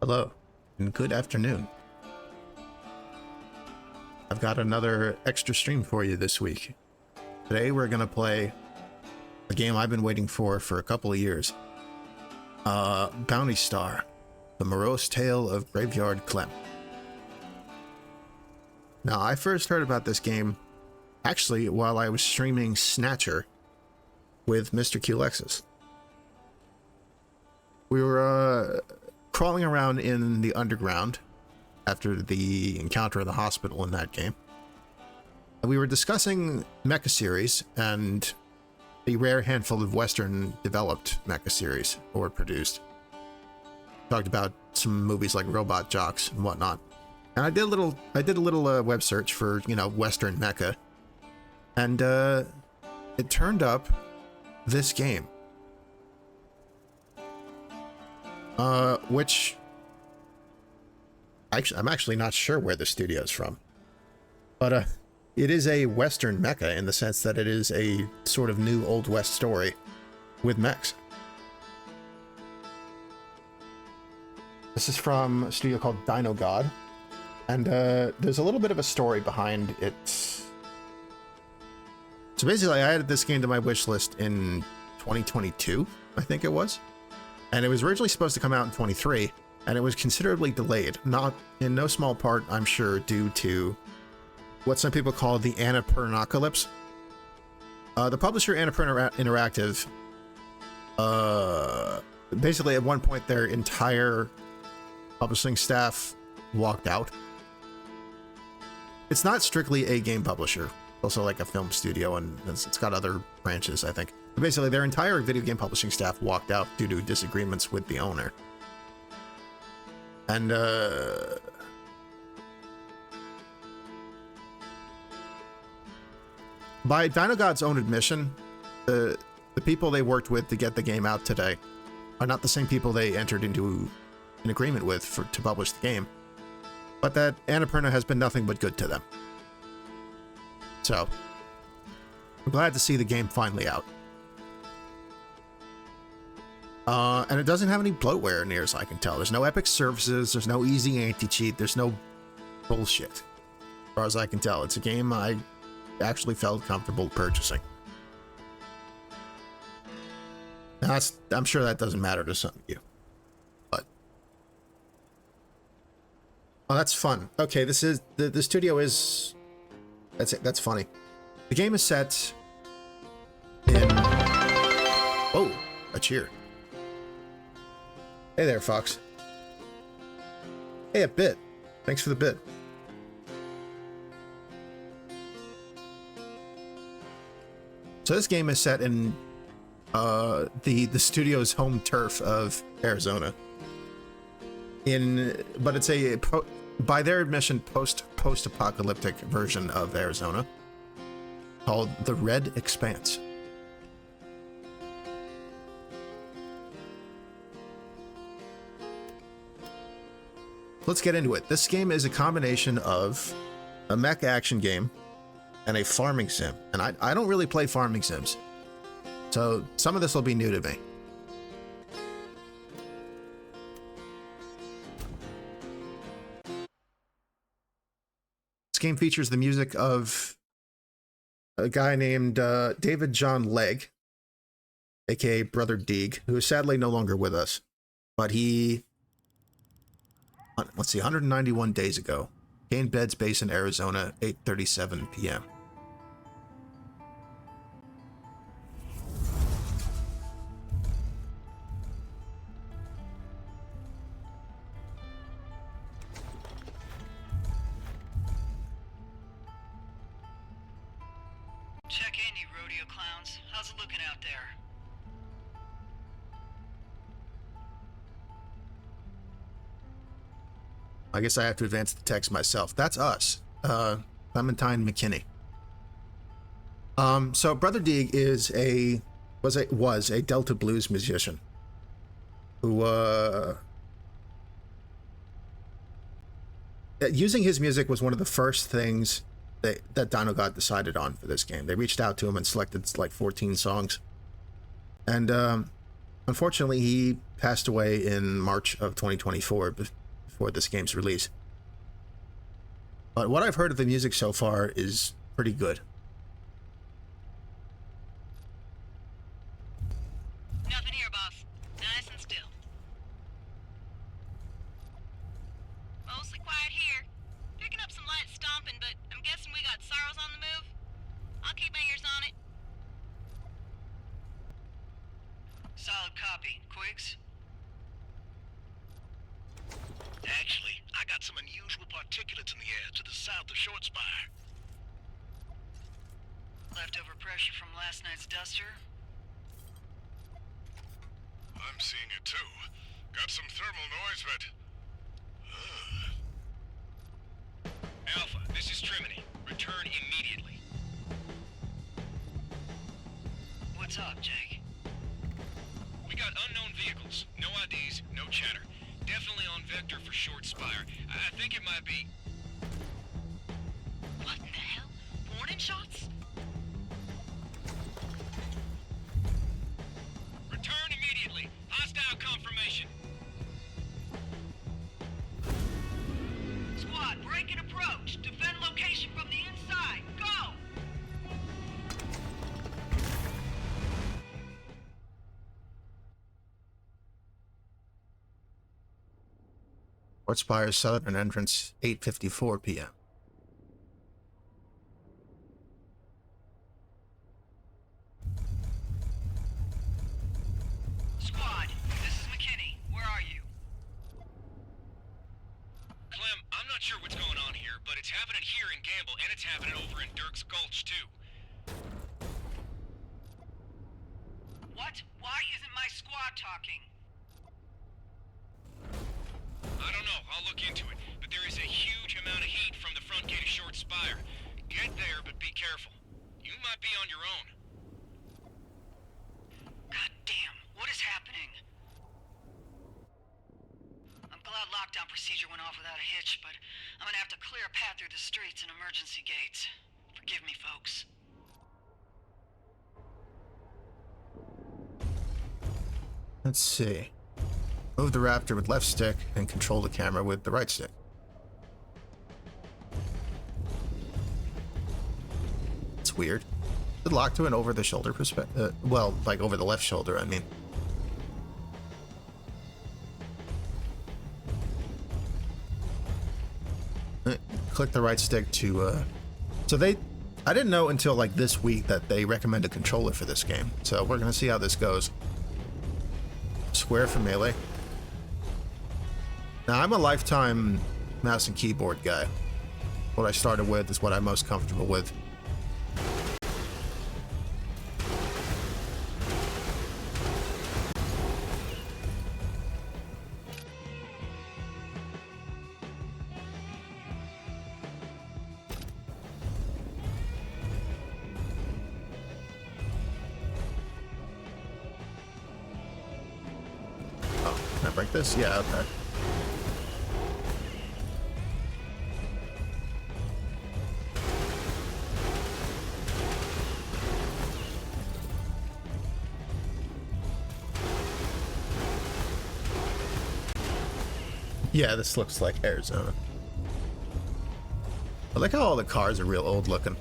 Hello, and good afternoon. I've got another extra stream for you this week. Today we're going to play a game I've been waiting for a couple of years. Bounty Star, the Morose tale of Graveyard Clem. Now, I first heard about this game, actually, while I was streaming Snatcher with Mr. QLexus. We were crawling around in the underground after the encounter in the hospital in that game. We were discussing mecha series and a rare handful of Western developed mecha series or produced. Talked about some movies like Robot Jocks and whatnot. And I did a little web search for, Western mecha. And it turned up this game. Which I'm actually not sure where the studio is from, but it is a Western mecha in the sense that it is a sort of new Old West story with mechs. This is from a studio called Dino God, and there's a little bit of a story behind it. So basically, I added this game to my wish list in 2022, I think it was. And it was originally supposed to come out in 23, and it was considerably delayed, not in no small part, I'm sure, due to what some people call the Annapurnacalypse. The publisher Annapurna Interactive, basically at one point their entire publishing staff walked out. It's not strictly a game publisher, also like a film studio, and it's got other branches, I think. But basically, their entire video game publishing staff walked out due to disagreements with the owner. And, by Dino God's own admission, the people they worked with to get the game out today are not the same people they entered into an agreement with to publish the game, but that Annapurna has been nothing but good to them. So, I'm glad to see the game finally out. And it doesn't have any bloatware near as I can tell. There's no epic services, there's no easy anti-cheat, there's no bullshit. As far as I can tell, it's a game I actually felt comfortable purchasing. Now I'm sure that doesn't matter to some of you. But oh, that's fun. Okay, this is the studio is that's funny. The game is set in oh, a cheer. Hey there, Fox. Hey, a bit. Thanks for the bit. So this game is set in the studio's home turf of Arizona. But it's a by their admission post-apocalyptic version of Arizona called the Red Expanse. Let's get into it. This game is a combination of a mech action game and a farming sim. And I don't really play farming sims, so some of this will be new to me. This game features the music of a guy named David John Legg, aka Brother Deeg, who is sadly no longer with us, but he, let's see, 191 days ago, gained bed space in Arizona, 8:37 p.m. Check in, you rodeo clowns. How's it looking out there? I guess I have to advance the text myself. That's us. Clementine McKinney. So Brother Deeg is was a Delta blues musician who using his music was one of the first things that Dino God decided on for this game. They reached out to him and selected like 14 songs. And Unfortunately, he passed away in March of 2024 before this game's release. But what I've heard of the music so far is pretty good. Nothing here, boss. Nice and still. Mostly quiet here. Picking up some light stomping, but I'm guessing we got sorrows on the move. I'll keep my ears on it. Solid copy. Quigs? Actually, I got some unusual particulates in the air to the south of Short Spire. Leftover pressure from last night's duster? I'm seeing it too. Got some thermal noise, but... Alpha, this is Trimony. Return immediately. What's up, Jake? We got unknown vehicles. No IDs, no chatter. Definitely on vector for Short Spire. I think it might be... What in the hell? Warning shots? Return immediately. Hostile confirmation. Squad, break and approach. Defend location from the inside. Go! Short Spire's southern entrance, 8:54 p.m. Squad, this is McKinney. Where are you? Clem, I'm not sure what's going on here, but it's happening here in Gamble, and it's happening over in Dirk's Gulch, too. What? Why isn't my squad talking? I don't know. I'll look into it. But there is a huge amount of heat from the front gate of Short Spire. Get there, but be careful. You might be on your own. God damn, what is happening? I'm glad lockdown procedure went off without a hitch, but I'm gonna have to clear a path through the streets and emergency gates. Forgive me, folks. Let's see. Move the Raptor with left stick and control the camera with the right stick. It's weird. Is it locked to an over-the-shoulder perspective? Well, like over the left shoulder, I mean. Click the right stick to, I didn't know until like this week that they recommend a controller for this game. So we're gonna see how this goes. Square for melee. Now, I'm a lifetime mouse and keyboard guy. What I started with is what I'm most comfortable with. Oh, can I break this? Yeah, okay. Yeah, this looks like Arizona. I like how all the cars are real old looking.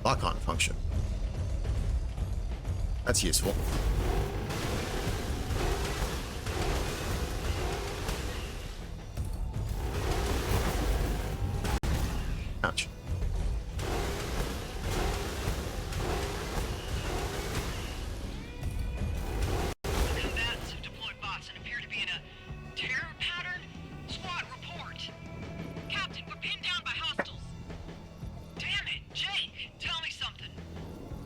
Lock-on function. That's useful. Ouch. Combatants have deployed bots and appear to be in a terror pattern. Squad, report. Captain, we're pinned down by hostiles. Damn it, Jake, tell me something.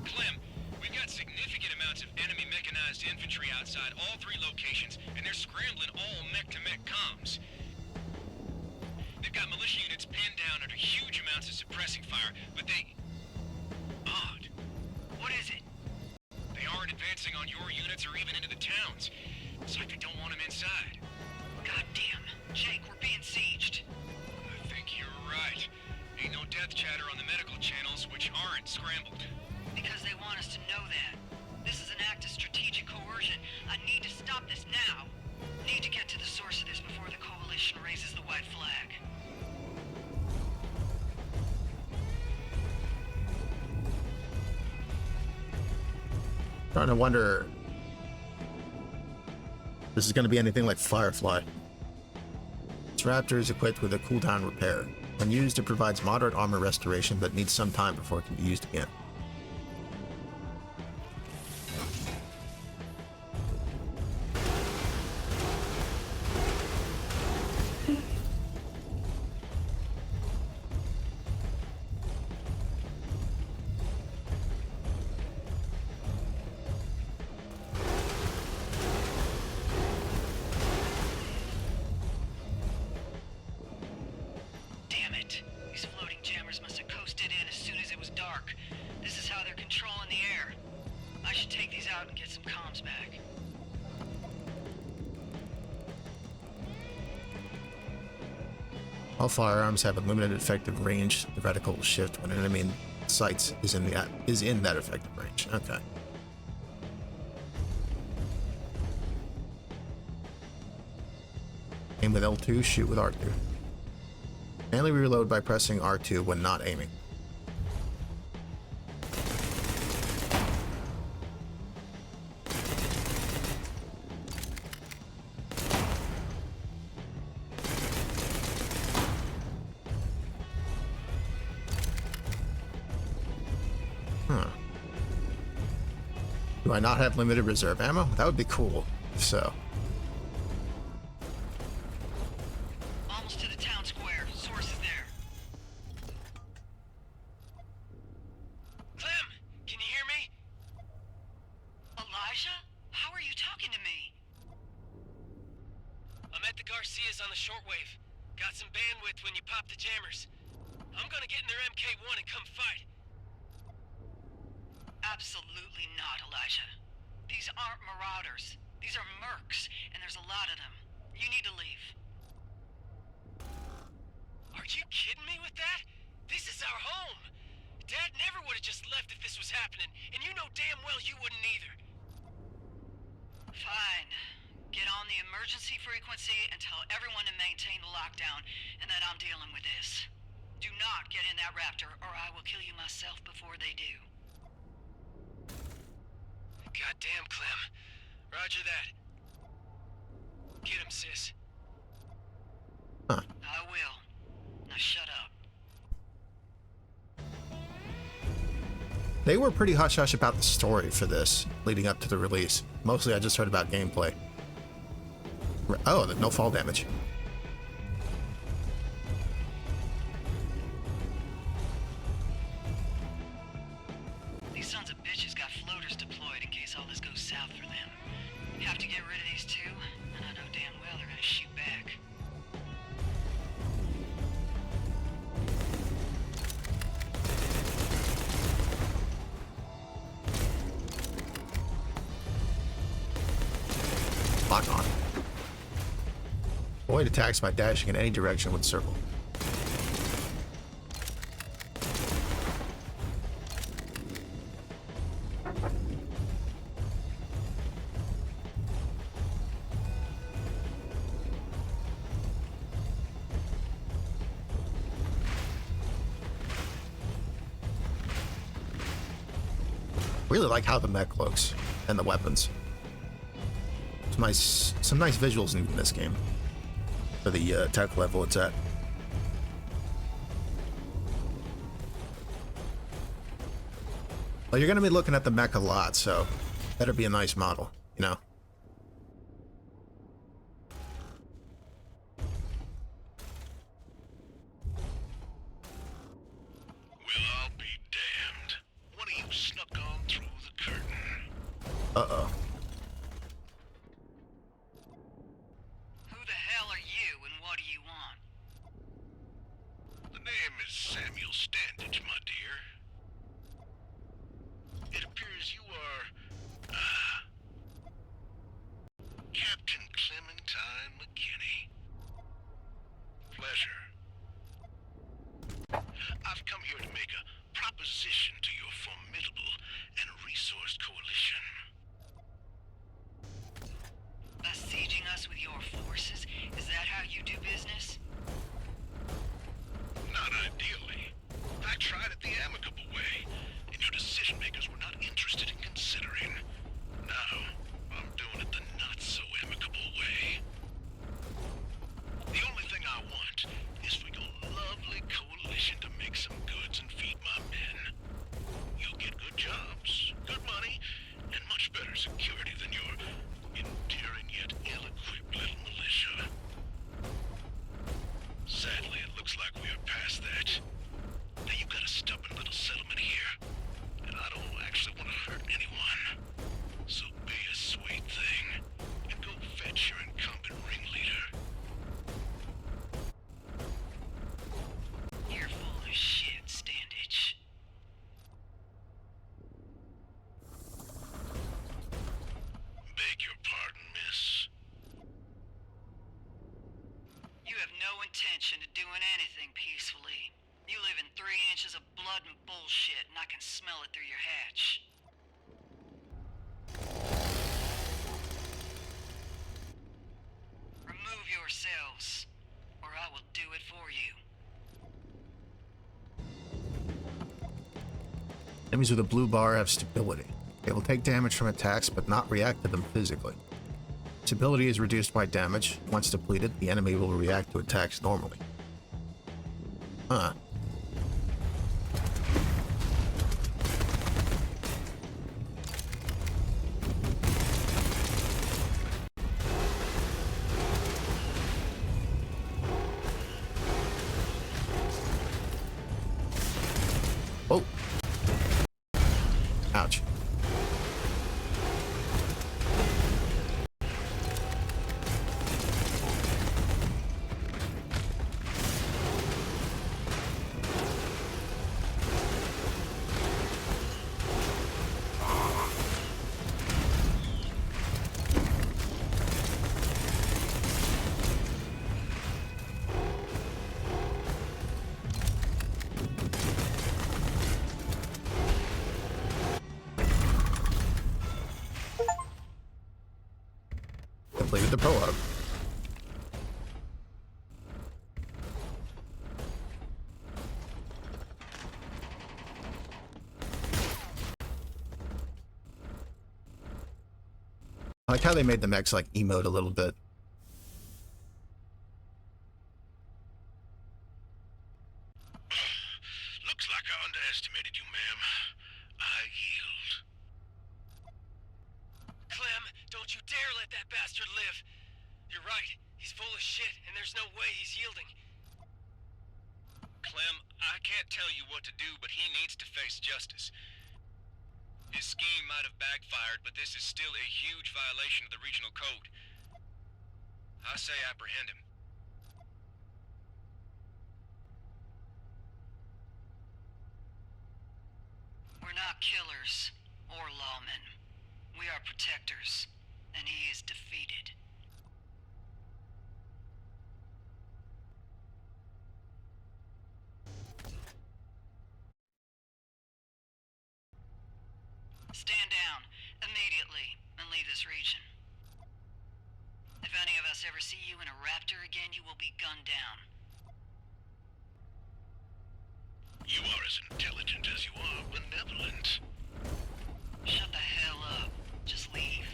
Clem, we've got significant amounts of enemy mechanized infantry outside all three locations, and they're scrambling all mech-to-mech comms. They've got militia units pinned down under huge amounts of suppressing fire, but they... Odd. What is it? They aren't advancing on your units or even into the towns. It's like they don't want them inside. Goddamn, Jake, we're being sieged. I think you're right. Ain't no death chatter on the medical channels, which are stop this now. Need to get to the source of this before the Coalition raises the white flag. Starting to wonder if this is going to be anything like Firefly. This Raptor is equipped with a cooldown repair. When used, it provides moderate armor restoration, but needs some time before it can be used again. All firearms have a limited effective range. The reticle will shift when an enemy in sights is in that effective range. Okay. Aim with L2, shoot with R2. Manually reload by pressing R2 when not aiming. Do I not have limited reserve ammo? That would be cool, if so. Almost to the town square. Source is there. Clem, can you hear me? Elijah? How are you talking to me? I'm at the Garcias on the shortwave. Got some bandwidth when you pop the jammers. I'm gonna get in their MK1 and come fight. Absolutely not, Elijah. These aren't marauders. These are mercs, and there's a lot of them. You need to leave. Are you kidding me with that? This is our home. Dad never would have just left if this was happening, and you know damn well you wouldn't either. Fine. Get on the emergency frequency and tell everyone to maintain the lockdown, and that I'm dealing with this. Do not get in that raptor, or I will kill you myself before they do. Goddamn, Clem. Roger that. Get him, sis. Huh. I will. Now shut up. They were pretty hush-hush about the story for this, leading up to the release. Mostly I just heard about gameplay. Oh, no fall damage. These sons of bitches got floaters deployed in case all this goes south for them. Have to get rid of these two, and I know damn well they're gonna shoot back. Lock on. Avoid attacks by dashing in any direction with circle. Really like how the mech looks and the weapons. Some nice visuals in this game for the tech level it's at. Well, you're going to be looking at the mech a lot, so better be a nice model, you know. Well, I'll be damned. One of you snuck on through the curtain. Uh-oh. Who the hell are you, and what do you want? The name is Samuel Standage, my dear. It appears you are, Captain Clementine McKinney. Pleasure. I've come here to make a proposition to your formidable and resourced coalition. intention of doing anything peacefully. You live in 3 inches of blood and bullshit, and I can smell it through your hatch. Remove yourselves, or I will do it for you. Enemies with a blue bar have stability. They will take damage from attacks, but not react to them physically. Stability is reduced by damage. Once depleted, the enemy will react to attacks normally. Huh. Oh. Ouch. Completed the prologue. I like how they made the mechs like emote a little bit. Looks like I underestimated you, ma'am. I yield. Clem, don't you dare let that bastard live. You're right. He's full of shit, and there's no way he's yielding. Clem, I can't tell you what to do, but he needs to face justice. His scheme might have backfired, but this is still a huge violation of the regional code. I say apprehend him. We're not killers or lawmen. We are protectors, and he is defeated. Stand down immediately and leave this region. If any of us ever see you in a raptor again, you will be gunned down. You are as intelligent as you are benevolent. Shut the hell up. Just leave.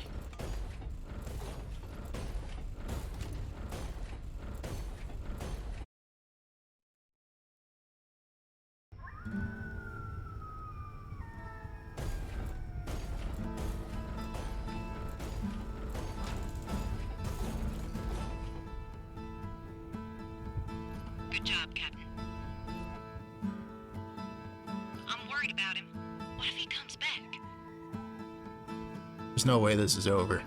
Good job, Captain. I'm worried about him. What if he comes back? There's no way this is over.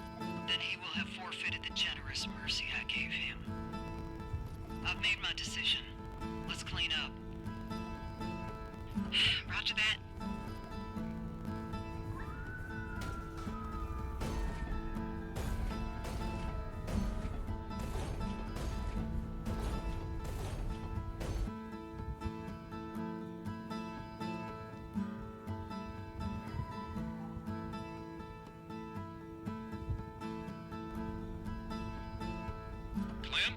Then he will have forfeited the generous mercy I gave him. I've made my decision. Let's clean up. Roger that. Clem?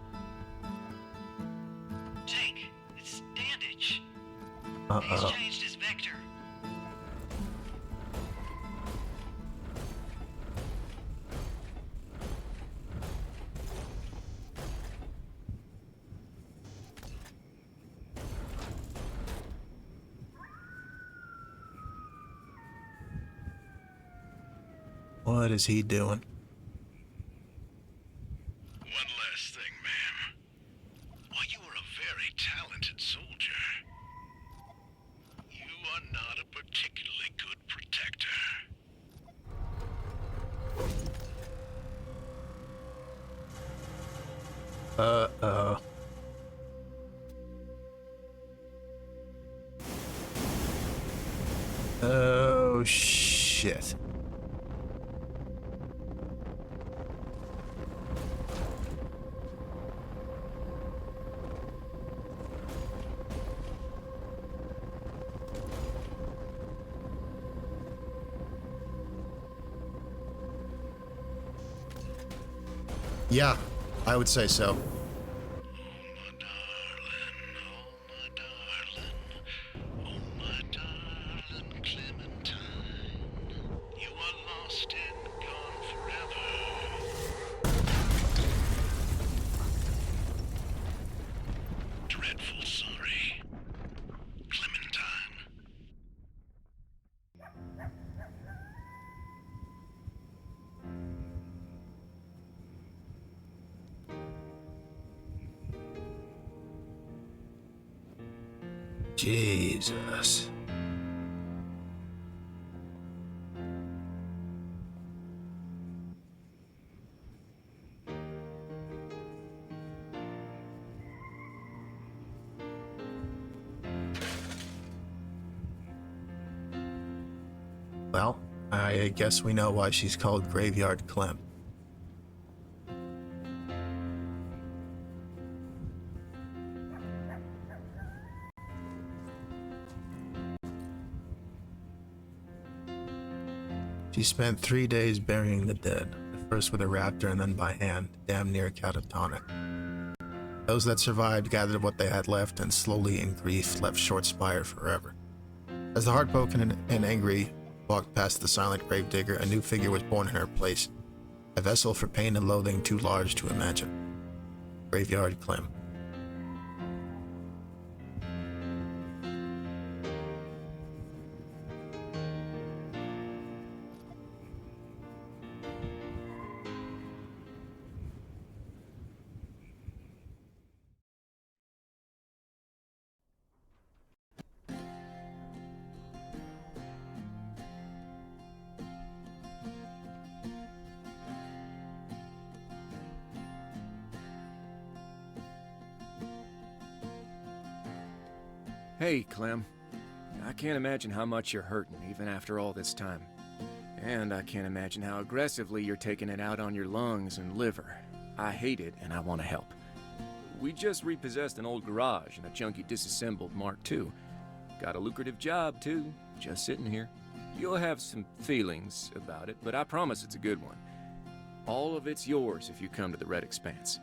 Jake, it's Dandage. He's Uh-oh. changed his vector. What is he doing? One last thing, ma'am. While you are a very talented soldier, you are not a particularly good protector. Uh-oh. Oh, shit. Yeah, I would say so. My darling Clementine, you are lost and gone forever. Dreadful sorry, Clementine. Jesus. Well, I guess we know why she's called Graveyard Clem. She spent 3 days burying the dead, first with a raptor and then by hand, damn near catatonic. Those that survived gathered what they had left and slowly in grief left short spire forever. As the heartbroken and angry walked past the silent gravedigger, a new figure was born in her place, a vessel for pain and loathing too large to imagine. Graveyard Clem. Hey, Clem. I can't imagine how much you're hurting, even after all this time. And I can't imagine how aggressively you're taking it out on your lungs and liver. I hate it, and I want to help. We just repossessed an old garage and a junky disassembled Mark II. Got a lucrative job, too, just sitting here. You'll have some feelings about it, but I promise it's a good one. All of it's yours if you come to the Red Expanse.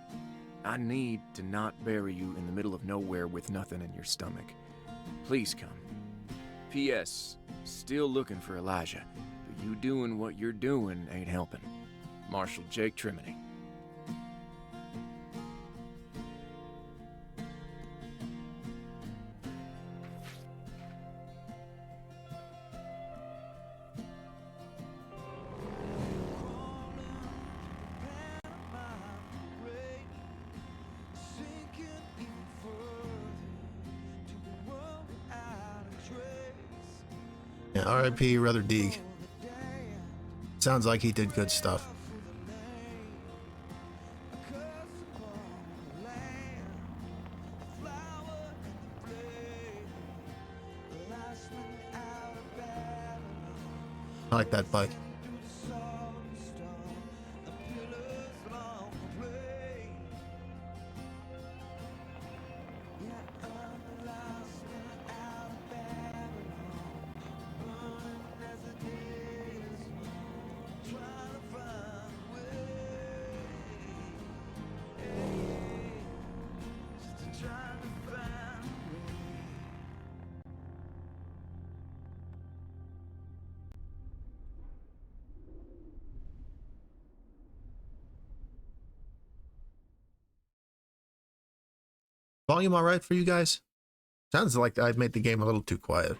I need to not bury you in the middle of nowhere with nothing in your stomach. Please come. P.S. Still looking for Elijah, but you doing what you're doing ain't helping. Marshal Jake Trimony. Yeah, R.I.P. Ruther Deeg. Sounds like he did good stuff. I like that bike. Volume all right for you guys? Sounds like I've made the game a little too quiet.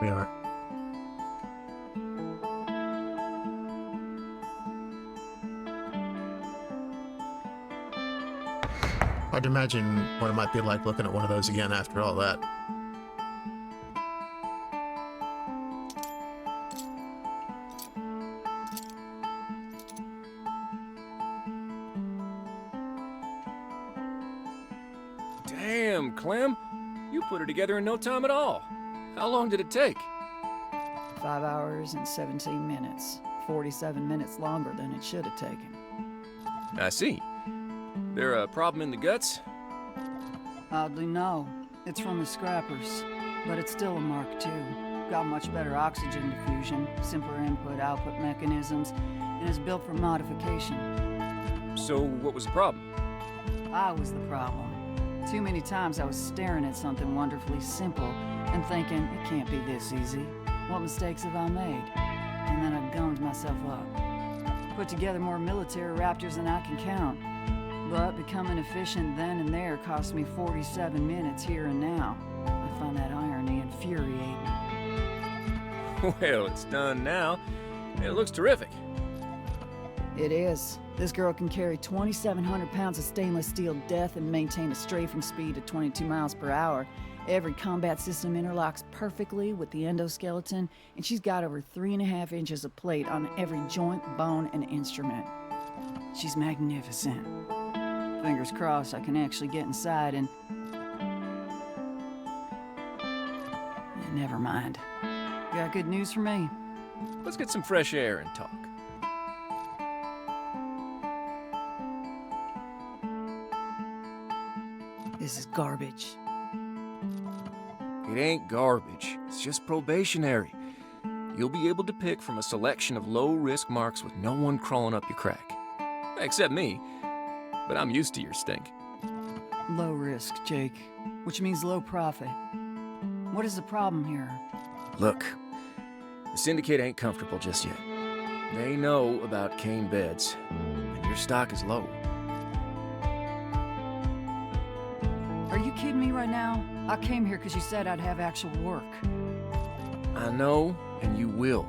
We are. Hard to imagine what it might be like looking at one of those again after all that. Damn, Clem. You put her together in no time at all. How long did it take? 5 hours and 17 minutes. 47 minutes longer than it should have taken. I see. There a problem in the guts? Oddly, no. It's from the scrappers, but it's still a Mark II. Got much better oxygen diffusion, simpler input-output mechanisms, and is built for modification. So what was the problem? I was the problem. Too many times I was staring at something wonderfully simple and thinking, it can't be this easy. What mistakes have I made? And then I gummed myself up. Put together more military raptors than I can count. But becoming efficient then and there cost me 47 minutes here and now. I find that irony infuriating. Well, it's done now. It looks terrific. It is. This girl can carry 2,700 pounds of stainless steel death and maintain a strafing speed of 22 miles per hour. Every combat system interlocks perfectly with the endoskeleton, and she's got over 3.5 inches of plate on every joint, bone, and instrument. She's magnificent. Fingers crossed I can actually get inside and... Never mind. Got good news for me. Let's get some fresh air and talk. This is garbage. It ain't garbage. It's just probationary. You'll be able to pick from a selection of low-risk marks with no one crawling up your crack. Except me. But I'm used to your stink. Low risk, Jake. Which means low profit. What is the problem here? Look, the Syndicate ain't comfortable just yet. They know about cane beds, and your stock is low. Are you kidding me right now? I came here because you said I'd have actual work. I know, and you will.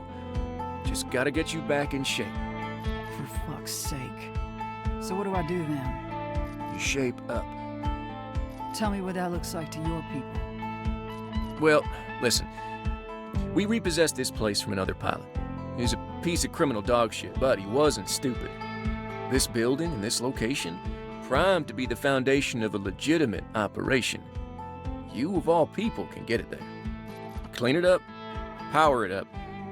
Just gotta get you back in shape. For fuck's sake. So what do I do then? You shape up. Tell me what that looks like to your people. Well, listen. We repossessed this place from another pilot. He was a piece of criminal dog shit, but he wasn't stupid. This building and this location, primed to be the foundation of a legitimate operation. You, of all people, can get it there. Clean it up, power it up,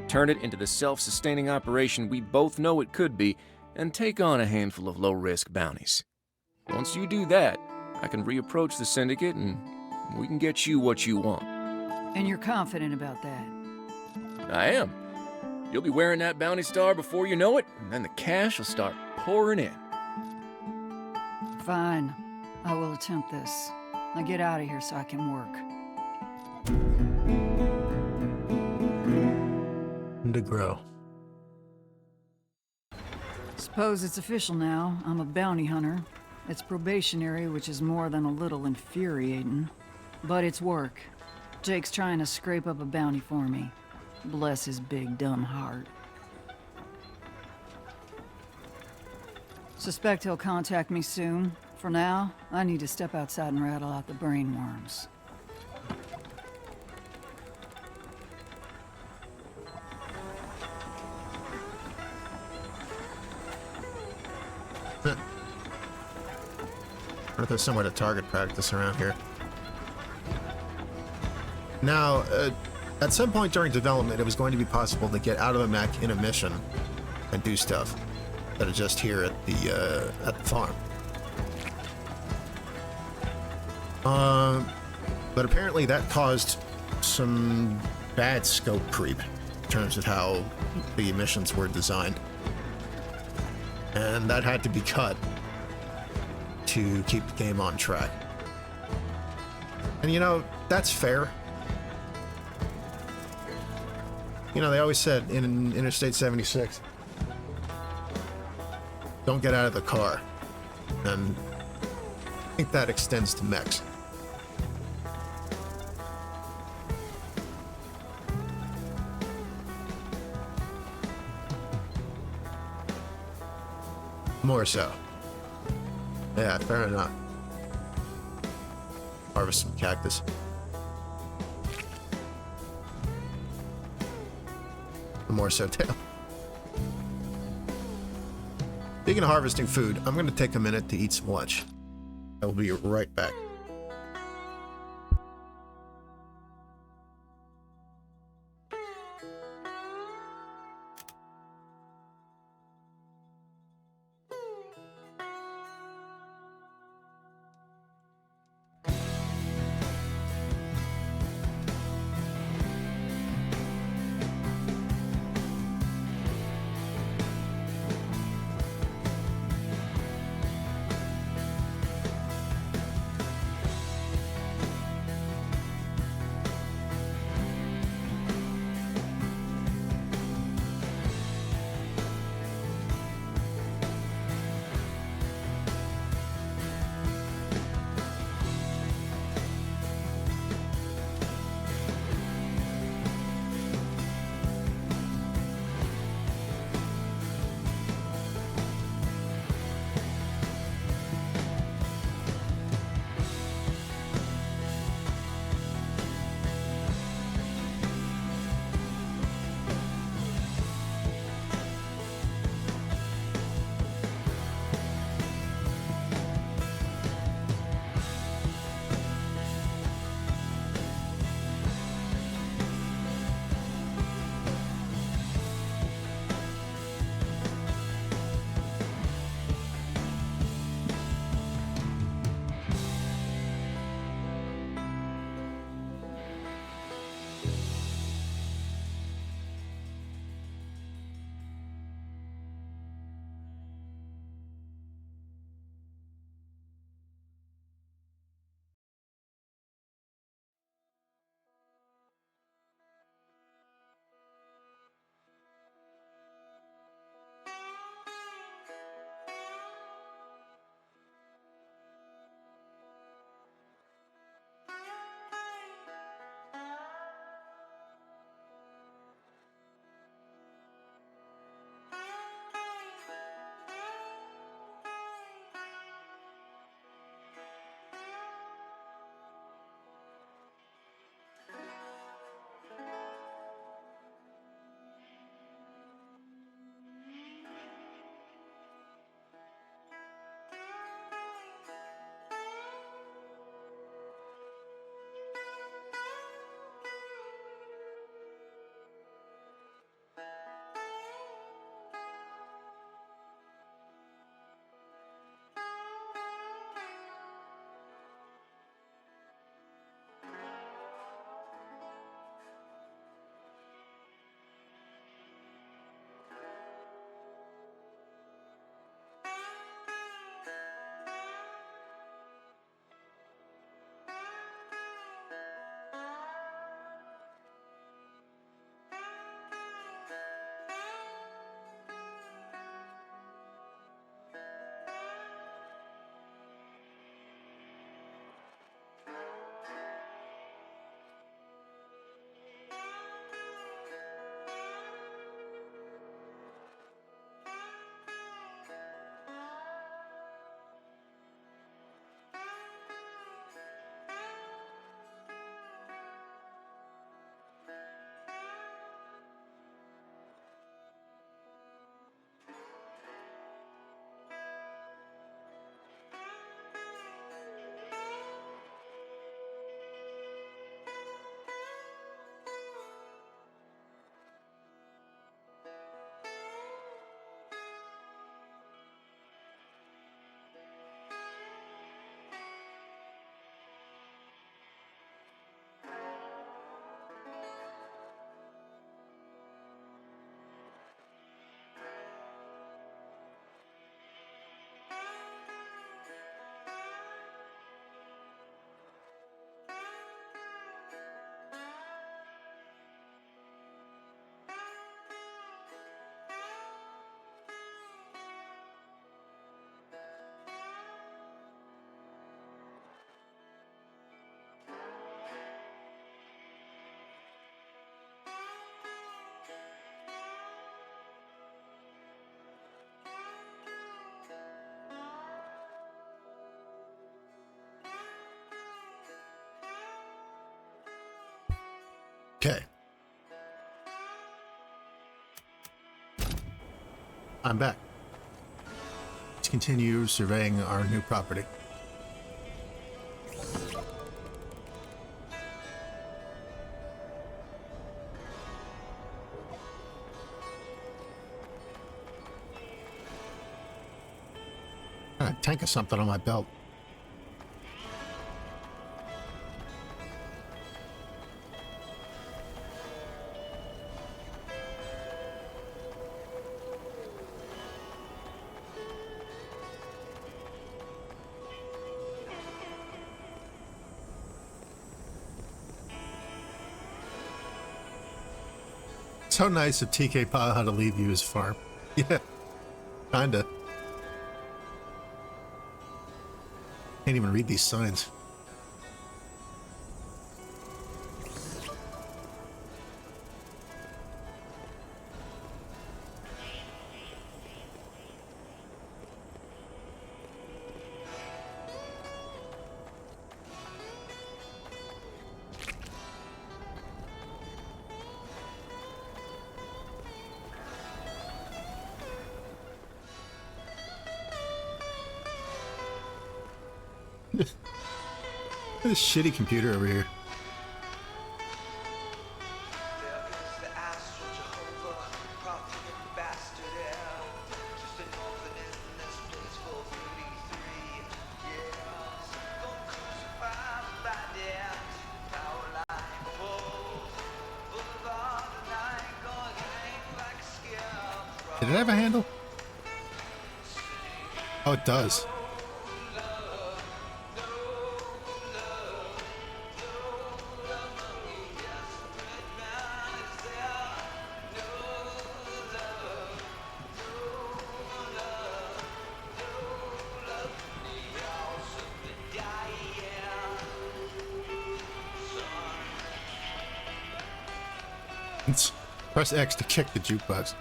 turn it into the self-sustaining operation we both know it could be, and take on a handful of low-risk bounties. Once you do that, I can reapproach the Syndicate and we can get you what you want. And you're confident about that? I am. You'll be wearing that bounty star before you know it, and then the cash will start pouring in. Fine. I will attempt this. Now get out of here so I can work. And to grow. Suppose it's official now. I'm a bounty hunter. It's probationary, which is more than a little infuriating. But it's work. Jake's trying to scrape up a bounty for me. Bless his big, dumb heart. Suspect he'll contact me soon. For now, I need to step outside and rattle out the brain worms. Or if there's somewhere to target practice around here. Now, at some point during development, it was going to be possible to get out of the mech in a mission and do stuff that are just here at the farm. But apparently that caused some bad scope creep in terms of how the missions were designed. And that had to be cut to keep the game on track. And you know, that's fair. You know, they always said in Interstate 76, don't get out of the car. And I think that extends to mechs. More so. Yeah, fair enough. Harvest some cactus. The more so tale. Speaking of harvesting food, I'm going to take a minute to eat some lunch. I will be right back. I'm back. Let's continue surveying our new property. Got a tank of something on my belt. So nice of TK Paha to leave you his farm. Yeah, kinda. Can't even read these signs. This shitty computer over here. Did it have a handle? Oh, it does. Press X to kick the jukebox.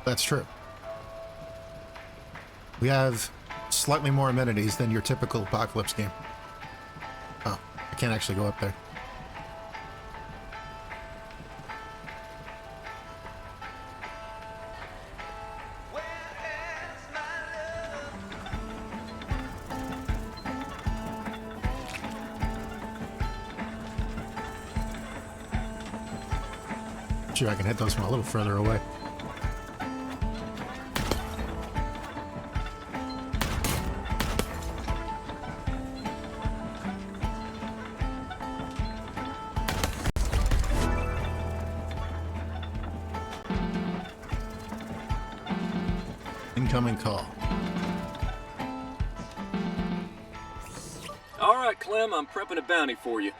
That's true. We have slightly more amenities than your typical apocalypse game. Oh, I can't actually go up there. Sure, I can hit those from a little further away. Incoming call. All right, Clem, I'm prepping a bounty for you.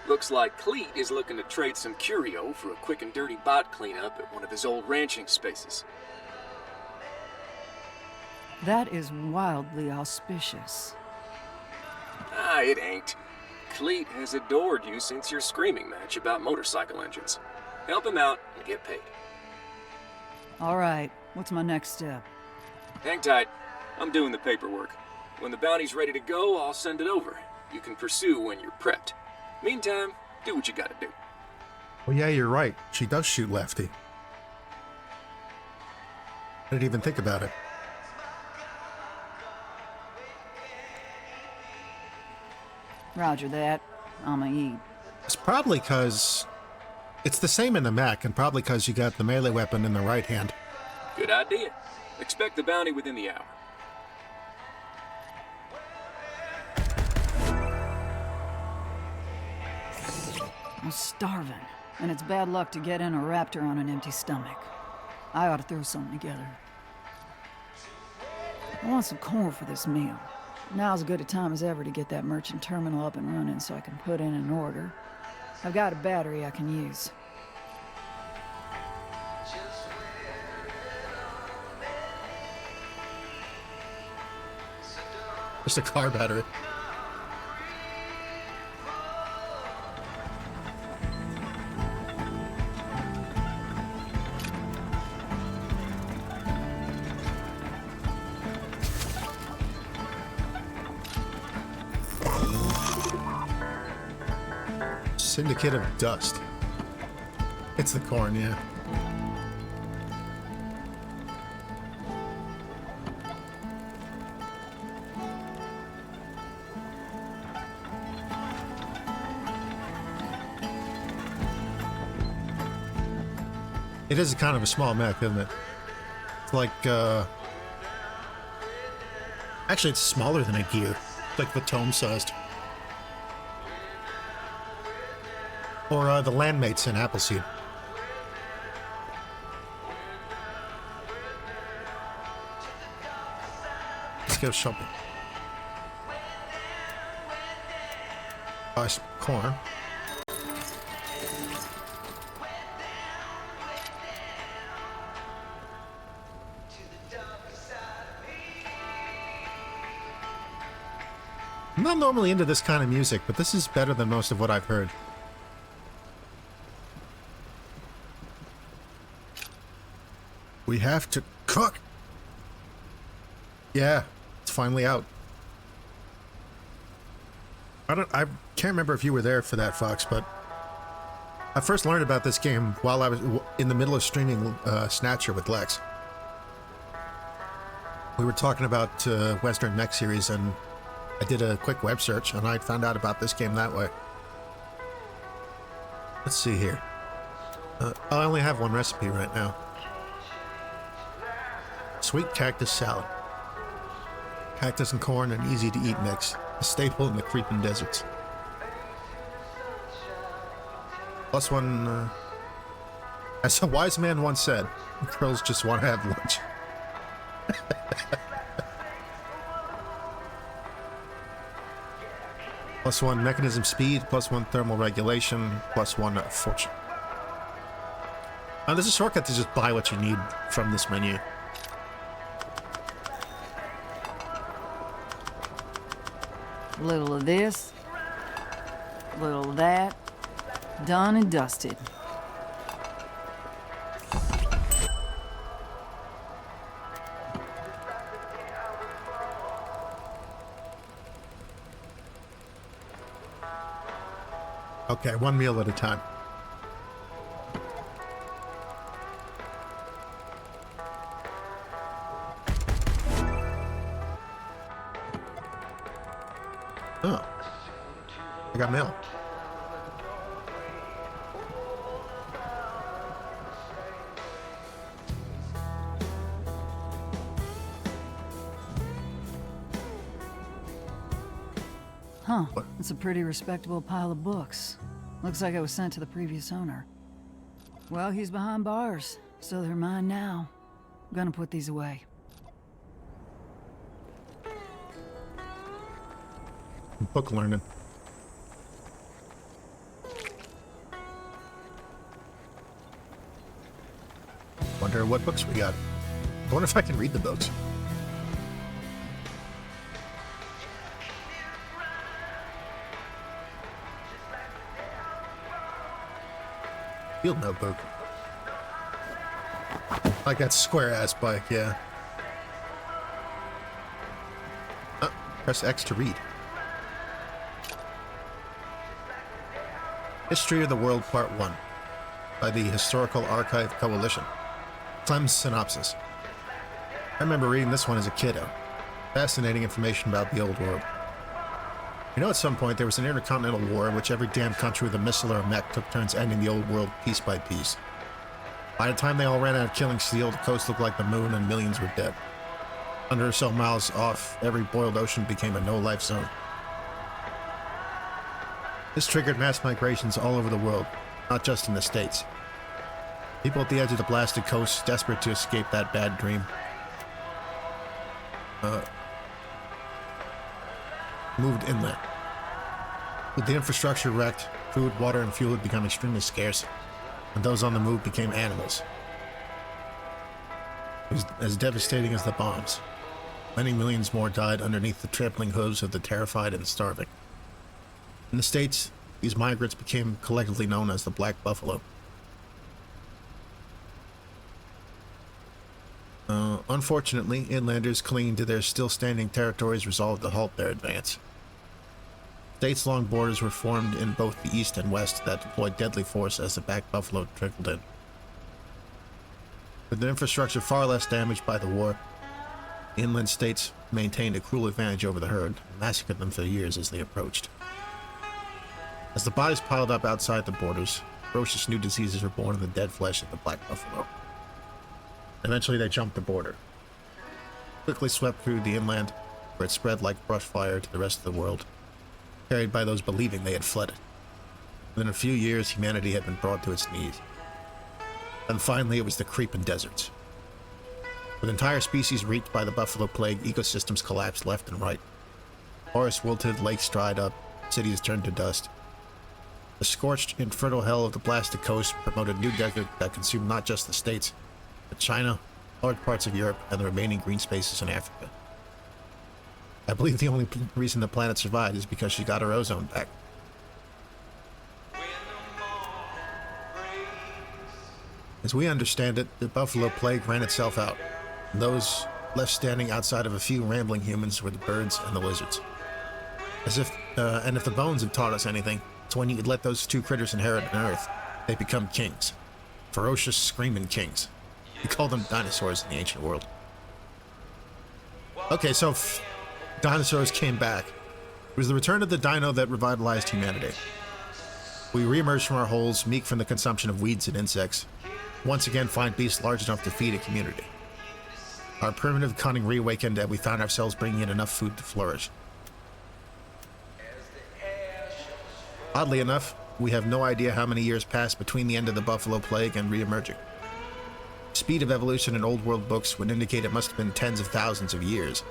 Looks like Cleet is looking to trade some curio for a quick and dirty bot cleanup at one of his old ranching spaces. That is wildly auspicious. Ah, it ain't. Cleet has adored you since your screaming match about motorcycle engines. Help him out and get paid. All right, what's my next step? Hang tight. I'm doing the paperwork. When the bounty's ready to go, I'll send it over. You can pursue when you're prepped. Meantime, do what you gotta do. Well, yeah, you're right. She does shoot lefty. I didn't even think about it. Roger that. I'ma eat. It's probably because it's the same in the mech, and probably because you got the melee weapon in the right hand. Good idea. Expect the bounty within the hour. I'm starving, and it's bad luck to get in a raptor on an empty stomach. I ought to throw something together. I want some corn for this meal. Now's as good a time as ever to get that merchant terminal up and running so I can put in an order. I've got a battery I can use. Just a car battery. Syndicate of Dust. It's the corn, yeah. It is kind of a small mech, isn't it? It's like, actually, it's smaller than a gear. It's like the tome sized. Or the landmates in Appleseed. Let's go shopping. Buy some corn. I'm not normally into this kind of music, but this is better than most of what I've heard. We have to cook. Yeah, it's finally out. I can't remember if you were there for that, Fox, but I first learned about this game while I was in the middle of streaming Snatcher with Lex. We were talking about Western Mech series, and I did a quick web search, and I found out about this game that way. Let's see here. I only have one recipe right now. Sweet cactus salad. Cactus and corn, an easy-to-eat mix. A staple in the creeping deserts. Plus one, as a wise man once said, girls just want to have lunch. Plus one mechanism speed, plus one thermal regulation, plus one fortune. There's a shortcut to just buy what you need from this menu. A little of this, a little of that, done and dusted. Okay, one meal at a time. Oh. I got mail. Huh. It's a pretty respectable pile of books. Looks like it was sent to the previous owner. Well, he's behind bars, so they're mine now. I'm gonna put these away. Book learning. Wonder what books we got. I wonder if I can read the books. Field notebook. Like that square ass bike, yeah. Press X to read. History of the World Part 1 by the Historical Archive Coalition. Clem's synopsis. I remember reading this one as a kiddo. Fascinating information about the old world. You know, at some point there was an intercontinental war in which every damn country with a missile or a mech took turns ending the old world piece by piece. By the time they all ran out of killing steel, the coast looked like the moon and millions were dead. 100 or so miles off, every boiled ocean became a no-life zone. This triggered mass migrations all over the world, not just in the States. People at the edge of the blasted coast, desperate to escape that bad dream, moved inland. With the infrastructure wrecked, food, water, and fuel had become extremely scarce, and those on the move became animals. It was as devastating as the bombs. Many millions more died underneath the trampling hooves of the terrified and starving. In the States, these migrants became collectively known as the Black Buffalo. Unfortunately, inlanders clinging to their still-standing territories resolved to halt their advance. States-long borders were formed in both the east and west that deployed deadly force as the back buffalo trickled in. With their infrastructure far less damaged by the war, the inland states maintained a cruel advantage over the herd and massacred them for years as they approached. As the bodies piled up outside the borders, ferocious new diseases were born in the dead flesh of the black buffalo. Eventually they jumped the border, quickly swept through the inland, where it spread like brush fire to the rest of the world, carried by those believing they had fled it. Within a few years, humanity had been brought to its knees. And finally, it was the creeping deserts. With entire species reached by the buffalo plague, ecosystems collapsed left and right. Forests wilted, lakes dried up, cities turned to dust. The scorched, infertile hell of the blasted coast promoted new desert that consumed not just the states, but China, large parts of Europe, and the remaining green spaces in Africa. I believe the only reason the planet survived is because she got her ozone back. As we understand it, the buffalo plague ran itself out, and those left standing outside of a few rambling humans were the birds and the lizards. And if the bones have taught us anything, it's when you let those two critters inherit an earth, they become kings. Ferocious, screaming kings. We call them dinosaurs in the ancient world. Okay, so dinosaurs came back. It was the return of the dino that revitalized humanity. We reemerged from our holes, meek from the consumption of weeds and insects. Once again find beasts large enough to feed a community. Our primitive cunning reawakened, and we found ourselves bringing in enough food to flourish. Oddly enough, we have no idea how many years passed between the end of the buffalo plague and reemerging. Speed of evolution in old world books would indicate it must have been tens of thousands of years.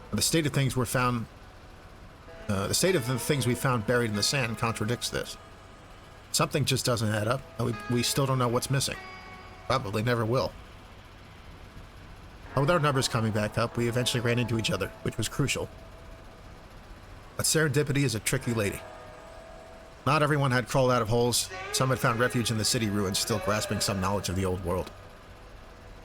But the state of things we found buried in the sand contradicts this. Something just doesn't add up, and we still don't know what's missing. Probably never will. With our numbers coming back up, we eventually ran into each other, which was crucial. But serendipity is a tricky lady. Not everyone had crawled out of holes. Some had found refuge in the city ruins, still grasping some knowledge of the old world.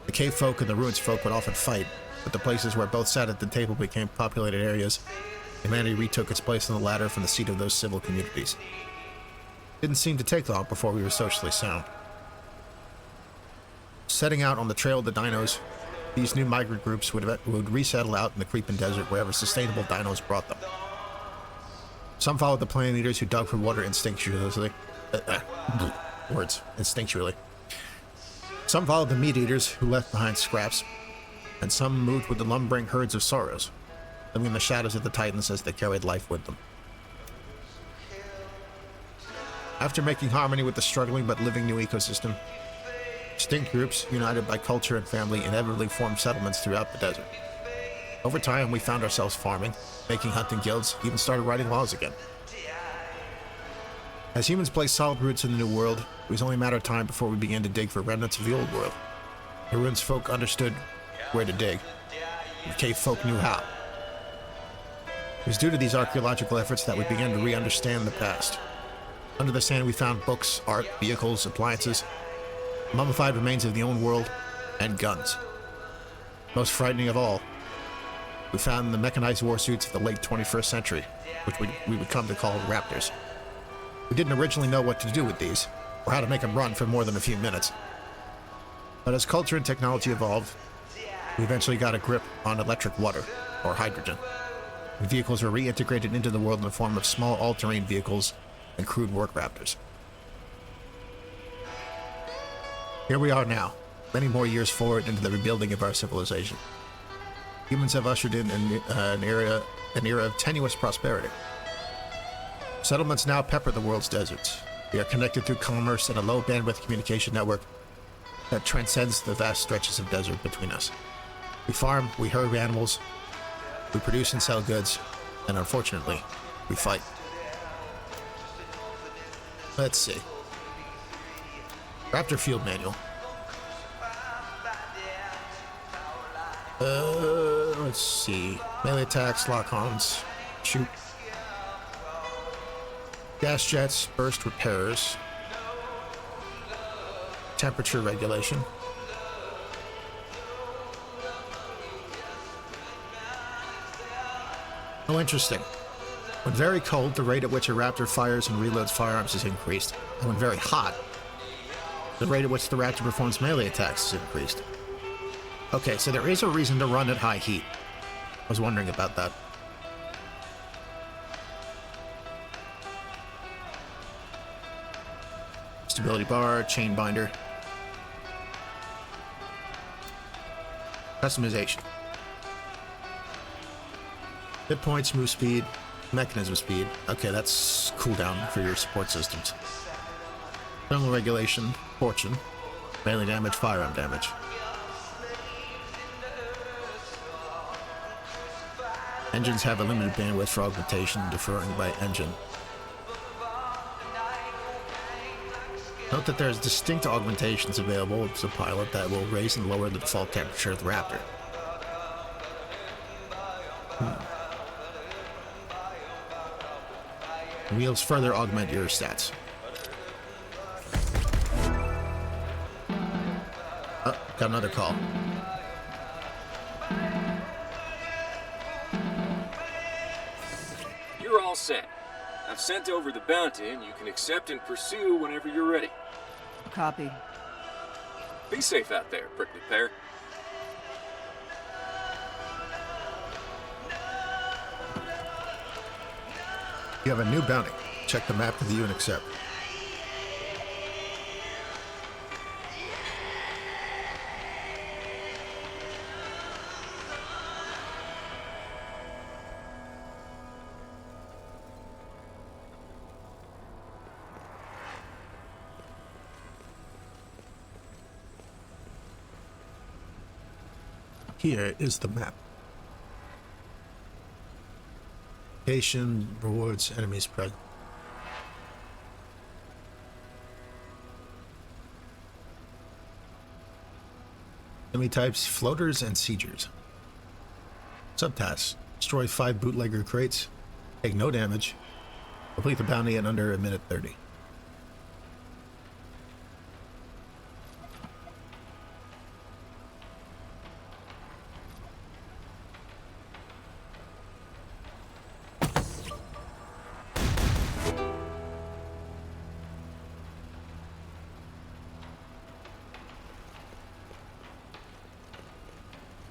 The cave folk and the ruins folk would often fight, but the places where both sat at the table became populated areas. Humanity retook its place on the ladder from the seat of those civil communities. Didn't seem to take long before we were socially sound. Setting out on the trail of the dinos, these new migrant groups would resettle out in the creeping desert wherever sustainable dinos brought them. Some followed the plant eaters who dug for water instinctually. Instinctually. Some followed the meat eaters who left behind scraps, and some moved with the lumbering herds of sorrows, living in the shadows of the titans as they carried life with them. After making harmony with the struggling but living new ecosystem, distinct groups, united by culture and family, inevitably formed settlements throughout the desert. Over time, we found ourselves farming, making hunting guilds, even started writing laws again. As humans placed solid roots in the new world, it was only a matter of time before we began to dig for remnants of the old world. The ruins folk understood where to dig, and the cave folk knew how. It was due to these archaeological efforts that we began to re-understand the past. Under the sand, we found books, art, vehicles, appliances, mummified remains of the old world, and guns. Most frightening of all, we found the mechanized warsuits of the late 21st century, which we would come to call raptors. We didn't originally know what to do with these, or how to make them run for more than a few minutes. But as culture and technology evolved, we eventually got a grip on electric water, or hydrogen. And vehicles were reintegrated into the world in the form of small all-terrain vehicles and crude work raptors. Here we are now, many more years forward into the rebuilding of our civilization. Humans have ushered in an era of tenuous prosperity. Settlements now pepper the world's deserts. We are connected through commerce and a low-bandwidth communication network that transcends the vast stretches of desert between us. We farm, we herd animals, we produce and sell goods, and unfortunately, we fight. Let's see. Raptor Field Manual. Let's see. Melee attacks, lock-ons, shoot. Gas jets, burst repairs. Temperature regulation. Oh, interesting. When very cold, the rate at which a raptor fires and reloads firearms is increased. And when very hot, the rate at which the raptor performs melee attacks is increased. Okay, so there is a reason to run at high heat. I was wondering about that. Stability bar, chain binder. Customization. Hit points, move speed, mechanism speed. Okay, that's cooldown for your support systems. Thermal regulation, fortune, melee damage, firearm damage. Engines have a limited bandwidth for augmentation, deferring by engine. Note that there's distinct augmentations available as a pilot that will raise and lower the default temperature of the Raptor. Wheels further augment your stats. Oh, got another call. You're all set. I've sent over the bounty, and you can accept and pursue whenever you're ready. Copy. Be safe out there, prickly pear. You have a new bounty. Check the map to view and accept. Here is the map. Location, rewards, enemies present. Enemy types, floaters and siegers. Subtasks, destroy 5 bootlegger crates, take no damage, complete the bounty in under a minute 30.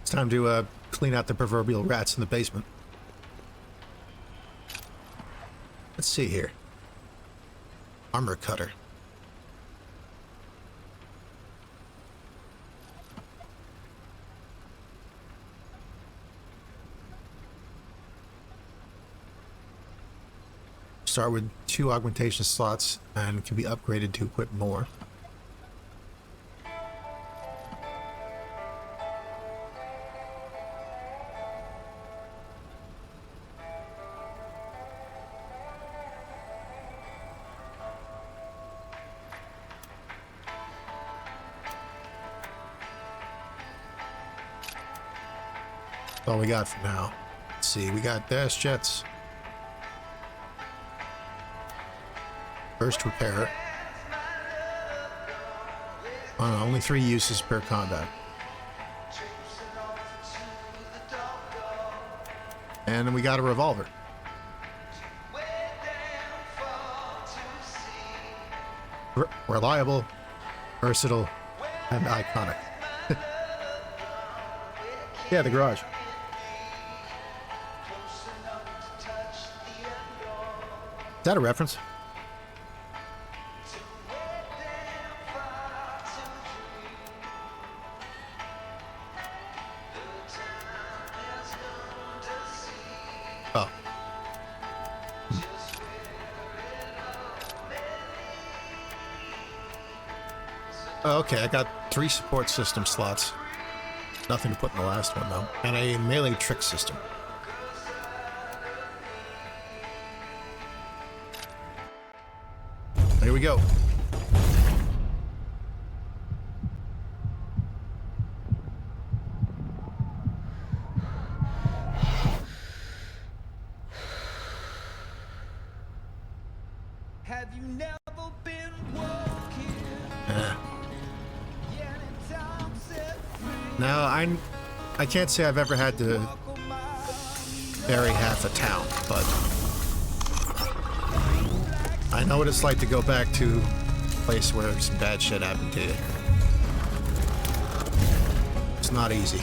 It's time to clean out the proverbial rats in the basement. Let's see here. Armor cutter. Start with 2 augmentation slots and can be upgraded to equip more. That's all we got for now. Let's see, we got dash jets. First repair. Only 3 uses per combat. And then we got a revolver. Reliable, versatile, and iconic. Yeah, the garage. Is that a reference? Oh. Oh, okay, I got 3 support system slots. Nothing to put in the last one, though. And a melee trick system. Here we go. Have you never been walking? Now, I can't say I've ever had to bury half a town, but I know what it's like to go back to a place where some bad shit happened to you. It's not easy.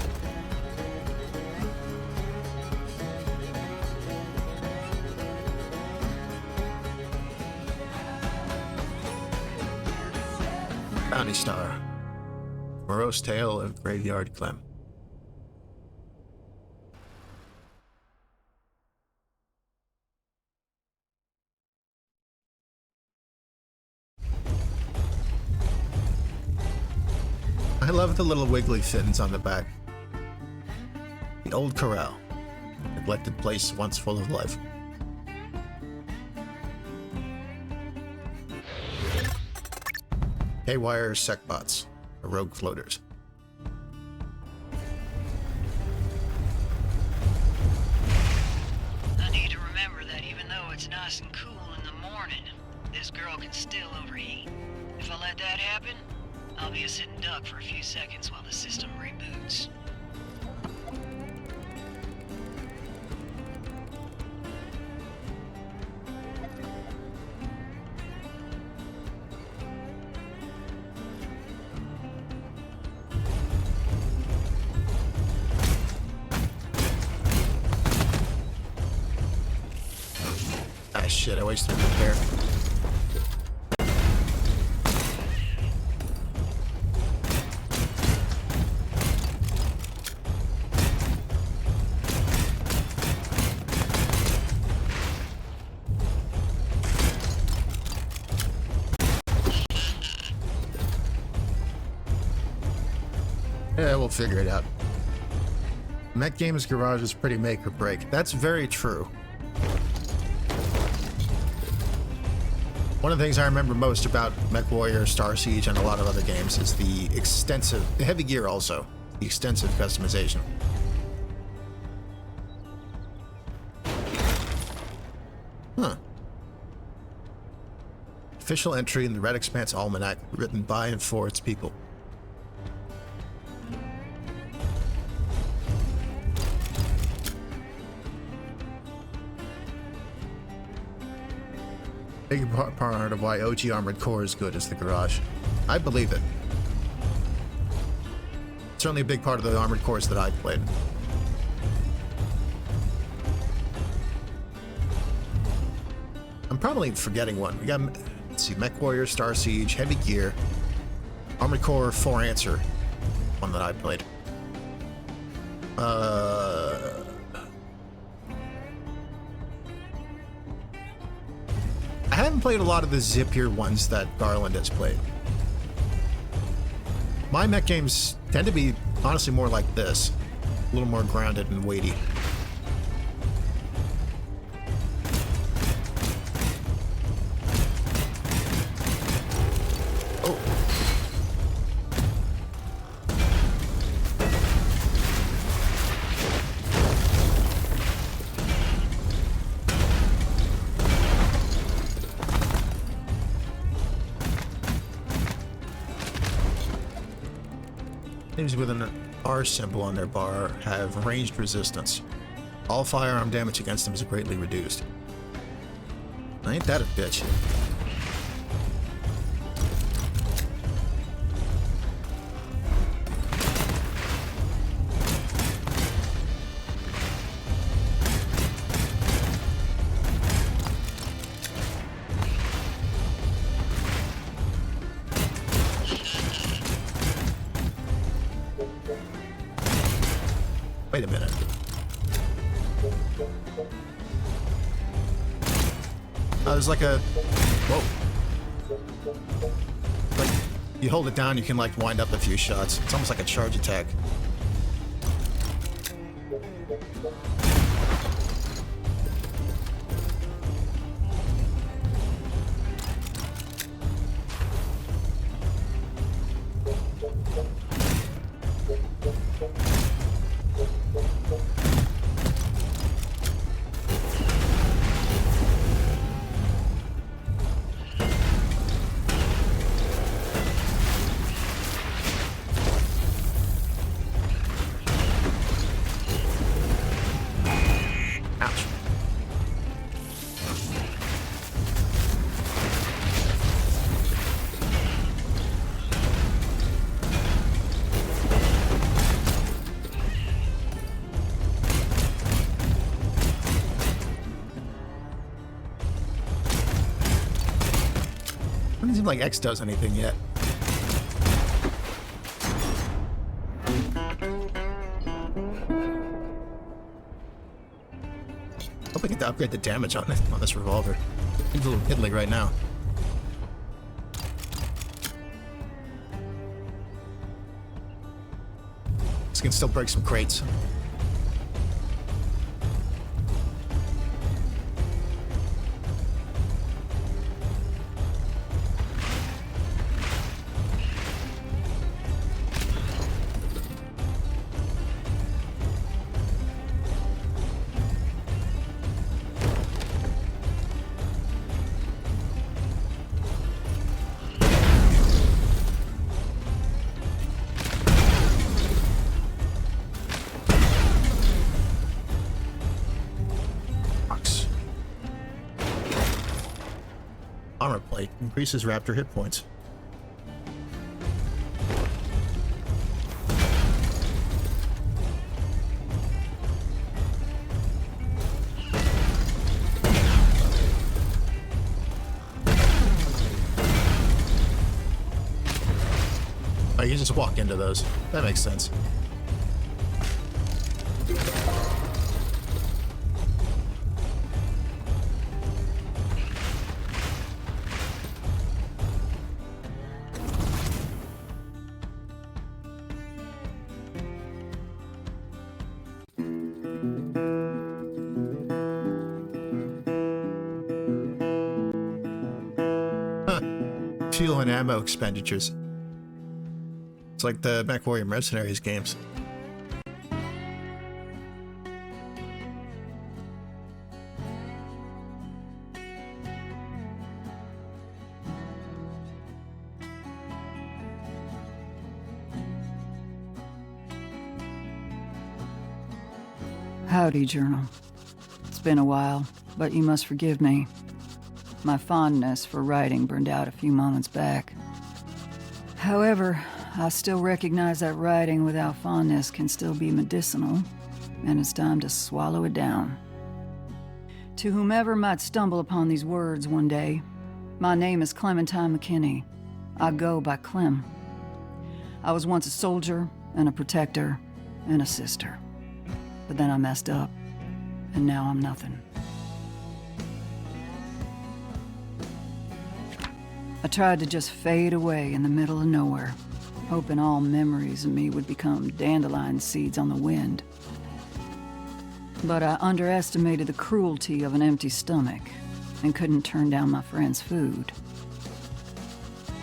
Bounty Star. Morose Tale of Graveyard Clem. I love the little wiggly fins on the back. The old corral. Neglected place once full of life. Haywire Secbots. Rogue floaters. I need to remember that even though it's nice and cool in the morning, this girl can still overheat. If I let that happen, I'll be a sitting duck for a few seconds while the system reboots. Ah, shit, I wasted a repair. Yeah, we'll figure it out. Mech Games Garage is pretty make or break. That's very true. One of the things I remember most about MechWarrior, Star Siege, and a lot of other games is the extensive, heavy gear also, the extensive customization. Huh. Official entry in the Red Expanse Almanac, written by and for its people. Big part of why OG Armored Core is good is the garage. I believe it. Certainly a big part of the Armored Cores that I've played. I'm probably forgetting one. We got, let's see, MechWarrior, Star Siege, Heavy Gear, Armored Core 4 Answer, one that I played. I haven't played a lot of the zippier ones that Garland has played. My mech games tend to be, honestly, more like this. A little more grounded and weighty. Oh. Names with an R symbol on their bar have ranged resistance. All firearm damage against them is greatly reduced. Ain't that a bitch? Wait a minute. There's like a... Whoa. Like, you hold it down, you can like wind up a few shots. It's almost like a charge attack. Doesn't seem like X does anything yet. Hope I get to upgrade the damage on this revolver. It's a little piddly right now. This can still break some crates. Armor plate increases raptor hit points. Oh, you just walk into those. That makes sense. Fuel and ammo expenditures. It's like the MechWarrior Mercenaries games. Howdy, Journal. It's been a while, but you must forgive me. My fondness for writing burned out a few moments back. However, I still recognize that writing without fondness can still be medicinal, and it's time to swallow it down. To whomever might stumble upon these words one day, my name is Clementine McKinney. I go by Clem. I was once a soldier and a protector and a sister. But then I messed up, and now I'm nothing. I tried to just fade away in the middle of nowhere, hoping all memories of me would become dandelion seeds on the wind. But I underestimated the cruelty of an empty stomach and couldn't turn down my friend's food.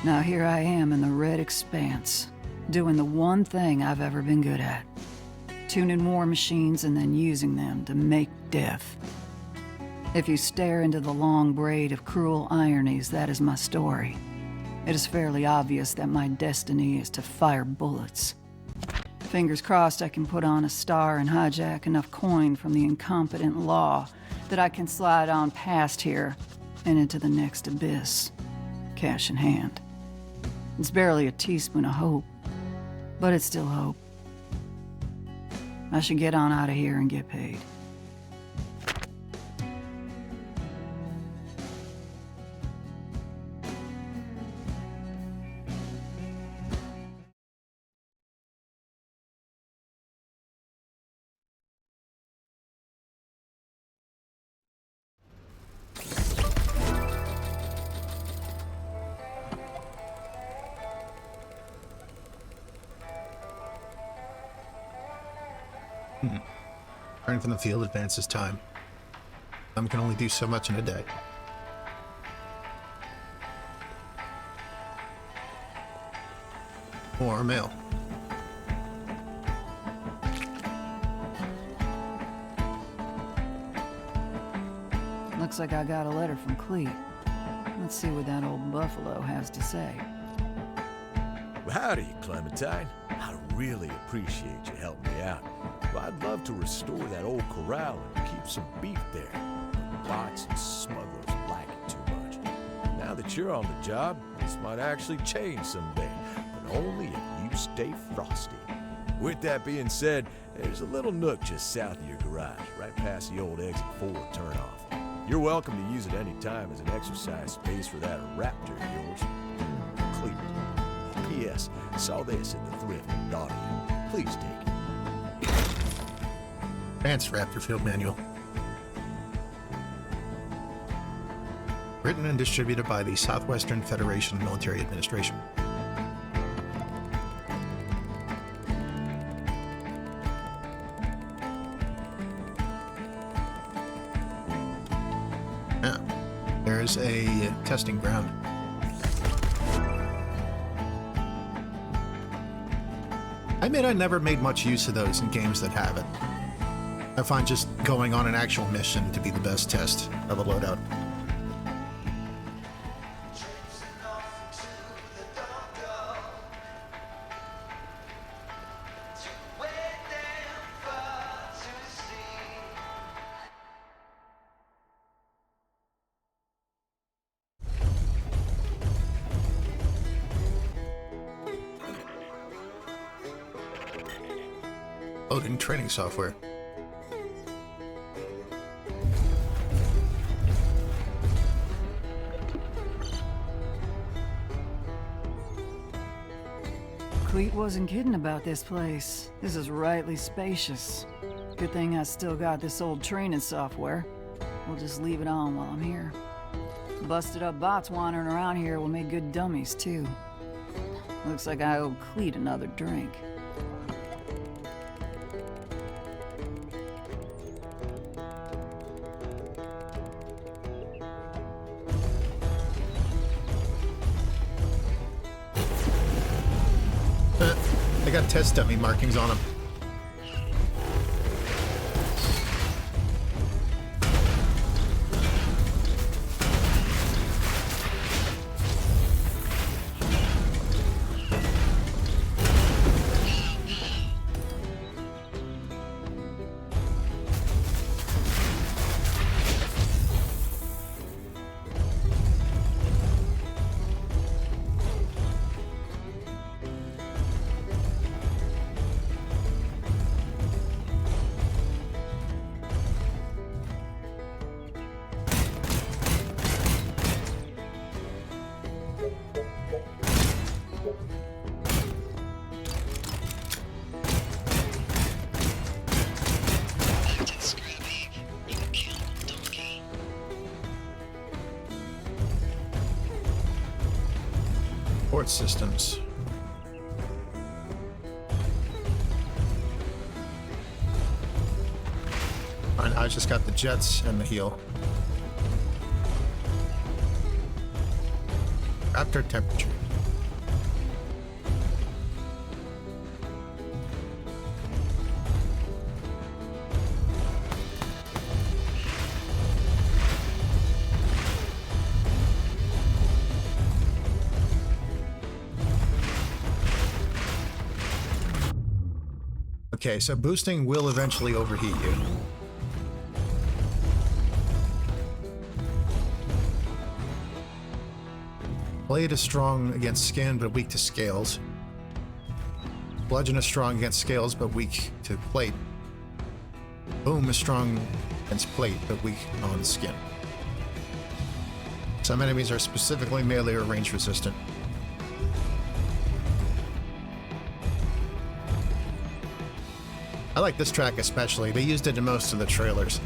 Now here I am in the Red Expanse, doing the one thing I've ever been good at. Tuning war machines and then using them to make death. If you stare into the long braid of cruel ironies, that is my story. It is fairly obvious that my destiny is to fire bullets. Fingers crossed I can put on a star and hijack enough coin from the incompetent law that I can slide on past here and into the next abyss, cash in hand. It's barely a teaspoon of hope, but it's still hope. I should get on out of here and get paid. Returning from the field advances time. Some can only do so much in a day. More mail. Looks like I got a letter from Clem. Let's see what that old buffalo has to say. Well, howdy, Clementine. I really appreciate you helping me out. Well, I'd love to restore that old corral and keep some beef there. But bots and smugglers like it too much. Now that you're on the job, this might actually change someday, but only if you stay frosty. With that being said, there's a little nook just south of your garage, right past the old exit 4 turnoff. You're welcome to use it any time as an exercise space for that raptor of yours. Cleared. P.S. Saw this at the thrift and thought of you. Please take it. Advanced Raptor Field Manual. Written and distributed by the Southwestern Federation Military Administration. There's a testing ground. I admit I never made much use of those in games that have it. I find just going on an actual mission to be the best test of a loadout. Loading training software. Cleet wasn't kidding about this place. This is rightly spacious. Good thing I still got this old training software. We'll just leave it on while I'm here. Busted up bots wandering around here will make good dummies, too. Looks like I owe Cleet another drink. They got test dummy markings on them. Scrappy, you killed Donkey. Port systems. Fine, I just got the jets and the heal. Raptor temperature. Okay, so boosting will eventually overheat you. Blade is strong against skin but weak to scales. Bludgeon is strong against scales but weak to plate. Boom is strong against plate but weak on skin. Some enemies are specifically melee or range resistant. I like this track especially. They used it in most of the trailers.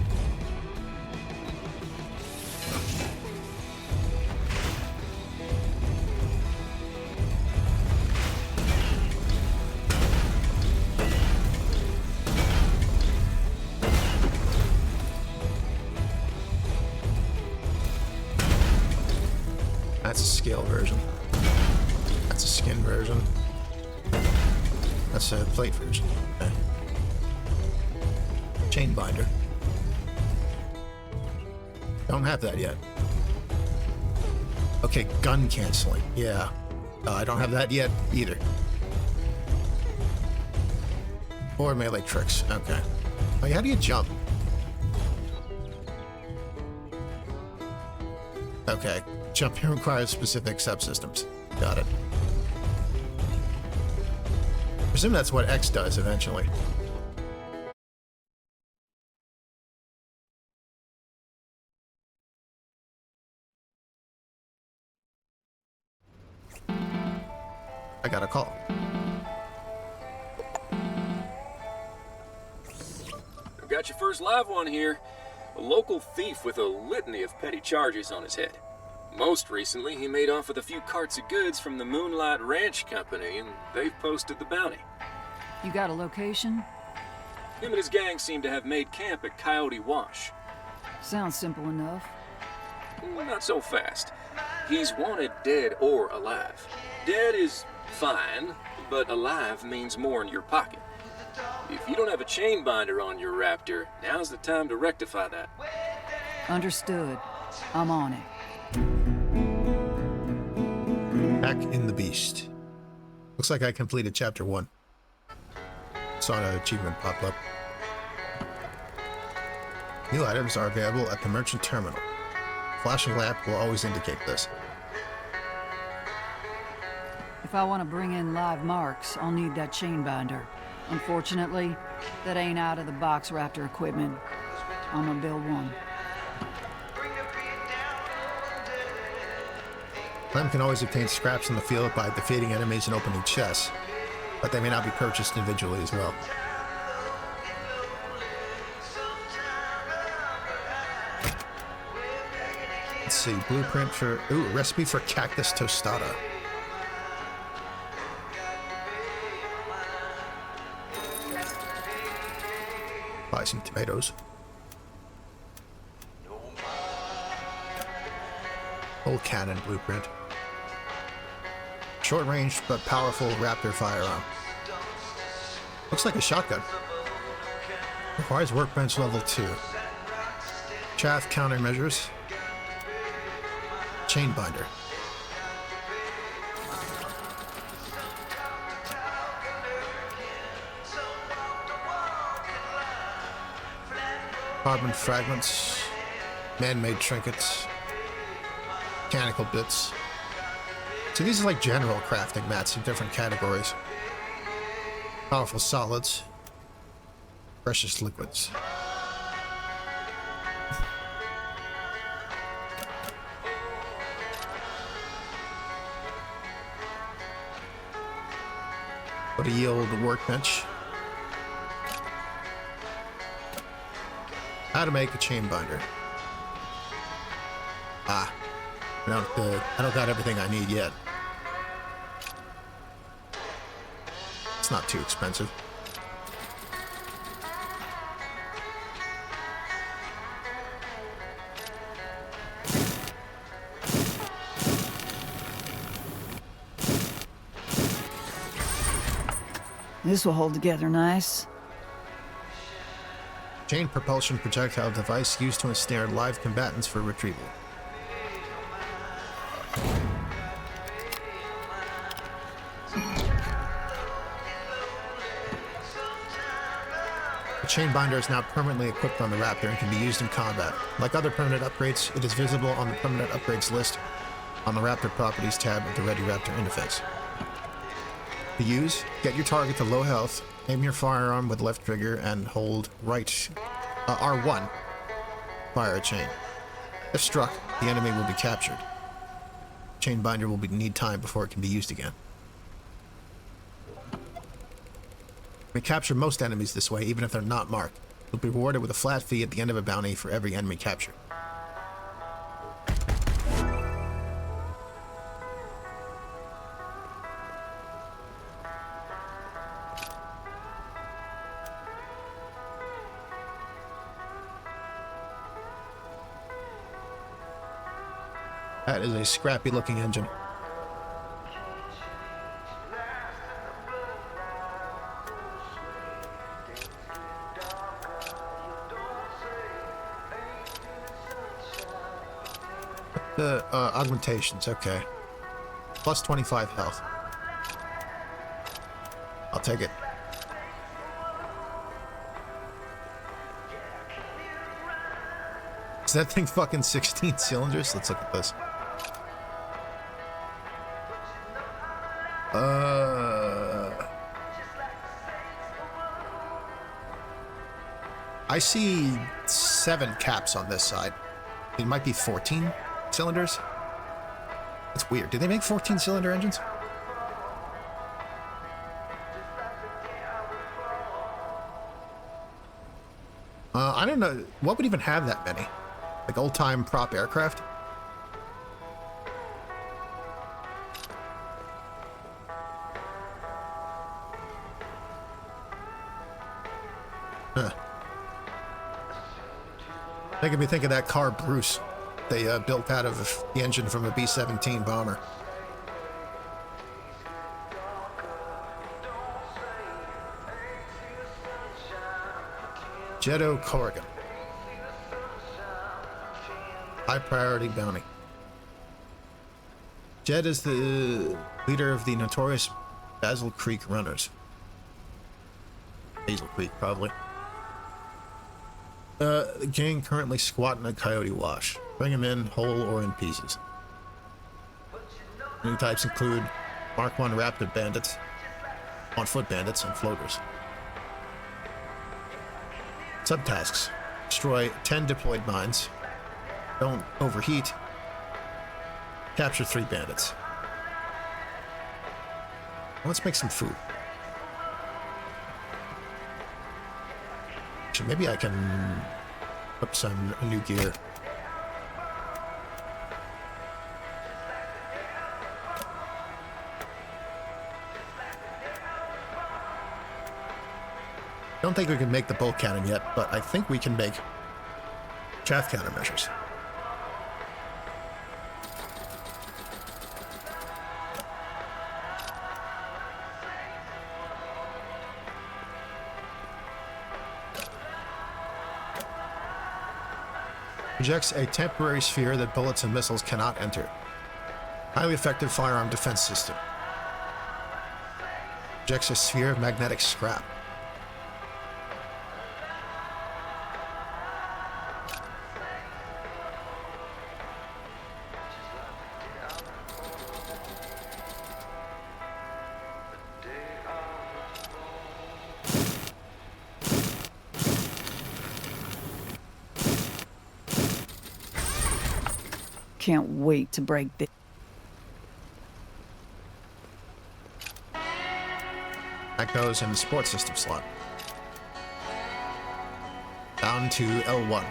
That's a scale version. That's a skin version. That's a plate version. Okay. Chain binder. Don't have that yet. Okay, gun canceling. Yeah. I don't have that yet either. Or melee tricks. Okay. Oh, how do you jump? Okay. Jumping requires specific subsystems. Got it. I presume that's what X does eventually. I got a call. I've got your first live one here. A local thief with a litany of petty charges on his head. Most recently, he made off with a few carts of goods from the Moonlight Ranch Company, and they've posted the bounty. You got a location? Him and his gang seem to have made camp at Coyote Wash. Sounds simple enough. Well, not so fast. He's wanted dead or alive. Dead is fine, but alive means more in your pocket. If you don't have a chain binder on your raptor, now's the time to rectify that. Understood. I'm on it. Back in the Beast. Looks like I completed chapter 1. Saw an achievement pop up. New items are available at the merchant terminal. Flashing lamp will always indicate this. If I want to bring in live marks, I'll need that chain binder. Unfortunately, that ain't out of the box raptor equipment. I'm gonna build one. Clem can always obtain scraps in the field by defeating enemies and opening chests, but they may not be purchased individually as well. Let's see, blueprint for... Ooh, recipe for cactus tostada. Buy some tomatoes. Old cannon blueprint. Short range but powerful raptor firearm. Looks like a shotgun. Requires workbench level 2. Chaff countermeasures. Chain binder. Carbon fragments. Man-made trinkets. Mechanical bits. So these are like general crafting mats in different categories. Powerful solids. Precious liquids. What a yield workbench. How to make a chain binder. I don't got everything I need yet. It's not too expensive. This will hold together nice. Chain propulsion projectile device used to ensnare live combatants for retrieval. The chain binder is now permanently equipped on the Raptor and can be used in combat. Like other permanent upgrades, it is visible on the permanent upgrades list on the Raptor Properties tab of the Ready Raptor interface. To use, get your target to low health, aim your firearm with left trigger, and hold R1, fire a chain. If struck, the enemy will be captured. Chain binder will need time before it can be used again. You may capture most enemies this way, even if they're not marked. You'll be rewarded with a flat fee at the end of a bounty for every enemy captured. That is a scrappy looking engine. The augmentations, okay. Plus 25 health. I'll take it. Is that thing fucking 16 cylinders? Let's look at this. I see 7 caps on this side. It might be 14 cylinders. That's weird. Did they make 14 cylinder engines? I don't know. What would even have that many? Like old-time prop aircraft? Huh. Making me think of that car, Bruce. They built out of the engine from a B-17 bomber. Jetto Corrigan. High priority bounty. Jed is the leader of the notorious Basil Creek Runners. Basil Creek, probably. The gang currently squat in a coyote wash. Bring him in whole or in pieces. New types include Mark 1 Raptor bandits, on-foot bandits, and floaters. Subtasks. Destroy 10 deployed mines. Don't overheat. Capture 3 bandits. Let's make some food. Actually, maybe I can put some new gear. Don't think we can make the bolt cannon yet, but I think we can make chaff countermeasures. Projects a temporary sphere that bullets and missiles cannot enter. Highly effective firearm defense system. Projects a sphere of magnetic scrap. Can't wait to break this. That goes in the support system slot. Down to L1.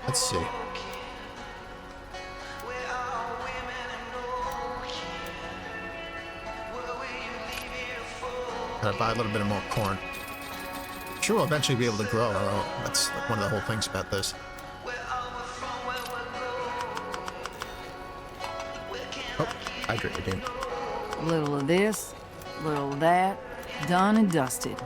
Let's see. Gotta buy a little bit of more corn. Sure, we'll eventually be able to grow our own. That's like one of the whole things about this. Oh, hydrate again. A little of this, a little of that, done and dusted.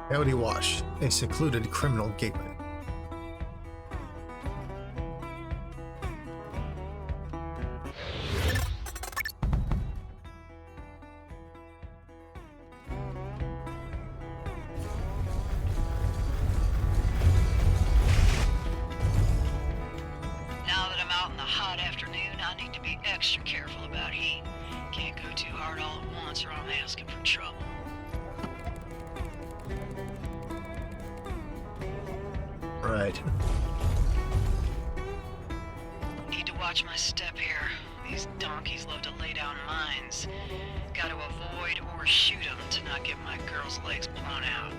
Coyote Wash, a secluded criminal gateway. Now that I'm out in the hot afternoon, I need to be extra careful about heat. Can't go too hard all at once or I'm asking for trouble. Right. Need to watch my step here. These donkeys love to lay down mines. Gotta avoid or shoot them to not get my girl's legs blown out.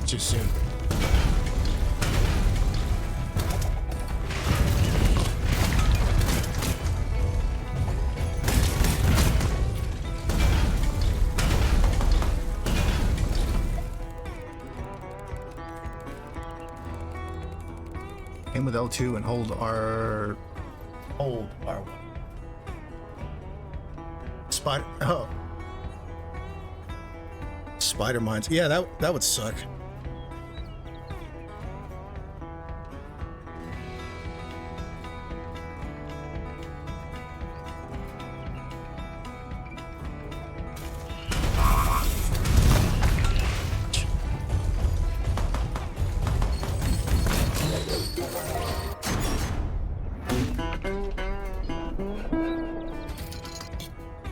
Too soon. Aim with L2 and hold R1. Spider. Oh. Spider mines. Yeah, that would suck.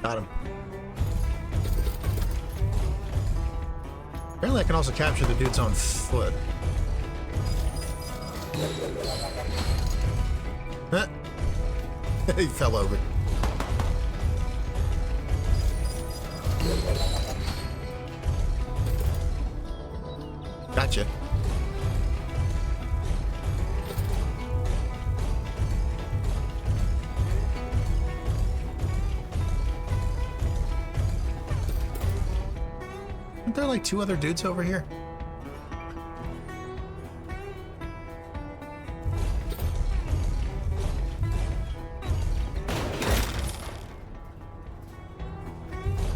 Got him. Apparently I can also capture the dudes on foot. Huh. He fell over. Gotcha. Aren't there like 2 other dudes over here?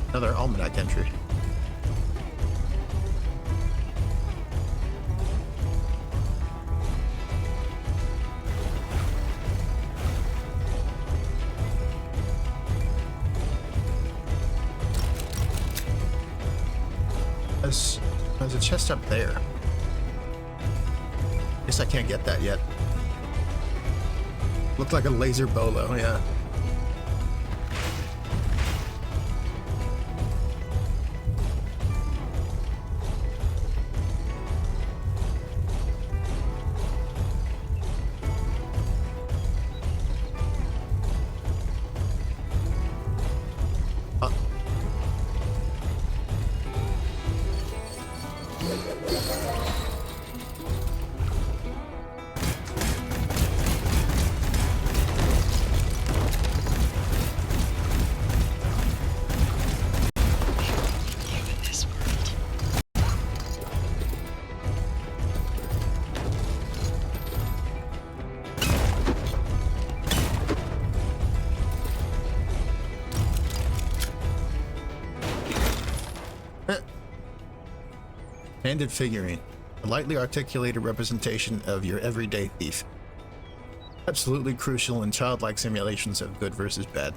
Another almanac entry. There's a chest up there. Guess I can't get that yet. Looked like a laser bolo, yeah. Handed figurine. A lightly articulated representation of your everyday thief. Absolutely crucial in childlike simulations of good versus bad.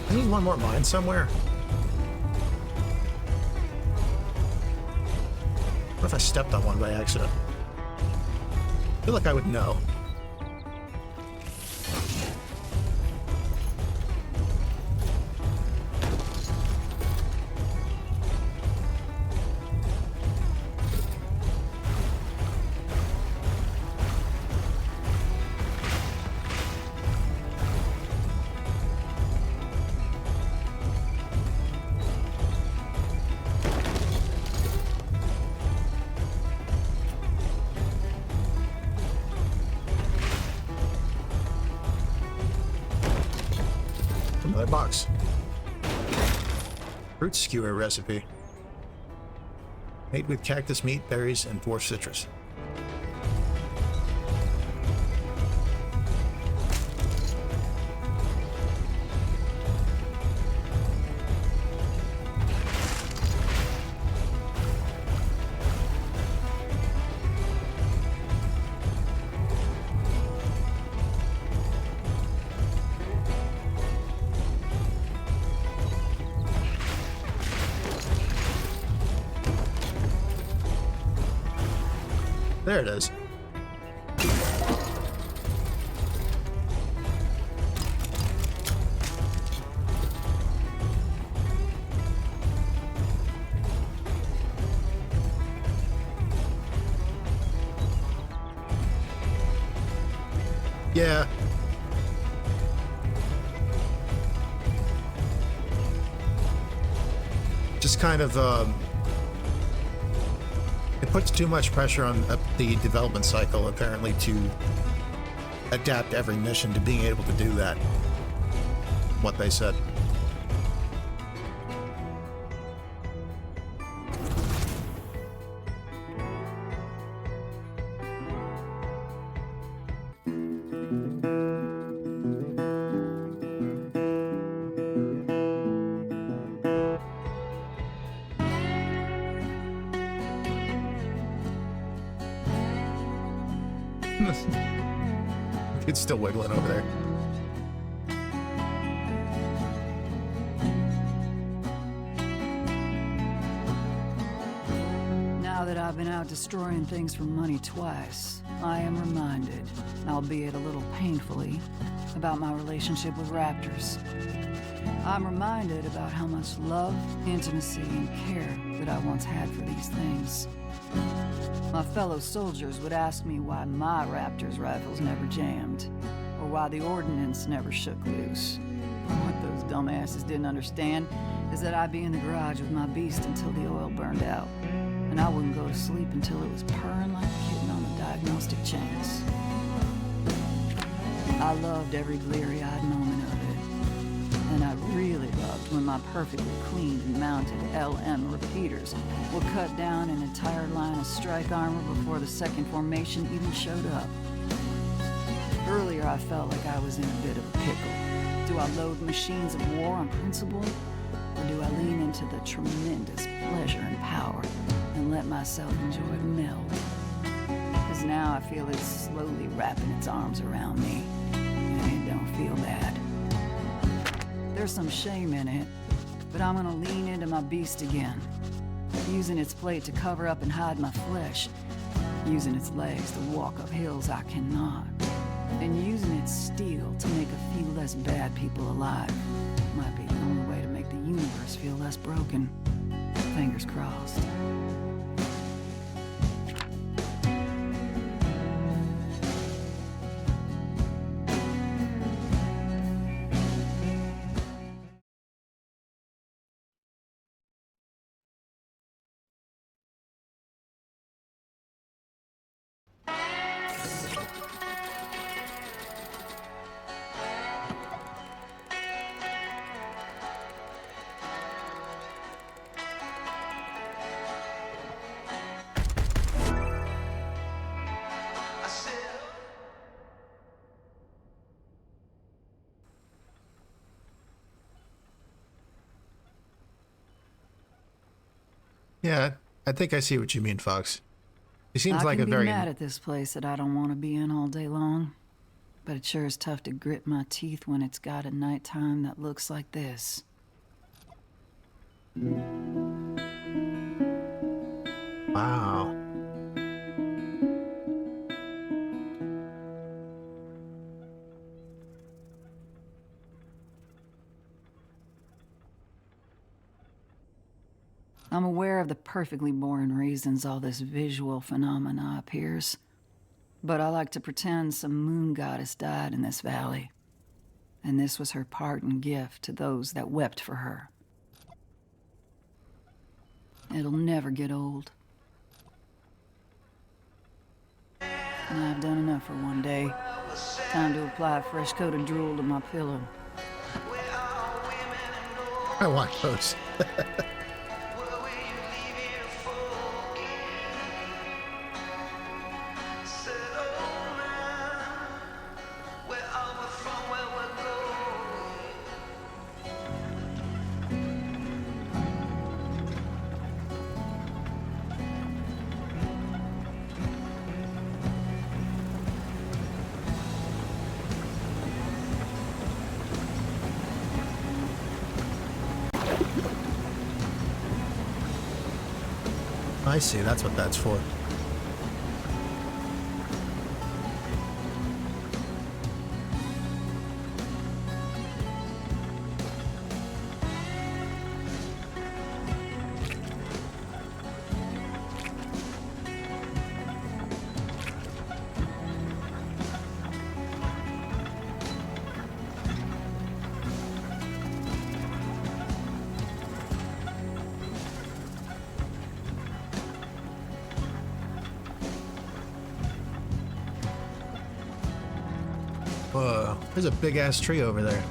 Isn't there one more mine somewhere? What if I stepped on one by accident? I feel like I would know. Another box. Fruit skewer recipe. Made with cactus meat, berries, and dwarf citrus. There it is. Yeah. Just kind of, it puts too much pressure on the development cycle, apparently, to adapt every mission to being able to do that. What they said. It's still wiggling over there. Now that I've been out destroying things for money twice, I am reminded, albeit a little painfully, about my relationship with raptors. I'm reminded about how much love, intimacy, and care that I once had for these things. My fellow soldiers would ask me why my Raptor's rifles never jammed, or why the ordnance never shook loose. What those dumbasses didn't understand is that I'd be in the garage with my beast until the oil burned out, and I wouldn't go to sleep until it was purring like a kitten on the diagnostic chains. I loved every bleary-eyed moment of it, and I really loved when my perfectly cleaned and mounted LM repeaters would cut down an entire line of strike armor before the second formation even showed up. Earlier I felt like I was in a bit of a pickle. Do I load machines of war on principle, or do I lean into the tremendous pleasure and power and let myself enjoy the meld? Because now I feel it's slowly wrapping its arms around me, and it don't feel bad. There's some shame in it, but I'm gonna lean into my beast again, using its plate to cover up and hide my flesh, using its legs to walk up hills I cannot, and using its steel to make a few less bad people alive. Might be the only way to make the universe feel less broken. Fingers crossed. Yeah, I think I see what you mean, Fox. He seems like a very... I can be mad at this place that I don't want to be in all day long, but it sure is tough to grit my teeth when it's got a nighttime that looks like this. Wow. I'm aware of the perfectly boring reasons all this visual phenomena appears, but I like to pretend some moon goddess died in this valley, and this was her parting gift to those that wept for her. It'll never get old. And I've done enough for one day. Time to apply a fresh coat of drool to my pillow. I want those. I see, that's what that's for. Whoa, there's a big ass tree over there.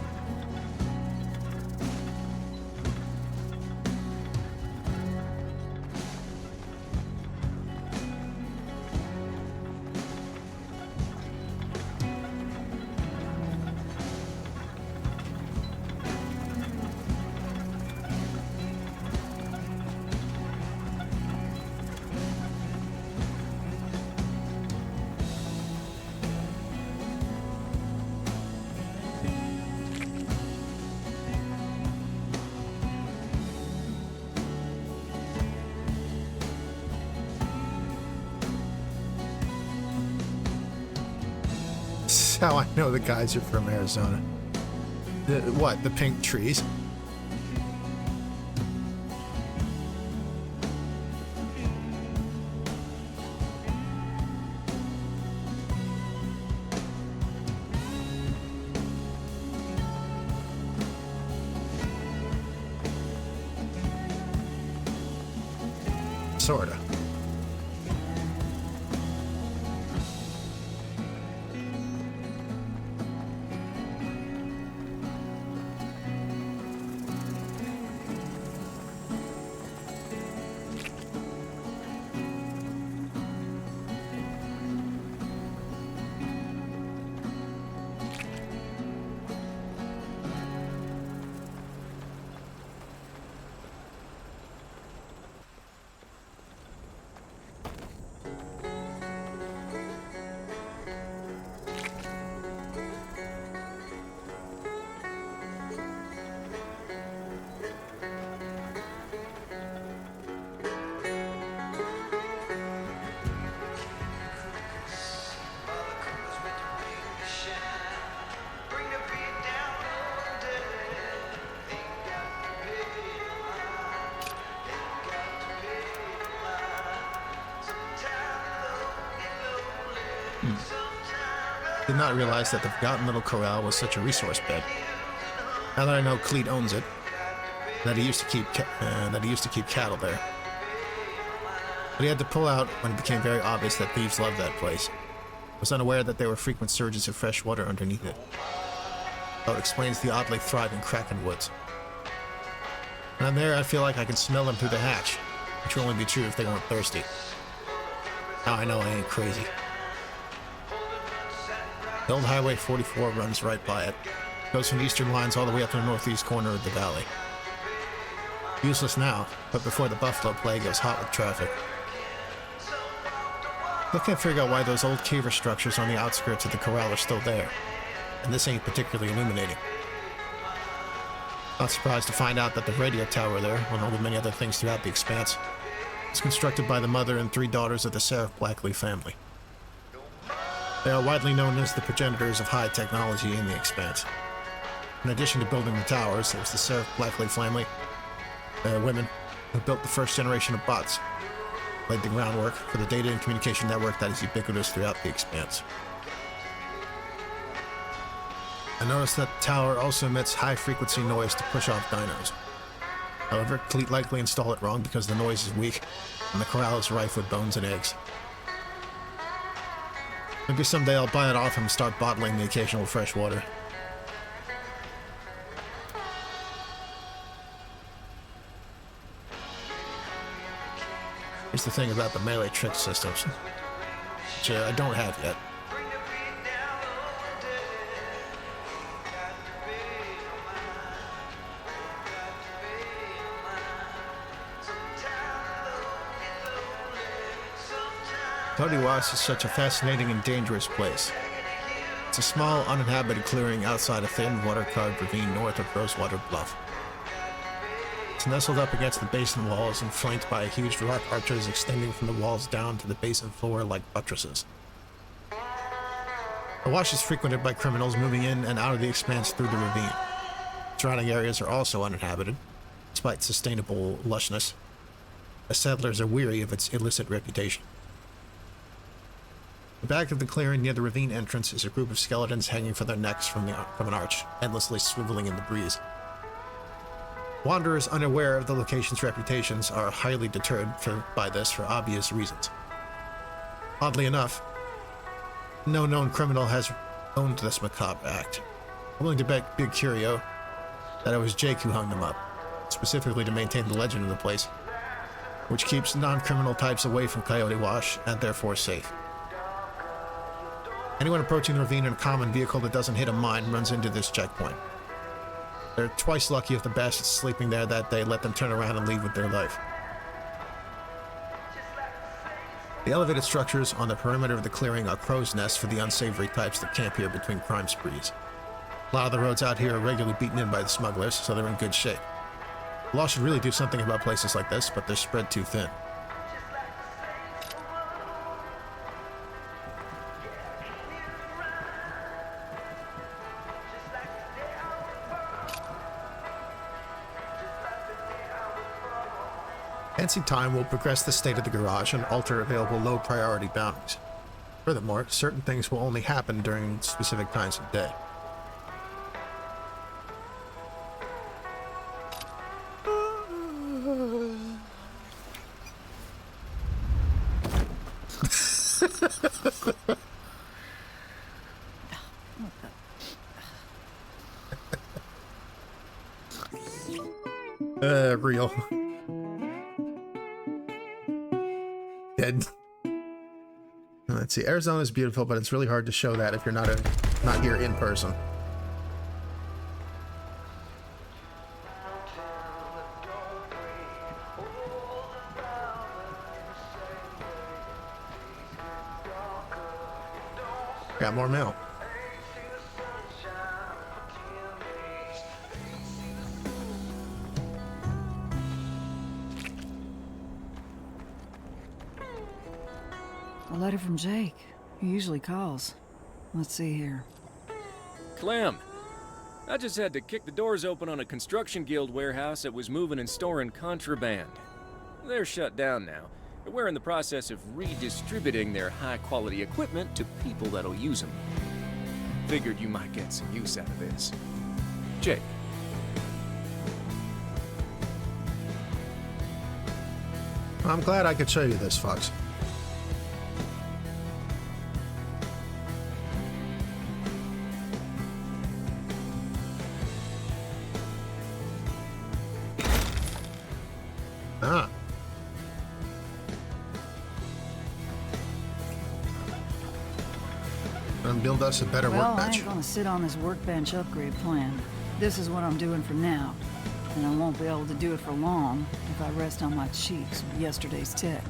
How I know the guys are from Arizona. What? The pink trees? Sorta. Did not realize that the Forgotten Little Corral was such a resource bed. Now that I know Cleet owns it, that he used to keep cattle there. But he had to pull out when it became very obvious that thieves loved that place. I was unaware that there were frequent surges of fresh water underneath it. So it explains the oddly thriving Kraken woods. When I'm there, I feel like I can smell them through the hatch, which would only be true if they weren't thirsty. Now I know I ain't crazy. The old Highway 44 runs right by it. Goes from the eastern lines all the way up to the northeast corner of the valley. Useless now, but before the Buffalo Plague it was hot with traffic. I can't figure out why those old caver structures on the outskirts of the corral are still there, and this ain't particularly illuminating. Not surprised to find out that the radio tower there, along with many other things throughout the Expanse, was constructed by the mother and 3 daughters of the Seraph Blackley family. They are widely known as the progenitors of high technology in the Expanse. In addition to building the towers, it was the Seraph Blackley family, women, who built the first generation of bots, laid the groundwork for the data and communication network that is ubiquitous throughout the Expanse. I noticed that the tower also emits high-frequency noise to push off dinos. However, Cleet likely installed it wrong because the noise is weak, and the corral is rife with bones and eggs. Maybe someday I'll buy it off him and start bottling the occasional fresh water. Here's the thing about the melee trick systems, which I don't have yet. Todiwas is such a fascinating and dangerous place. It's a small, uninhabited clearing outside a thin, water-carved ravine north of Rosewater Bluff. It's nestled up against the basin walls and flanked by huge rock arches extending from the walls down to the basin floor like buttresses. The wash is frequented by criminals moving in and out of the Expanse through the ravine. Surrounding areas are also uninhabited, despite sustainable lushness, as settlers are weary of its illicit reputation. The back of the clearing near the ravine entrance is a group of skeletons hanging from their necks from an arch, endlessly swiveling in the breeze. Wanderers unaware of the location's reputations are highly deterred by this for obvious reasons. Oddly enough, no known criminal has owned this macabre act. I'm willing to bet Big Curio that it was Jake who hung them up, specifically to maintain the legend of the place, which keeps non-criminal types away from Coyote Wash and therefore safe. Anyone approaching the ravine in a common vehicle that doesn't hit a mine runs into this checkpoint. They're twice lucky if the bastards sleeping there that day let them turn around and leave with their life. The elevated structures on the perimeter of the clearing are crow's nests for the unsavory types that camp here between crime sprees. A lot of the roads out here are regularly beaten in by the smugglers, so they're in good shape. The law should really do something about places like this, but they're spread too thin. Fancy time will progress the state of the garage and alter available low-priority boundaries. Furthermore, certain things will only happen during specific times of day. Real. Dead. Let's see. Arizona is beautiful, but it's really hard to show that if you're not here in person. Got more mail. A letter from Jake. He usually calls. Let's see here. Clem, I just had to kick the doors open on a construction guild warehouse that was moving and storing contraband. They're shut down now, but we're in the process of redistributing their high-quality equipment to people that'll use them. Figured you might get some use out of this. Jake. I'm glad I could show you this, Fox. Ah. And build us a better Well, I workbench. ain't gonna sit on this workbench upgrade plan. This is what I'm doing for now. And I won't be able to do it for long if I rest on my cheeks with yesterday's tech.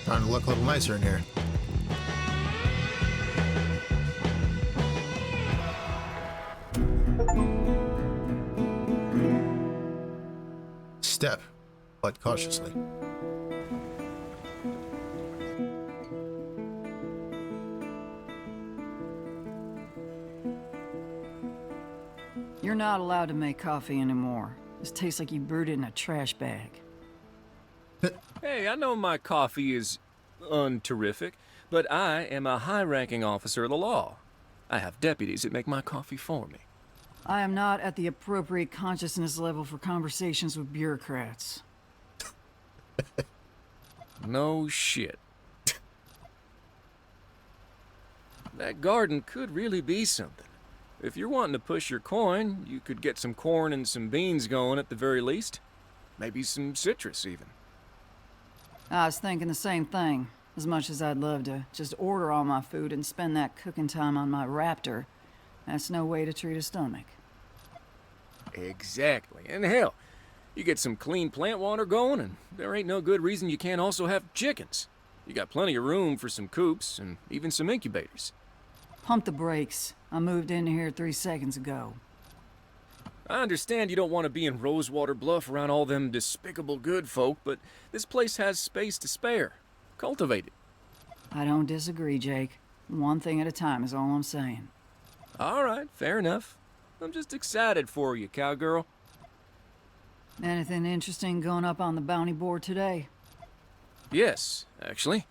Trying to look a little nicer in here. Step, but cautiously. You're not allowed to make coffee anymore. This tastes like you brewed it in a trash bag. Hey, I know my coffee is unterrific, but I am a high-ranking officer of the law. I have deputies that make my coffee for me. I am not at the appropriate consciousness level for conversations with bureaucrats. No shit. That garden could really be something. If you're wanting to push your coin, you could get some corn and some beans going at the very least. Maybe some citrus, even. I was thinking the same thing. As much as I'd love to just order all my food and spend that cooking time on my raptor, that's no way to treat a stomach. Exactly. And hell, you get some clean plant water going, and there ain't no good reason you can't also have chickens. You got plenty of room for some coops and even some incubators. Pump the brakes. I moved in here 3 seconds ago. I understand you don't want to be in Rosewater Bluff around all them despicable good folk, but this place has space to spare. Cultivate it. I don't disagree, Jake. One thing at a time is all I'm saying. All right, fair enough. I'm just excited for you, cowgirl. Anything interesting going up on the bounty board today? Yes, actually.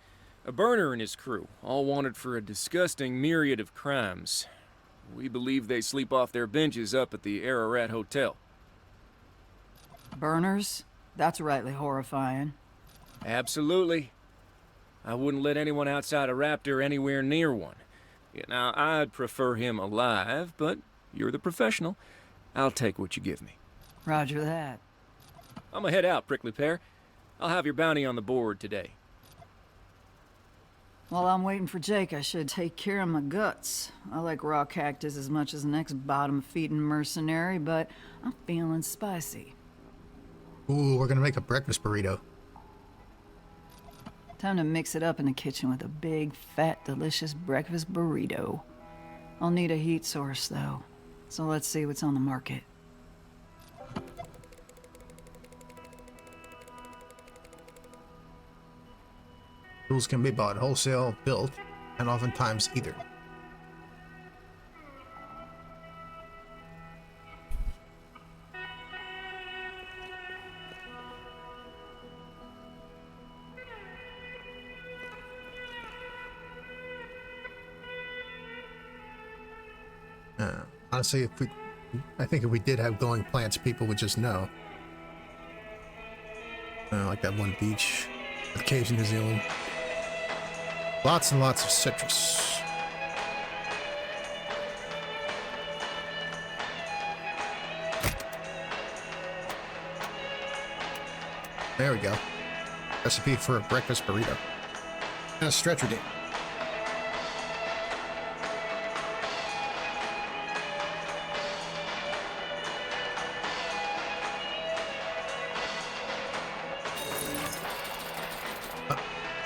A burner and his crew, all wanted for a disgusting myriad of crimes. We believe they sleep off their benches up at the Ararat Hotel. Burners? That's rightly horrifying. Absolutely. I wouldn't let anyone outside a Raptor anywhere near one. Yeah, now, I'd prefer him alive, but you're the professional. I'll take what you give me. Roger that. I'm gonna head out, Prickly Pear. I'll have your bounty on the board today. While I'm waiting for Jake, I should take care of my guts. I like raw cactus as much as the next bottom-feeding mercenary, but I'm feeling spicy. Ooh, we're gonna make a breakfast burrito. Time to mix it up in the kitchen with a big, fat, delicious breakfast burrito. I'll need a heat source, though. So let's see what's on the market. Tools can be bought wholesale, built, and oftentimes either. Honestly, I think if we did have glowing plants, people would just know. Like that one beach with caves in New Zealand. Lots and lots of citrus. There we go. Recipe for a breakfast burrito. And a stretcher date.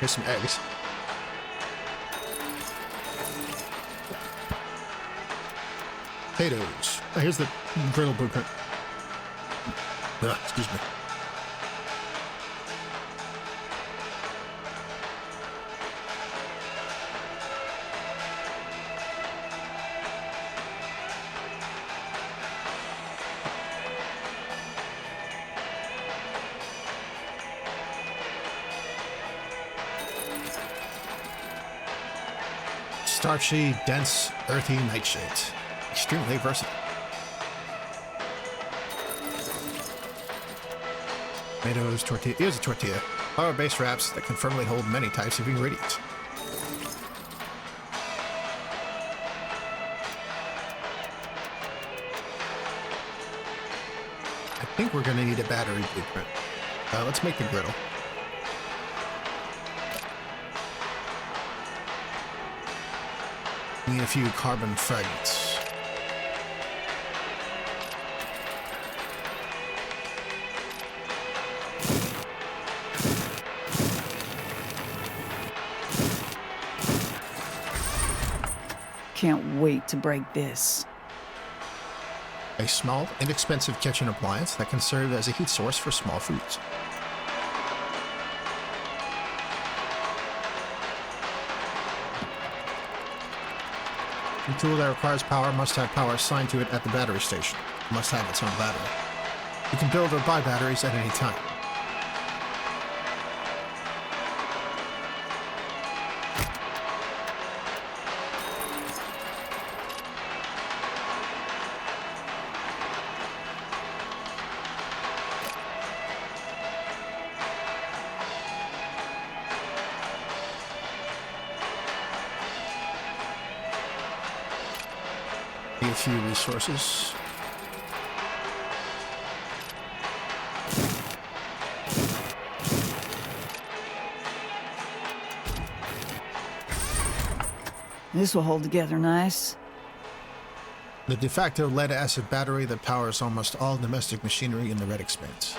Here's some eggs. Potatoes. Oh, here's the griddle blueprint. Excuse me. Starchy, dense, earthy nightshades. Extremely versatile. Tomatoes, tortilla. Here's a tortilla. Flour-based wraps that can firmly hold many types of ingredients. I think we're going to need a battery blueprint. Let's make the griddle. Need a few carbon fragments. Can't wait to break this. A small, inexpensive kitchen appliance that can serve as a heat source for small foods. A tool that requires power must have power assigned to it at the battery station. It must have its own battery. You can build or buy batteries at any time. A few resources. This will hold together nice. The de facto lead-acid battery that powers almost all domestic machinery in the Red Expanse.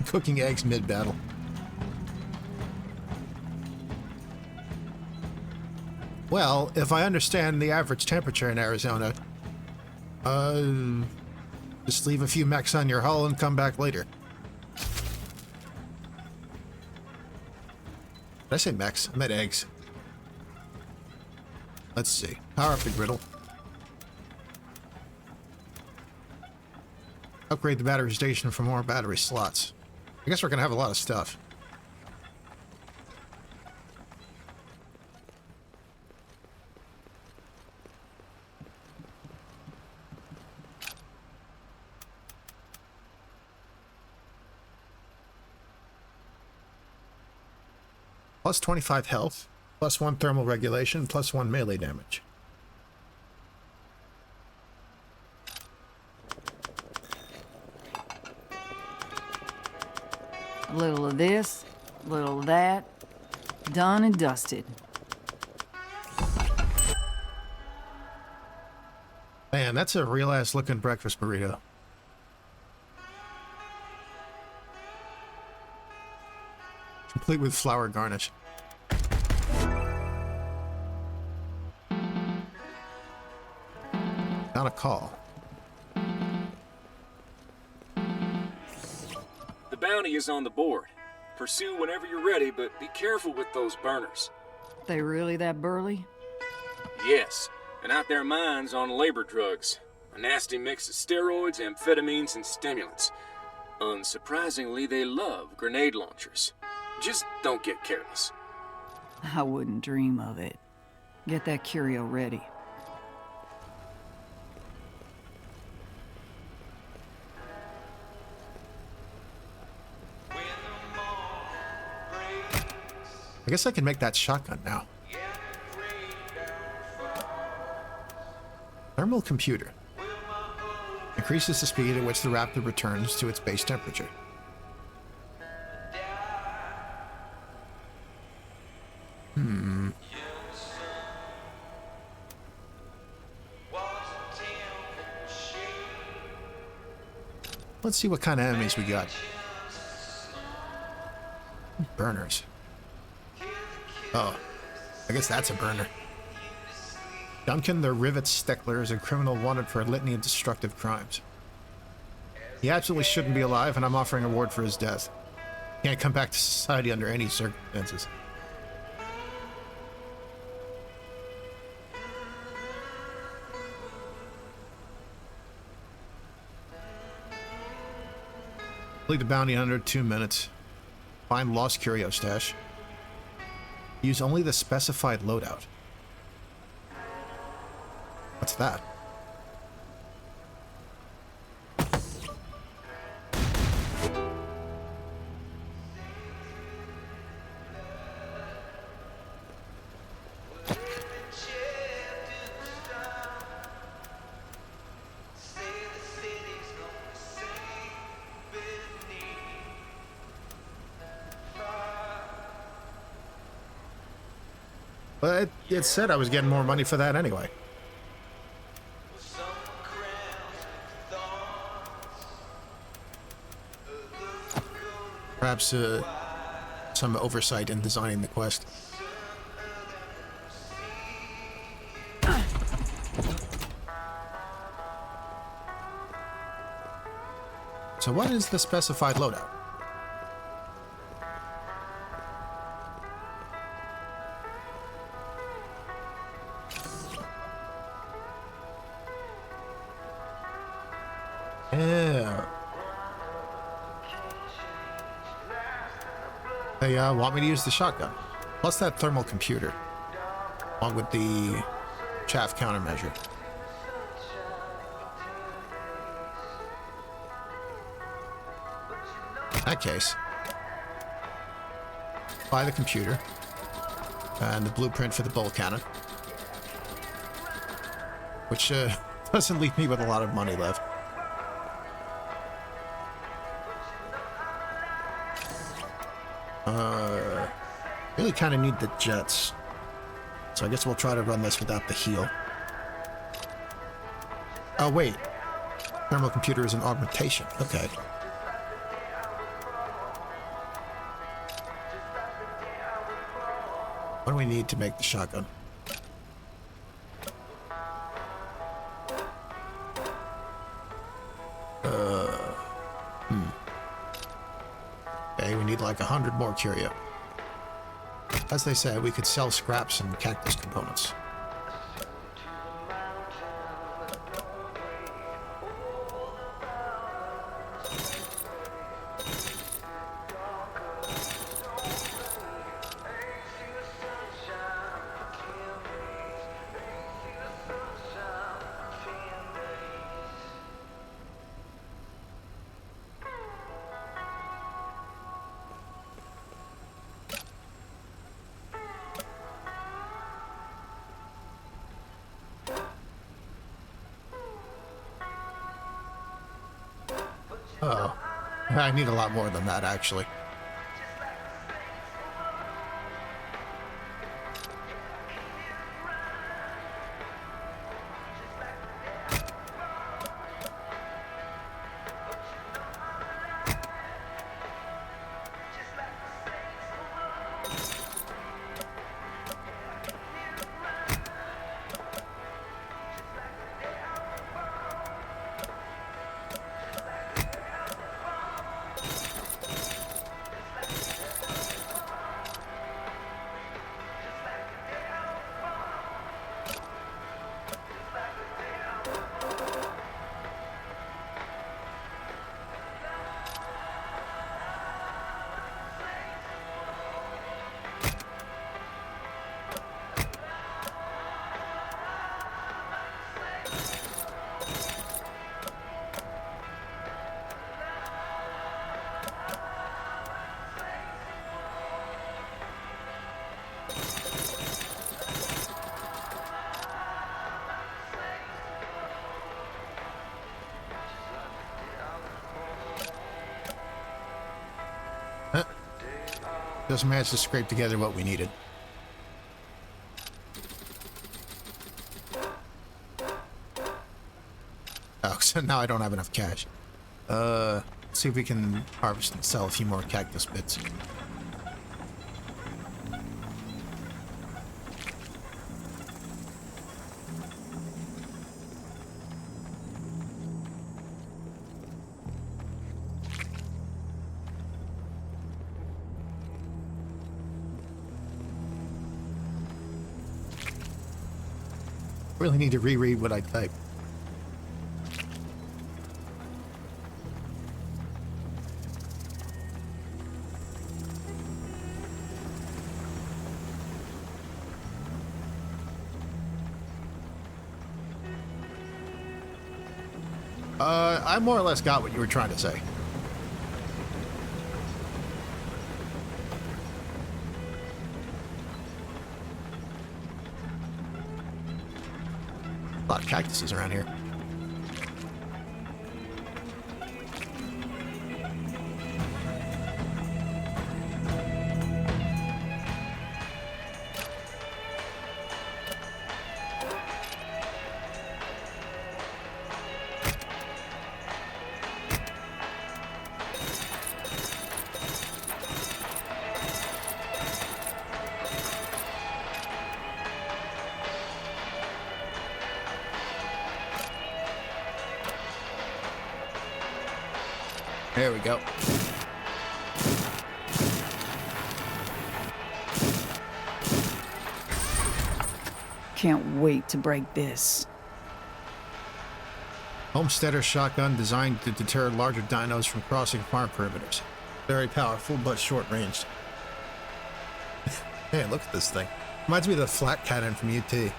Cooking eggs mid-battle. Well, if I understand the average temperature in Arizona, just leave a few mechs on your hull and come back later. Did I say mechs? I meant eggs. Let's see. Power up the griddle. Upgrade the battery station for more battery slots. I guess we're gonna have a lot of stuff. Plus 25 health, plus 1 thermal regulation, plus 1 melee damage. A little of this, a little of that. Done and dusted. Man, that's a real ass looking breakfast burrito. Complete with flour garnish. Not a call. The bounty is on the board. Pursue whenever you're ready, but be careful with those burners. They really that burly? Yes, and out their minds on labor drugs. A nasty mix of steroids, amphetamines, and stimulants. Unsurprisingly, they love grenade launchers. Just don't get careless. I wouldn't dream of it. Get that curio ready. I guess I can make that shotgun now. Thermal computer. Increases the speed at which the raptor returns to its base temperature. Let's see what kind of enemies we got. Burners. Oh, I guess that's a burner. Duncan the Rivet Steckler is a criminal wanted for a litany of destructive crimes. He absolutely shouldn't be alive, and I'm offering a reward for his death. He can't come back to society under any circumstances. Complete the bounty in under 2 minutes. Find lost curio stash. Use only the specified loadout. What's that? But it said I was getting more money for that anyway. Perhaps some oversight in designing the quest. So what is the specified loadout? Yeah. They want me to use the shotgun, plus that thermal computer, along with the chaff countermeasure. In that case, buy the computer and the blueprint for the bolt cannon, which doesn't leave me with a lot of money left. Really kind of need the jets, so I guess we'll try to run this without the heal. Oh wait, thermal computer is an augmentation. Okay. What do we need to make the shotgun? Okay, we need like 100 more curio. As they said, we could sell scraps and cactus components. Oh, I need a lot more than that, actually. Just managed to scrape together what we needed. Oh, so now I don't have enough cash. Let's see if we can harvest and sell a few more cactus bits. Really need to reread what I typed. I more or less got what you were trying to say. A lot of cactuses around here. There we go. Can't wait to break this. Homesteader shotgun designed to deter larger dinos from crossing farm perimeters. Very powerful, but short-ranged. Hey, look at this thing. Reminds me of the flat cannon from UT.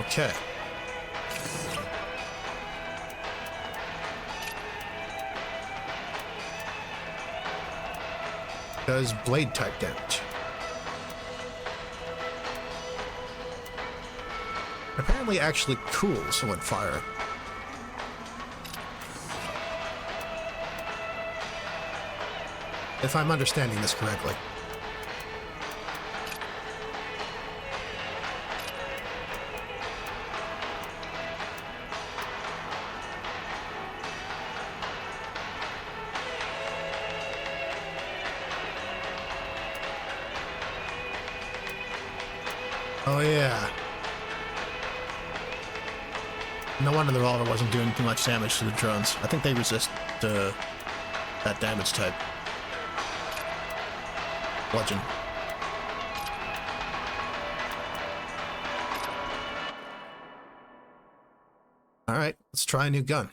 Okay. Does blade type damage. Apparently actually cools when firing. If I'm understanding this correctly. Oh yeah. No wonder the revolver wasn't doing too much damage to the drones. I think they resist that damage type. Bludgeon. Alright, let's try a new gun.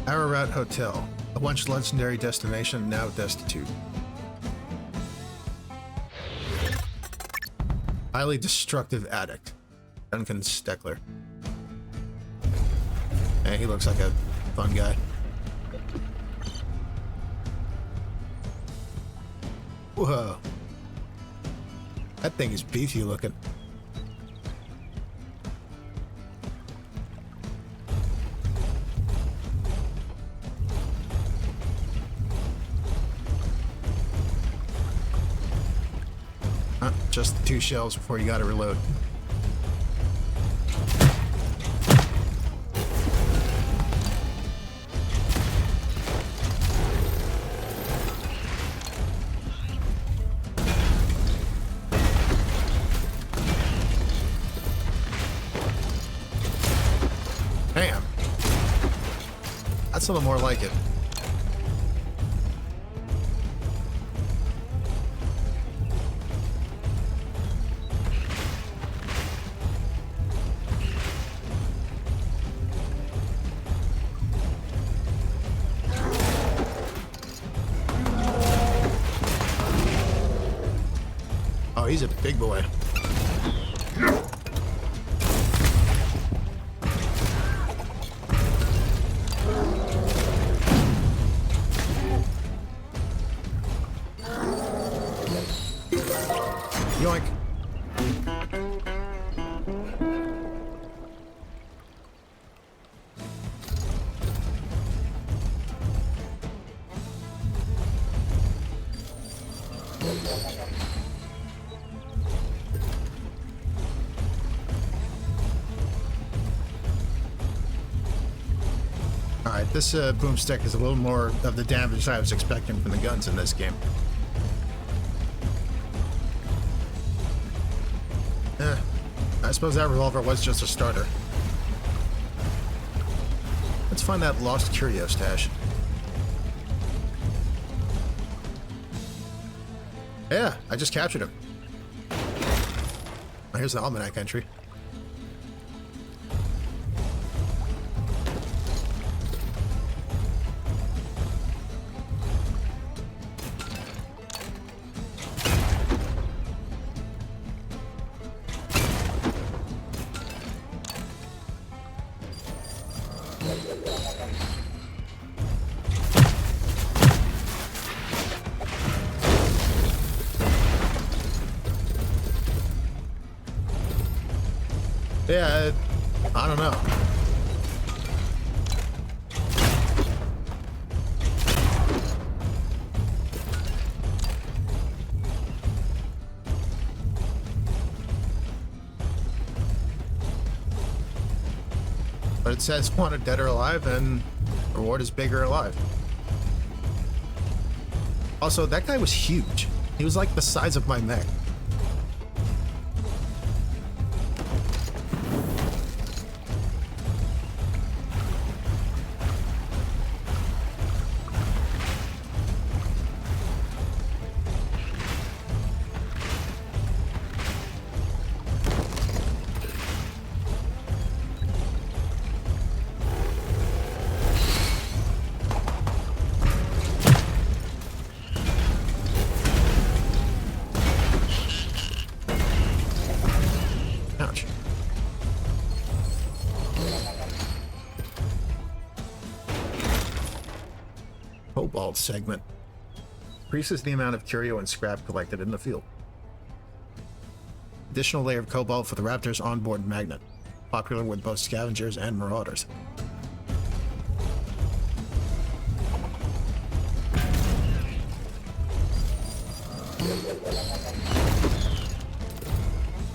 Ararat Hotel, a once legendary destination, now destitute. Highly destructive addict, Duncan Steckler. Hey, he looks like a fun guy. Whoa. That thing is beefy looking. Just the 2 shells before you gotta reload. Damn. That's a little more like it. Oh, he's a big boy. Yoink. Alright, this boomstick is a little more of the damage I was expecting from the guns in this game. I suppose that revolver was just a starter. Let's find that lost curio stash. Yeah, I just captured him. Oh, here's the almanac entry. Yeah, I don't know. But it says wanted dead or alive, and reward is big or alive. Also, that guy was huge. He was like the size of my mech. Ouch. Cobalt segment. Increases the amount of curio and scrap collected in the field. Additional layer of cobalt for the Raptor's onboard magnet. Popular with both scavengers and marauders.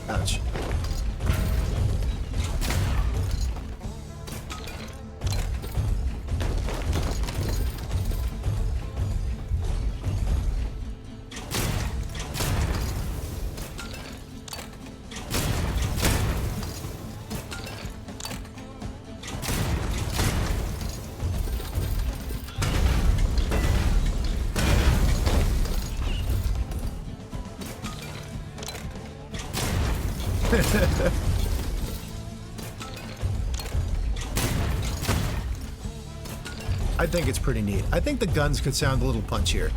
Ouch. I think it's pretty neat. I think the guns could sound a little punchier.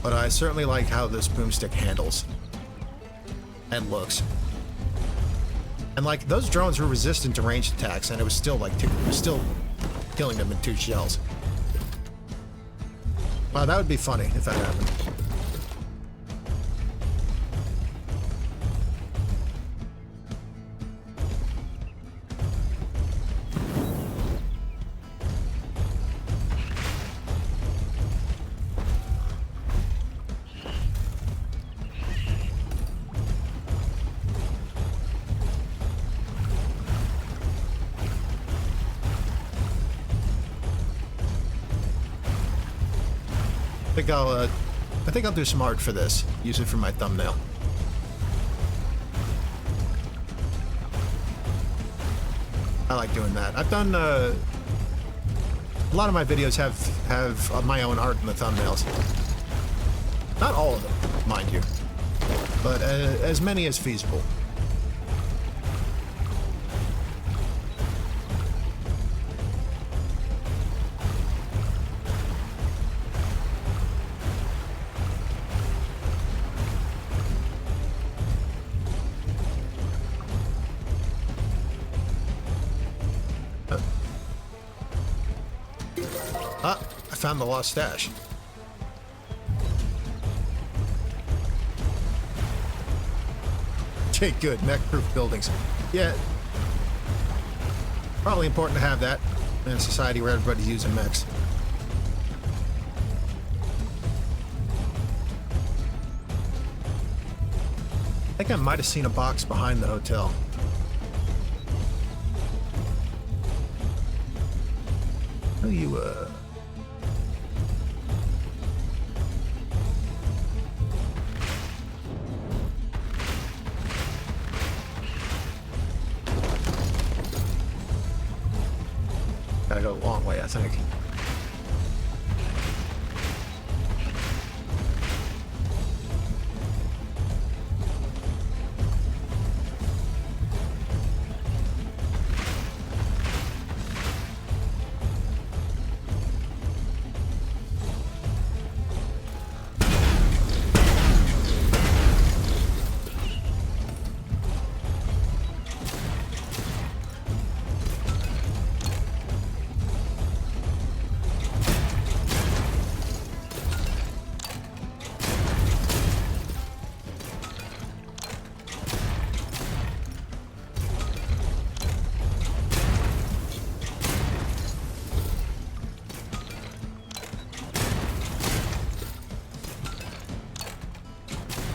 But I certainly like how this boomstick handles and looks. And like, those drones were resistant to ranged attacks, and it was still like, still killing them in 2 shells. Wow, that would be funny if that happened. I think I'll do some art for this. Use it for my thumbnail. I like doing that. I've done a lot of my videos have my own art in the thumbnails. Not all of them, mind you, but as many as feasible. I found the lost stash. Okay, good. Mech-proof buildings. Yeah. Probably important to have that in a society where everybody's using mechs. I think I might have seen a box behind the hotel. Oh, you, gotta go a long way, I think.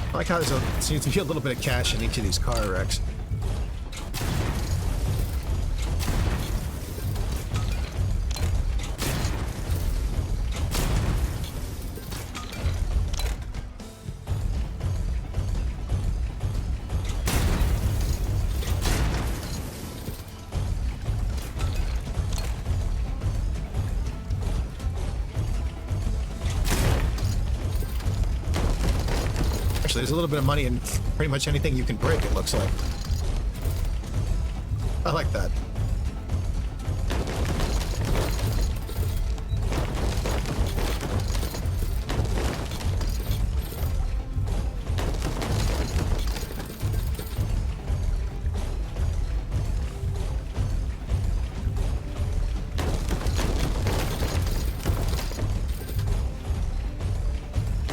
I like how there seems to be a little bit of cash in each of these car wrecks. There's a little bit of money in pretty much anything you can break, it looks like. I like that.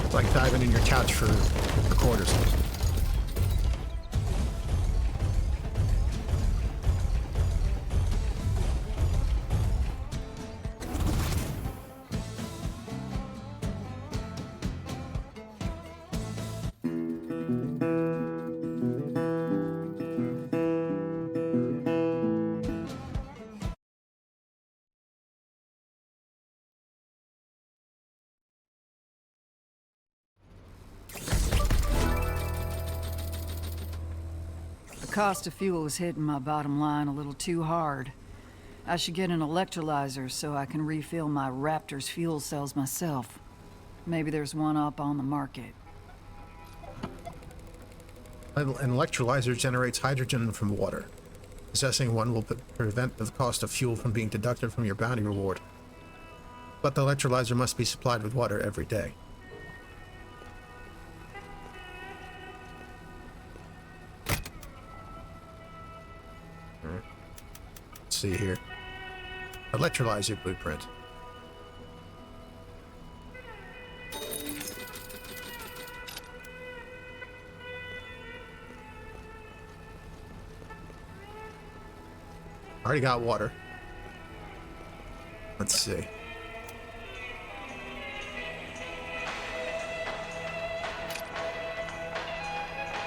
It's like diving in your couch for quarters. The cost of fuel is hitting my bottom line a little too hard. I should get an electrolyzer so I can refill my Raptor's fuel cells myself. Maybe there's one up on the market. An electrolyzer generates hydrogen from water. Possessing one will prevent the cost of fuel from being deducted from your bounty reward. But the electrolyzer must be supplied with water every day. Let's see here. Electrolyzer blueprint. Already got water. Let's see.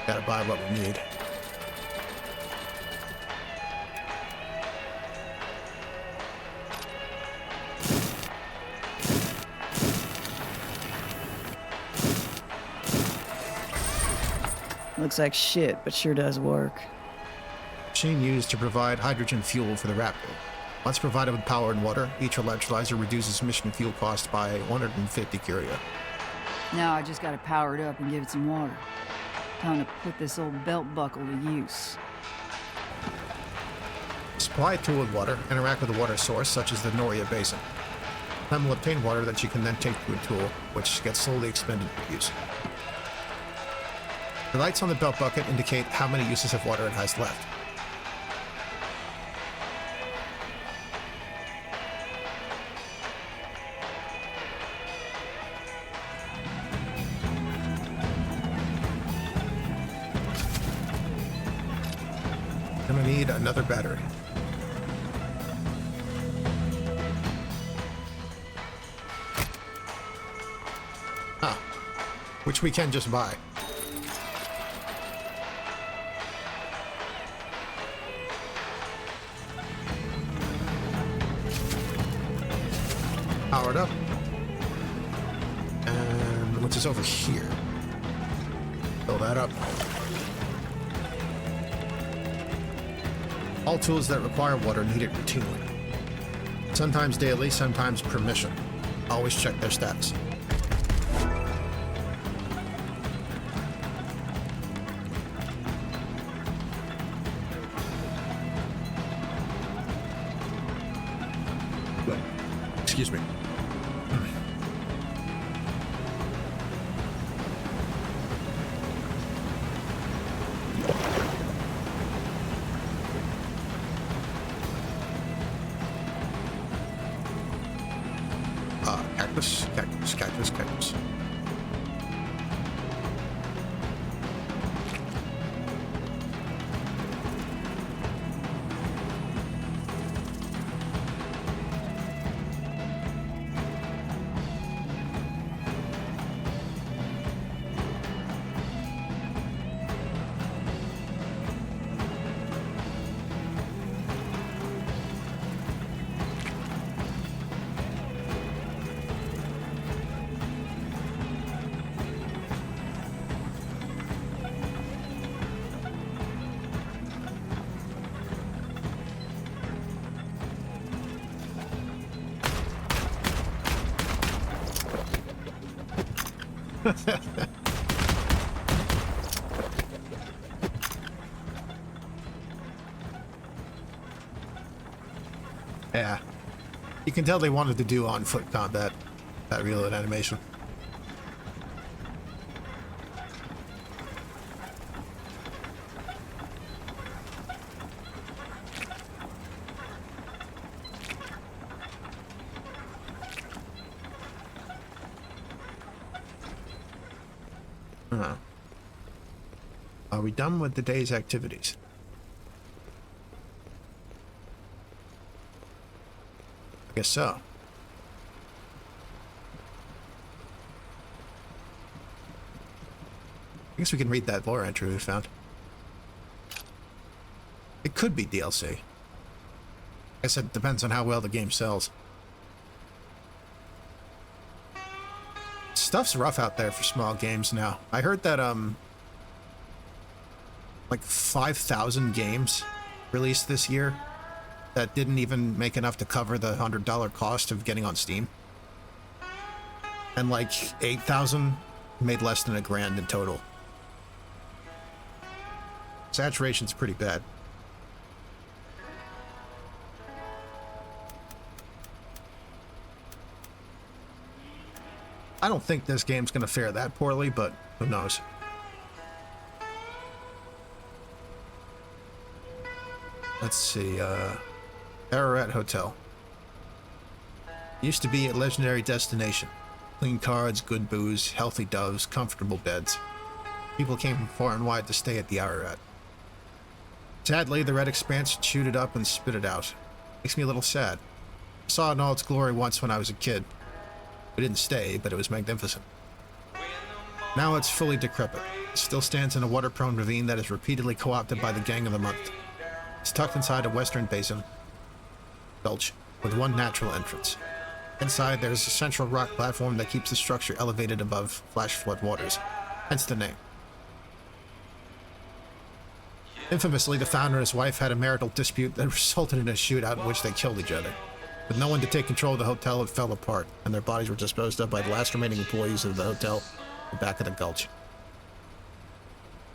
Gotta buy what we need. Looks like shit, but sure does work. Machine used to provide hydrogen fuel for the Raptor. Once provided with power and water, each electrolyzer reduces mission fuel cost by 150 curia. Now I just gotta power it up and give it some water. Time to put this old belt buckle to use. Supply a tool with water, interact with a water source such as the Noria Basin. Clem will obtain water that she can then take to a tool, which gets slowly expended for use. The lights on the belt bucket indicate how many uses of water it has left. I'm gonna need another battery. Ah, which we can just buy. Powered up. And which is over here. Fill that up. All tools that require water need it routinely. Sometimes daily, sometimes per mission. Always check their status. Excuse me. Cactus. Yeah. You can tell they wanted to do on-foot combat, that reload animation. Are we done with the day's activities? I guess so. I guess we can read that lore entry we found. It could be DLC. I guess it depends on how well the game sells. Stuff's rough out there for small games now. I heard that, like 5,000 games released this year that didn't even make enough to cover the $100 cost of getting on Steam. And like 8,000 made less than $1,000 in total. Saturation's pretty bad. I don't think this game's gonna fare that poorly, but who knows? Let's see, Ararat Hotel. Used to be a legendary destination. Clean cards, good booze, healthy doves, comfortable beds. People came from far and wide to stay at the Ararat. Sadly, the Red Expanse chewed it up and spit it out. Makes me a little sad. I saw it in all its glory once when I was a kid. We didn't stay, but it was magnificent. Now it's fully decrepit. It still stands in a water-prone ravine that is repeatedly co-opted by the Gang of the Month. It's tucked inside a western basin gulch with one natural entrance. Inside, there's a central rock platform that keeps the structure elevated above flash flood waters, hence the name. Infamously, the founder and his wife had a marital dispute that resulted in a shootout in which they killed each other. With no one to take control of the hotel, it fell apart, and their bodies were disposed of by the last remaining employees of the hotel at the back of the gulch.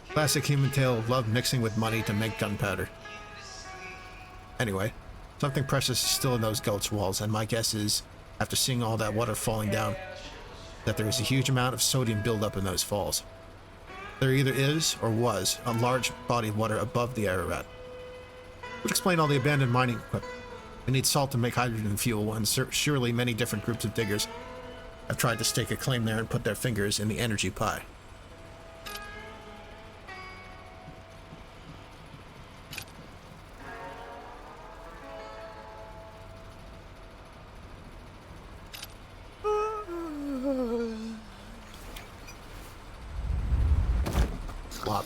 Classic human tale of love mixing with money to make gunpowder. Anyway, something precious is still in those gulch walls, and my guess is, after seeing all that water falling down, that there is a huge amount of sodium buildup in those falls. There either is, or was, a large body of water above the Ararat. Would explain all the abandoned mining equipment. We need salt to make hydrogen fuel, and surely many different groups of diggers have tried to stake a claim there and put their fingers in the energy pie. Flop.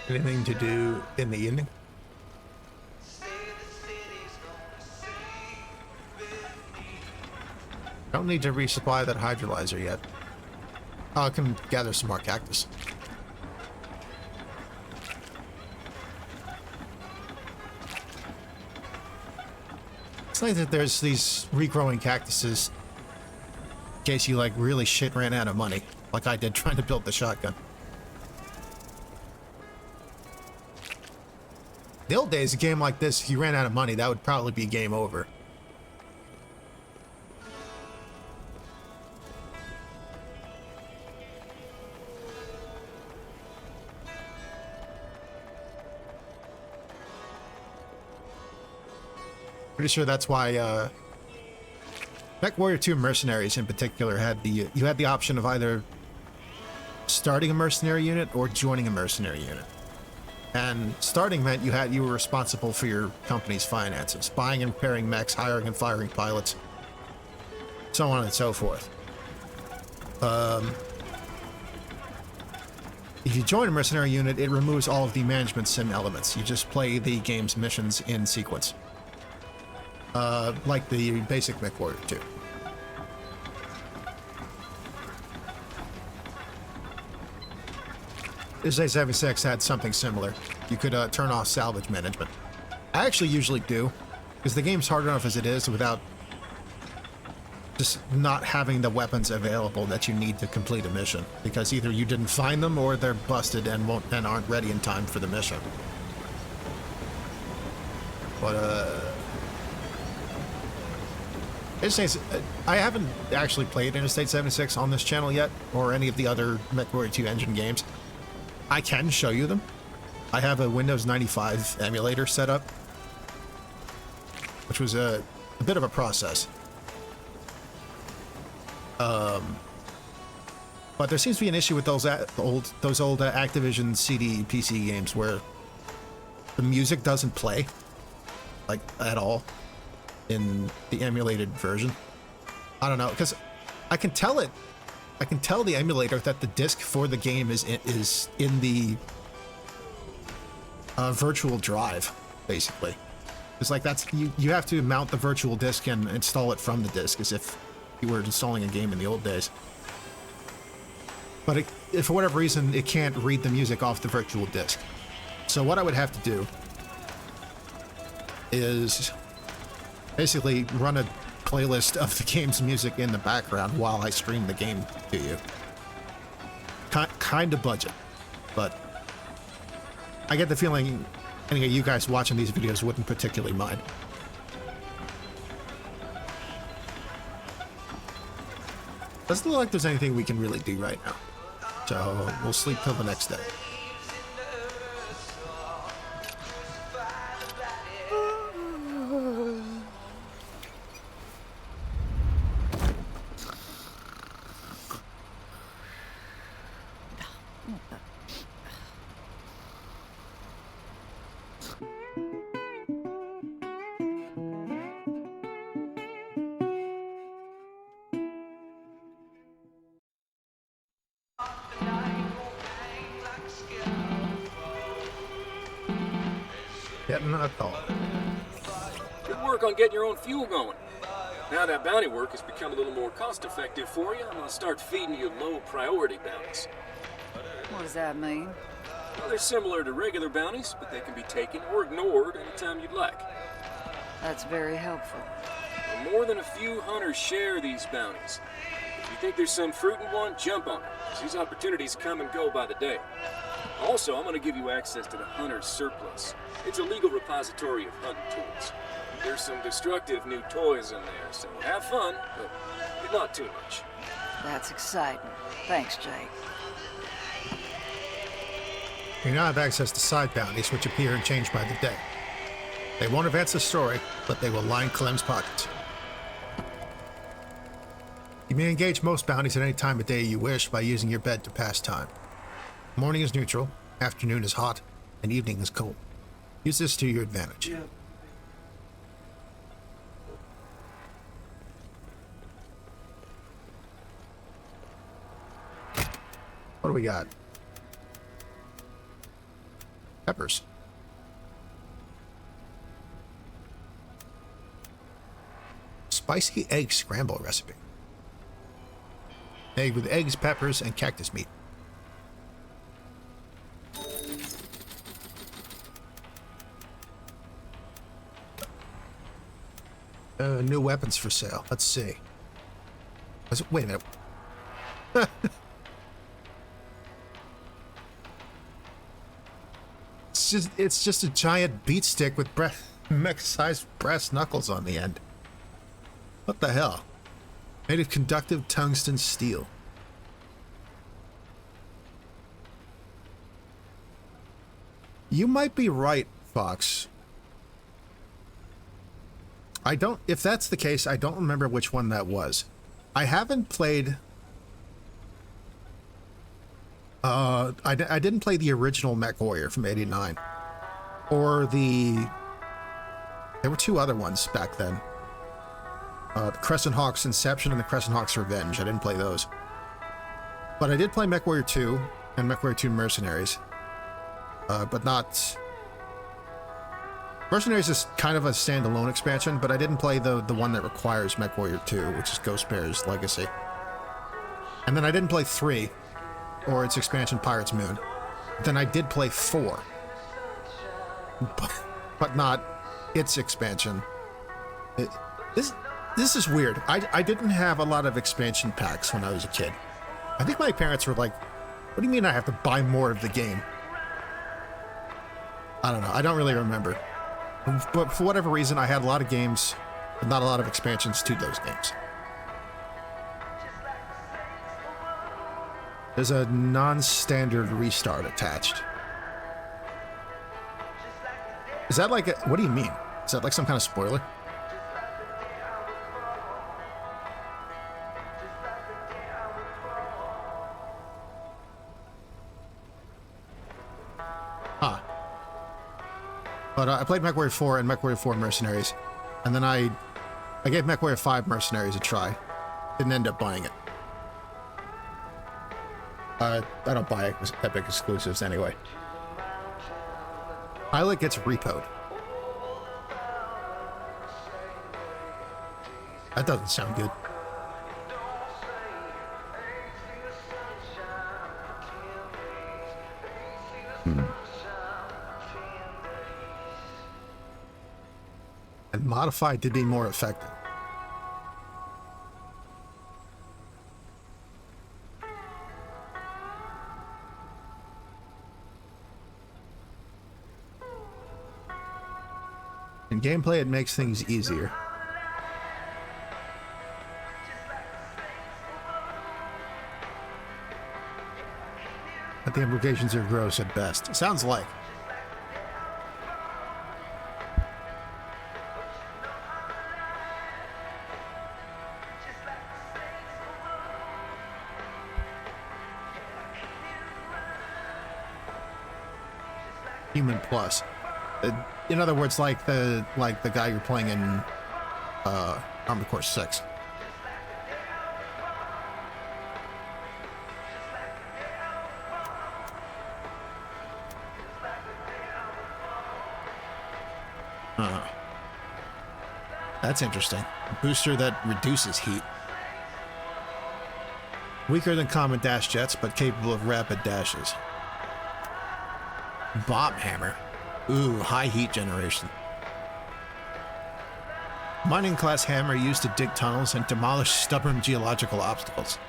Anything to do in the evening? Don't need to resupply that hydrolyzer yet. Oh, I can gather some more cactus. It's nice that there's these regrowing cactuses in case you like really shit ran out of money, like I did trying to build the shotgun. The old days, a game like this, if you ran out of money, that would probably be game over. Pretty sure that's why Mech Warrior 2 Mercenaries in particular had you had the option of either starting a mercenary unit or joining a mercenary unit. And starting meant you were responsible for your company's finances, buying and repairing mechs, hiring and firing pilots, so on and so forth. If you join a mercenary unit, it removes all of the management sim elements. You just play the game's missions in sequence. Like the basic Mech Warrior 2. This A76 had something similar. You could turn off salvage management. I actually usually do, because the game's hard enough as it is without just not having the weapons available that you need to complete a mission. Because either you didn't find them or they're busted and aren't ready in time for the mission. But I haven't actually played Interstate 76 on this channel yet, or any of the other Mech Warrior 2 engine games. I can show you them. I have a Windows 95 emulator set up, which was a bit of a process. But there seems to be an issue with those old Activision CD PC games where the music doesn't play, like, at all in the emulated version. I don't know, because I can tell the emulator that the disc for the game is in the virtual drive, basically. It's like you have to mount the virtual disc and install it from the disc, as if you were installing a game in the old days. But if for whatever reason, it can't read the music off the virtual disk. So what I would have to do is basically run a playlist of the game's music in the background while I stream the game to you. Kind of budget, but I get the feeling any of you guys watching these videos wouldn't particularly mind. Doesn't look like there's anything we can really do right now. So we'll sleep till the next day. Getting a call. Good work on getting your own fuel going. Now that bounty work has become a little more cost-effective for you, I'm gonna start feeding you low-priority bounties. What does that mean? Well, they're similar to regular bounties, but they can be taken or ignored anytime you'd like. That's very helpful. Well, more than a few hunters share these bounties. If you think there's some fruit in one, jump on it, 'cause these opportunities come and go by the day. Also, I'm gonna give you access to the hunter's surplus. It's a legal repository of hunting tools. There's some destructive new toys in there, so have fun, but not too much. That's exciting. Thanks, Jake. You now have access to side bounties, which appear and change by the day. They won't advance the story, but they will line Clem's pockets. You may engage most bounties at any time of day you wish by using your bed to pass time. Morning is neutral, afternoon is hot, and evening is cold. Use this to your advantage. Yeah. What do we got? Peppers. Spicy egg scramble recipe. Made with eggs, peppers, and cactus meat. New weapons for sale. Let's see. Wait a minute. It's just a giant beat stick with mech-sized brass knuckles on the end. What the hell? Made of conductive tungsten steel. You might be right, Fox. If that's the case, I don't remember which one that was. I haven't played... I didn't play the original Mech Warrior from '89. Or there were two other ones back then. The Crescent Hawk's Inception and the Crescent Hawk's Revenge. I didn't play those. But I did play Mech Warrior 2 and Mech Warrior 2 Mercenaries. But not... Mercenaries is kind of a standalone expansion, but I didn't play the one that requires Mech Warrior 2, which is Ghost Bear's Legacy. And then I didn't play 3, or its expansion Pirate's Moon. Then I did play 4. But not its expansion. This is weird. I didn't have a lot of expansion packs when I was a kid. I think my parents were like, what do you mean I have to buy more of the game? I don't know. I don't really remember. But for whatever reason, I had a lot of games, but not a lot of expansions to those games. There's a non-standard restart attached. Is that like a... What do you mean? Is that like some kind of spoiler? Huh. But I played Mech Warrior 4 and Mech Warrior 4 Mercenaries. And then I gave Mech Warrior 5 Mercenaries a try. Didn't end up buying it. I don't buy Epic exclusives anyway. Pilot gets repoed. That doesn't sound good. And modified to be more effective. In gameplay, it makes things easier. But the implications are gross at best. Sounds like. Human plus. In other words, like the guy you're playing in Armored Core 6. That's interesting. A booster that reduces heat. Weaker than common dash jets, but capable of rapid dashes. Bomb hammer. Ooh, high heat generation. Mining class hammer used to dig tunnels and demolish stubborn geological obstacles.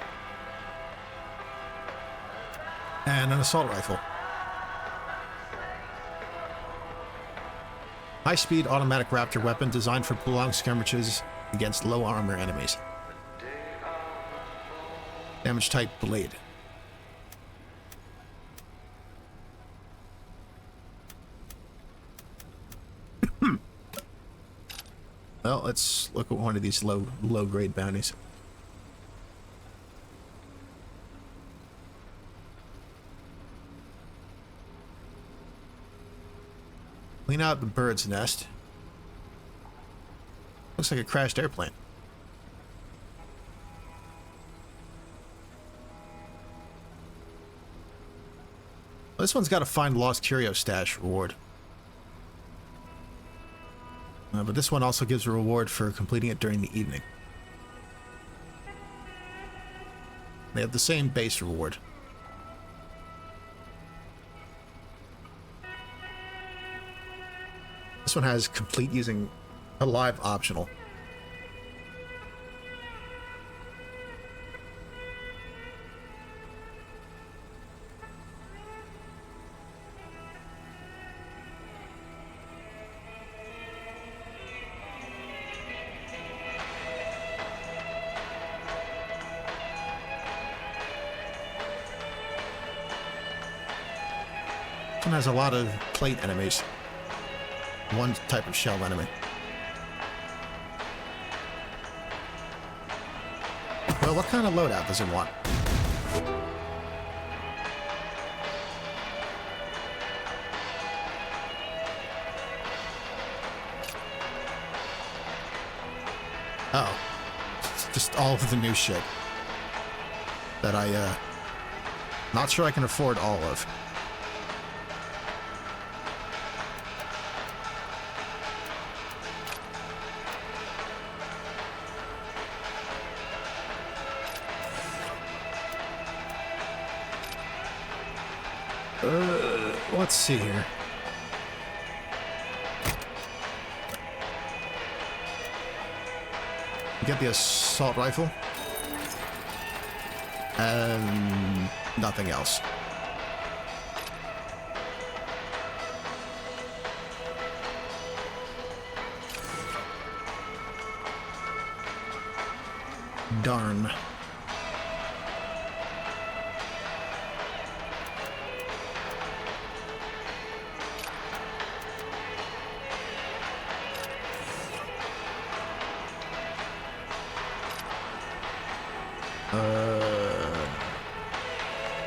And an assault rifle. High-speed automatic raptor weapon designed for prolonged skirmishes against low armor enemies. Damage type blade. Well, let's look at one of these low-grade bounties. Clean out the bird's nest. Looks like a crashed airplane. Well, this one's got a find lost curio stash reward. But this one also gives a reward for completing it during the evening. They have the same base reward. This one has complete using alive optional. This one has a lot of plate enemies. One type of shell enemy. Well, what kind of loadout does it want? Oh. Just all of the new shit. That not sure I can afford all of. Let's see here. Get the assault rifle. And nothing else. Darn.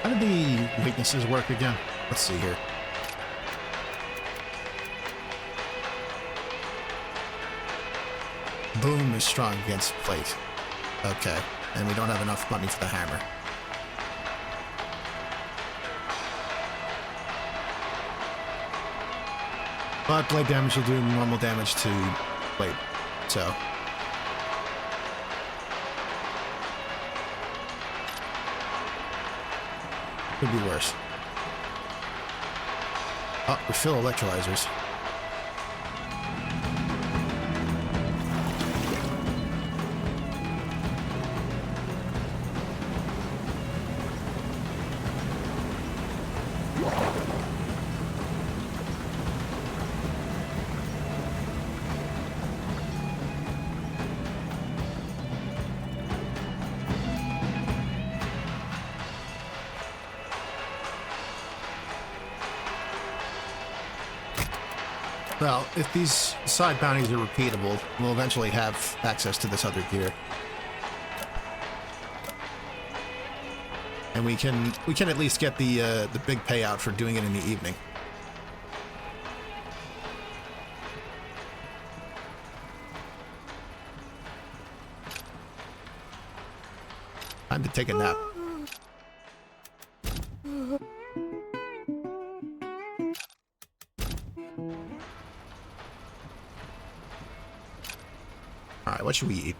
How did the weaknesses work again? Let's see here. Boom is strong against plate. Okay, and we don't have enough money for the hammer. But blade damage will do normal damage to plate, so... could be worse. Oh, refill electrolyzers. Well, if these side bounties are repeatable, we'll eventually have access to this other gear. And we can at least get the big payout for doing it in the evening. Time to take a nap. Alright, what should we eat?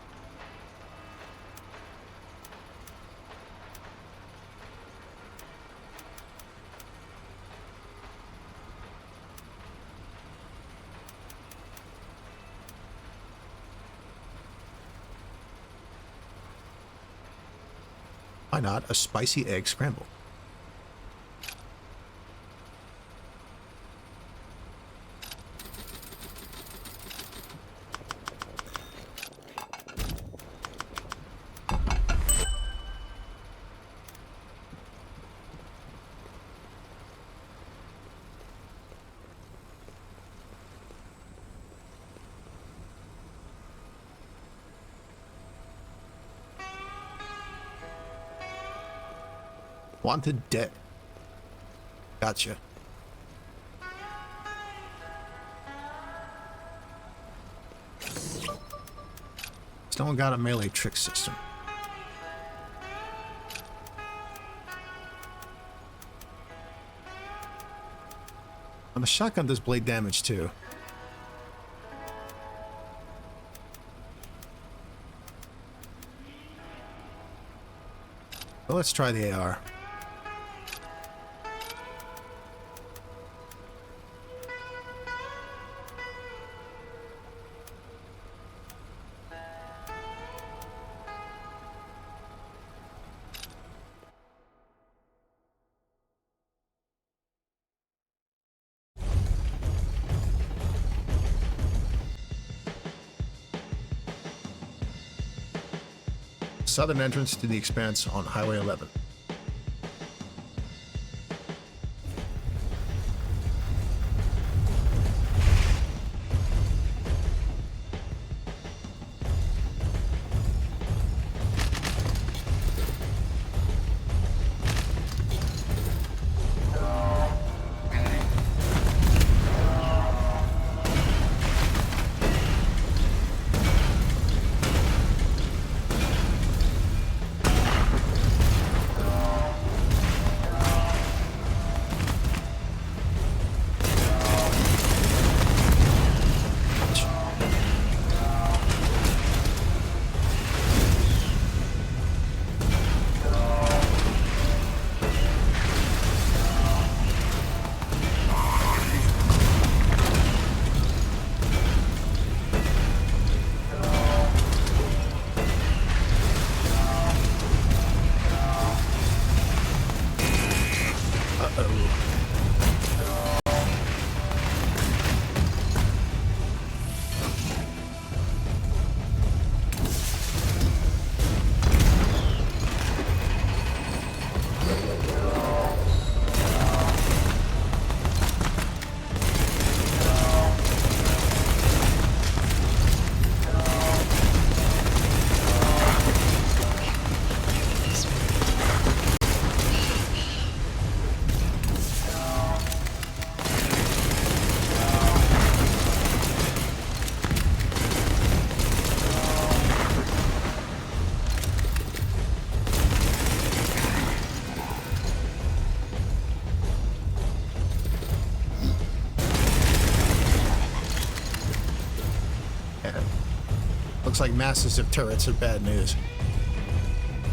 Why not a spicy egg scramble? Wanted dead. Gotcha. Still got a melee trick system. And the shotgun does blade damage too. Well, let's try the AR. Southern entrance to the Expanse on Highway 11. Looks like masses of turrets are bad news.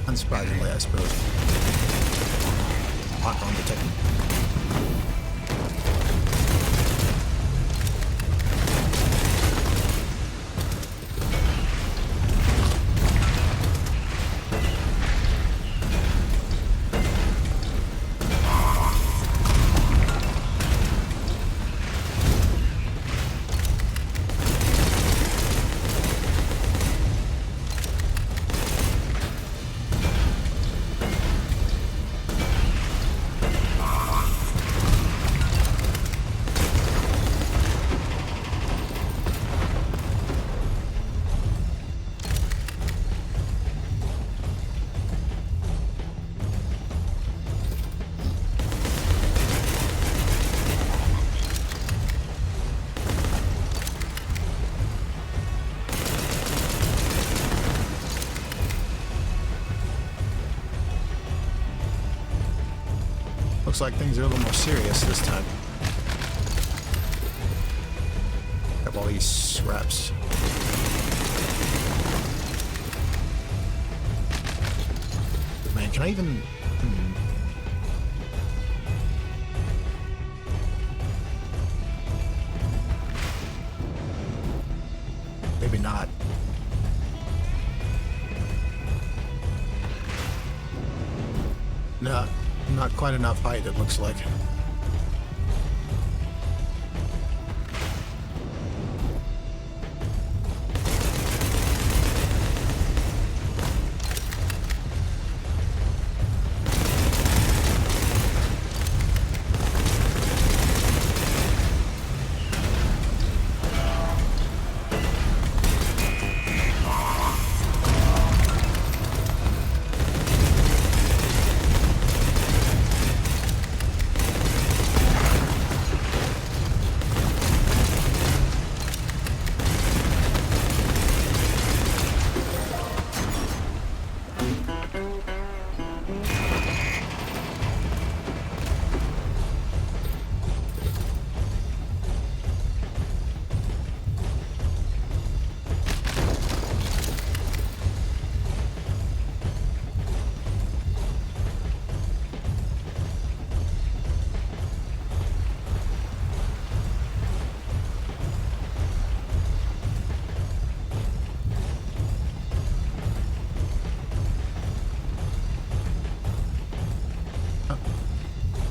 Unsurprisingly, I suppose. Lock on detected. Looks like things are a little more serious this time. Got all these scraps. Man, can I even... Maybe not. No, not quite enough height, it looks like.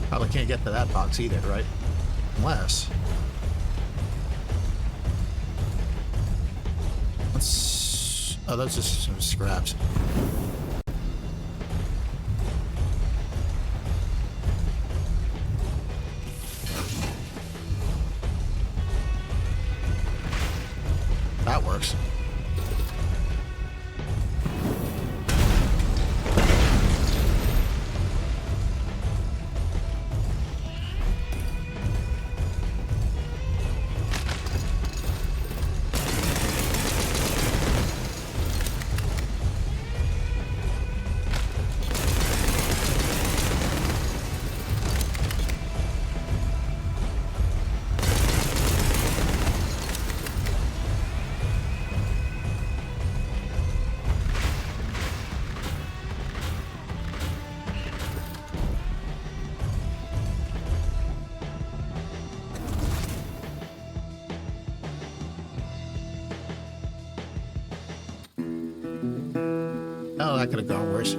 Probably can't get to that box either, right? Unless... Let's... Oh, those are some scraps. That works. Oh, that could have gone worse.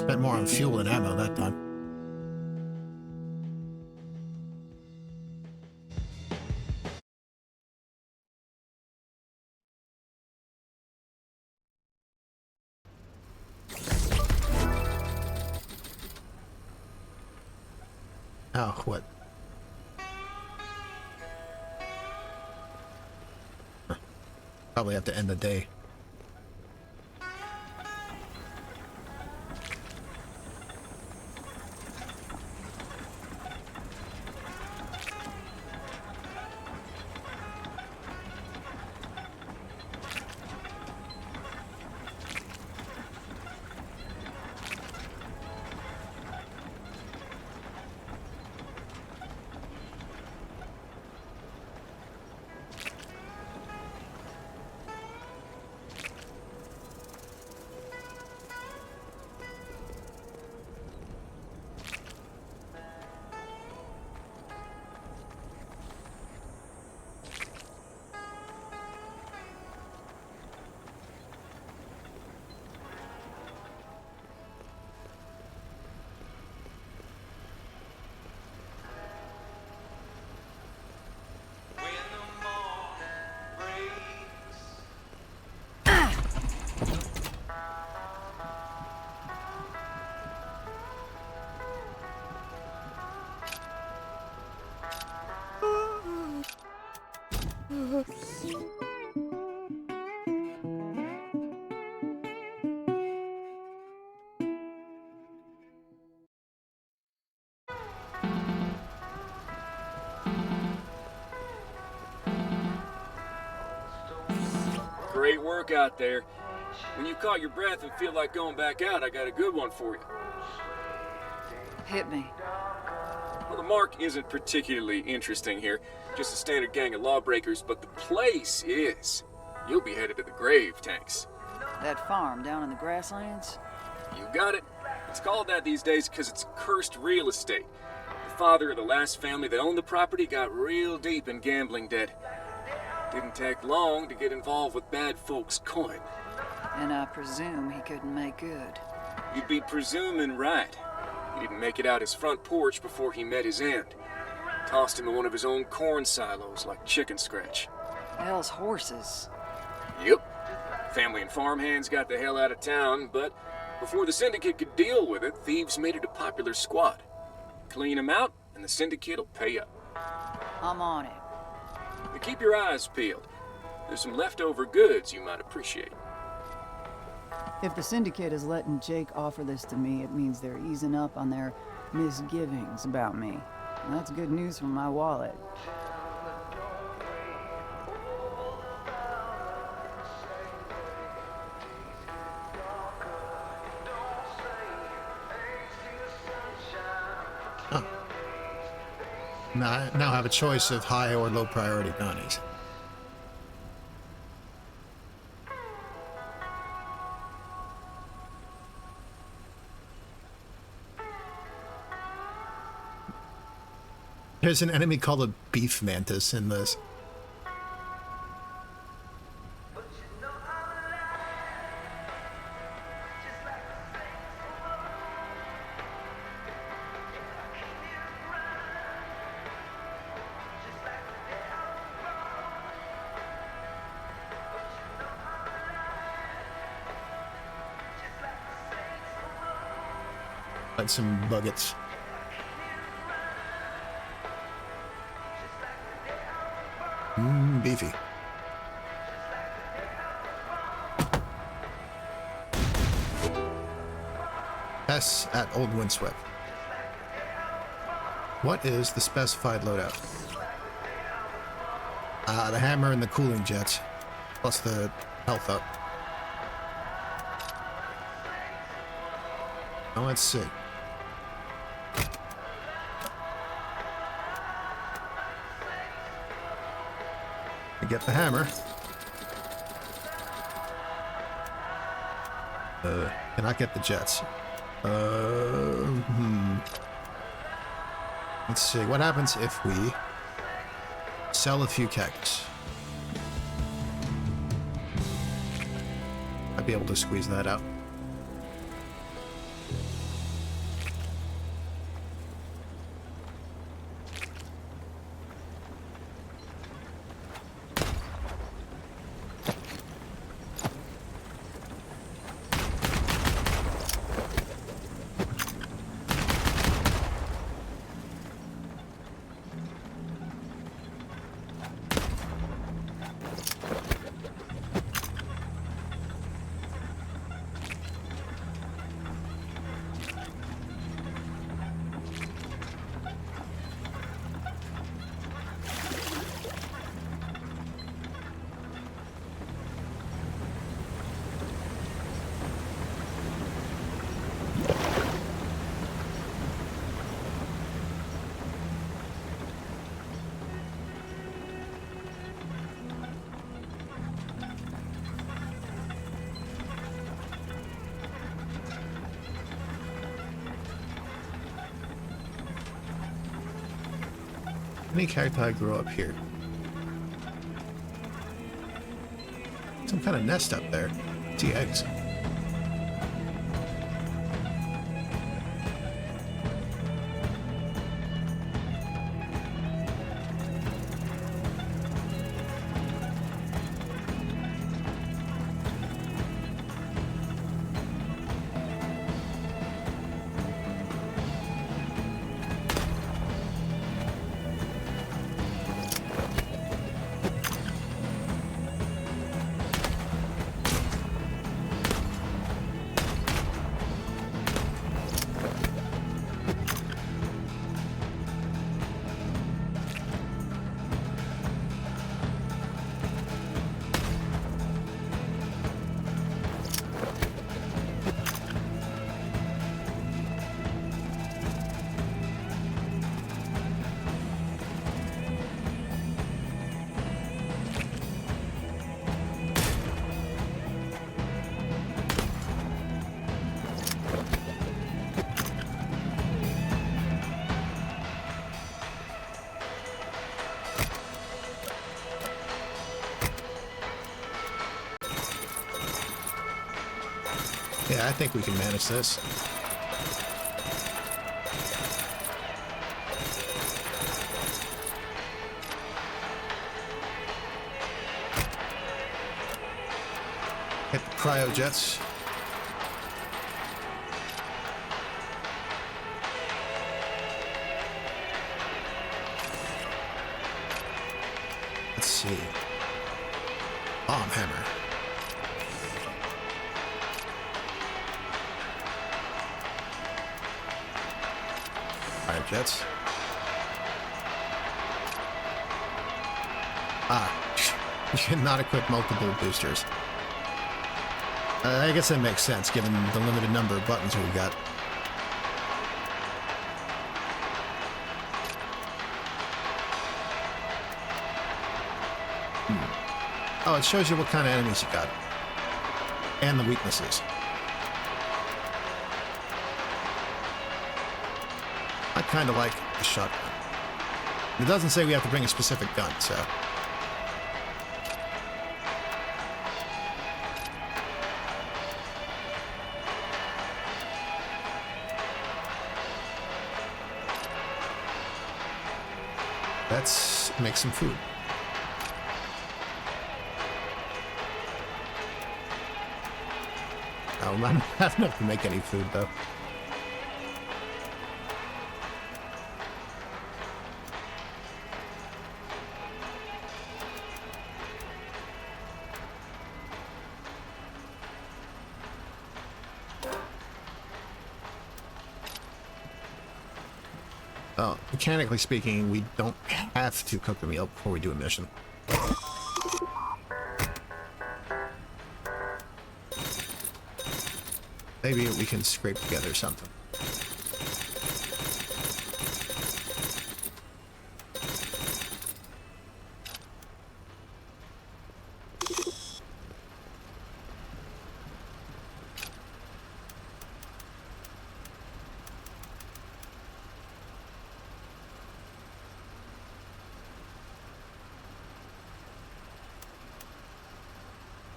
Spent more on fuel than ammo that time. Oh, what? Probably have to end the day. Great work out there. When you caught your breath and feel like going back out, I got a good one for you. Hit me. Well, the mark isn't particularly interesting here. Just a standard gang of lawbreakers, but the place is. You'll be headed to the grave, Tanks. That farm down in the grasslands? You got it. It's called that these days because it's cursed real estate. The father of the last family that owned the property got real deep in gambling debt. Didn't take long to get involved with bad folks' coin. And I presume he couldn't make good. You'd be presuming right. He didn't make it out his front porch before he met his end. Tossed him in one of his own corn silos like chicken scratch. Hell's horses. Yep. Family and farmhands got the hell out of town, but before the syndicate could deal with it, thieves made it a popular squad. Clean them out, and the syndicate'll pay up. I'm on it. But keep your eyes peeled. There's some leftover goods you might appreciate. If the syndicate is letting Jake offer this to me, it means they're easing up on their misgivings about me. And that's good news for my wallet. Now have a choice of high or low priority bounties. There's an enemy called a beef mantis in this. Like some buggets. Beefy. S at Old Windswept. What is the specified loadout? The hammer and the cooling jets, plus the health up. Now let's see. Get the hammer. Cannot get the jets. Let's see. What happens if we sell a few cactus? I'd be able to squeeze that out. Any cacti grow up here? Some kind of nest up there. See eggs. Yeah, I think we can manage this. Hit the cryojets. Let's see. Bomb hammer. Fire jets. You cannot equip multiple boosters. I guess that makes sense, given the limited number of buttons we've got. Oh, it shows you what kind of enemies you got. And the weaknesses. I kind of like the shotgun. It doesn't say we have to bring a specific gun, so... Let's make some food. Oh, I don't have enough to make any food, though. Oh, mechanically speaking, we don't have to cook a meal before we do a mission. Maybe we can scrape together something.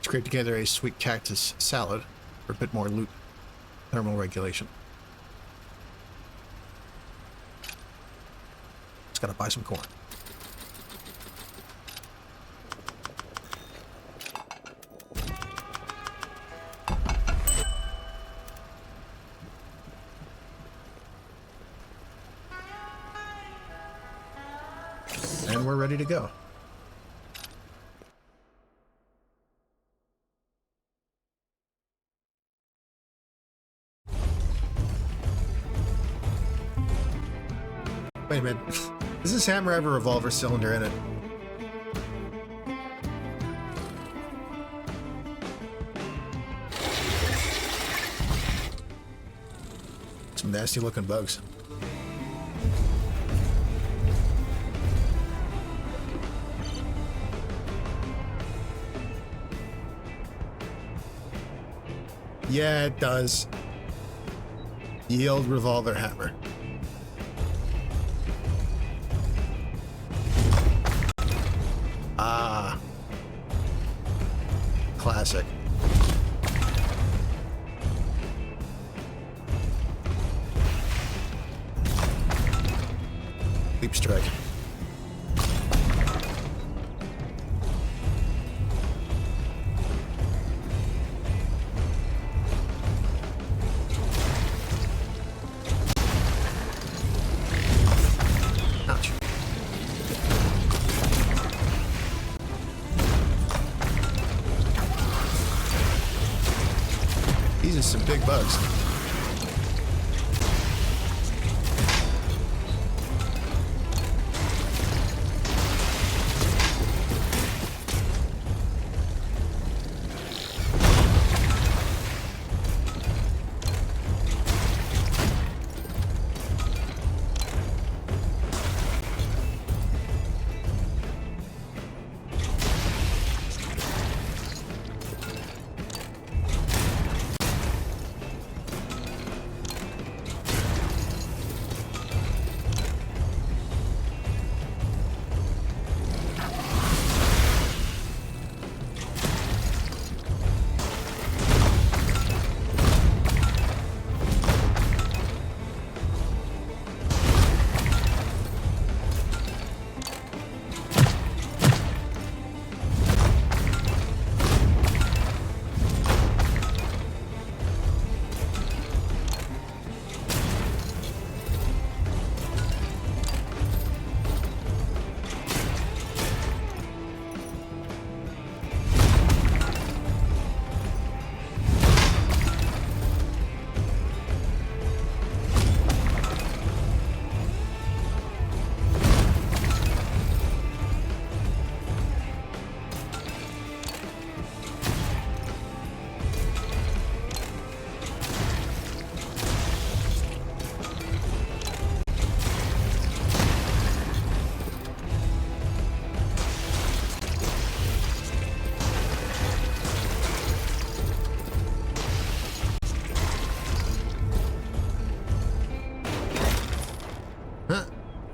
Scrape together a sweet cactus salad for a bit more loot. Thermal regulation. Just gotta buy some corn. And we're ready to go. Wait a minute. Does this hammer have a revolver cylinder in it? Some nasty looking bugs. Yeah, it does. Yield revolver hammer. Ah. Classic. Deep strike. Ouch. These are some big bugs.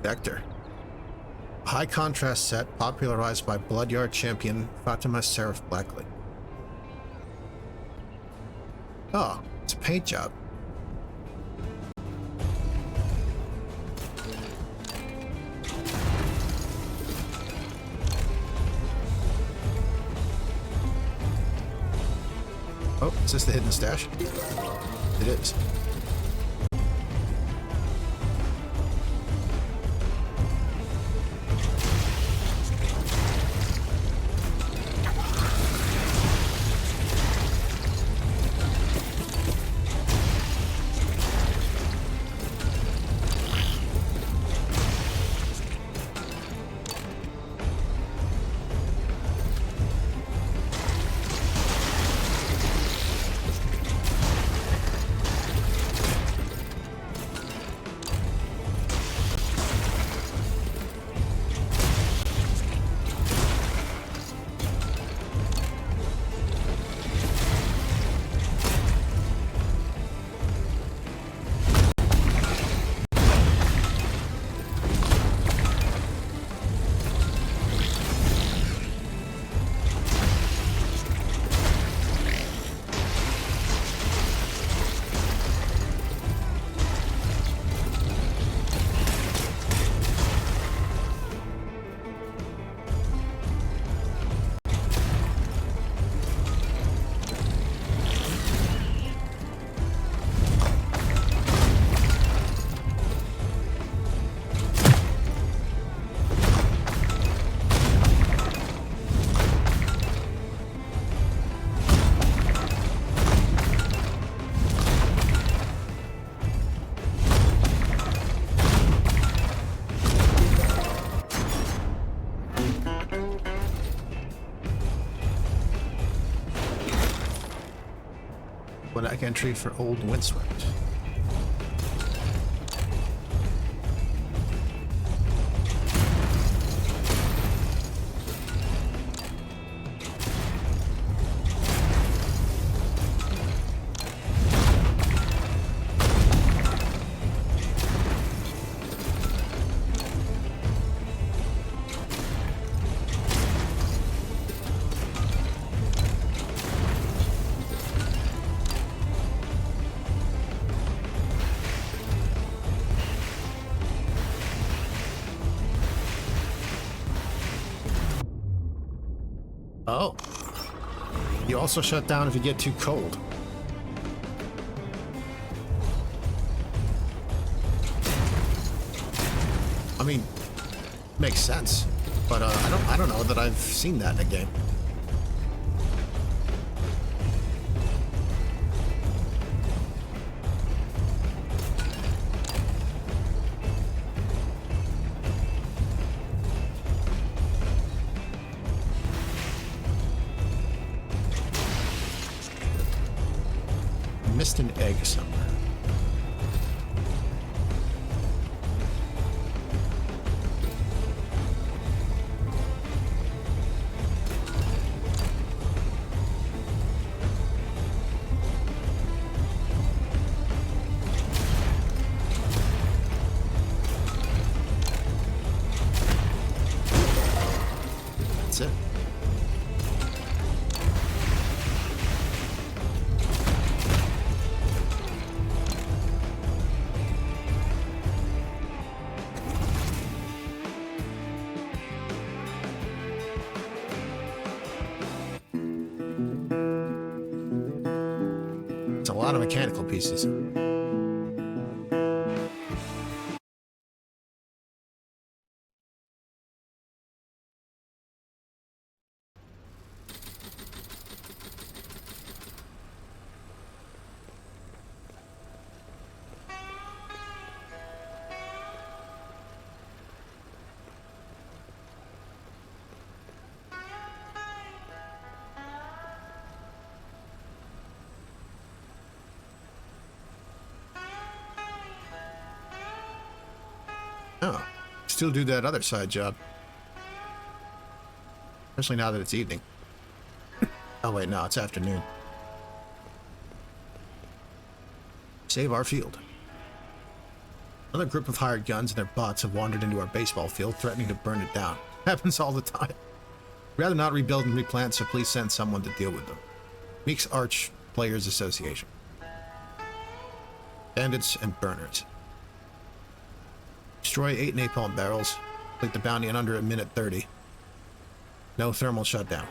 Vector. High contrast set popularized by Bloodyard champion Fatima Seraph Blackley. Oh, it's a paint job. Oh, is this the hidden stash? It is. Black entry for Old Windswept. Oh. You also shut down if you get too cold. I mean, makes sense, but I don't know that I've seen that in a game. Missed an egg somewhere. That's it. A lot of mechanical pieces. Oh, still do that other side job. Especially now that it's evening. Oh wait, no, it's afternoon. Save our field. Another group of hired guns and their bots have wandered into our baseball field, threatening to burn it down. Happens all the time. We'd rather not rebuild and replant, so please send someone to deal with them. Meek's Arch Players Association. Bandits and burners. Destroy 8 napalm barrels. Complete the bounty in under a minute 30. No thermal shutdown.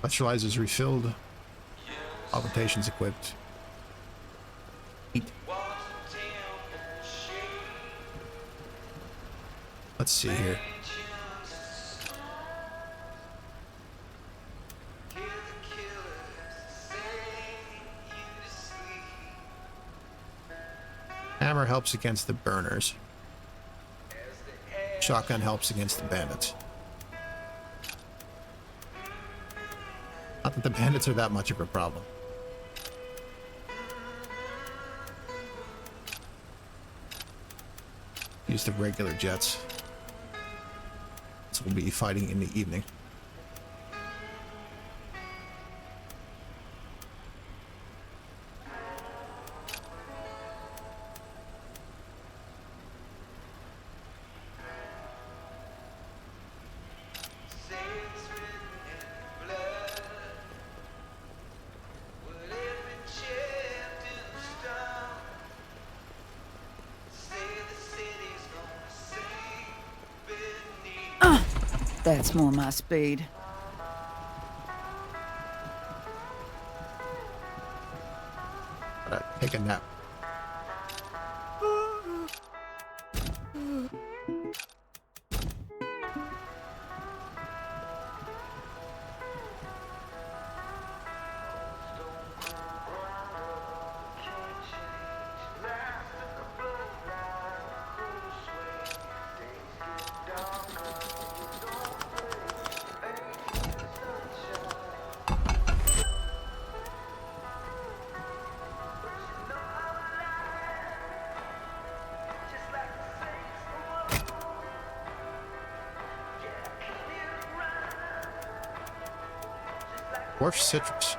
Electrolyzers refilled. Augmentations equipped. Heat. Let's see here. Hammer helps against the burners. Shotgun helps against the bandits. Not that the bandits are that much of a problem. Use the regular jets. So we'll be fighting in the evening. That's more my speed. Take a nap. Dwarf citrus.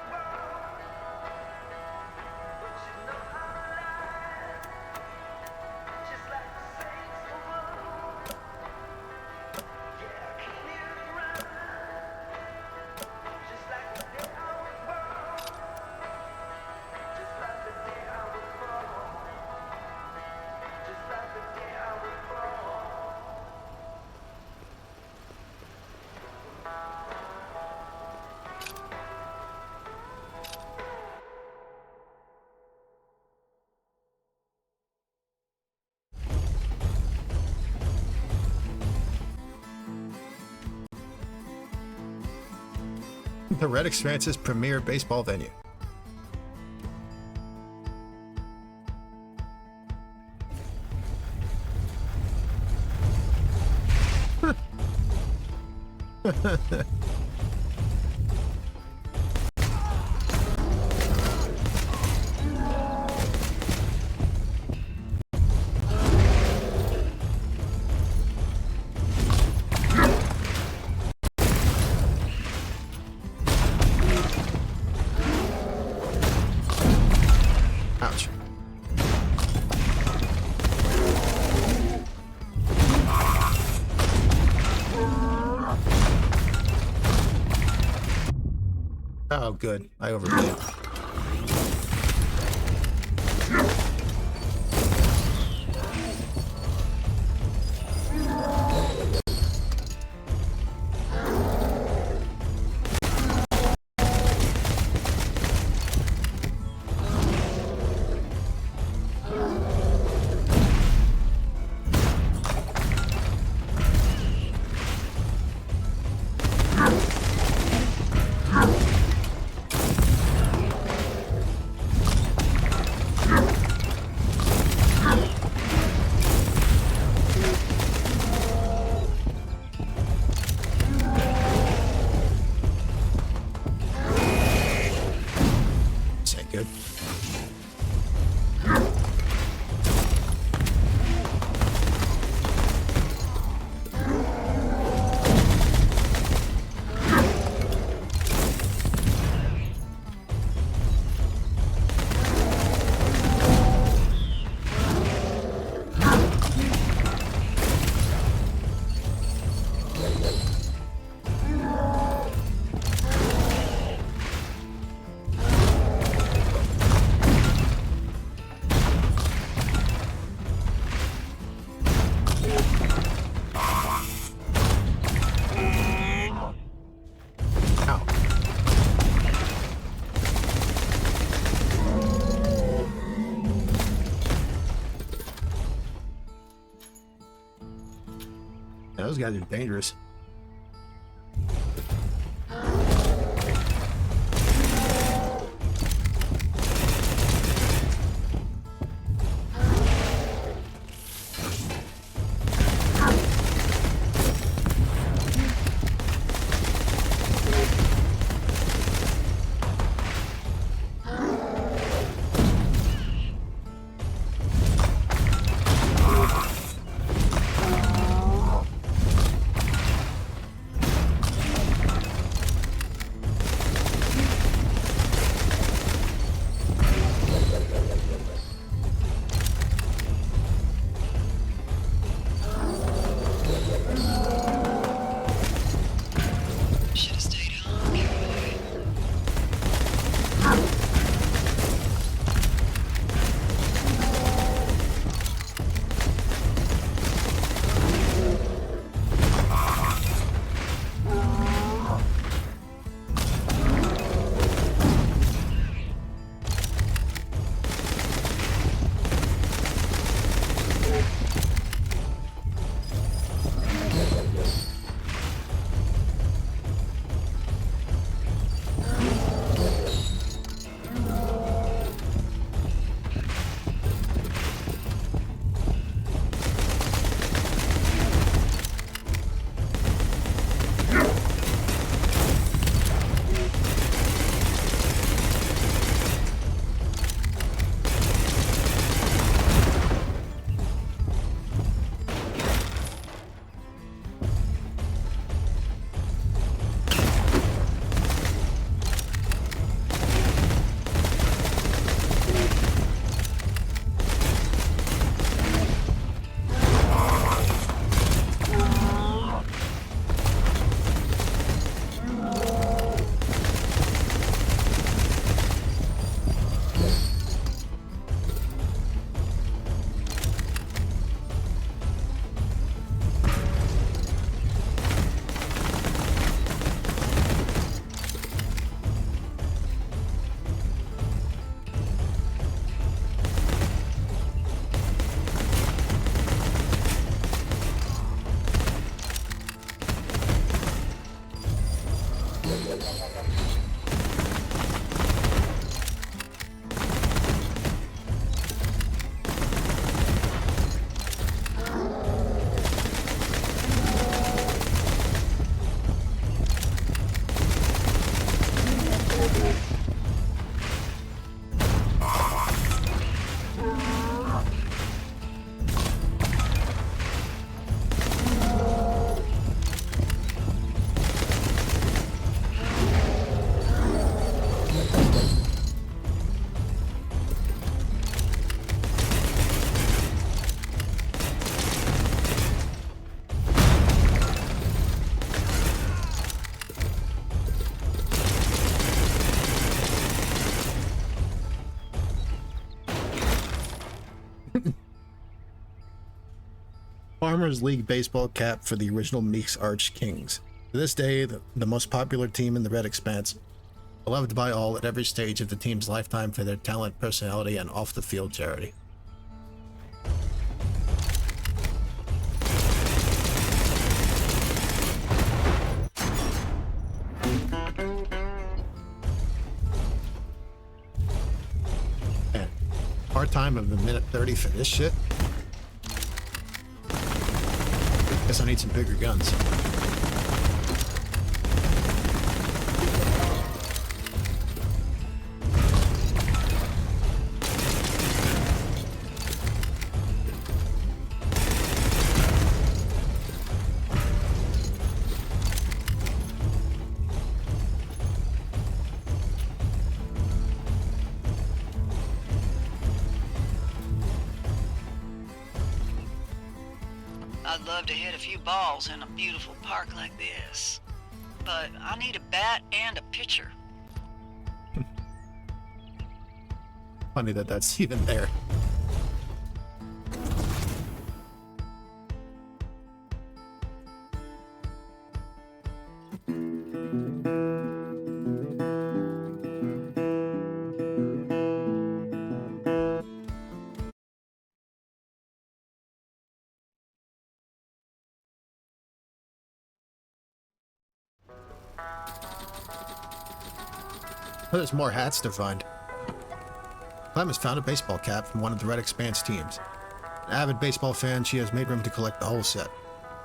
The Red Expanse's premier baseball venue. Ouch. Oh, good. I overplayed. those guys are dangerous. Should have stayed home, cowboy. Farmers League baseball cap for the original Meeks Arch Kings. To this day, the most popular team in the Red Expanse, beloved by all at every stage of the team's lifetime for their talent, personality, and off-the-field charity. Man, hard time of a minute 30 for this shit. Guess I need some bigger guns. I'd love to hit a few balls in a beautiful park like this. But I need a bat and a pitcher. Funny that that's even there. Oh, there's more hats to find. Clem has found a baseball cap from one of the Red Expanse teams. An avid baseball fan, she has made room to collect the whole set.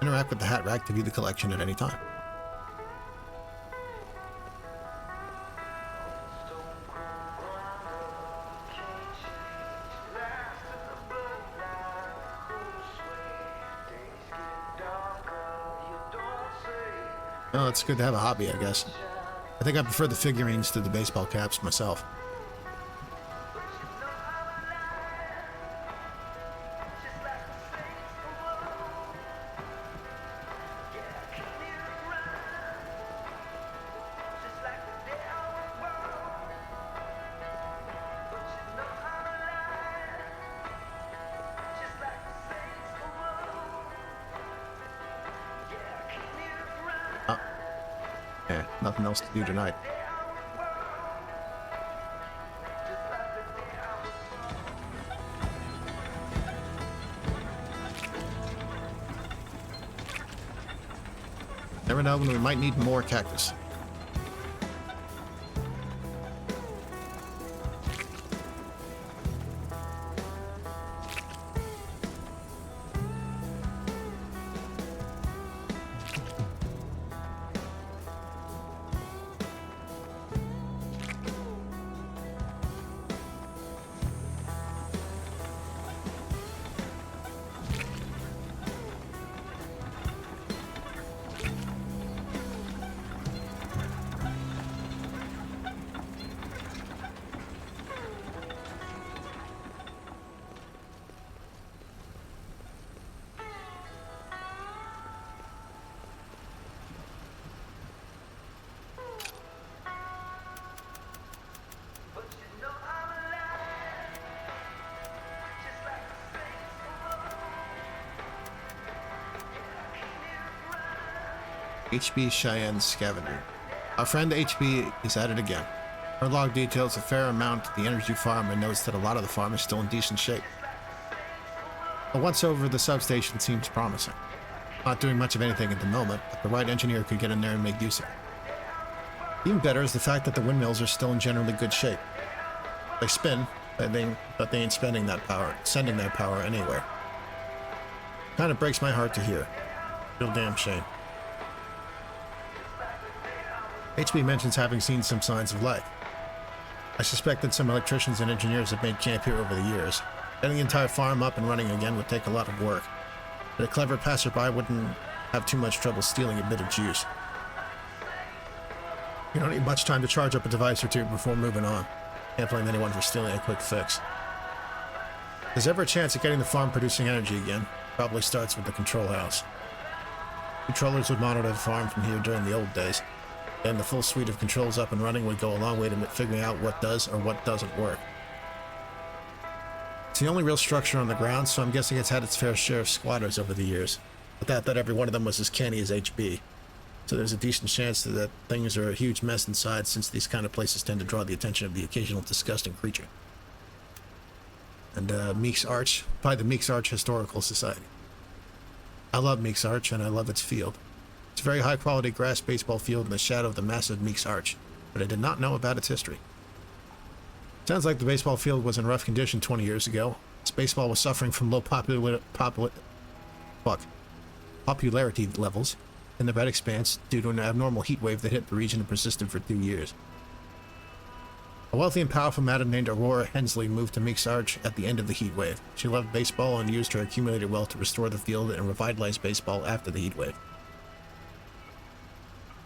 Interact with the hat rack to view the collection at any time. Well, it's good to have a hobby, I guess. I think I prefer the figurines to the baseball caps myself. Yeah, nothing else to do tonight. Never know when we might need more cactus. HB Cheyenne Scavenger. Our friend HB is at it again. Her log details a fair amount of the energy farm and notes that a lot of the farm is still in decent shape. But once over, the substation seems promising. Not doing much of anything at the moment, but the right engineer could get in there and make use of it. Even better is the fact that the windmills are still in generally good shape. They spin, but they ain't sending that power anywhere. Kind of breaks my heart to hear. Real damn shame. HB mentions having seen some signs of life. I suspect that some electricians and engineers have made camp here over the years. Getting the entire farm up and running again would take a lot of work, but a clever passerby wouldn't have too much trouble stealing a bit of juice. You don't need much time to charge up a device or two before moving on. Can't blame anyone for stealing a quick fix. If there's ever a chance of getting the farm producing energy again, probably starts with the control house. Controllers would monitor the farm from here during the old days. And the full suite of controls up and running would go a long way to figuring out what does or what doesn't work. It's the only real structure on the ground, so I'm guessing it's had its fair share of squatters over the years. But that every one of them was as canny as HB. So there's a decent chance that things are a huge mess inside, since these kind of places tend to draw the attention of the occasional disgusting creature. And Meek's Arch, by the Meek's Arch Historical Society. I love Meek's Arch, and I love its field. It's a very high-quality grass baseball field in the shadow of the massive Meek's Arch, but I did not know about its history. Sounds like the baseball field was in rough condition 20 years ago. Its baseball was suffering from low popularity levels in the Red Expanse due to an abnormal heat wave that hit the region and persisted for 2 years. A wealthy and powerful madam named Aurora Hensley moved to Meek's Arch at the end of the heat wave. She loved baseball and used her accumulated wealth to restore the field and revitalize baseball after the heat wave.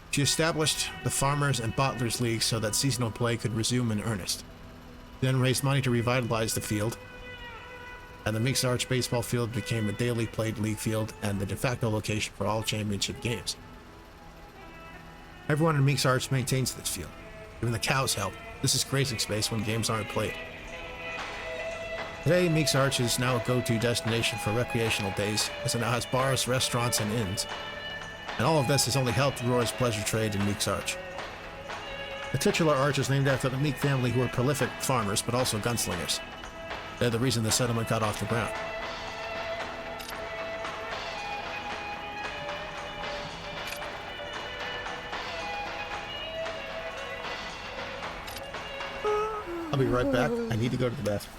She established the Farmers and Bottlers League so that seasonal play could resume in earnest. She then raised money to revitalize the field, and the Meek's Arch baseball field became a daily played league field and the de facto location for all championship games. Everyone in Meek's Arch maintains this field. Even the cows help. This is grazing space when games aren't played. Today, Meek's Arch is now a go-to destination for recreational days, as it now has bars, restaurants, and inns. And all of this has only helped Aurora's pleasure trade in Meek's Arch. The titular arch is named after the Meek family, who were prolific farmers but also gunslingers. They're the reason the settlement got off the ground. I'll be right back. I need to go to the bathroom.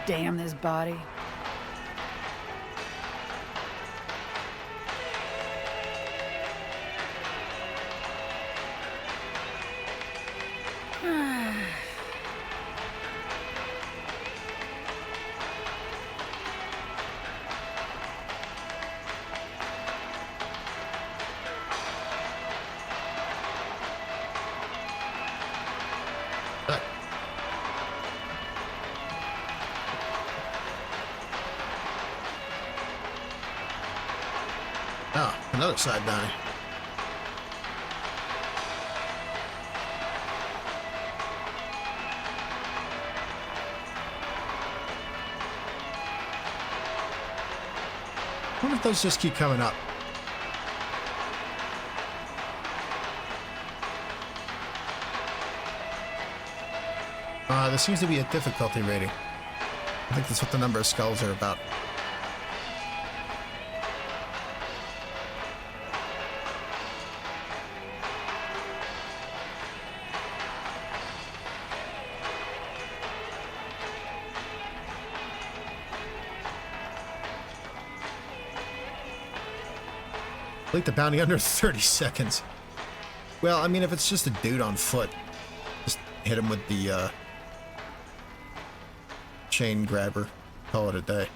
Damn this body. Oh, another side bounty. I wonder if those just keep coming up. There seems to be a difficulty rating. I think that's what the number of skulls are about. Complete the bounty under 30 seconds. Well, I mean, if it's just a dude on foot, just hit him with the chain grabber. Call it a day.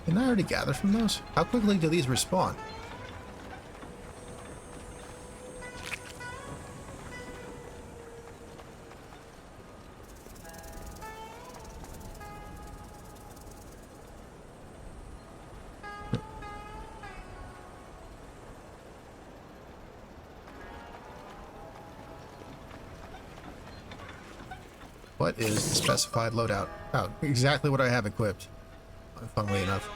Didn't I already gather from those? How quickly do these respawn? What is the specified loadout? Oh, exactly what I have equipped. Funnily enough.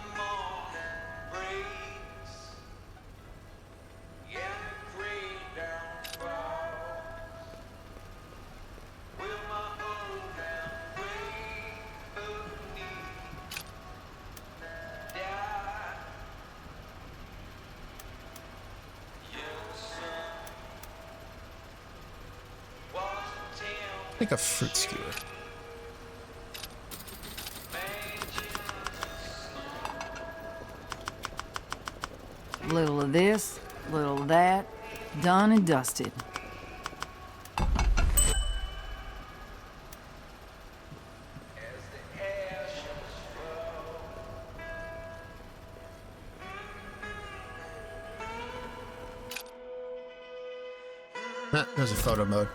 make a fruit skewer. Little of this, little of that, done and dusted. There's a photo mode.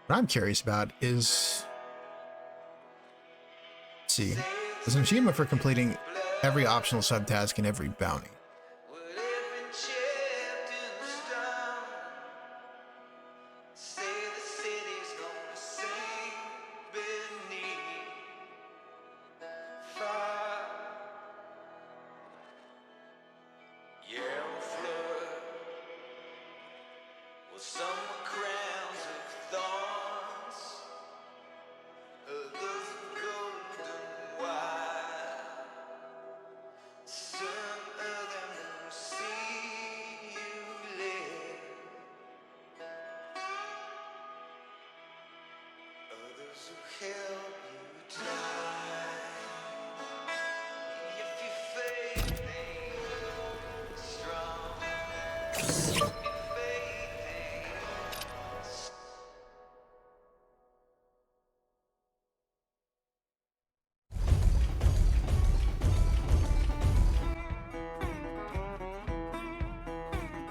What I'm curious about is, let's see, there's an achievement for completing every optional subtask and every bounty.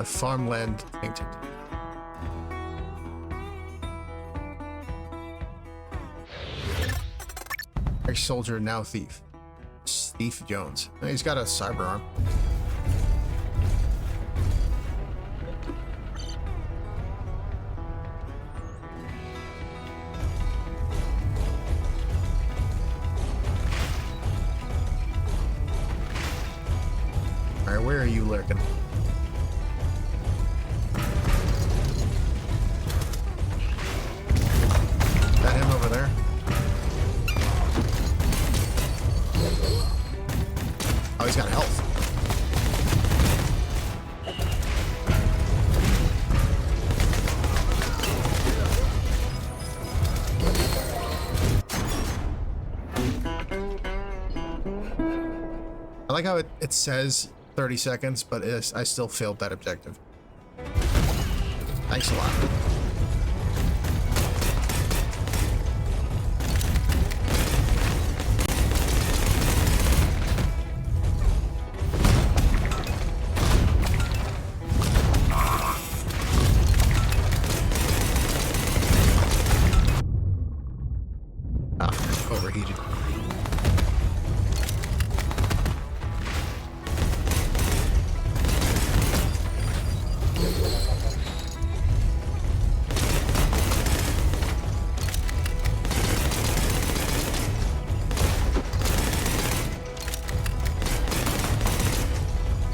A farmland painted. Ex-soldier, now thief. Thief Jones. He's got a cyber arm. Alright, where are you lurking? That him over there? Oh, he's got health. I like how it says 30 seconds, but I still failed that objective. Thanks a lot. Overheated.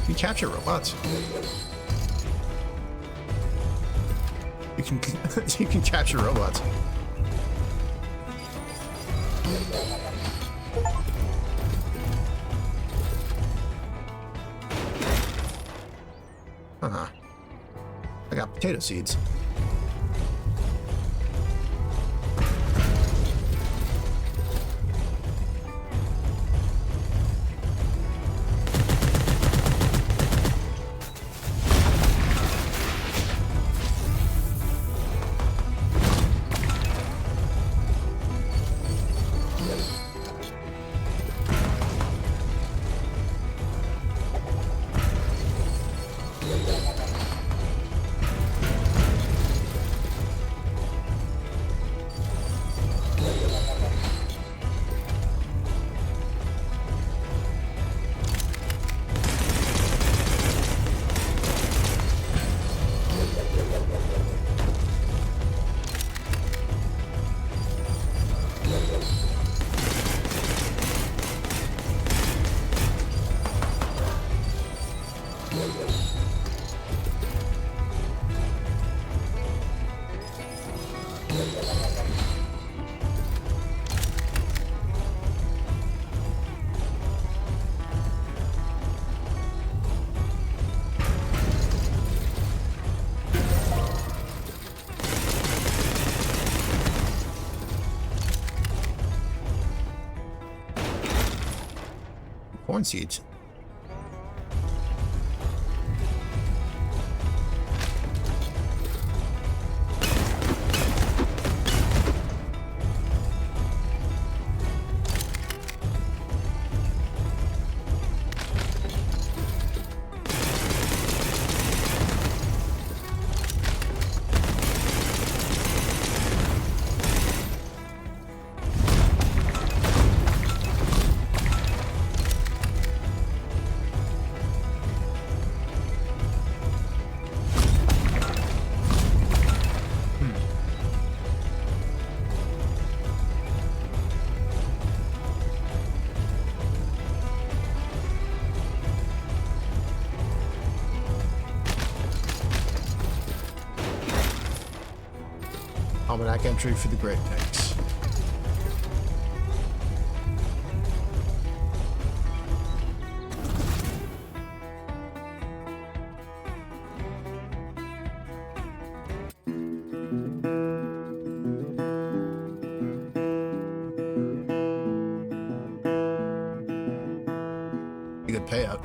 You capture robots. You can you can capture robots. I got potato seeds. Corn seeds. Almanac entry for the Great Tanks. Pretty good payout.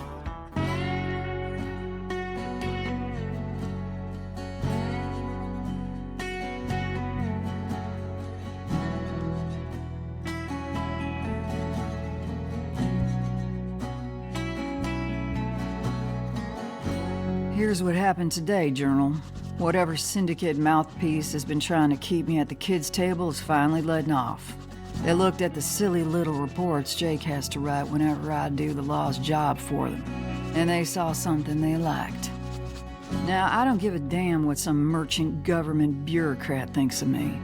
Here's what happened today, Journal. Whatever syndicate mouthpiece has been trying to keep me at the kids' table is finally letting off. They looked at the silly little reports Jake has to write whenever I do the law's job for them, and they saw something they liked. Now, I don't give a damn what some merchant government bureaucrat thinks of me,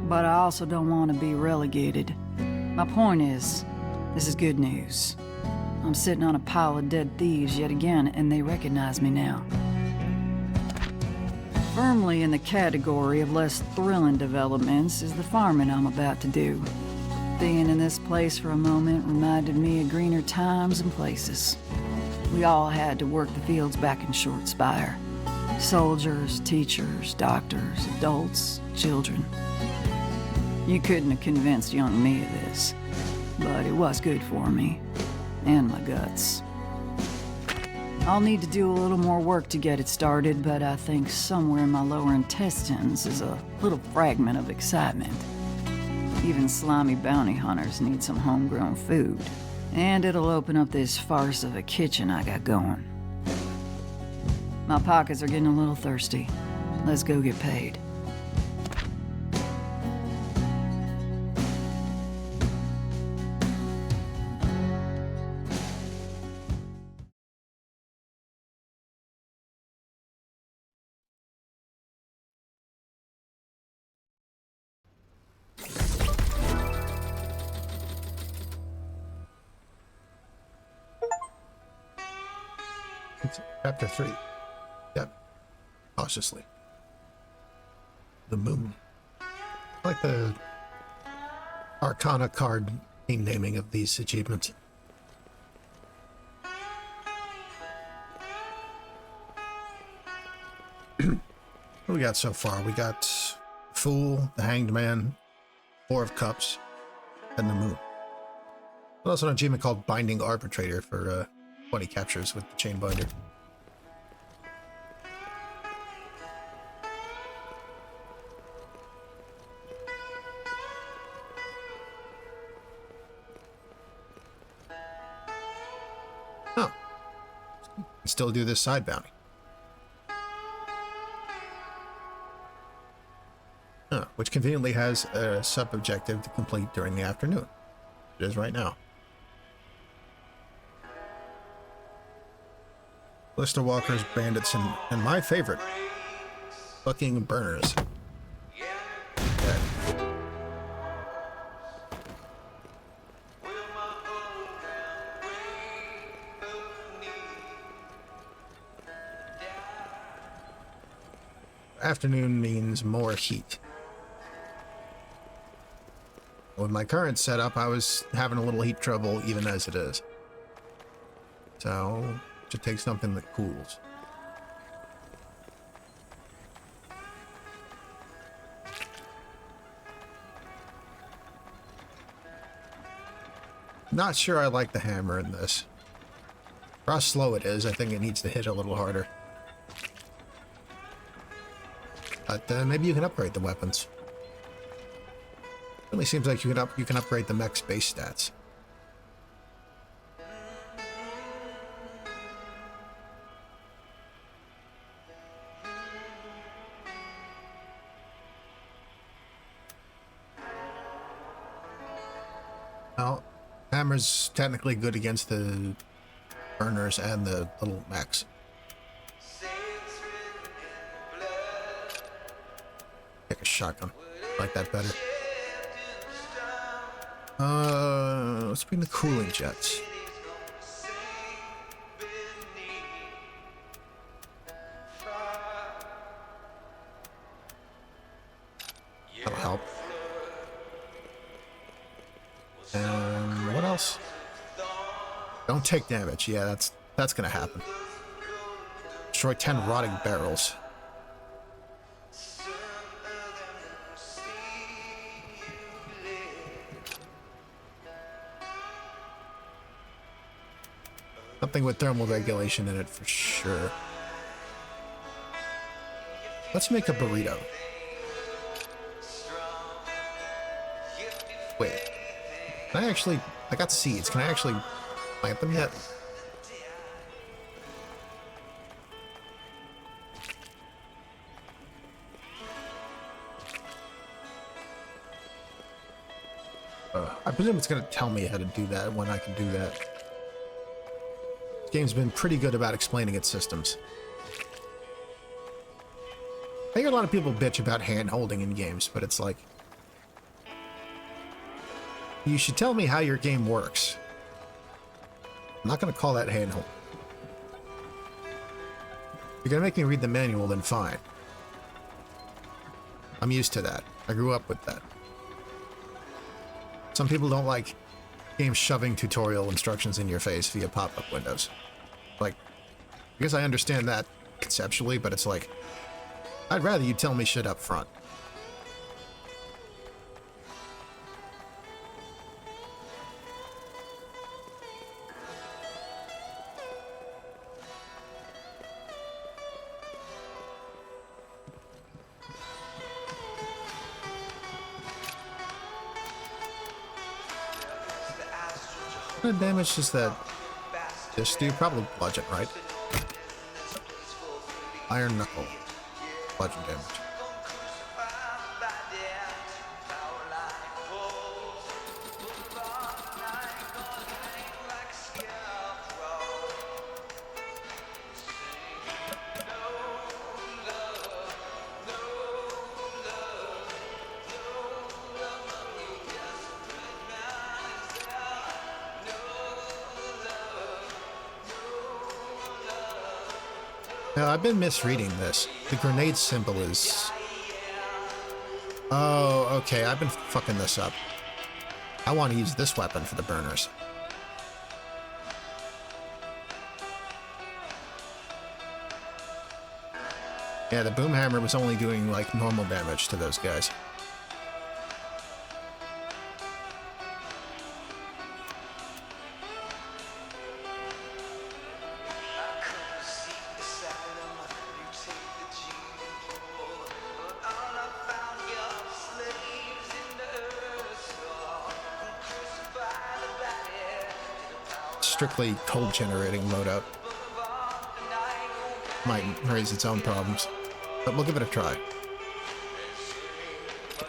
but I also don't want to be relegated. My point is, this is good news. I'm sitting on a pile of dead thieves yet again, and they recognize me now. Firmly in the category of less thrilling developments is the farming I'm about to do. Being in this place for a moment reminded me of greener times and places. We all had to work the fields back in Short Spire. Soldiers, teachers, doctors, adults, children. You couldn't have convinced young me of this, but it was good for me, and my guts. I'll need to do a little more work to get it started, but I think somewhere in my lower intestines is a little fragment of excitement. Even slimy bounty hunters need some homegrown food, and it'll open up this farce of a kitchen I got going. My pockets are getting a little thirsty. Let's go get paid. It's chapter 3. Yep. Cautiously. The moon. I like the Arcana card theme naming of these achievements. What do we got so far? We got Fool, the Hanged Man, Four of Cups, and the Moon. There's also an achievement called Binding Arbitrator for 20 captures with the chain binder. Oh. Still do this side bounty. Oh, which conveniently has a sub-objective to complete during the afternoon. It is right now. Blister Walkers, Bandits, and my favorite, Bucking Burners. Okay. Afternoon means more heat. With my current setup, I was having a little heat trouble even as it is. So, should take something that cools. Not sure I like the hammer in this. For how slow it is, I think it needs to hit a little harder. But maybe you can upgrade the weapons. Really seems like you can upgrade the mech's base stats. Well, hammer's technically good against the burners and the little mechs. Take a shotgun. I like that better. Let's bring the cooling jets. That'll help. And what else? Don't take damage. Yeah, that's gonna happen. Destroy 10 rotting barrels. Something with thermal regulation in it for sure. Let's make a burrito. Wait. Can I actually... I got seeds. Can I actually plant them yet? I presume it's going to tell me how to do that when I can do that. This game's been pretty good about explaining its systems. I hear a lot of people bitch about hand-holding in games, but it's like... You should tell me how your game works. I'm not going to call that hand-hold. If you're going to make me read the manual, then fine. I'm used to that. I grew up with that. Some people don't like games shoving tutorial instructions in your face via pop-up windows. Like, I guess I understand that conceptually, but it's like, I'd rather you tell me shit up front. What kind of damage does that just do? Probably bludgeon, right? Iron knuckle. Bludgeon damage. Now, I've been misreading this. The grenade symbol is... Oh, okay, I've been fucking this up. I want to use this weapon for the burners. Yeah, the boom hammer was only doing, like, normal damage to those guys. Strictly cold generating loadout. Might raise its own problems, but we'll give it a try.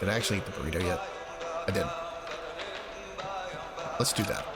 Did I actually eat the burrito yet? I did. Let's do that.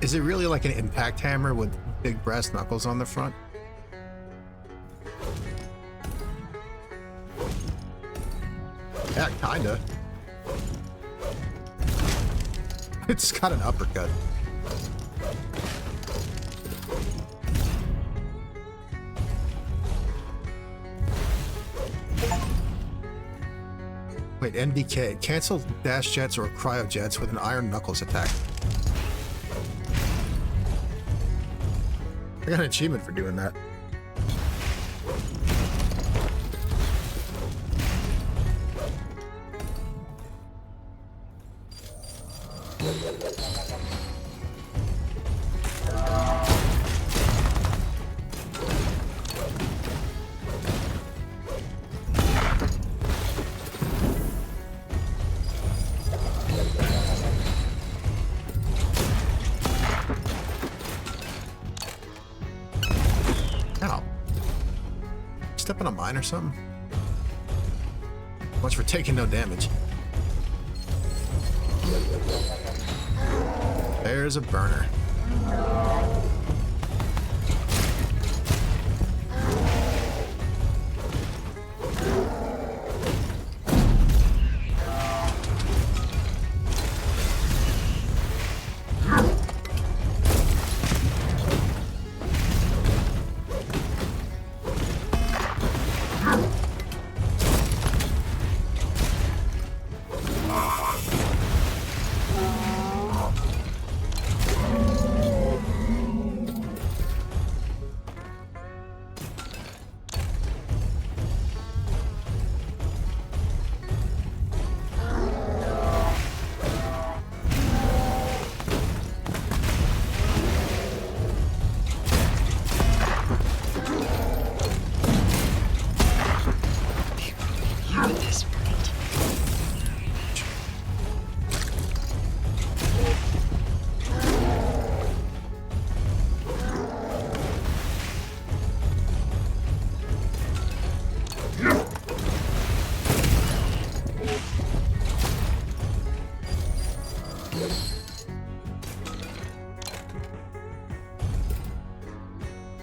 Is it really like an impact hammer with big brass knuckles on the front? Yeah, kinda. It's got an uppercut. Wait, NDK. Cancel dash jets or cryo jets with an iron knuckles attack. I got an achievement for doing that. Ow. Step on a mine or something? Much for taking no damage. There's a burner.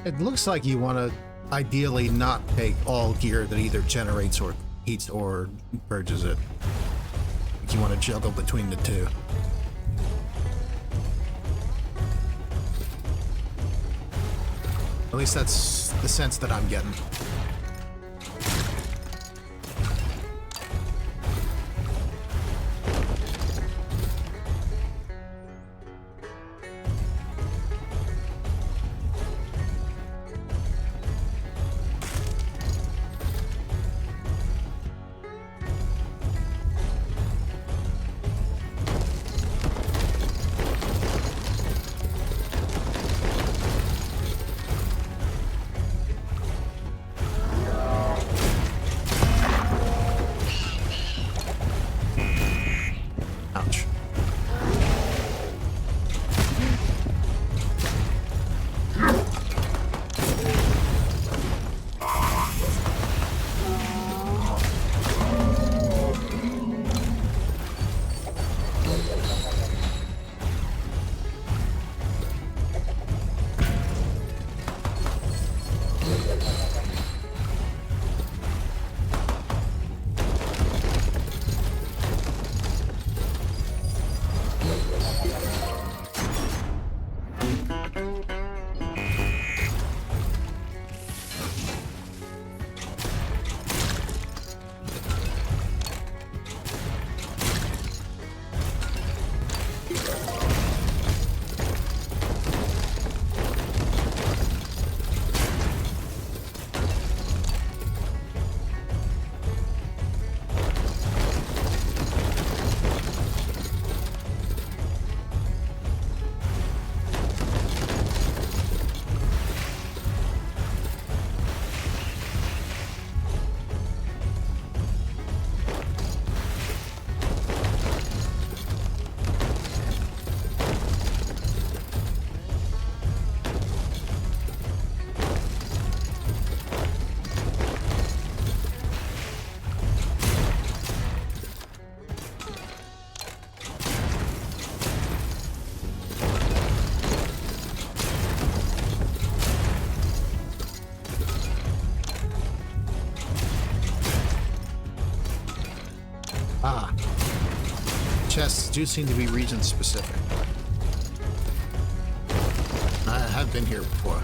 It looks like you want to ideally not take all gear that either generates or heats or purges it. Like you want to juggle between the two. At least that's the sense that I'm getting. Ouch. Ah. Chests do seem to be region specific. I have been here before.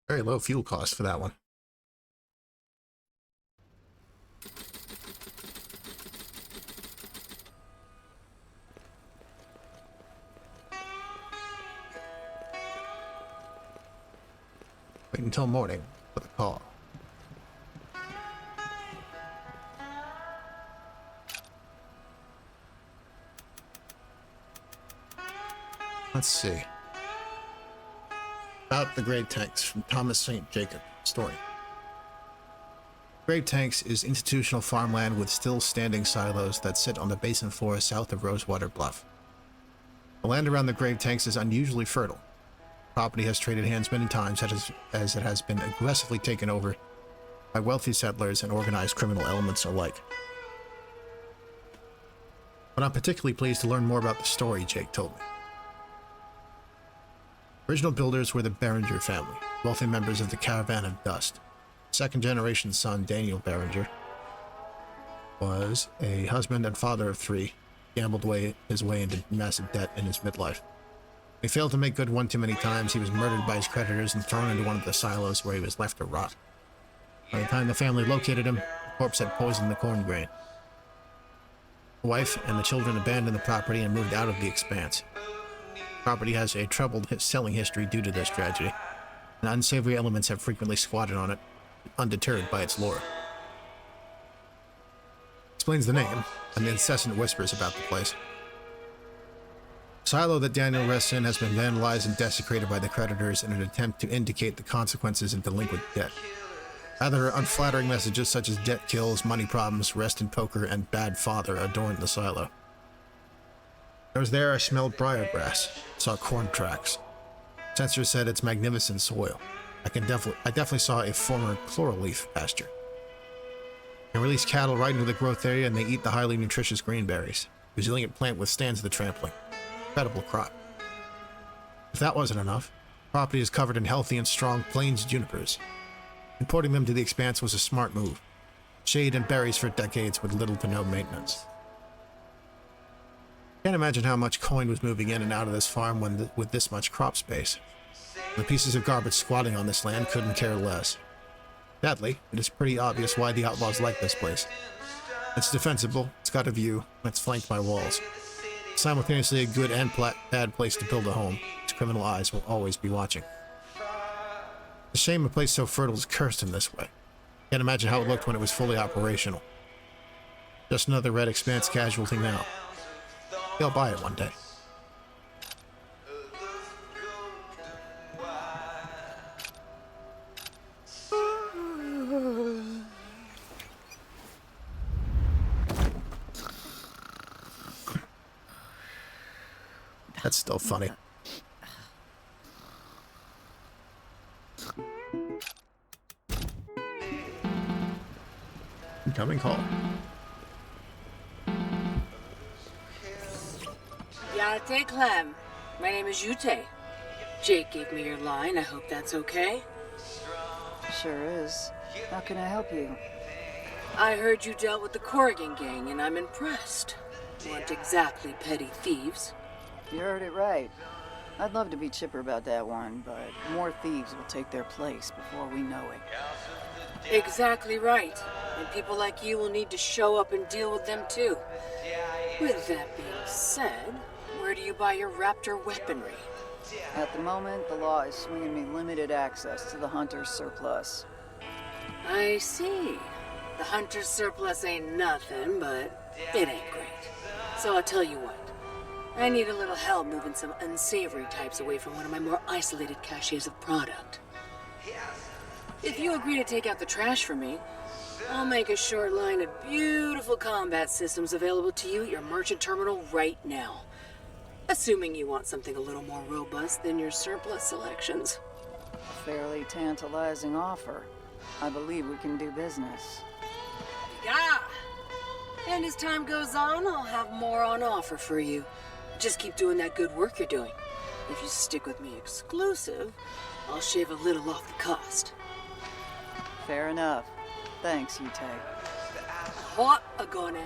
Very low fuel cost for that one. Wait until morning for the call. Let's see. About the grave tanks from Thomas St. Jacob story. Grave tanks is institutional farmland with still standing silos that sit on the basin floor south of Rosewater Bluff. The land around the grave tanks is unusually fertile. Property has traded hands many times as it has been aggressively taken over by wealthy settlers and organized criminal elements alike. But I'm particularly pleased to learn more about the story, Jake told me. Original builders were the Berenger family, wealthy members of the Caravan of Dust. Second-generation son Daniel Berenger was a husband and father of 3, gambled his way into massive debt in his midlife. He failed to make good one too many times. He was murdered by his creditors and thrown into one of the silos where he was left to rot. By the time the family located him, the corpse had poisoned the corn grain. The wife and the children abandoned the property and moved out of the Expanse. The property has a troubled selling history due to this tragedy, and unsavory elements have frequently squatted on it, undeterred by its lure. Explains the name and the incessant whispers about the place. The silo that Daniel rests in has been vandalized and desecrated by the creditors in an attempt to indicate the consequences of delinquent debt. Other unflattering messages such as debt kills, money problems, rest in poker, and bad father adorn the silo. I was there, I smelled briar grass, saw corn tracks. Sensors said it's magnificent soil. I definitely saw a former chloral leaf pasture. They release cattle right into the growth area and they eat the highly nutritious greenberries. Resilient plant withstands the trampling. Incredible crop. If that wasn't enough, the property is covered in healthy and strong plains junipers. Importing them to the Expanse was a smart move. Shade and berries for decades with little to no maintenance. Can't imagine how much coin was moving in and out of this farm with this much crop space. The pieces of garbage squatting on this land couldn't care less. Sadly, it is pretty obvious why the outlaws like this place. It's defensible, it's got a view, and it's flanked by walls. It's simultaneously a good and bad place to build a home, its criminal eyes will always be watching. It's a shame a place so fertile is cursed in this way. Can't imagine how it looked when it was fully operational. Just another Red Expanse casualty now. They'll buy it one day. That's still funny. Incoming call. Yate Clem. My name is Yute. Jake gave me your line. I hope that's okay. Sure is. How can I help you? I heard you dealt with the Corrigan gang, and I'm impressed. Weren't exactly petty thieves. You heard it right. I'd love to be chipper about that one, but more thieves will take their place before we know it. Exactly right. And people like you will need to show up and deal with them too. With that being said, where do you buy your raptor weaponry? At the moment, the law is swinging me limited access to the hunter's surplus. I see. The hunter's surplus ain't nothing, but it ain't great. So I'll tell you what. I need a little help moving some unsavory types away from one of my more isolated caches of product. If you agree to take out the trash for me, I'll make a short line of beautiful combat systems available to you at your merchant terminal right now. Assuming you want something a little more robust than your surplus selections. Fairly tantalizing offer. I believe we can do business. Yeah! And as time goes on, I'll have more on offer for you. Just keep doing that good work you're doing. If you stick with me exclusive, I'll shave a little off the cost. Fair enough. Thanks, Yute. What a gonna.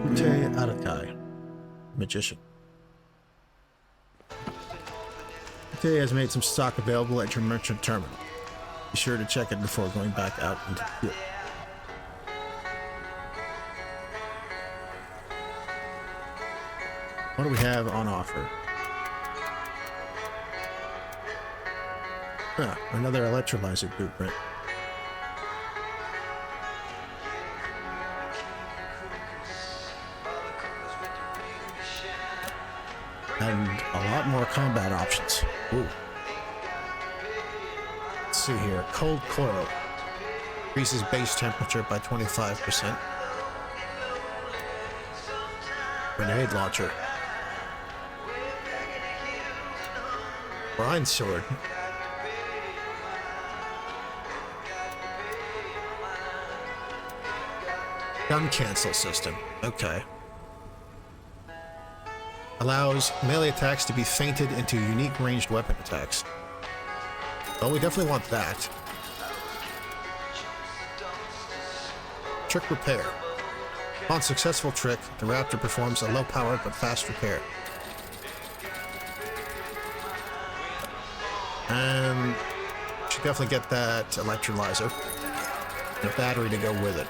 Ute Aratai, magician. RTA has made some stock available at your merchant terminal. Be sure to check it before going back out into the field. What do we have on offer? Ah, another electrolyzer blueprint. And a lot more combat options. Ooh. Let's see here. Cold coil. Increases base temperature by 25%. Grenade launcher. Brine sword. Gun cancel system. Okay. Allows melee attacks to be feinted into unique ranged weapon attacks. Well, we definitely want that. Trick repair. Upon successful trick, the raptor performs a low-powered but fast repair. And should definitely get that electrolyzer and a battery to go with it.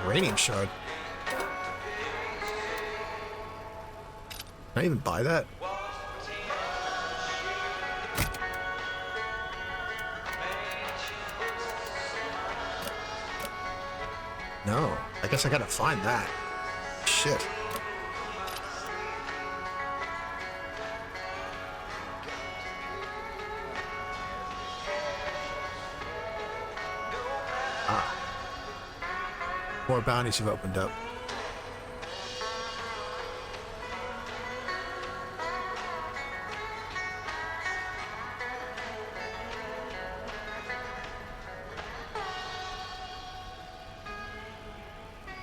Uranium shard. Can I even buy that? No. I guess I gotta find that. Shit. More bounties have opened up.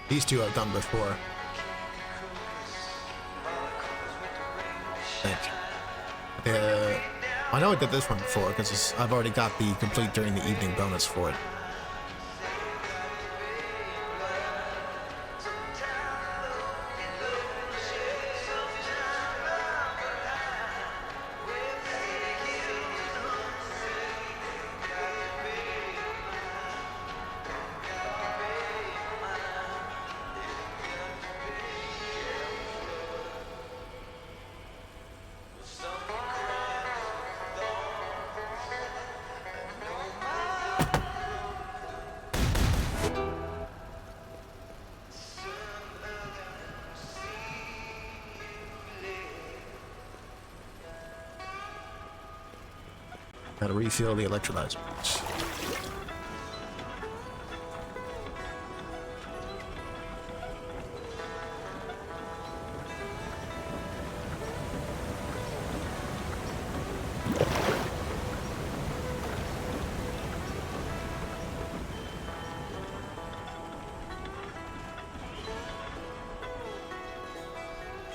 These two I've done before. I think. I know I did this one before because I've already got the complete during the evening bonus for it. Gotta refill the electrolyzer.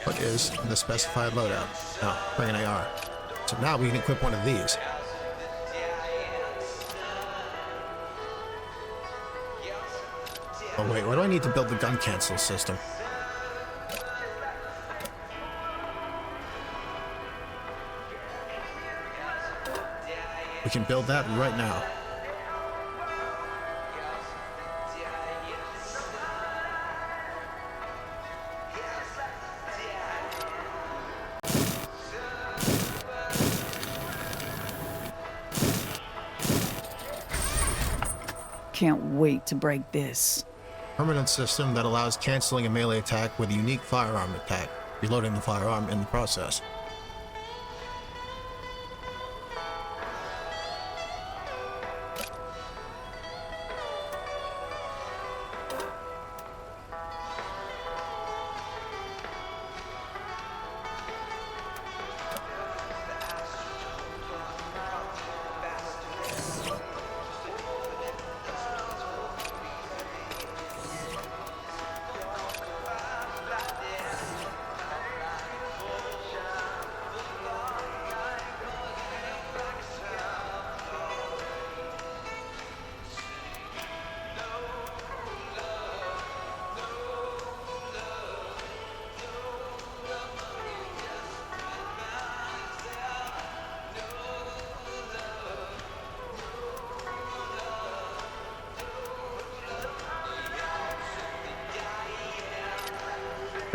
What is the specified loadout? Oh, bring an AR. So now we can equip one of these. Oh wait, what do I need to build the gun cancel system? We can build that right now. Can't wait to break this. Permanent system that allows canceling a melee attack with a unique firearm attack, reloading the firearm in the process.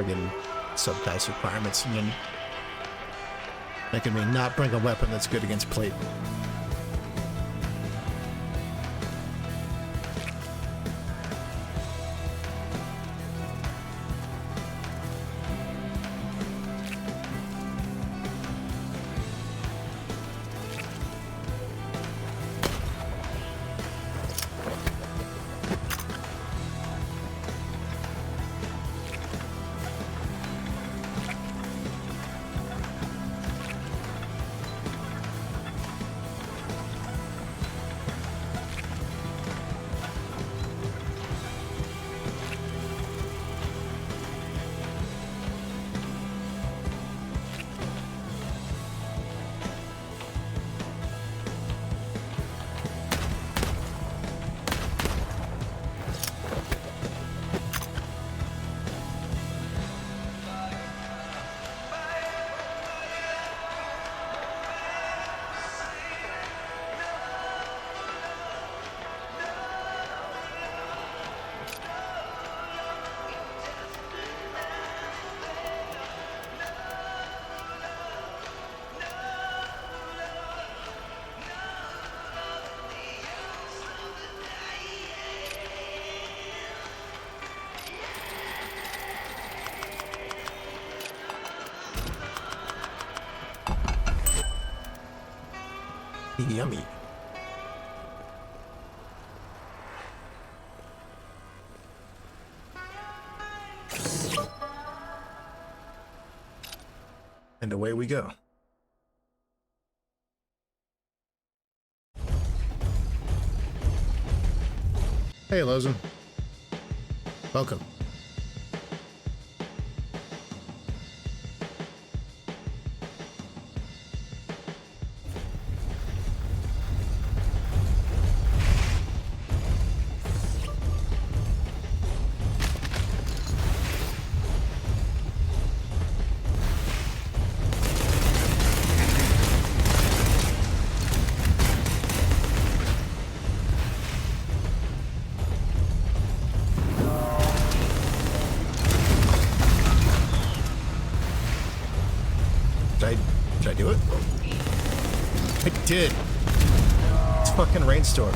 friggin' subclass requirements and then making me not bring a weapon that's good against plate. Yummy. And away we go. Hey, Lozen. Welcome. Did I do it? I did. It's fucking rainstorm.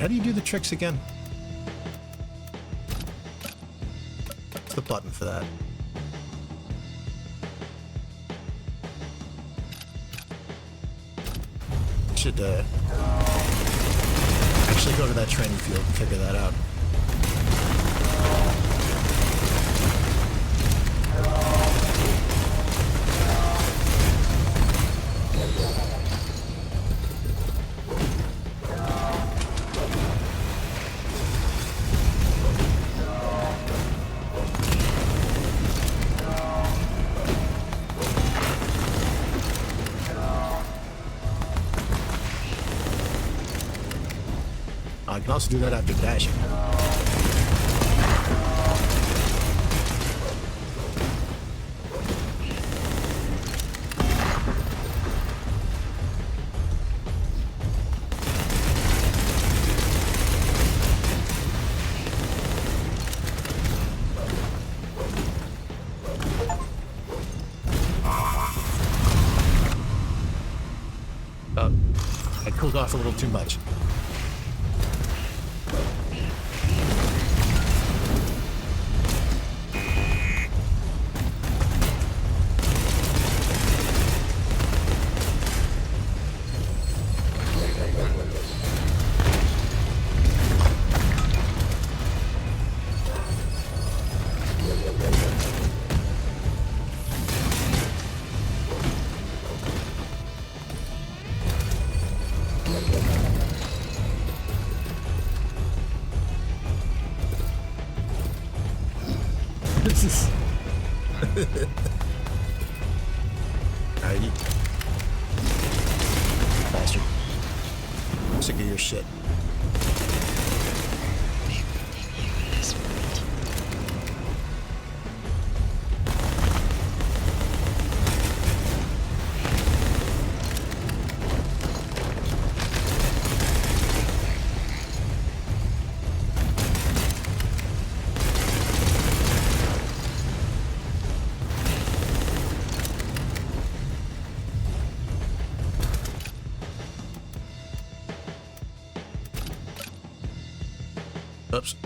How do you do the tricks again? What's the button for that? Should actually go to that training field and figure that out. I can also do that after dashing. I cooled off a little too much. Alright, you bastard. I'm sick of your shit. Oops.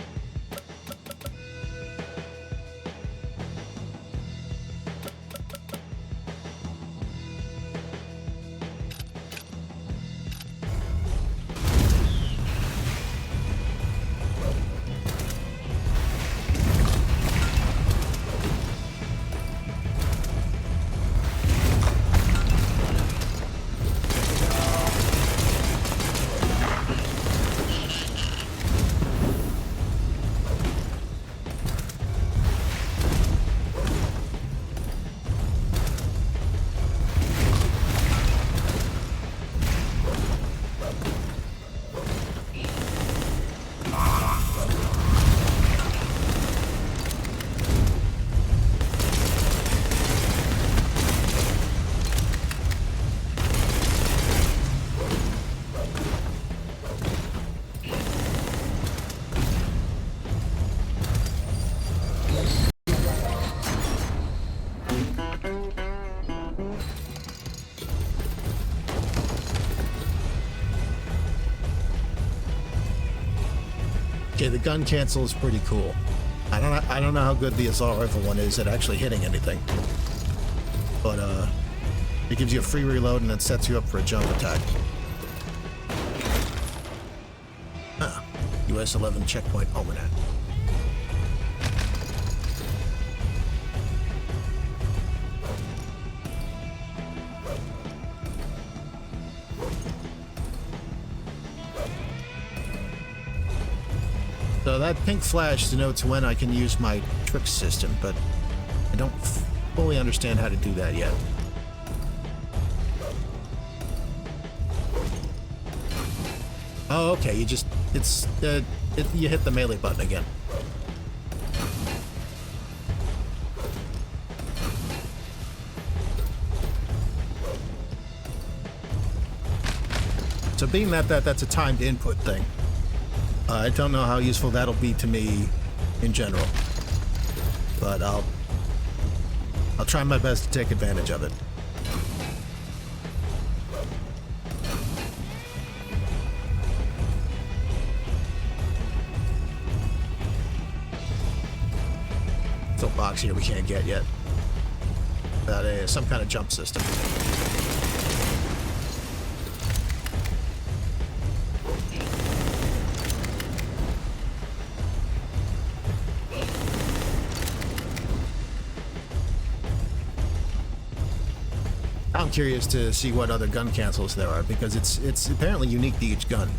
Okay, the gun cancel is pretty cool. I don't know how good the assault rifle one is at actually hitting anything, but it gives you a free reload and then sets you up for a jump attack. US 11 checkpoint almanac. So that pink flash denotes when I can use my trick system, but I don't fully understand how to do that yet. Oh, okay, you hit the melee button again. So being that's a timed input thing. I don't know how useful that'll be to me in general, but I'll try my best to take advantage of it. Still box here we can't get yet. Some kind of jump system. I'm curious to see what other gun cancels there are, because it's apparently unique to each gun.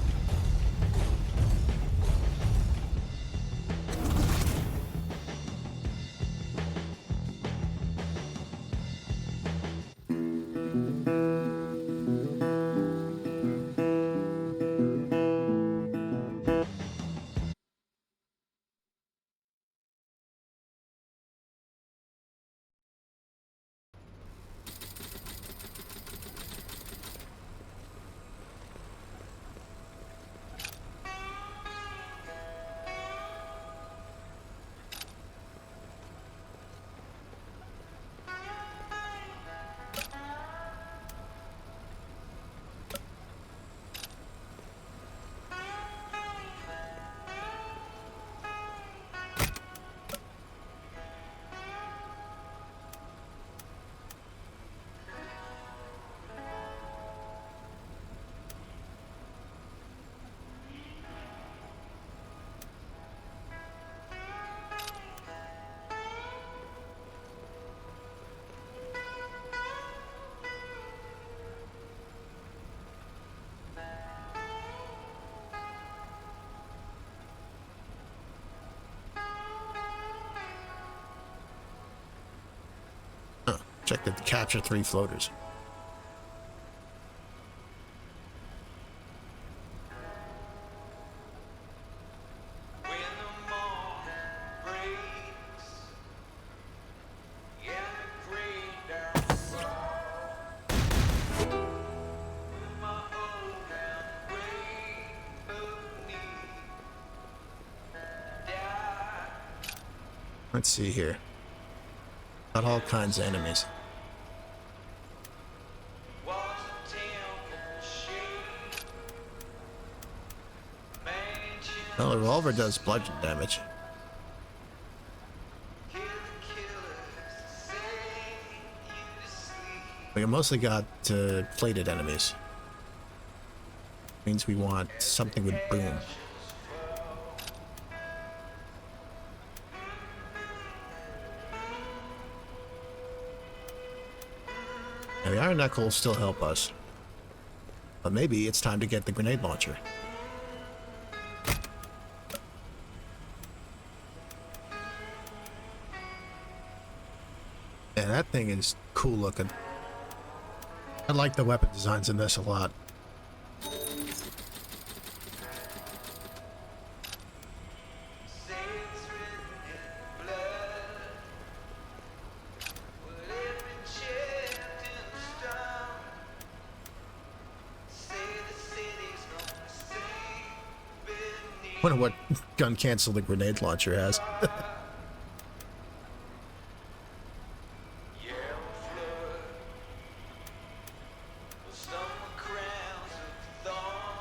Objective to capture 3 floaters. Let's see here. Got all kinds of enemies. Well, the revolver does bludgeon damage. We mostly got plated enemies. Means we want something with boom. Now, the iron knuckle will still help us. But maybe it's time to get the grenade launcher. Yeah, that thing is cool looking. I like the weapon designs in this a lot. Wonder what gun cancel the grenade launcher has.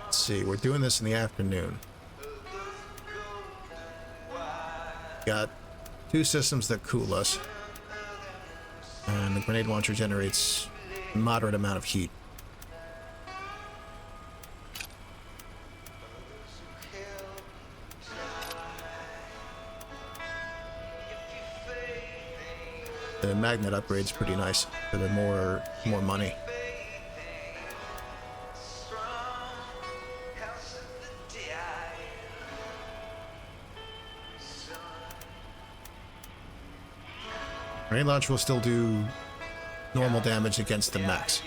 Let's see, we're doing this in the afternoon. Got 2 systems that cool us. And the grenade launcher generates a moderate amount of heat. The magnet upgrade's pretty nice for the more money. Grenade launcher will still do normal damage against the mechs,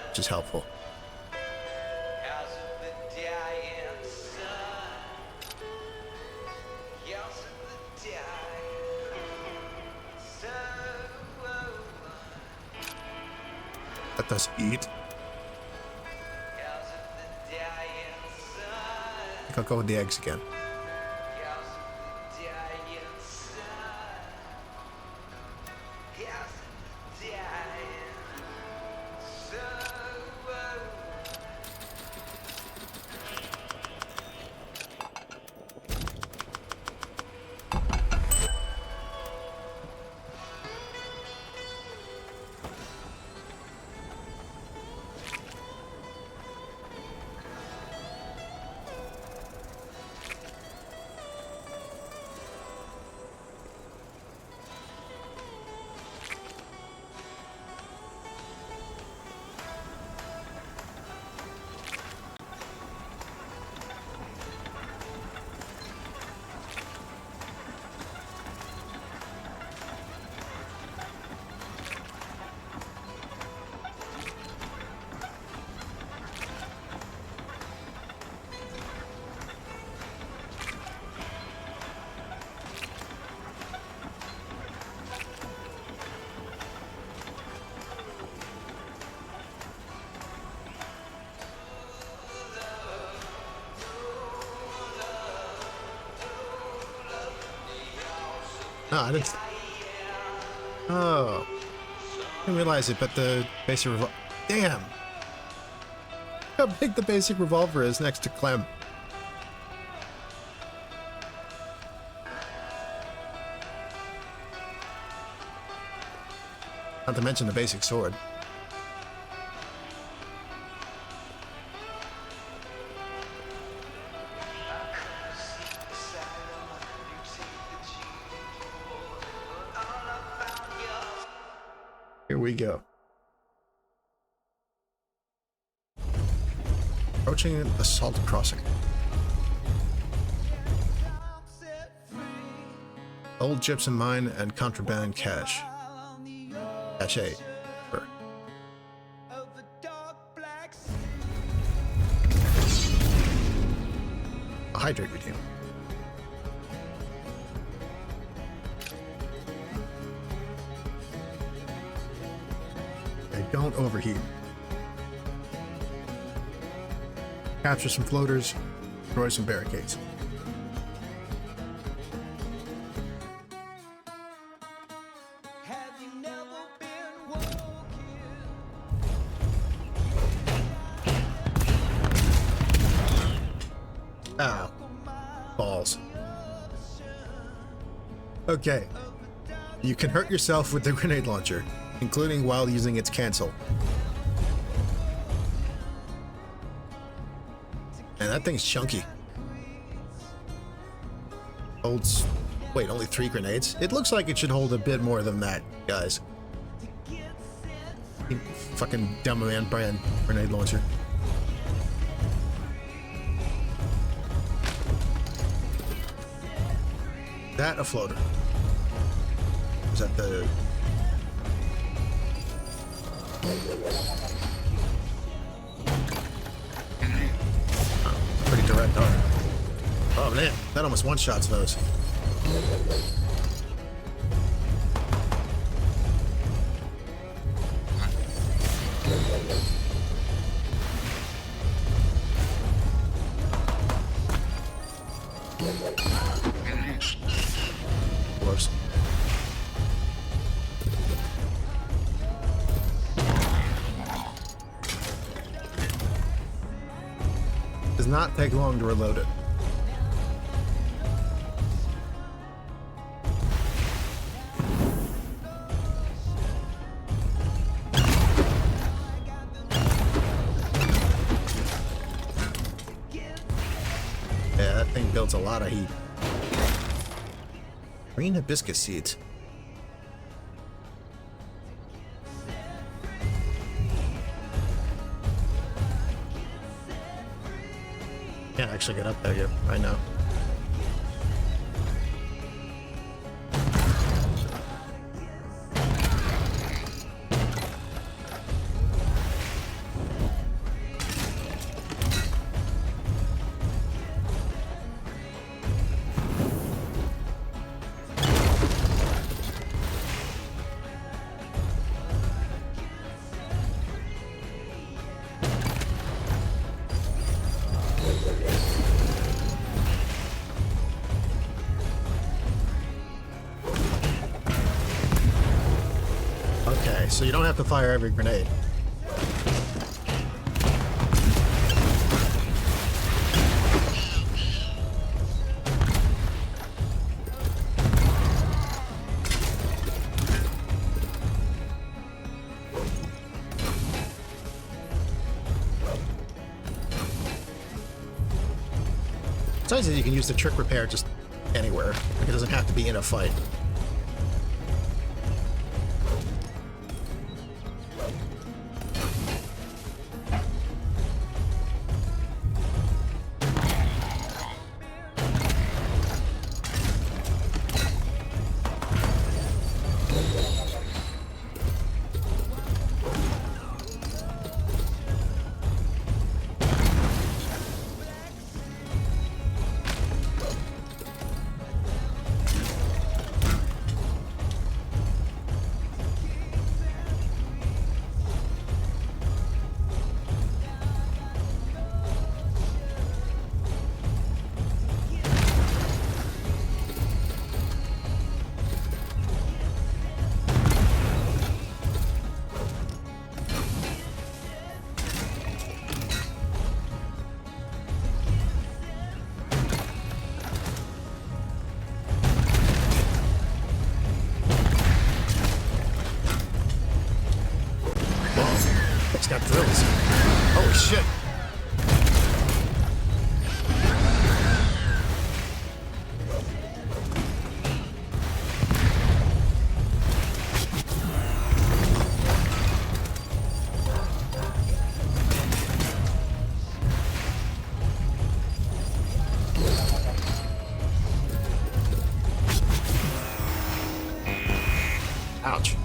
which is helpful. Let us eat. I think I'll go with the eggs again. No, I didn't. Oh. I didn't realize it, but the basic revolver. Damn! How big the basic revolver is next to Clem. Not to mention the basic sword. Here we go. Approaching Assault Crossing. Old gypsum mine and contraband cache. Cache. Sure. of the dark black sea. A hydrate redeem. Okay, don't overheat. Capture some floaters, destroy some barricades. Have you never been woke Ow. Balls. Okay. You can hurt yourself with the grenade launcher, including while using its cancel. Man, that thing's chunky. Holds... Wait, only 3 grenades? It looks like it should hold a bit more than that, guys. Fucking dumb man brand grenade launcher. That a floater? Is that the... Oh, pretty direct on it. Oh man, that almost one-shots those. Close. Does not take long to reload it. Yeah, that thing builds a lot of heat. Green hibiscus seeds. Can't actually get up there yet, I know. Okay, so you don't have to fire every grenade. It's nice that you can use the trick repair just anywhere. It doesn't have to be in a fight. It's got drills. Holy shit. Ouch.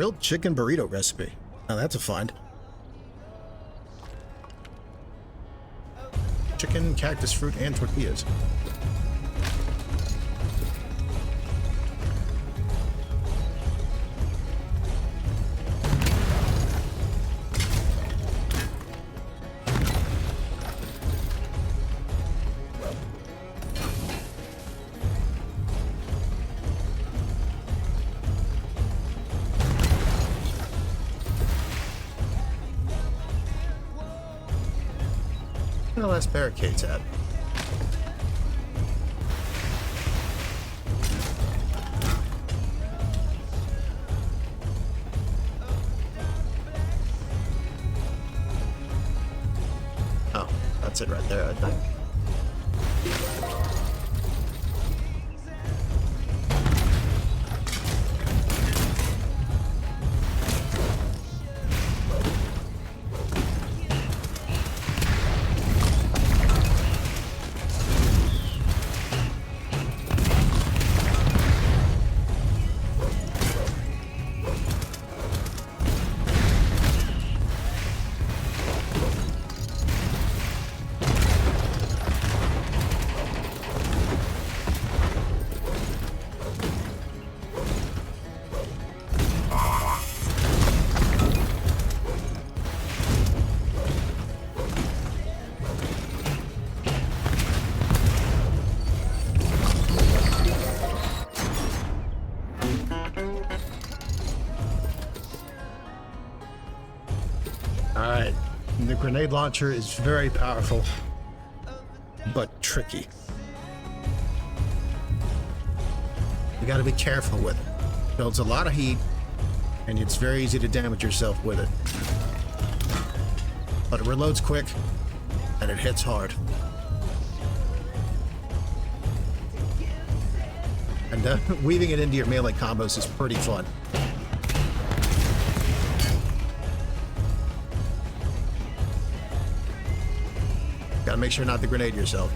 Grilled chicken burrito recipe. Now that's a find. Chicken, cactus fruit, and tortillas. Where the last barricades at? Oh, that's it right there, I think. Alright, the grenade launcher is very powerful, but tricky. You gotta be careful with it. Builds a lot of heat, and it's very easy to damage yourself with it. But it reloads quick, and it hits hard. And weaving it into your melee combos is pretty fun. Gotta make sure not to grenade yourself.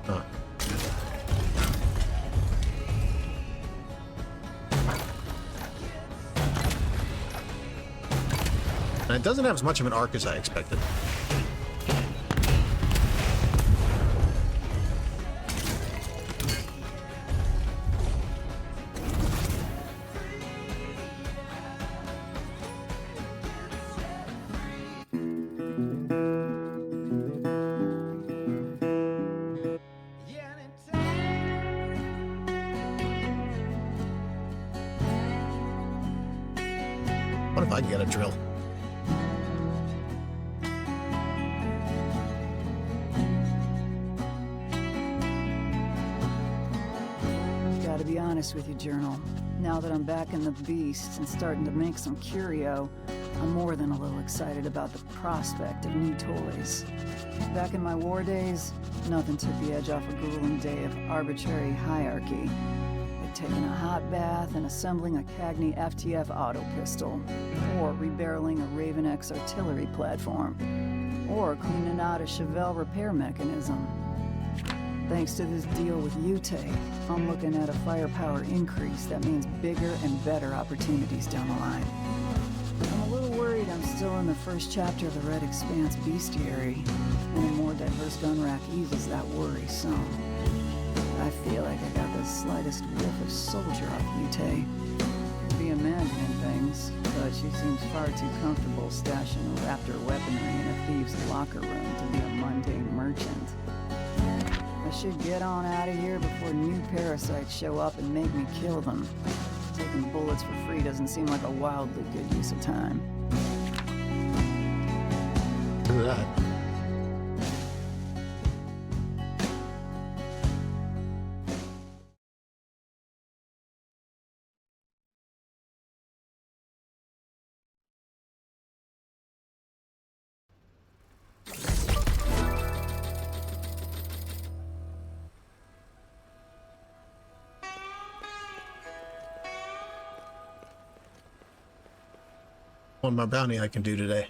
Huh. And it doesn't have as much of an arc as I expected. What if I can get a drill? Gotta be honest with you, Journal. Now that I'm back in the beast and starting to make some curio, I'm more than a little excited about the prospect of new toys. Back in my war days, nothing took the edge off a grueling day of arbitrary hierarchy. Like taking a hot bath and assembling a Cagney FTF auto pistol, or rebarreling a Raven X artillery platform, or cleaning out a Chevelle repair mechanism. Thanks to this deal with Ute, I'm looking at a firepower increase that means bigger and better opportunities down the line. I'm a little worried I'm still in the first chapter of the Red Expanse bestiary, and a more diverse gun rack eases that worry some. I feel like I got the slightest whiff of soldier off Ute. Could be imagining things, but she seems far too comfortable stashing raptor weaponry in a thief's locker room to be a mundane merchant. I should get on out of here before new parasites show up and make me kill them. Taking bullets for free doesn't seem like a wildly good use of time. Look at that. One more bounty I can do today.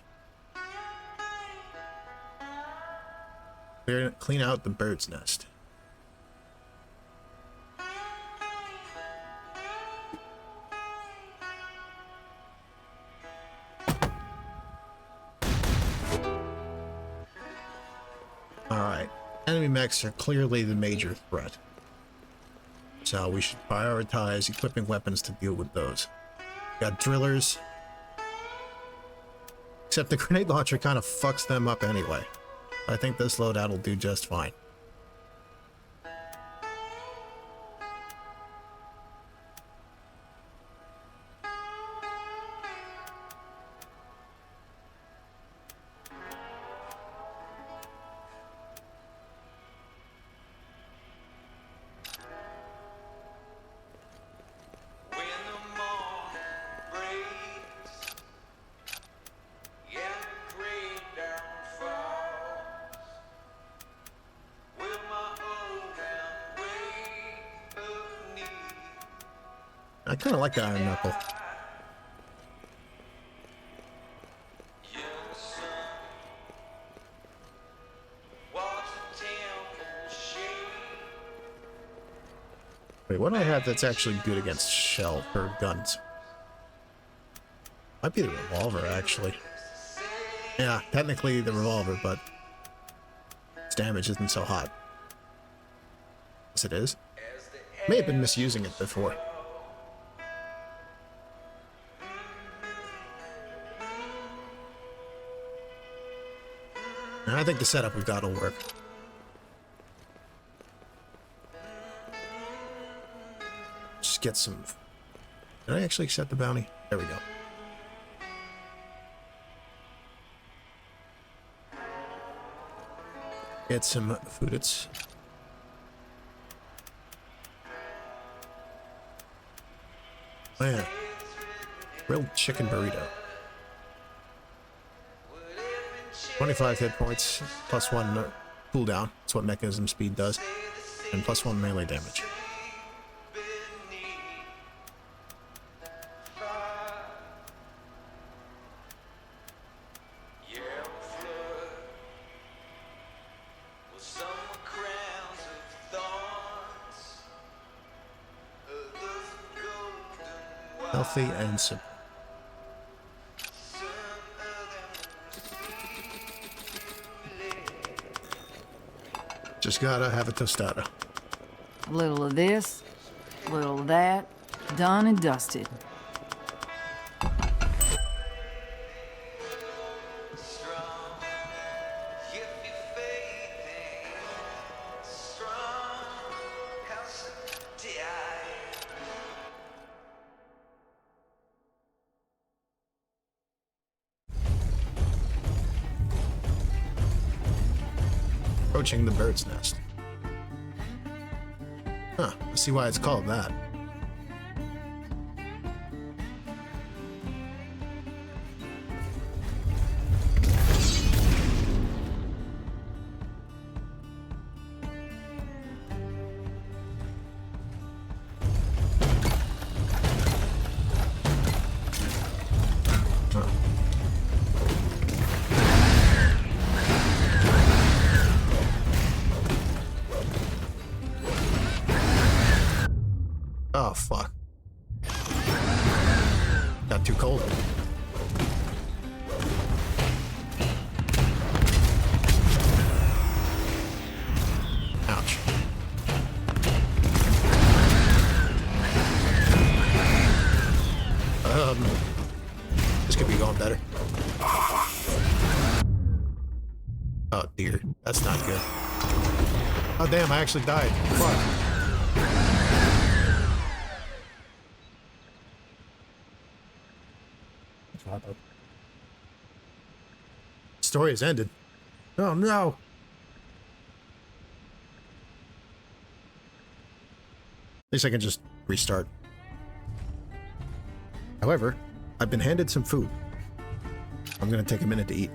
Clean out the bird's nest. Alright. Enemy mechs are clearly the major threat. So we should prioritize equipping weapons to deal with those. Got drillers. Except the grenade launcher kind of fucks them up anyway. I think this loadout will do just fine. When the morning breaks, yeah, the great dawn falls. Will my old man wake of need? I kind of like the iron knuckle. Young son, watch the temple shake. Wait, what do I have that's actually good against shell or guns? Might be the revolver, actually. Yeah, technically the revolver, but its damage isn't so hot. Yes, it is. May have been misusing it before. And I think the setup we've got will work. Just get some... Did I actually accept the bounty? There we go. Get some foodits. Oh yeah. Grilled chicken burrito. 25 hit points, plus 1 cooldown. That's what mechanism speed does. And plus 1 melee damage. Healthy and simple. Just gotta have a tostada. A little of this, a little of that, done and dusted. Approaching the bird's nest. Huh, I see why it's called that. Oh, fuck. Got too cold. Ouch. This could be going better. Oh dear, that's not good. Oh damn, I actually died. Fuck. Story has ended. Oh no. At least I can just restart. However, I've been handed some food. I'm gonna take a minute to eat.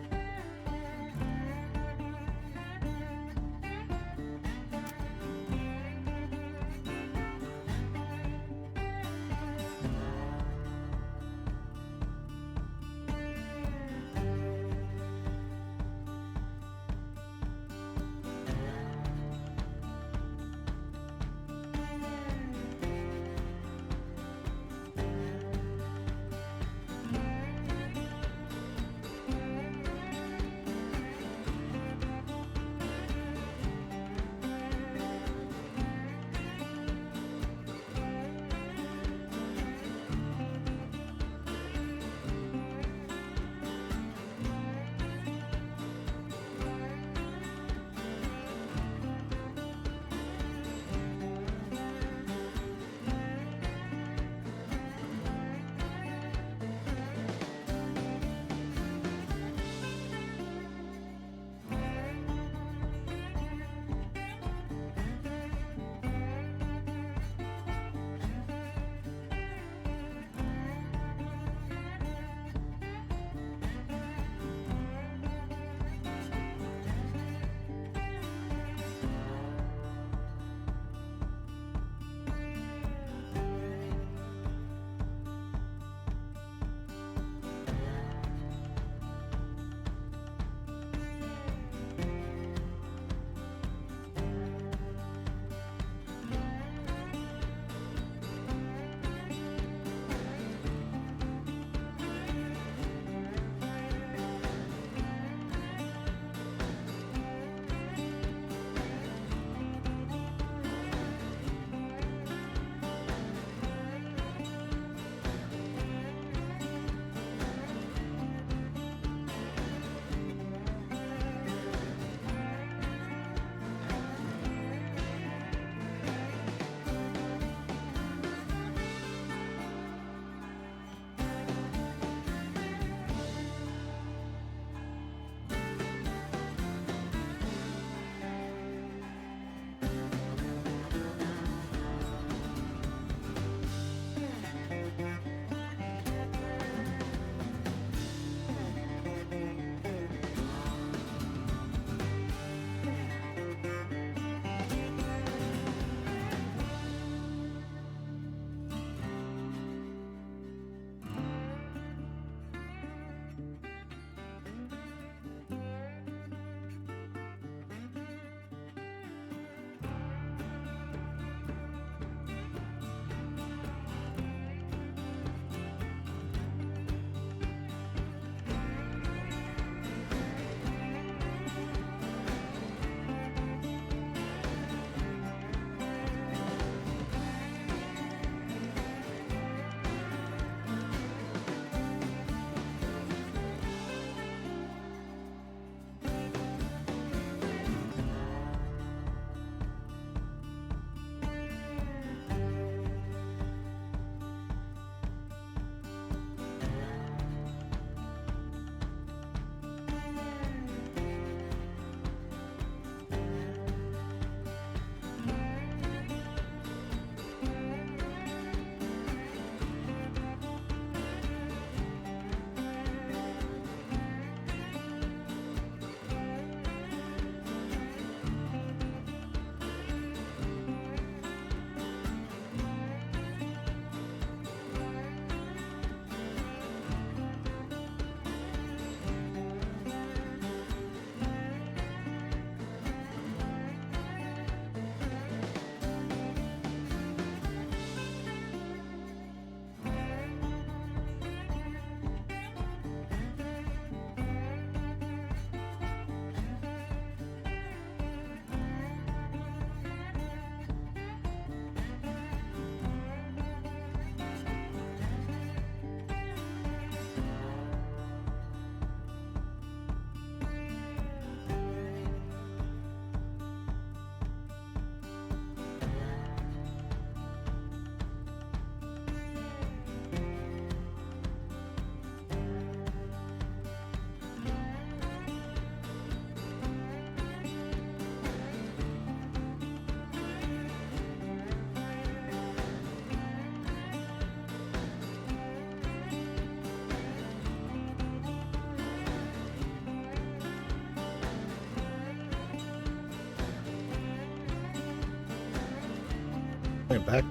Bring it back.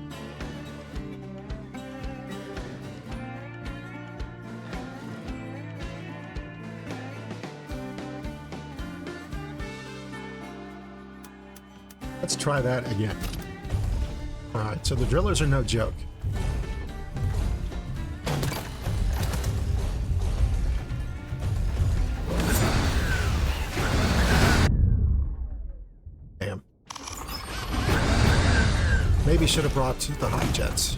Let's try that again. Alright, so the drillers are no joke. Damn. Maybe should have brought the hot jets.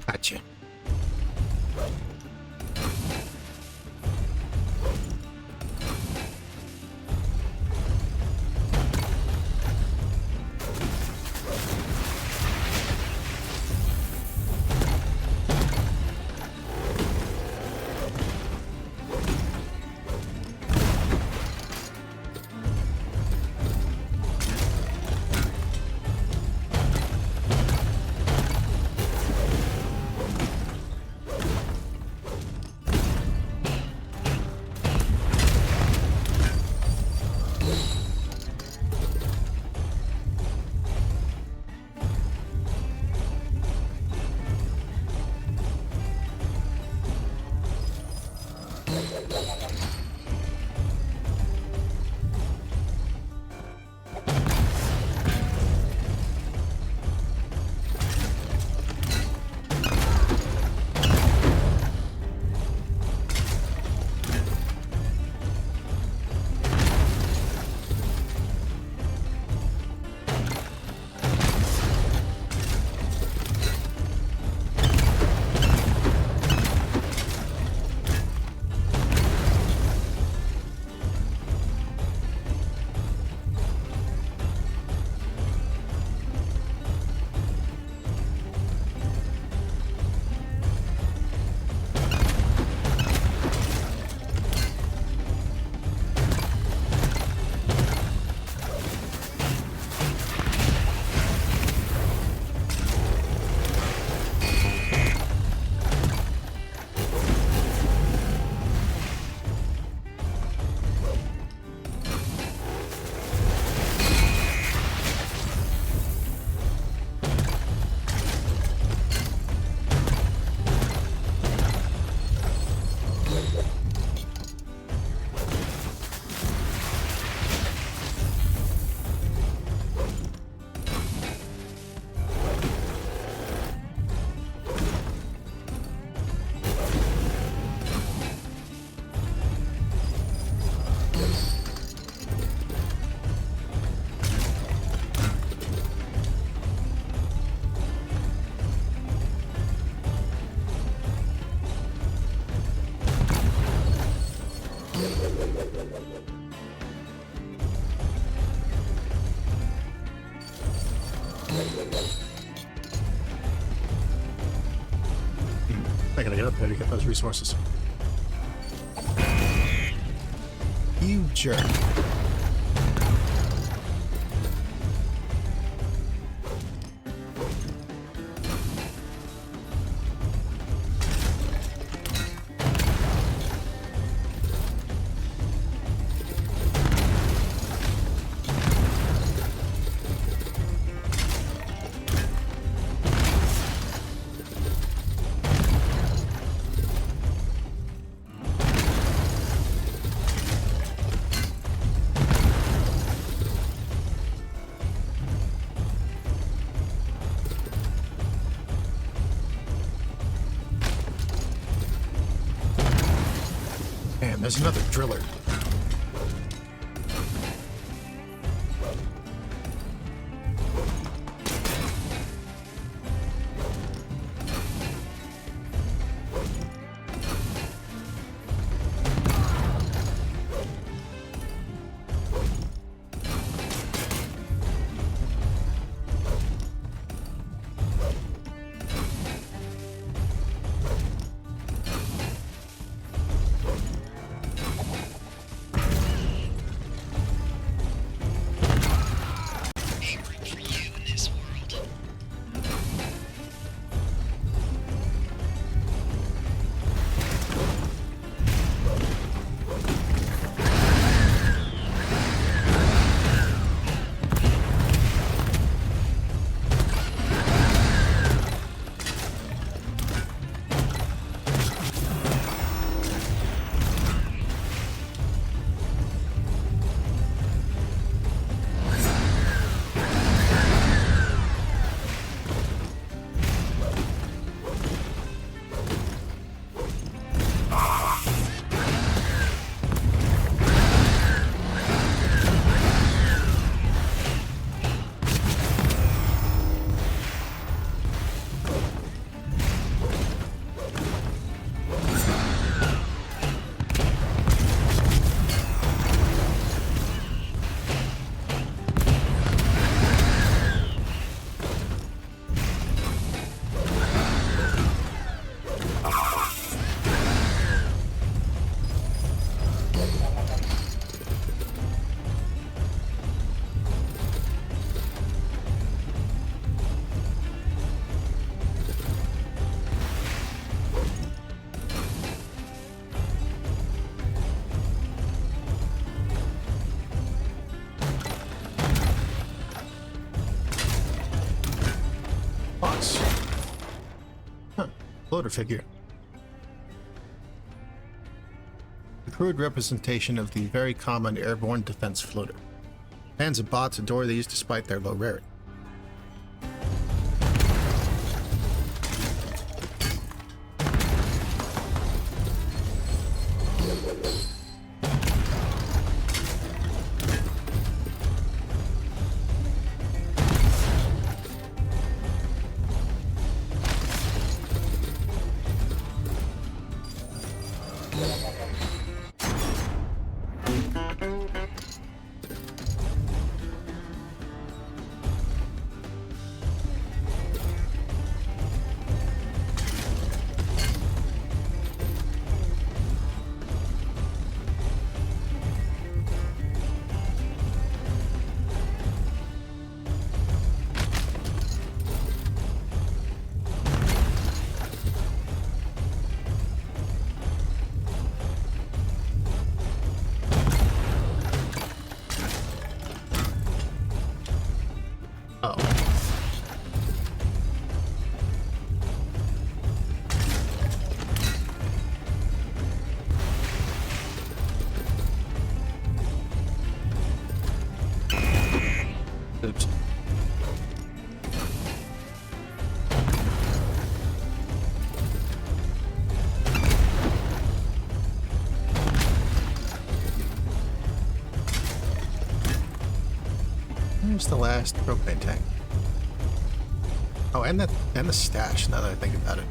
Gotcha. I gotta get up there to get those resources. You jerk. Man, there's another driller. Floater figure. A crude representation of the very common airborne defense floater. Fans of bots adore these despite their low rarity. Oh. Oops. Where's the last propane tank? Oh, and the stash, now that I think about it.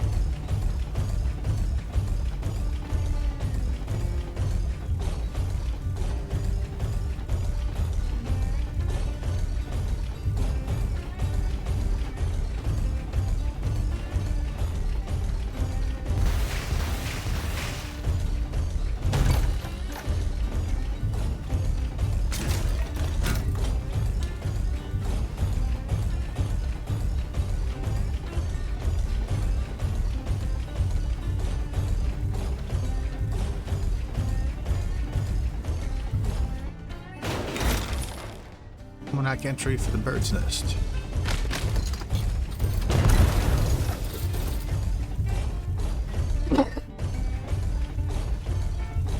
Almanac entry for the bird's nest.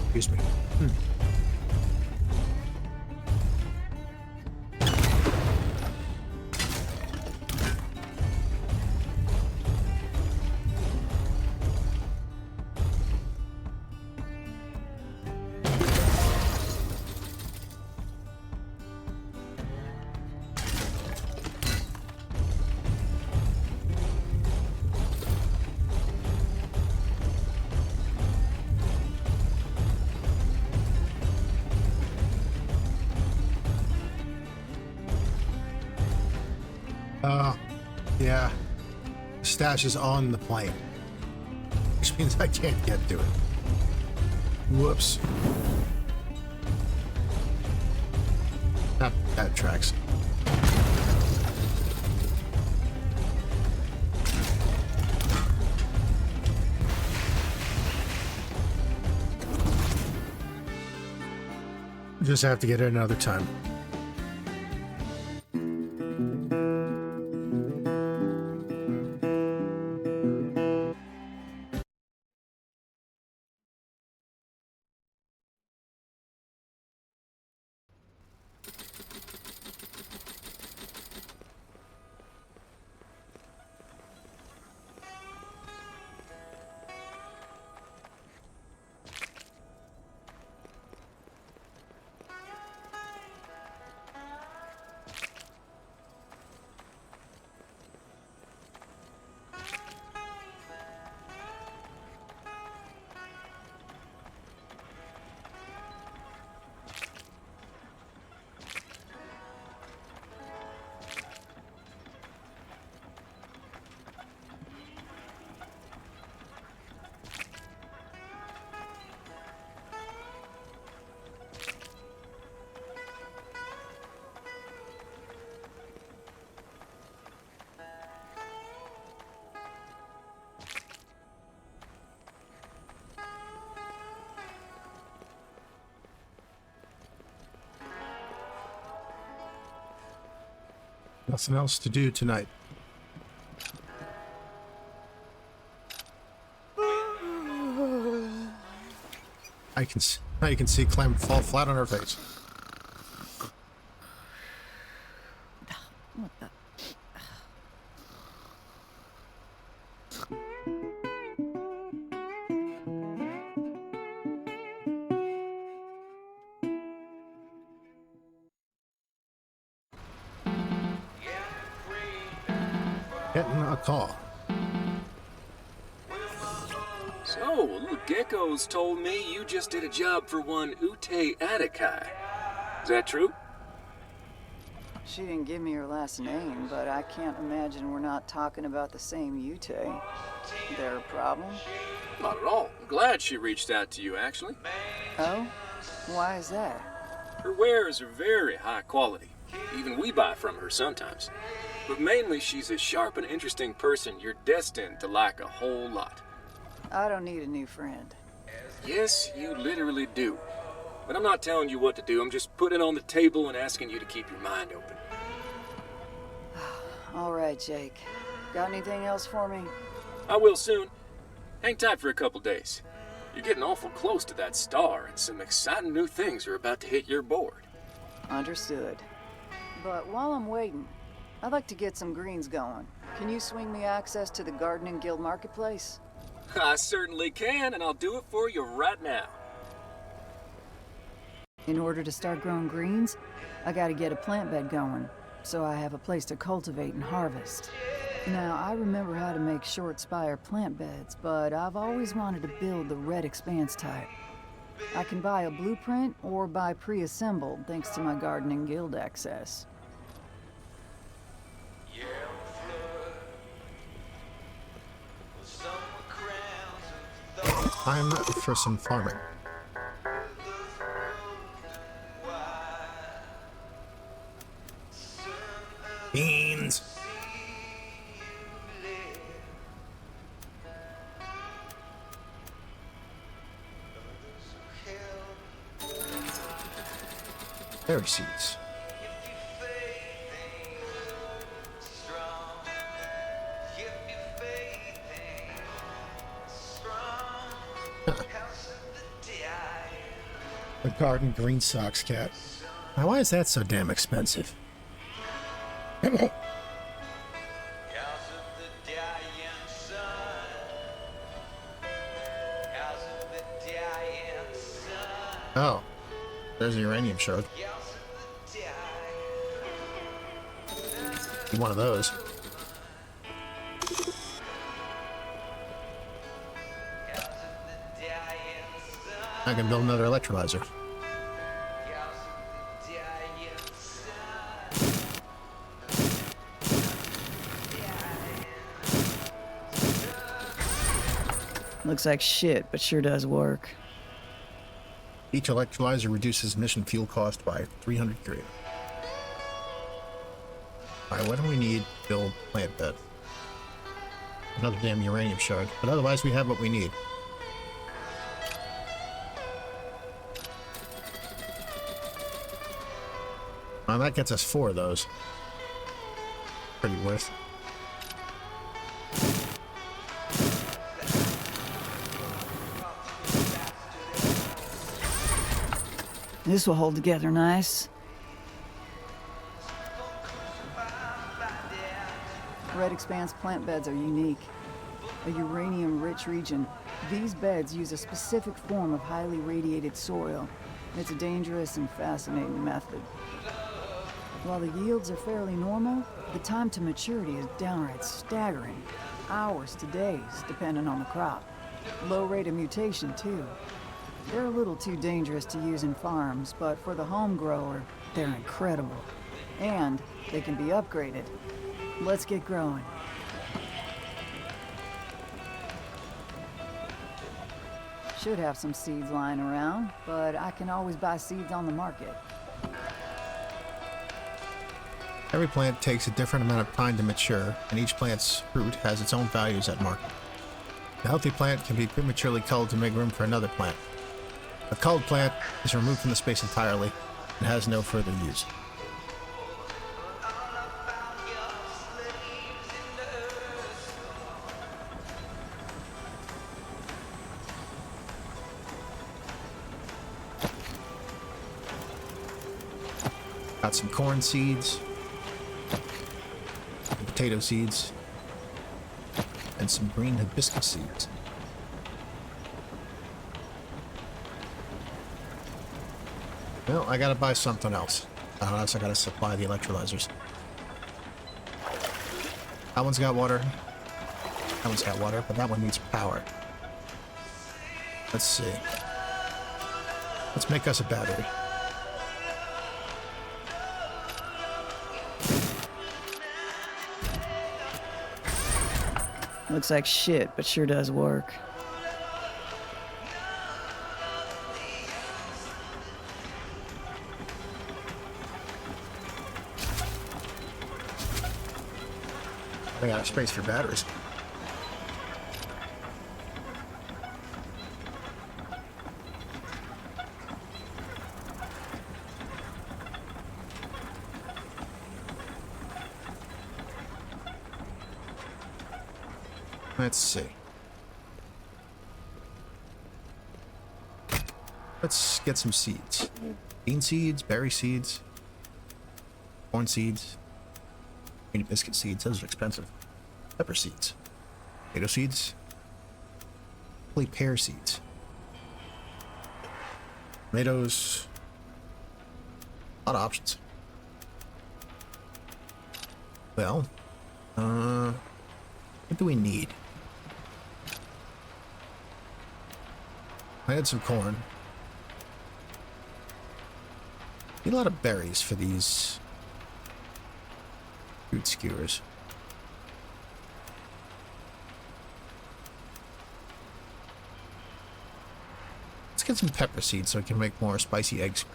Excuse me. Yeah. Stash is on the plane. Which means I can't get to it. Whoops. That tracks. Just have to get it another time. Nothing else to do tonight. Now you can see Clem fall flat on her face. What the? Getting a call. So, little Gecko's told me you just did a job for one Ute Atakai. Is that true? She didn't give me her last name, but I can't imagine we're not talking about the same Ute. There a problem? Not at all. I'm glad she reached out to you, actually. Oh? Why is that? Her wares are very high quality. Even we buy from her sometimes. But mainly, she's a sharp and interesting person you're destined to like a whole lot. I don't need a new friend. Yes, you literally do. But I'm not telling you what to do. I'm just putting it on the table and asking you to keep your mind open. All right, Jake. Got anything else for me? I will soon. Hang tight for a couple days. You're getting awful close to that star, and some exciting new things are about to hit your board. Understood. But while I'm waiting, I'd like to get some greens going. Can you swing me access to the Gardening Guild Marketplace? I certainly can, and I'll do it for you right now. In order to start growing greens, I gotta get a plant bed going, so I have a place to cultivate and harvest. Now, I remember how to make short spire plant beds, but I've always wanted to build the Red Expanse type. I can buy a blueprint or buy pre-assembled thanks to my Gardening Guild access. Time for some farming. Beans. Berry seeds. The garden green socks cat. Now, why is that so damn expensive? Oh, there's a uranium shard. Need one of those. I can build another electrolyzer. Looks like shit, but sure does work. Each electrolyzer reduces mission fuel cost by 300 grade. Alright, what do we need to build plant bed? Another damn uranium shard, but otherwise we have what we need. Well, that gets us 4 of those. Pretty worth. This will hold together nice. Red Expanse plant beds are unique. A uranium-rich region, these beds use a specific form of highly radiated soil. It's a dangerous and fascinating method. While the yields are fairly normal, the time to maturity is downright staggering. Hours to days, depending on the crop. Low rate of mutation, too. They're a little too dangerous to use in farms, but for the home grower, they're incredible. And they can be upgraded. Let's get growing. Should have some seeds lying around, but I can always buy seeds on the market. Every plant takes a different amount of time to mature, and each plant's fruit has its own values at market. A healthy plant can be prematurely culled to make room for another plant. A culled plant is removed from the space entirely and has no further use. Got some corn seeds, some potato seeds, and some green hibiscus seeds. Well, I gotta buy something else. Else I gotta supply the electrolyzers. That one's got water. That one's got water, but that one needs power. Let's see. Let's make us a battery. Looks like shit, but sure does work. I got space for batteries. Let's see. Let's get some seeds. Bean seeds, berry seeds, corn seeds, green biscuit seeds. Those are expensive. Pepper seeds, potato seeds, probably pear seeds, tomatoes. A lot of options. Well, what do we need? I had some corn. Need a lot of berries for these fruit skewers. Let's get some pepper seeds so we can make more spicy eggs.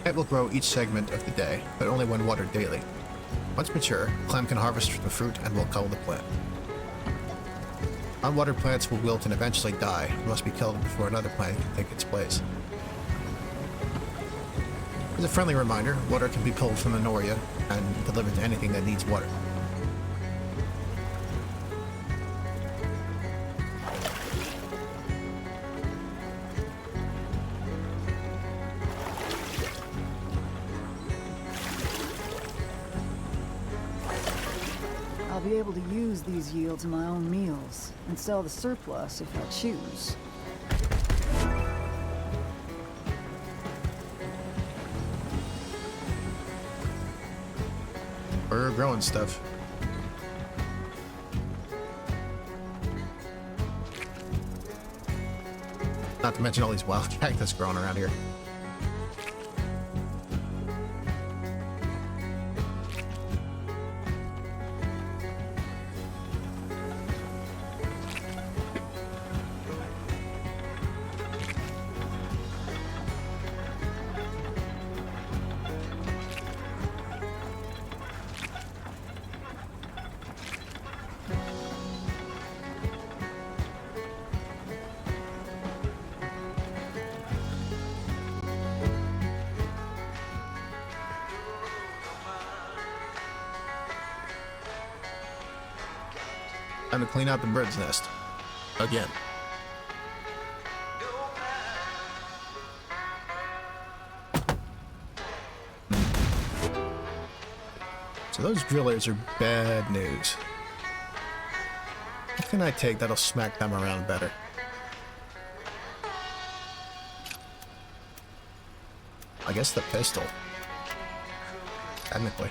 It will grow each segment of the day, but only when watered daily. Once mature, Clem can harvest the fruit and will cull the plant. Unwatered plants will wilt and eventually die and must be killed before another plant can take its place. As a friendly reminder, water can be pulled from the Noria and delivered to anything that needs water. I'll be able to use these yields in my own meals and sell the surplus if I choose. We're growing stuff. Not to mention all these wild cactus growing around here. Time to clean out the bird's nest. Again. So those drillers are bad news. What can I take that'll smack them around better? I guess the pistol. Technically.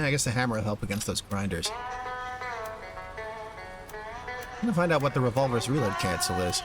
I guess the hammer will help against those grinders. I'm gonna find out what the revolver's reload cancel is.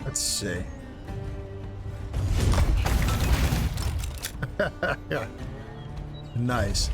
Let's see. Nice.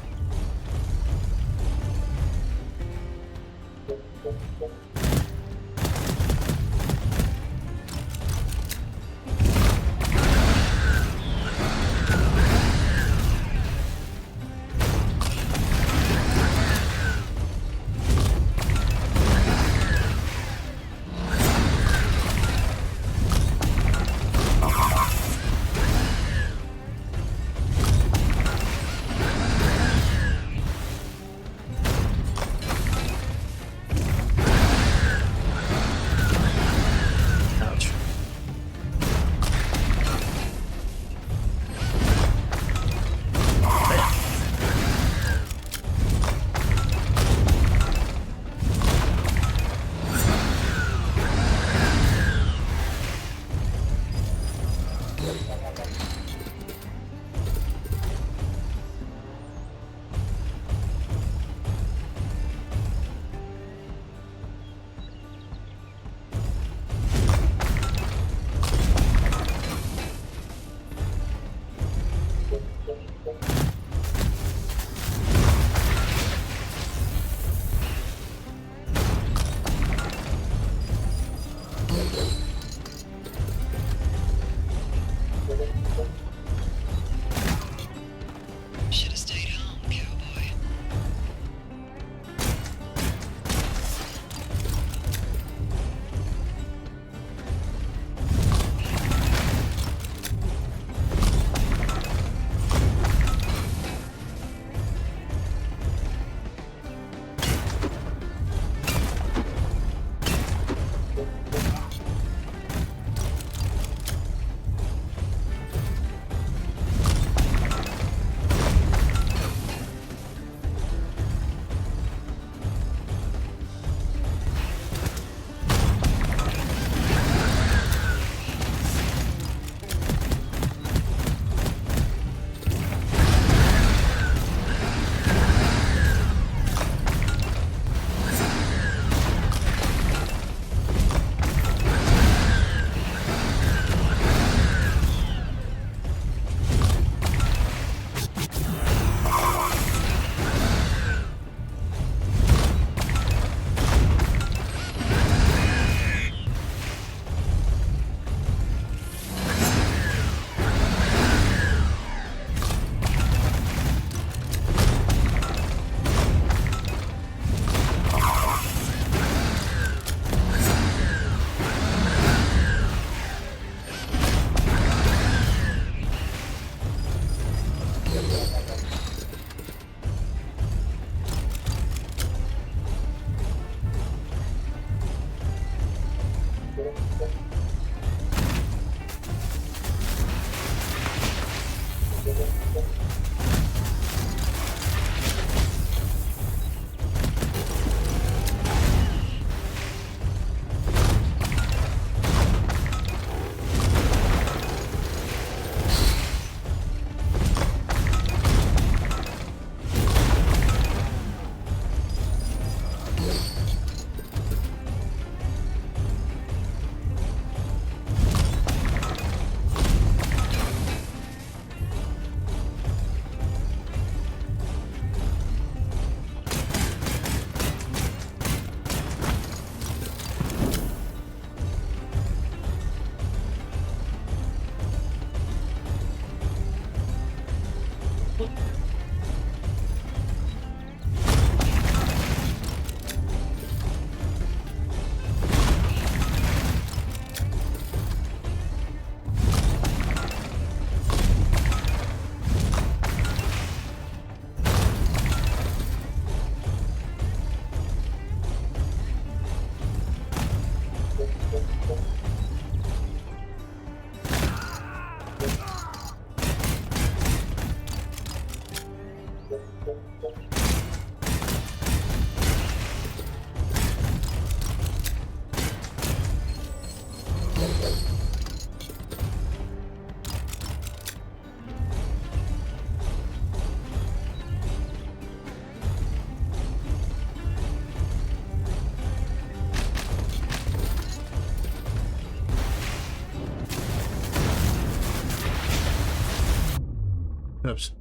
Oops.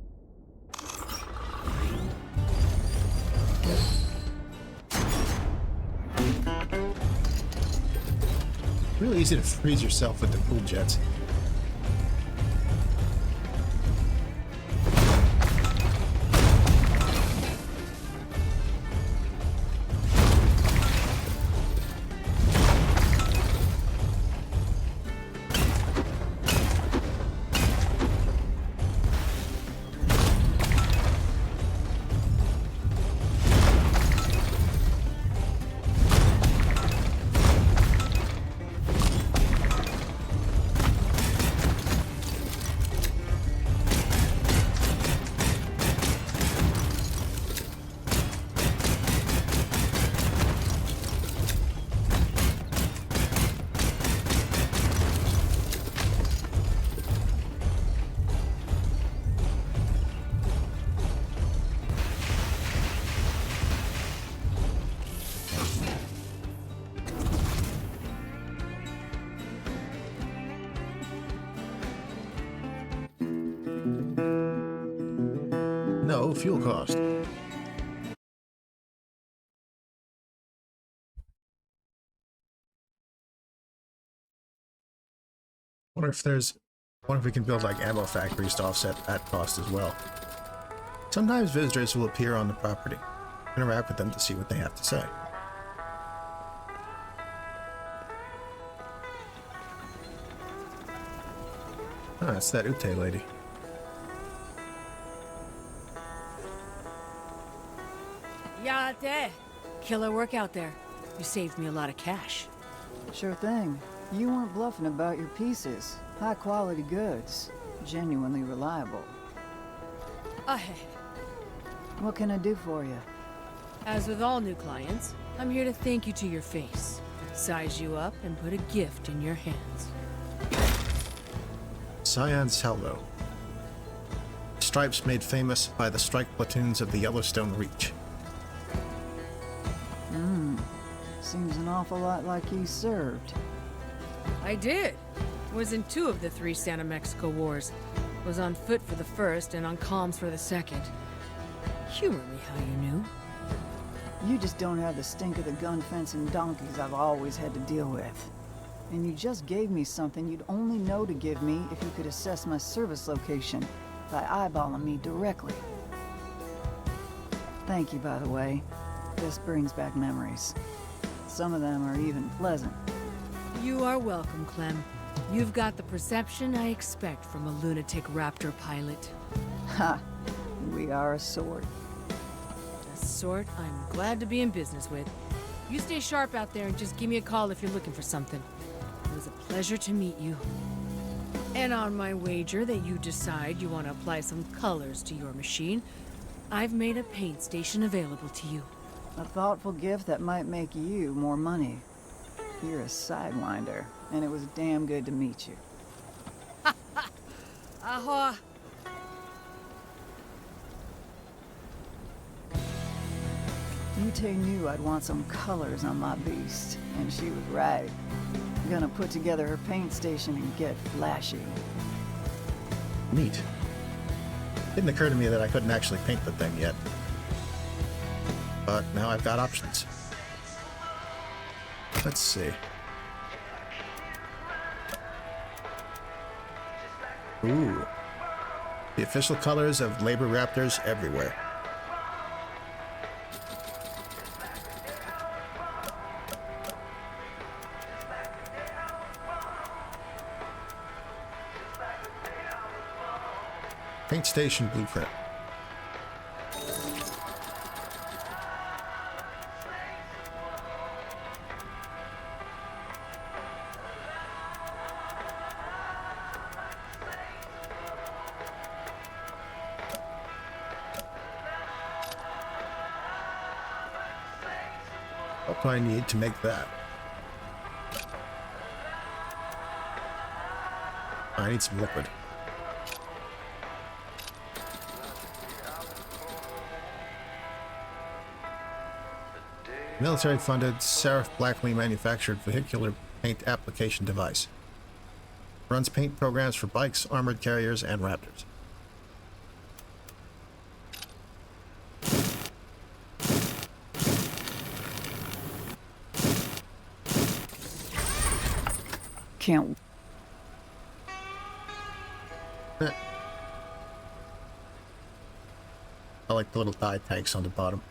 Really easy to freeze yourself with the cool jets. No fuel cost. Wonder if we can build like ammo factories to offset that cost as well. Sometimes visitors will appear on the property. Interact with them to see what they have to say. Ah, it's that Ute lady. Yate! Killer work out there. You saved me a lot of cash. Sure thing. You weren't bluffing about your pieces. High quality goods. Genuinely reliable. Ahead. What can I do for you? As with all new clients, I'm here to thank you to your face, size you up, and put a gift in your hands. Cyan Salvo. Stripes made famous by the strike platoons of the Yellowstone Reach. Seems an awful lot like you served. I did. Was in 2 of the 3 Santa Mexico wars. Was on foot for the first and on comms for the second. Humor me how you knew. You just don't have the stink of the gun fencing donkeys I've always had to deal with. And you just gave me something you'd only know to give me if you could assess my service location by eyeballing me directly. Thank you, by the way. This brings back memories. Some of them are even pleasant. You are welcome, Clem. You've got the perception I expect from a lunatic raptor pilot. Ha! We are a sort. A sort I'm glad to be in business with. You stay sharp out there and just give me a call if you're looking for something. It was a pleasure to meet you. And on my wager that you decide you want to apply some colors to your machine, I've made a paint station available to you. A thoughtful gift that might make you more money. You're a sidewinder, and it was damn good to meet you. Aha! Ute knew I'd want some colors on my beast, and she was right. Gonna put together her paint station and get flashy. Neat. Didn't occur to me that I couldn't actually paint the thing yet. But now I've got options. Let's see. Ooh. The official colors of labor raptors everywhere. Paint station blueprint. What do I need to make that? I need some liquid. Military-funded, Seraph Blackley manufactured vehicular paint application device. Runs paint programs for bikes, armored carriers, and raptors. Can't. I like the little dye tanks on the bottom.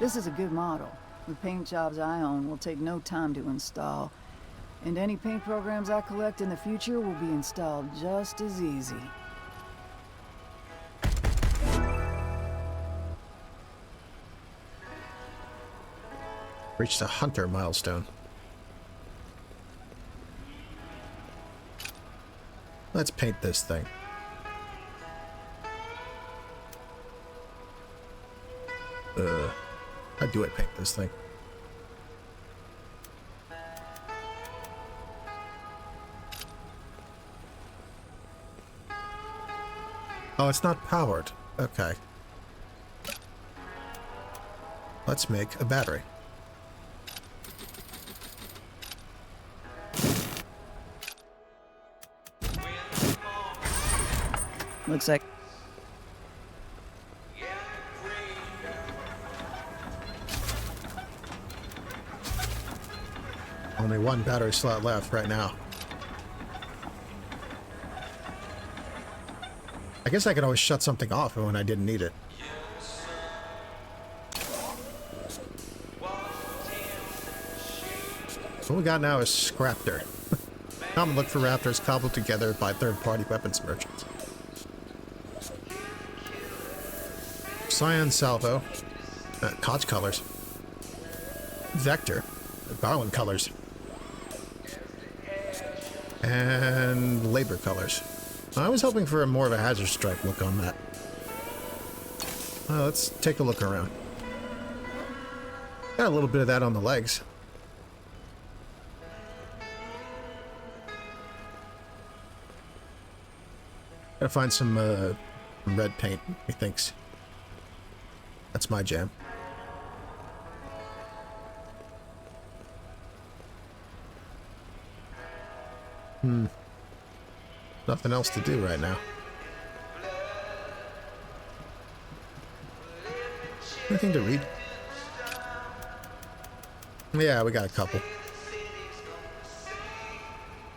This is a good model. The paint jobs I own will take no time to install. And any paint programs I collect in the future will be installed just as easy. Reached a hunter milestone. Let's paint this thing. How do I paint this thing? Oh, it's not powered. Okay. Let's make a battery. Looks like. Only one battery slot left right now. I guess I could always shut something off when I didn't need it. So what we got now is Scraptor. Common look for raptors cobbled together by third-party weapons merchants. Cyan Salvo. Koch colors. Vector. Garland colors. And labor colors. I was hoping for more of a hazard stripe look on that. Let's take a look around. Got a little bit of that on the legs. Gotta find some red paint, he thinks. That's my jam. Nothing else to do right now. Anything to read? Yeah, we got a couple.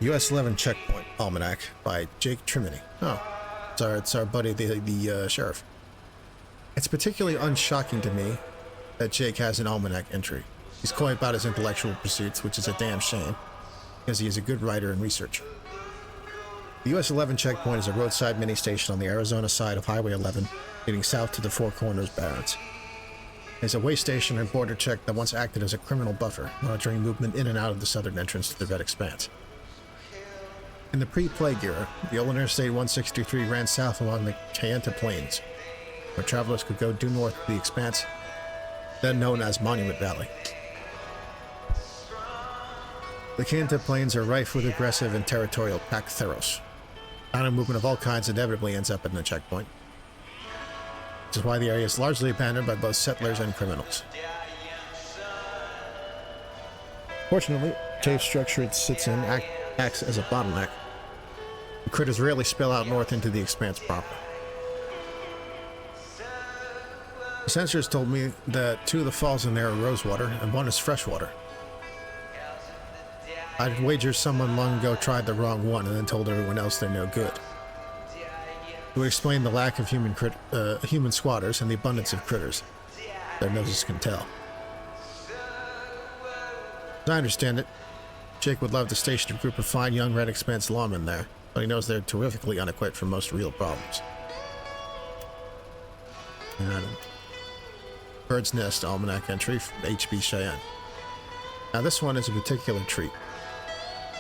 US 11 Checkpoint Almanac by Jake Trimini. Oh, it's our buddy, the sheriff. It's particularly unshocking to me that Jake has an almanac entry. He's coy about his intellectual pursuits, which is a damn shame, because he is a good writer and researcher. The US 11 Checkpoint is a roadside mini-station on the Arizona side of Highway 11, leading south to the Four Corners Barrens. It's a way station and border check that once acted as a criminal buffer, monitoring movement in and out of the southern entrance to the Red Expanse. In the pre-plague era, the old Interstate 163 ran south along the Cayenta Plains, where travelers could go due north to the Expanse, then known as Monument Valley. The Cayenta Plains are rife with aggressive and territorial pack theros. Counter movement of all kinds inevitably ends up in the checkpoint, which is why the area is largely abandoned by both settlers and criminals. Fortunately, the cave structure it sits in acts as a bottleneck. The critters rarely spill out north into the Expanse proper. The sensors told me that 2 of the falls in there are rosewater and 1 is freshwater. I'd wager someone long ago tried the wrong one and then told everyone else they're no good. It would explain the lack of human squatters and the abundance of critters. Their noses can tell. As I understand it, Jake would love to station a group of fine young Red Expanse lawmen there, but he knows they're terrifically unequipped for most real problems. And Bird's Nest Almanac entry from H.B. Cheyenne. Now this one is a particular treat.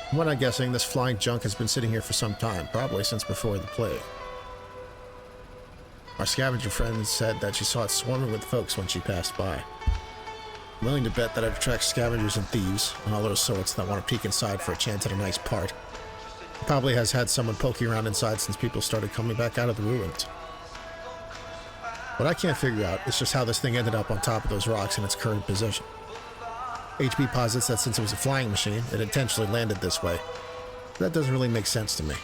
From what I'm guessing, this flying junk has been sitting here for some time, probably since before the plague. Our scavenger friend said that she saw it swarming with folks when she passed by. I'm willing to bet that it attracts scavengers and thieves, and all those sorts that want to peek inside for a chance at a nice part. It probably has had someone poking around inside since people started coming back out of the ruins. What I can't figure out is just how this thing ended up on top of those rocks in its current position. HB posits that since it was a flying machine, it intentionally landed this way. That doesn't really make sense to me.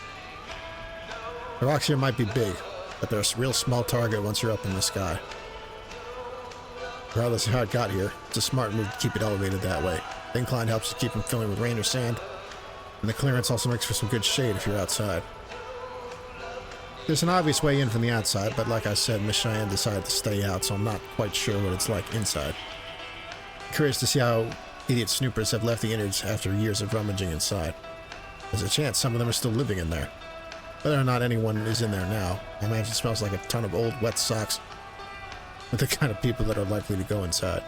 The rocks here might be big, but they're a real small target once you're up in the sky. Regardless of how it got here, it's a smart move to keep it elevated that way. The incline helps to keep from filling with rain or sand, and the clearance also makes for some good shade if you're outside. There's an obvious way in from the outside, but like I said, Miss Cheyenne decided to stay out, so I'm not quite sure what it's like inside. Curious to see how idiot snoopers have left the innards after years of rummaging inside. There's a chance some of them are still living in there. Whether or not anyone is in there now, I imagine it smells like a ton of old wet socks with the kind of people that are likely to go inside.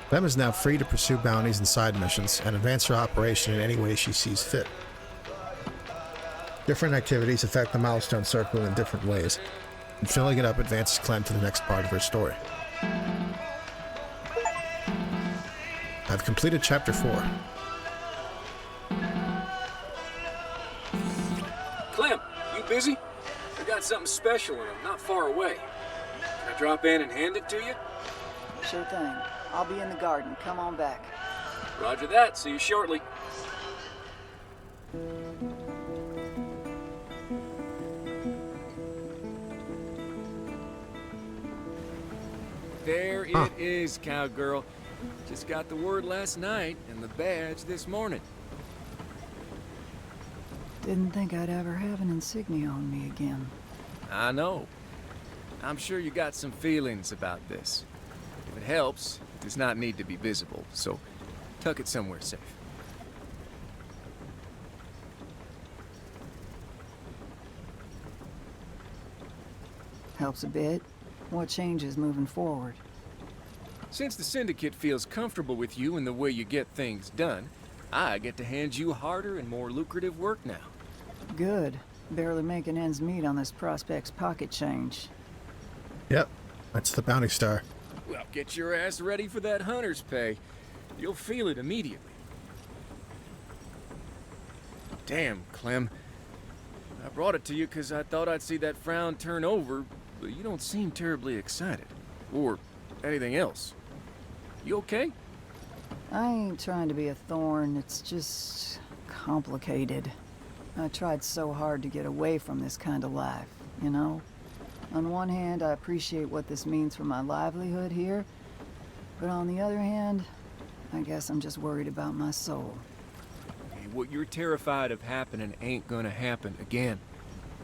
Clem is now free to pursue bounties and side missions and advance her operation in any way she sees fit. Different activities affect the milestone circle in different ways, and filling it up advances Clem to the next part of her story. I've completed Chapter 4. Clem, you busy? I got something special and I'm not far away. Can I drop in and hand it to you? Sure thing. I'll be in the garden. Come on back. Roger that. See you shortly. There it is, cowgirl. Just got the word last night and the badge this morning. Didn't think I'd ever have an insignia on me again. I know. I'm sure you got some feelings about this. If it helps, it does not need to be visible, so tuck it somewhere safe. Helps a bit. What changes moving forward? Since the Syndicate feels comfortable with you and the way you get things done, I get to hand you harder and more lucrative work now. Good. Barely making ends meet on this prospect's pocket change. Yep, that's the bounty star. Well, get your ass ready for that hunter's pay. You'll feel it immediately. Damn, Clem. I brought it to you because I thought I'd see that frown turn over, but you don't seem terribly excited. Or anything else. You okay? I ain't trying to be a thorn. It's just complicated. I tried so hard to get away from this kind of life, you know? On one hand, I appreciate what this means for my livelihood here, but on the other hand, I guess I'm just worried about my soul. Hey, what you're terrified of happening ain't gonna happen again.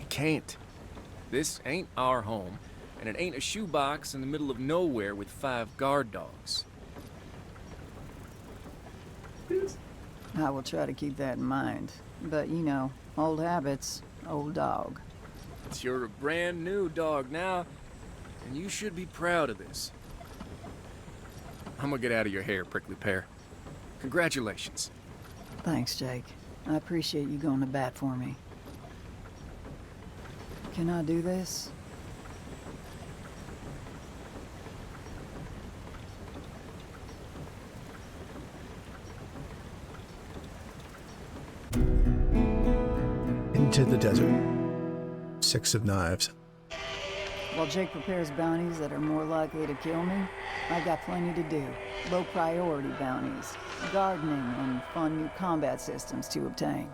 It can't. This ain't our home, and it ain't a shoebox in the middle of nowhere with 5 guard dogs. I will try to keep that in mind. But, you know, old habits, old dog. It's your brand new dog now, and you should be proud of this. I'm gonna get out of your hair, prickly pear. Congratulations. Thanks, Jake. I appreciate you going to bat for me. Can I do this? Into the desert. 6 of knives. While Jake prepares bounties that are more likely to kill me, I've got plenty to do. Low priority bounties, gardening, and fun new combat systems to obtain.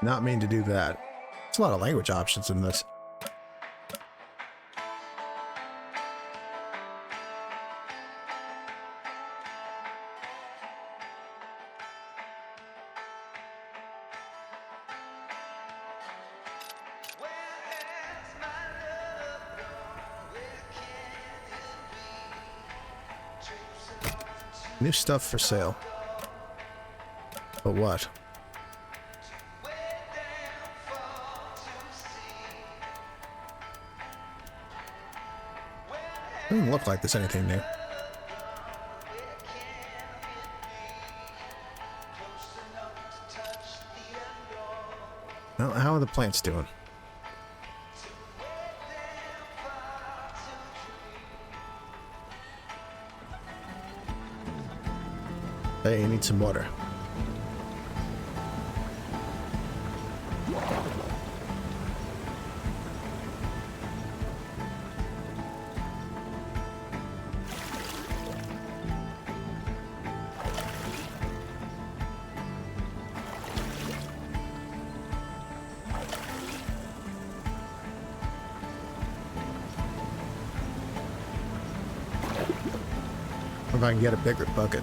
Not mean to do that. There's a lot of language options in this. New stuff for sale. But what? Doesn't look like there's anything new. Well, how are the plants doing? Hey, you need some water. If I can get a bigger bucket.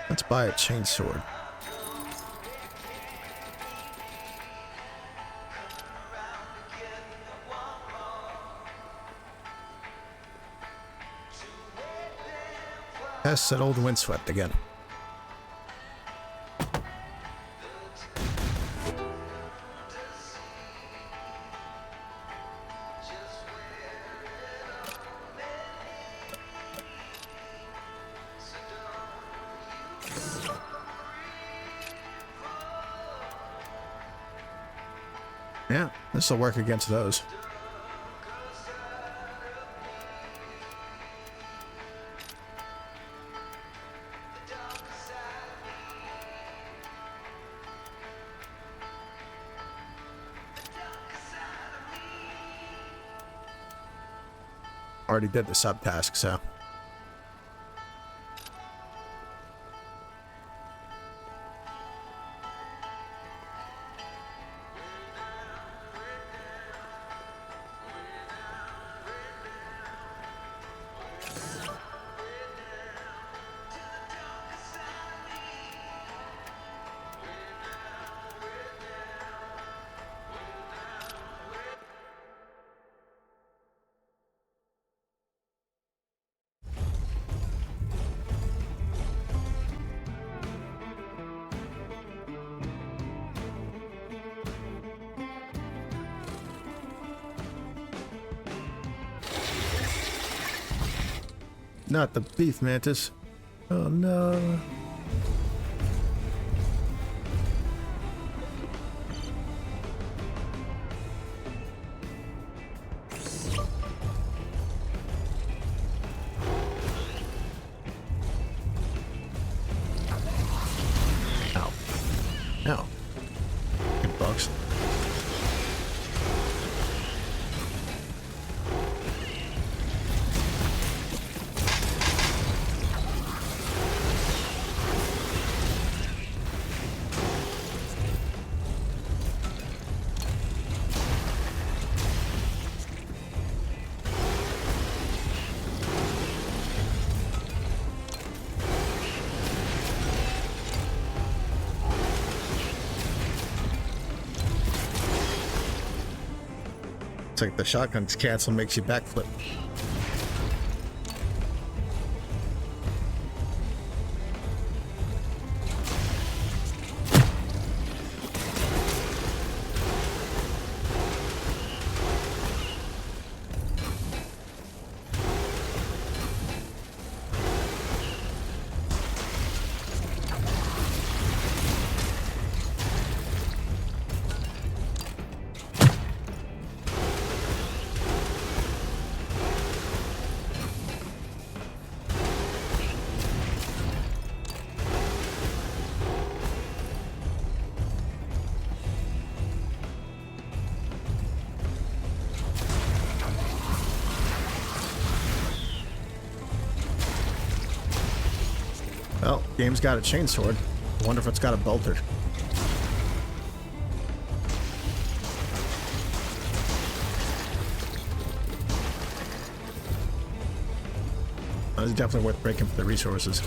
Let's buy a chainsword. Yes, that old windswept again. Yeah, this will work against those. Already did the subtask, so. Not the beef mantis. Oh no. Ow. Ow. Good bugs. It's like the shotgun's cancel makes you backflip. Well, game's got a chainsword. I wonder if it's got a bolter. It's definitely worth breaking for the resources.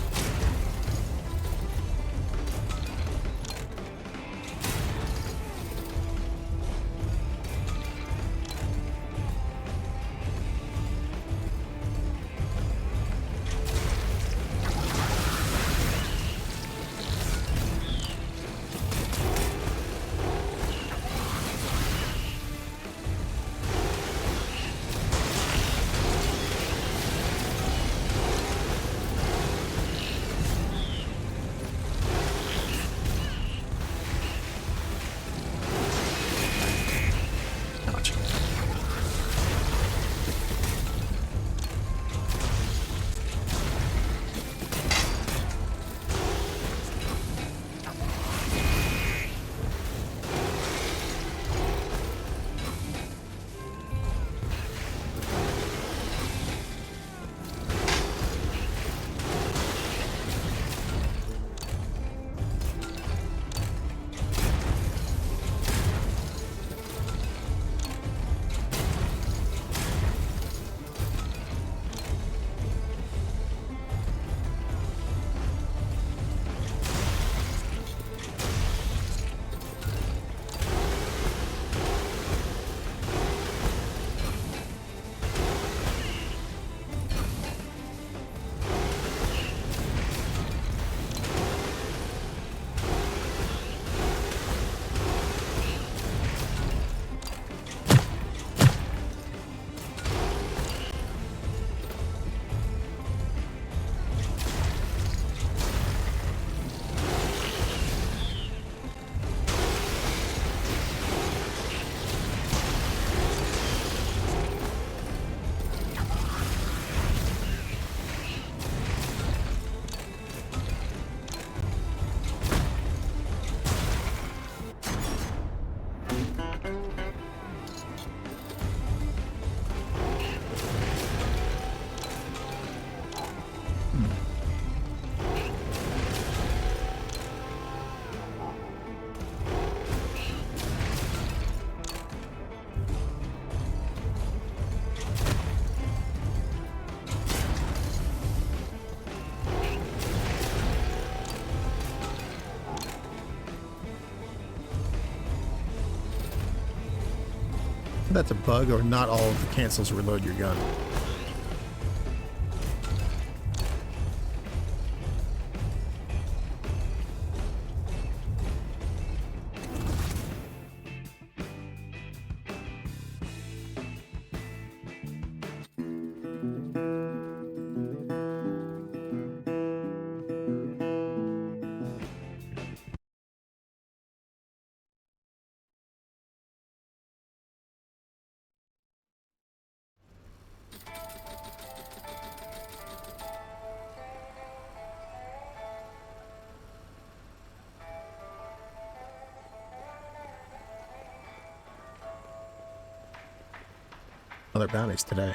That's a bug, or not all of the cancels reload your gun. Other bounties today.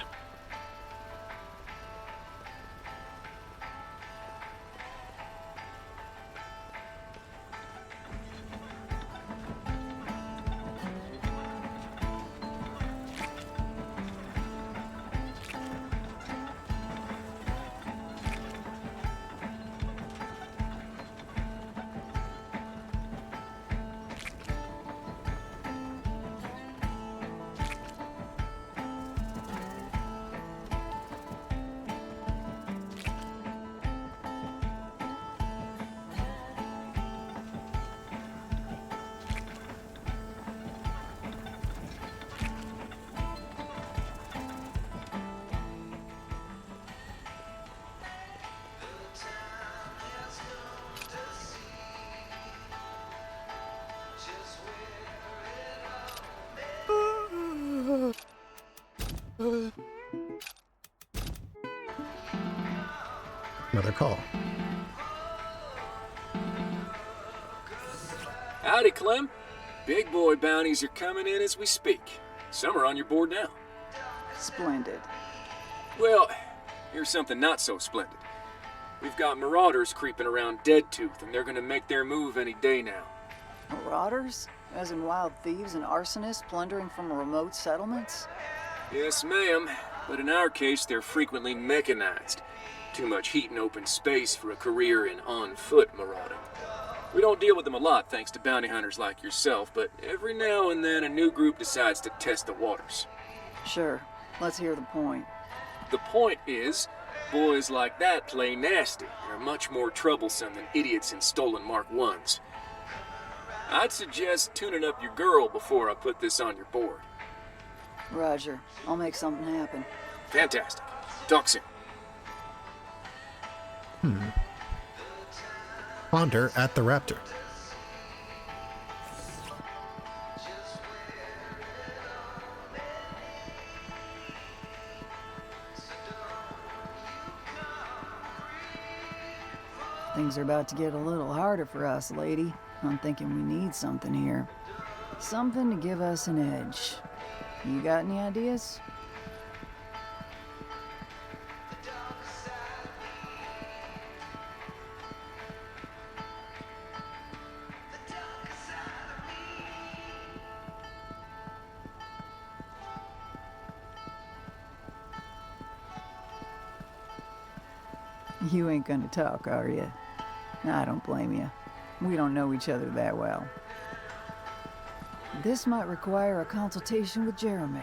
Another call. Howdy, Clem. Big boy bounties are coming in as we speak. Some are on your board now. Splendid. Well, here's something not so splendid. We've got marauders creeping around Dead Tooth, and they're gonna make their move any day now. Marauders? As in wild thieves and arsonists plundering from remote settlements? Yes, ma'am. But in our case, they're frequently mechanized. Too much heat and open space for a career in on-foot marauding. We don't deal with them a lot thanks to bounty hunters like yourself, but every now and then a new group decides to test the waters. Sure. Let's hear the point. The point is, boys like that play nasty and are much more troublesome than idiots in stolen Mark 1s. I'd suggest tuning up your girl before I put this on your board. Roger. I'll make something happen. Fantastic. Talk soon. Ponder at the Raptor. Things are about to get a little harder for us, lady. I'm thinking we need something here. Something to give us an edge. You got any ideas? You ain't gonna talk, are you? I don't blame you. We don't know each other that well. This might require a consultation with Jeremy.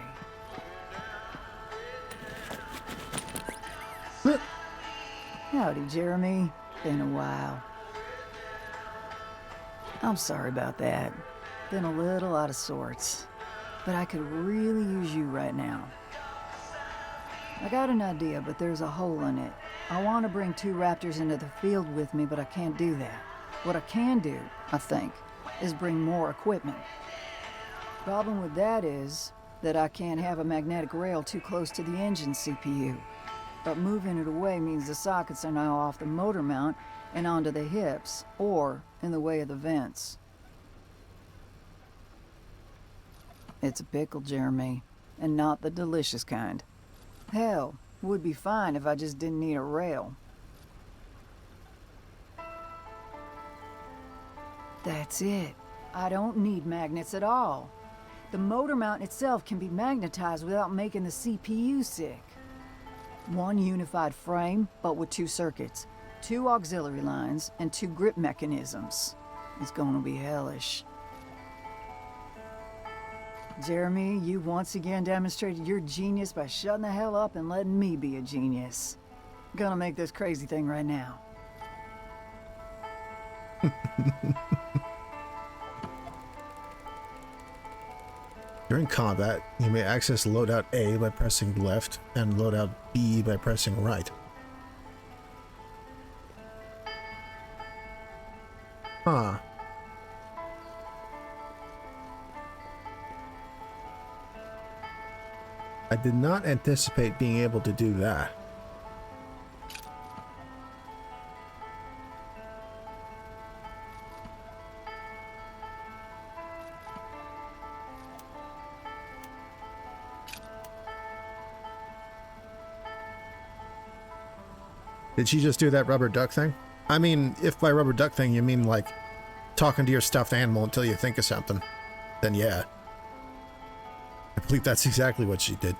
Howdy, Jeremy. Been a while. I'm sorry about that. Been a little out of sorts. But I could really use you right now. I got an idea, but there's a hole in it. I want to bring 2 raptors into the field with me, but I can't do that. What I can do, I think, is bring more equipment. Problem with that is that I can't have a magnetic rail too close to the engine CPU. But moving it away means the sockets are now off the motor mount and onto the hips, or in the way of the vents. It's a pickle, Jeremy, and not the delicious kind. Hell, would be fine if I just didn't need a rail. That's it. I don't need magnets at all. The motor mount itself can be magnetized without making the CPU sick. One unified frame, but with 2 circuits, 2 auxiliary lines, and 2 grip mechanisms. It's gonna be hellish. Jeremy, you once again demonstrated your genius by shutting the hell up and letting me be a genius. Gonna make this crazy thing right now. During combat, you may access loadout A by pressing left and loadout B by pressing right. Huh. I did not anticipate being able to do that. Did she just do that rubber duck thing? I mean, if by rubber duck thing you mean like talking to your stuffed animal until you think of something, then yeah. I believe that's exactly what she did.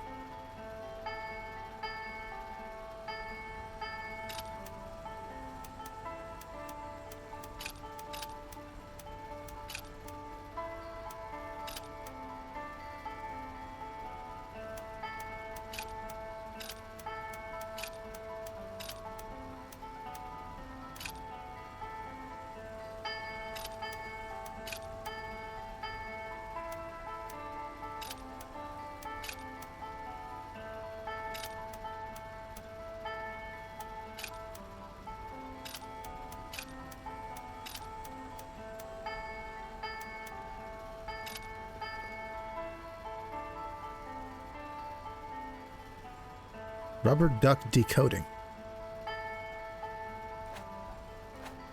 Rubber duck decoding.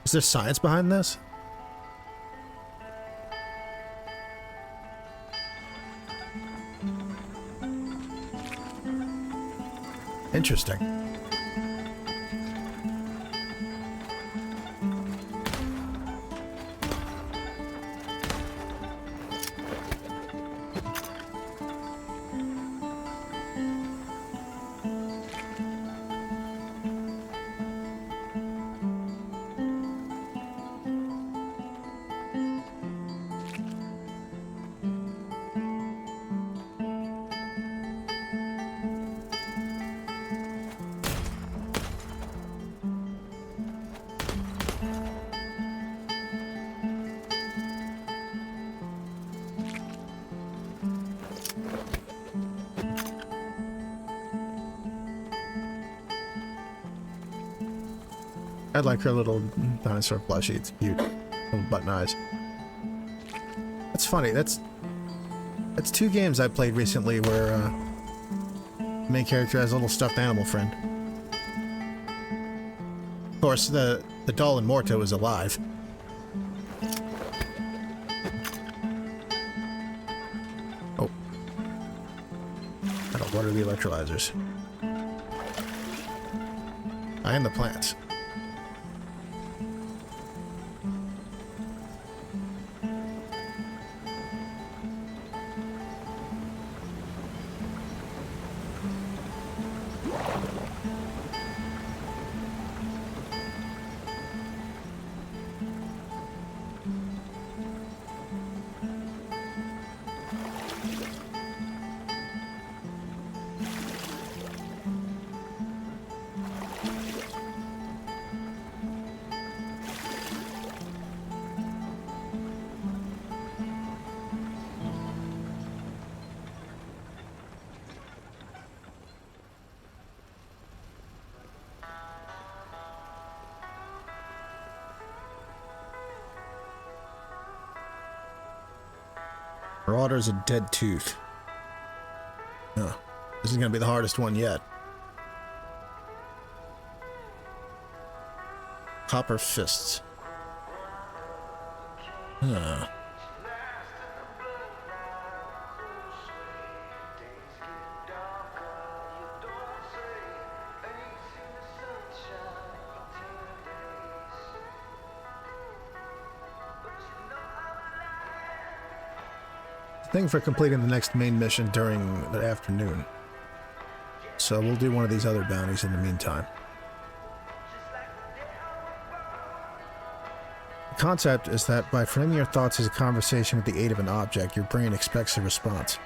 Is there science behind this? Interesting. I like her little dinosaur plushie. It's cute. Little button eyes. That's funny. That's two games I played recently where the main character has a little stuffed animal friend. Of course, the doll in Morto is alive. Oh. I don't water the electrolyzers. I am the plants. Marauder's a dead tooth. Oh, this is gonna be the hardest one yet. Copper fists. Huh. Thing for completing the next main mission during the afternoon. So we'll do one of these other bounties in the meantime. The concept is that by framing your thoughts as a conversation with the aid of an object, your brain expects a response.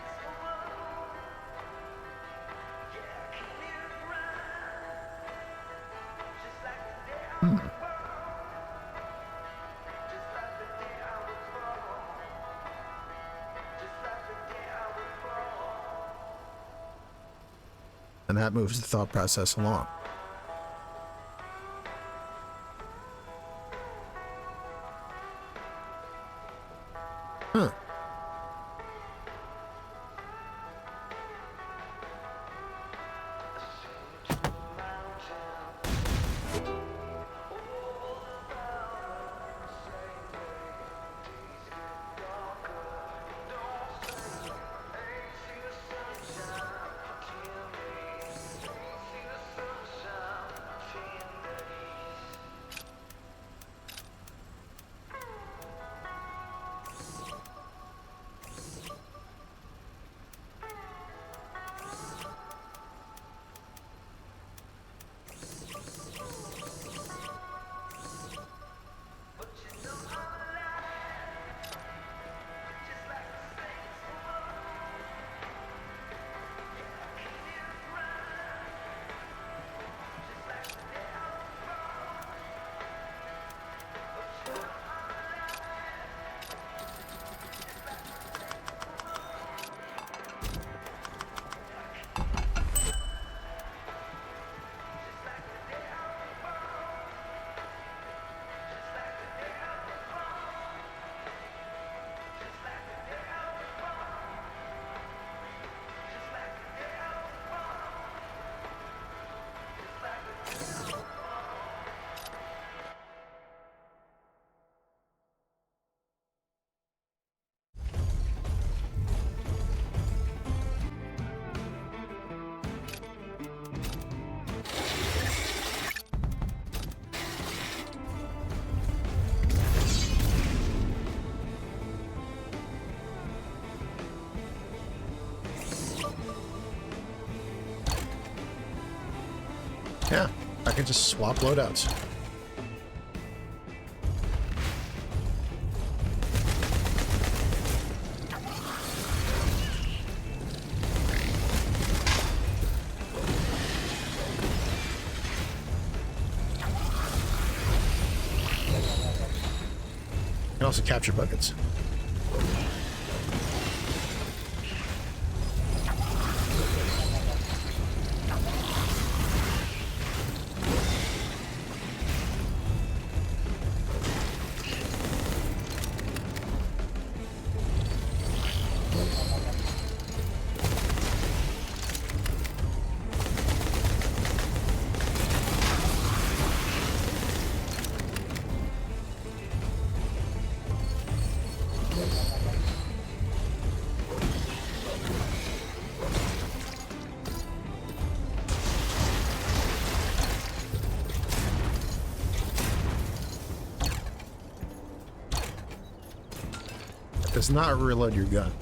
And that moves the thought process along. Huh. Yeah, I could just swap loadouts. You can also capture buckets. Does not reload your gun.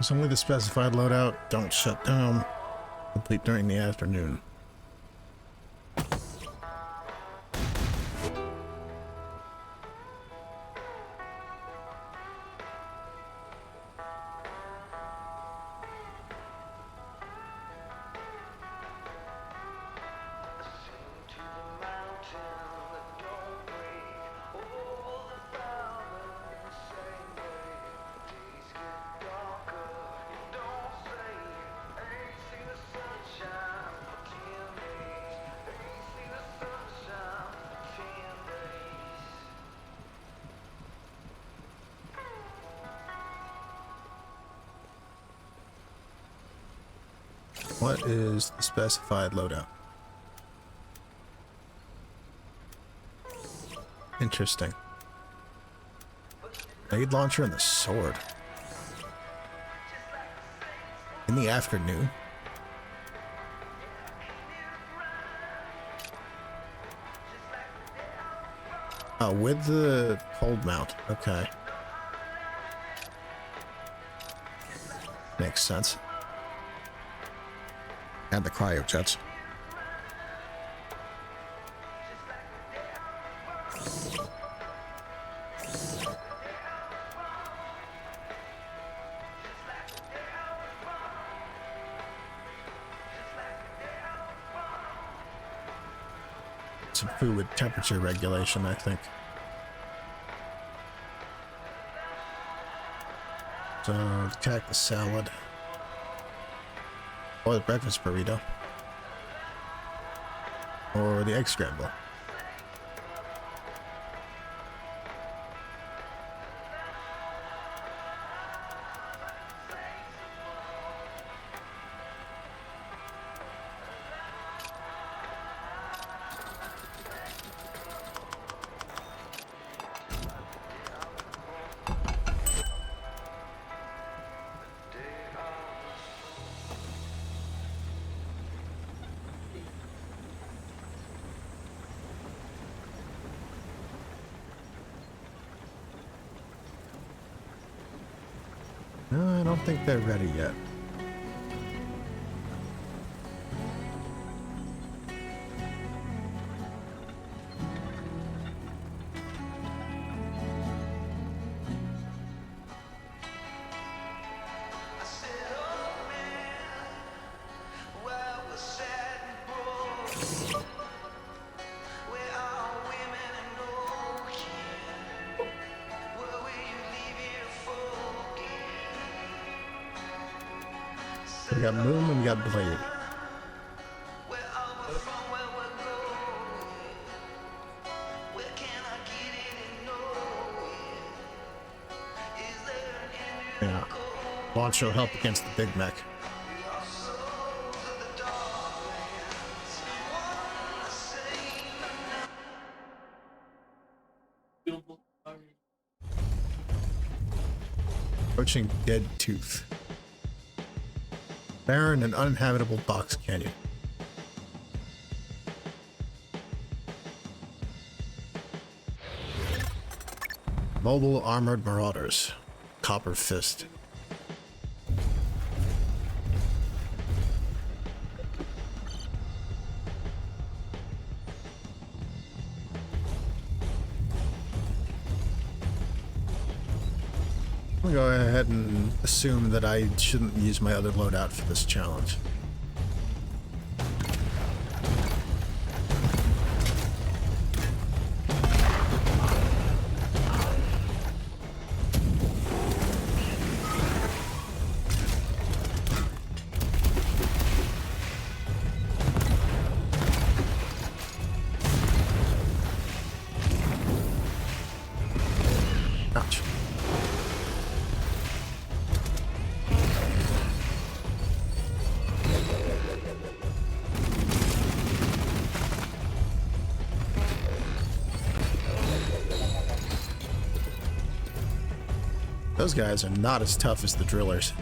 It's only the specified loadout. Don't shut down. Complete during the afternoon. What is the specified loadout? Interesting. Grenade launcher and the sword. In the afternoon? Oh, with the cold mount. Okay. Makes sense. And the cryo jets. Some food with temperature regulation, I think. So, the cactus salad. Or the breakfast burrito. Or the egg scramble. No, I don't think they're ready yet. We got Moon and we got Blade. Yeah. Launch will help against the big mech. Approaching Dead Tooth. Barren and uninhabitable box canyon. Mobile armored marauders. Copper Fist. I'm gonna go ahead and assume that I shouldn't use my other loadout for this challenge. Those guys are not as tough as the drillers.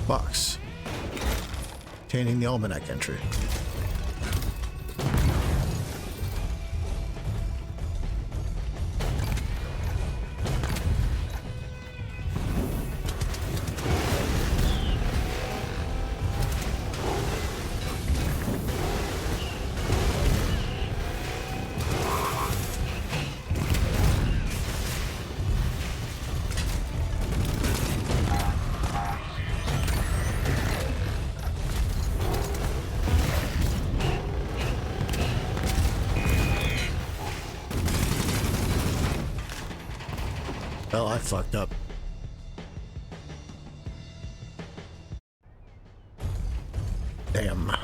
Box containing the almanac entry. Well, I fucked up. Damn.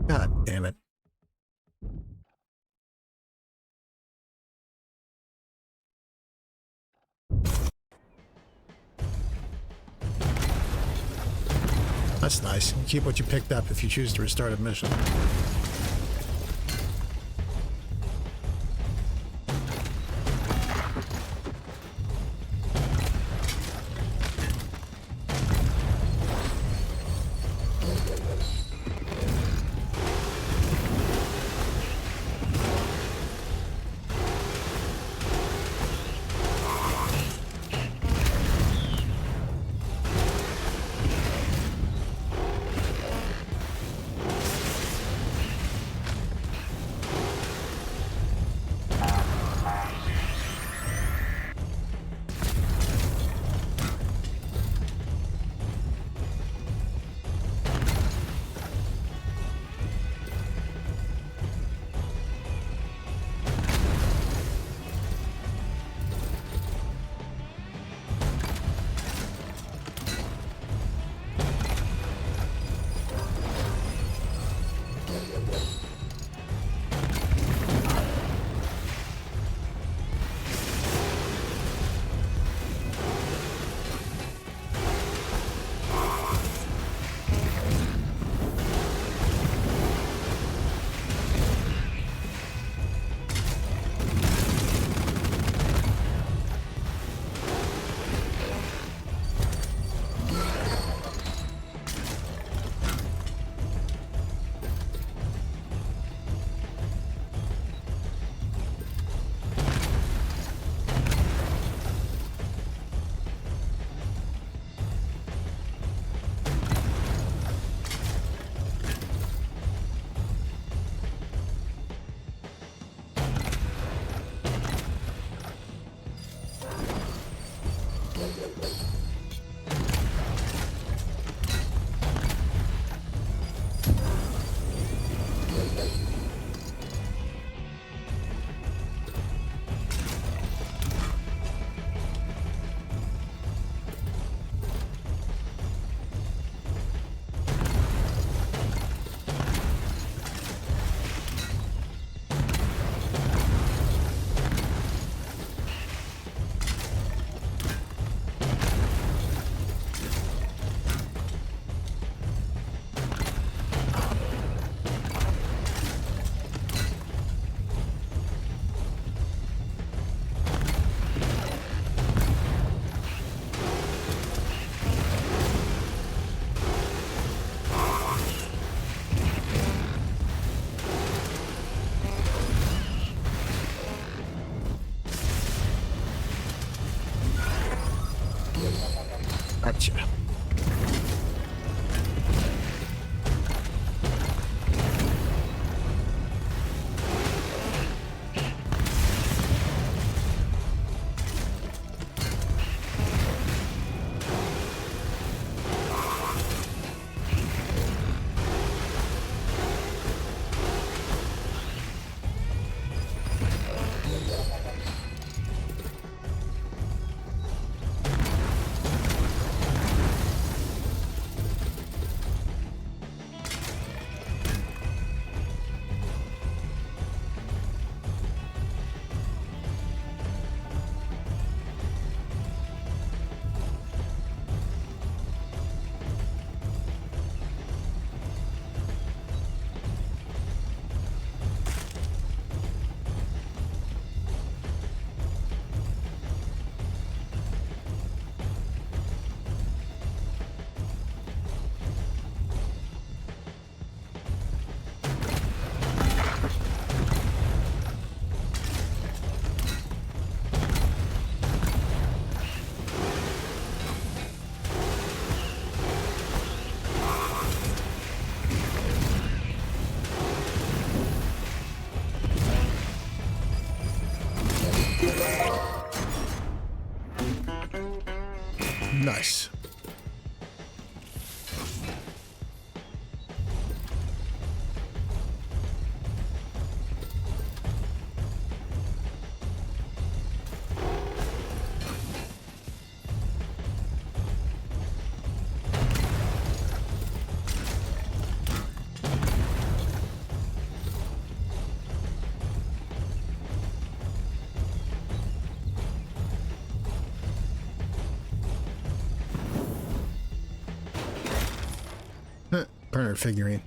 God damn it. That's nice. You keep what you picked up if you choose to restart a mission. Nice. Burner figurine.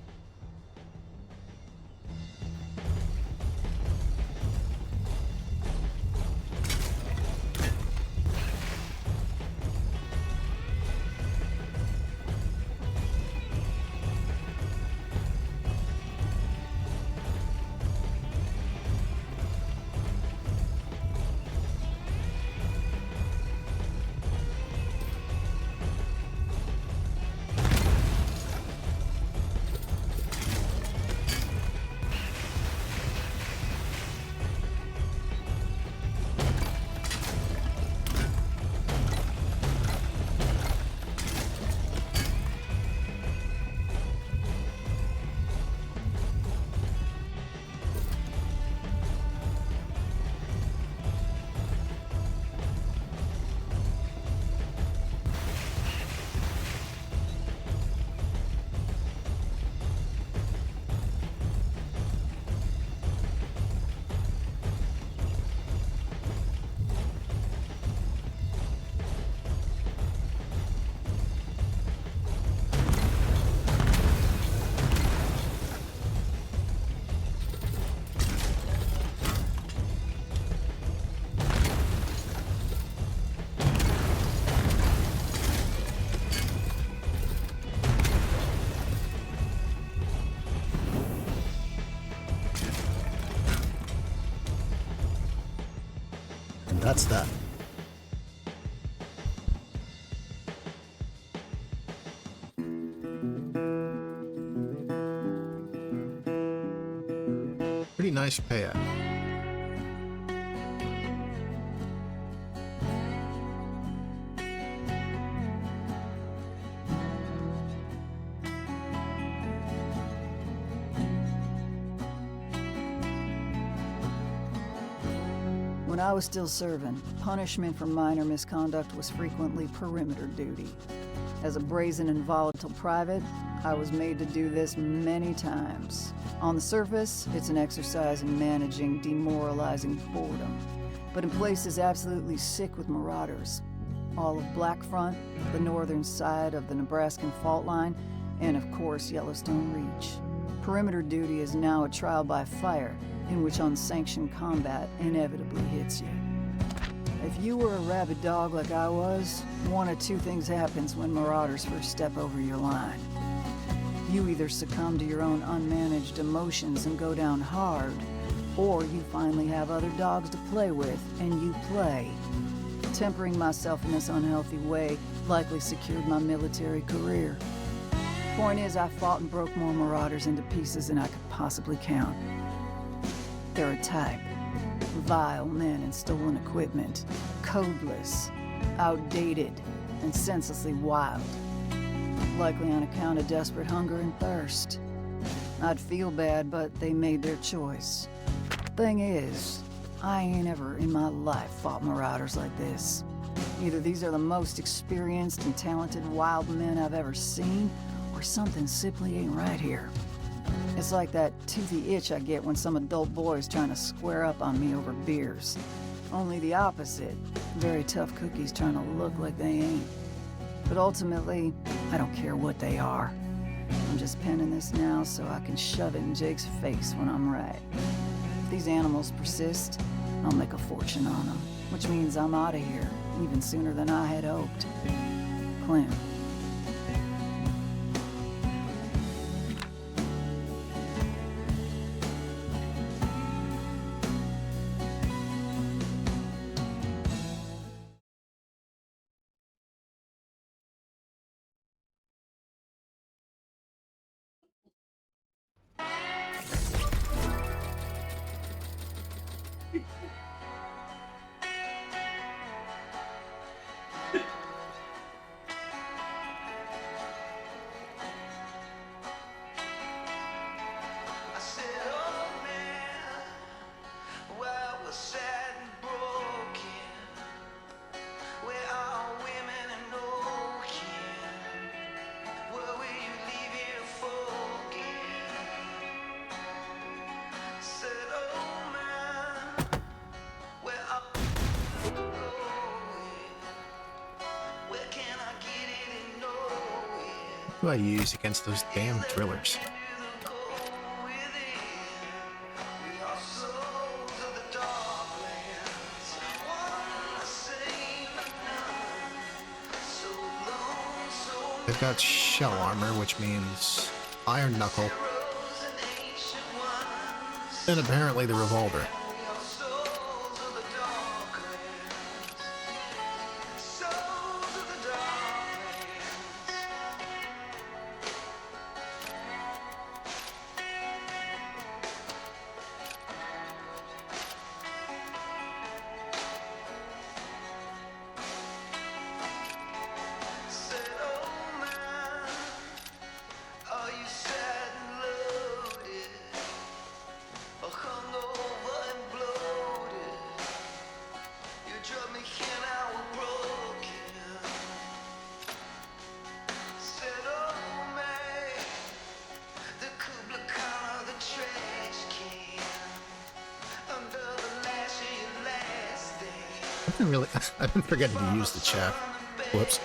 And that's that. Pretty nice payout. When I was still serving, punishment for minor misconduct was frequently perimeter duty. As a brazen and volatile private, I was made to do this many times. On the surface, it's an exercise in managing demoralizing boredom, but in places absolutely sick with marauders. All of Blackfront, the northern side of the Nebraskan fault line, and of course Yellowstone Reach. Perimeter duty is now a trial by fire, in which unsanctioned combat inevitably hits you. If you were a rabid dog like I was, one of two things happens when marauders first step over your line. You either succumb to your own unmanaged emotions and go down hard, or you finally have other dogs to play with, and you play. Tempering myself in this unhealthy way likely secured my military career. Point is, I fought and broke more marauders into pieces than I could possibly count. They're a type. Vile men in stolen equipment, codeless, outdated, and senselessly wild. Likely on account of desperate hunger and thirst. I'd feel bad, but they made their choice. Thing is, I ain't ever in my life fought marauders like this. Either these are the most experienced and talented wild men I've ever seen, or something simply ain't right here. It's like that toothy itch I get when some adult boy's trying to square up on me over beers. Only the opposite. Very tough cookies trying to look like they ain't. But ultimately, I don't care what they are. I'm just penning this now so I can shove it in Jake's face when I'm right. If these animals persist, I'll make a fortune on them, which means I'm out of here, even sooner than I had hoped. Clem. do I use against those damn drillers? They've got shell armor, which means iron knuckle, and apparently the revolver. I've been forgetting to use the chat. Whoops.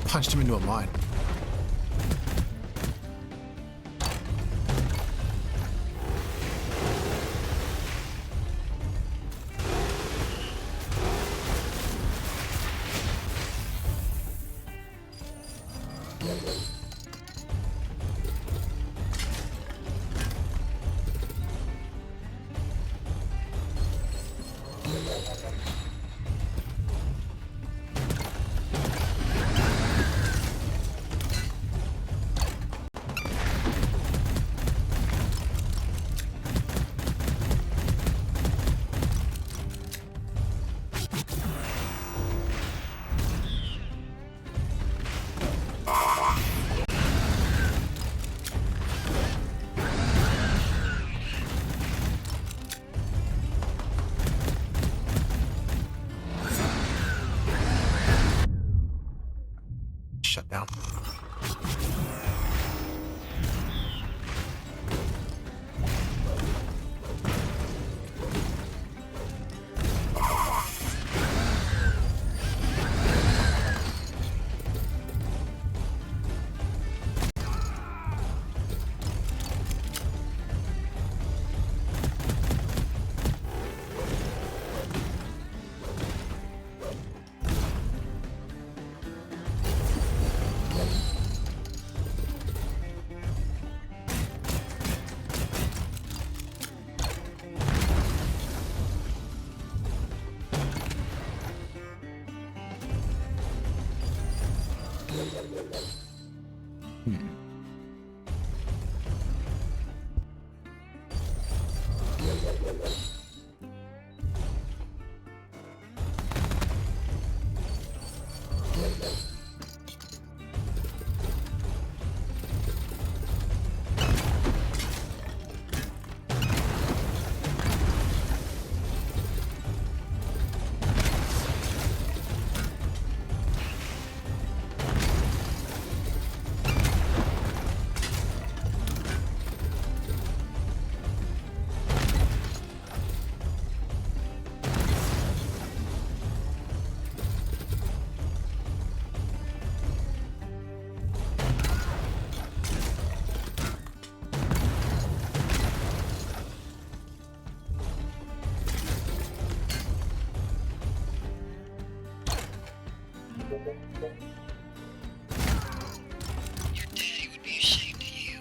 Punched him into a mine. Shut down. Your daddy would be ashamed of you.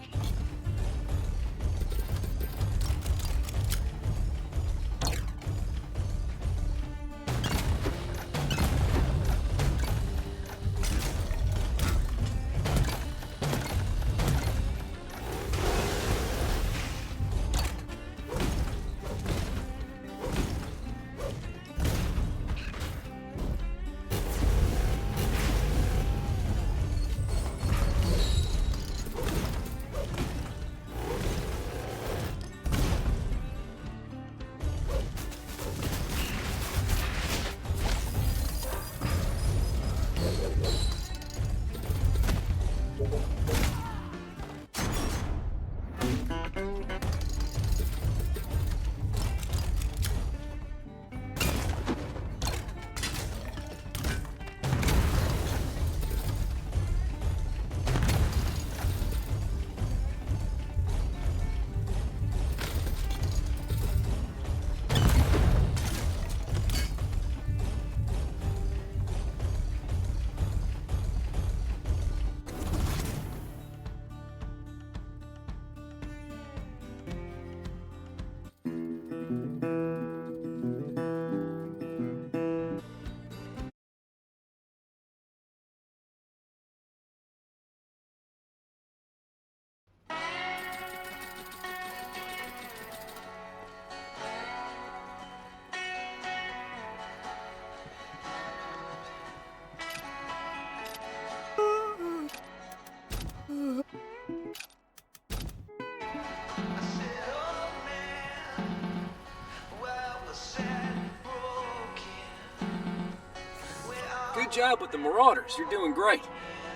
Good job with the Marauders. You're doing great.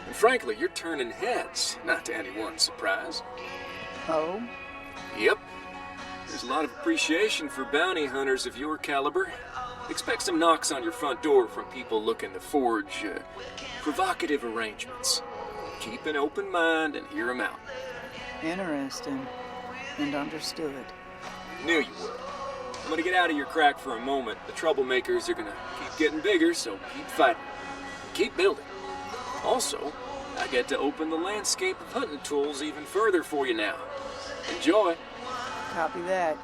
And frankly, you're turning heads, not to anyone's surprise. Oh? Yep. There's a lot of appreciation for bounty hunters of your caliber. Expect some knocks on your front door from people looking to forge provocative arrangements. Keep an open mind and hear them out. Interesting. And understood. Knew you would. I'm gonna get out of your crack for a moment. The troublemakers are gonna keep getting bigger, so keep fighting. Keep building. Also, I get to open the landscape of hunting tools even further for you now. Enjoy. Copy that.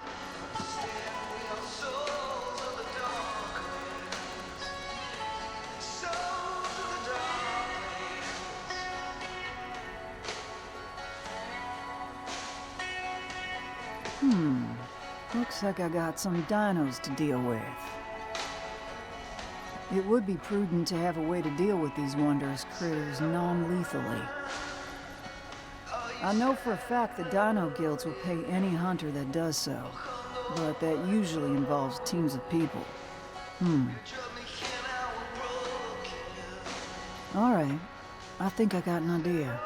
Looks like I got some dinos to deal with. It would be prudent to have a way to deal with these wondrous critters non-lethally. I know for a fact the dino guilds will pay any hunter that does so, but that usually involves teams of people. Alright, I think I got an idea.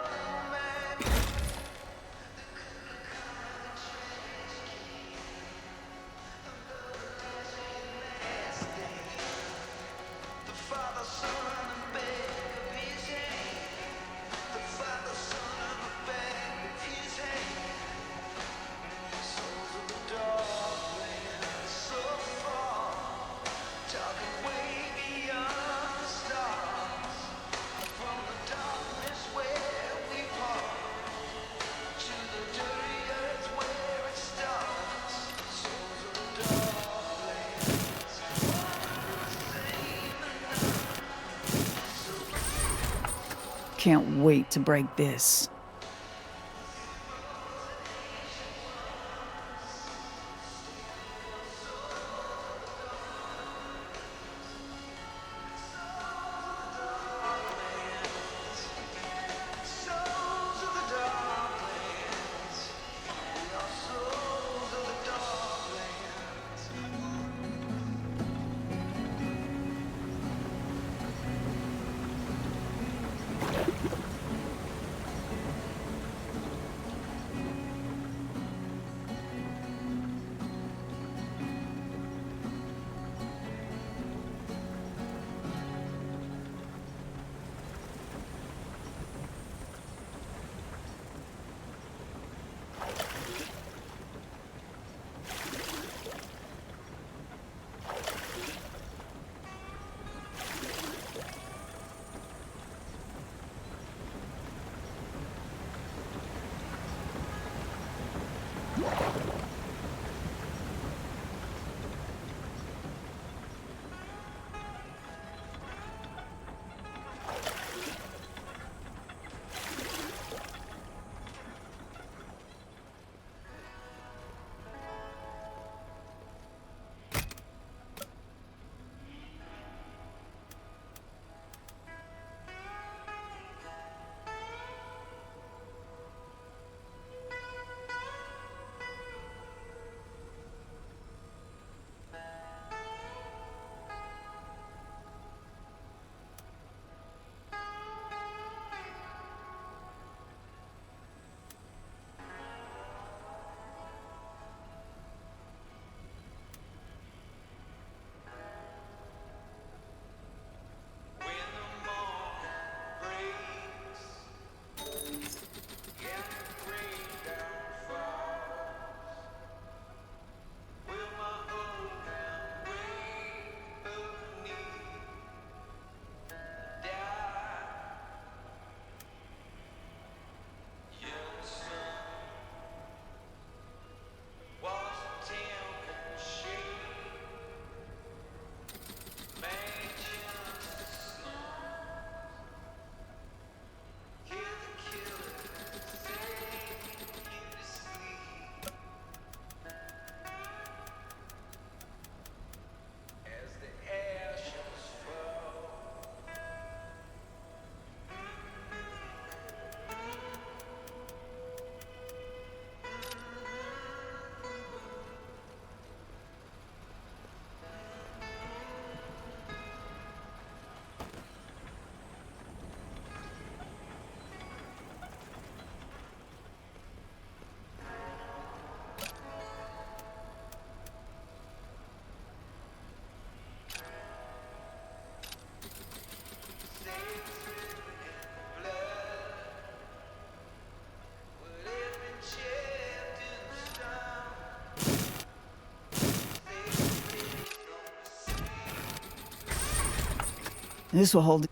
Can't wait to break this. This will hold.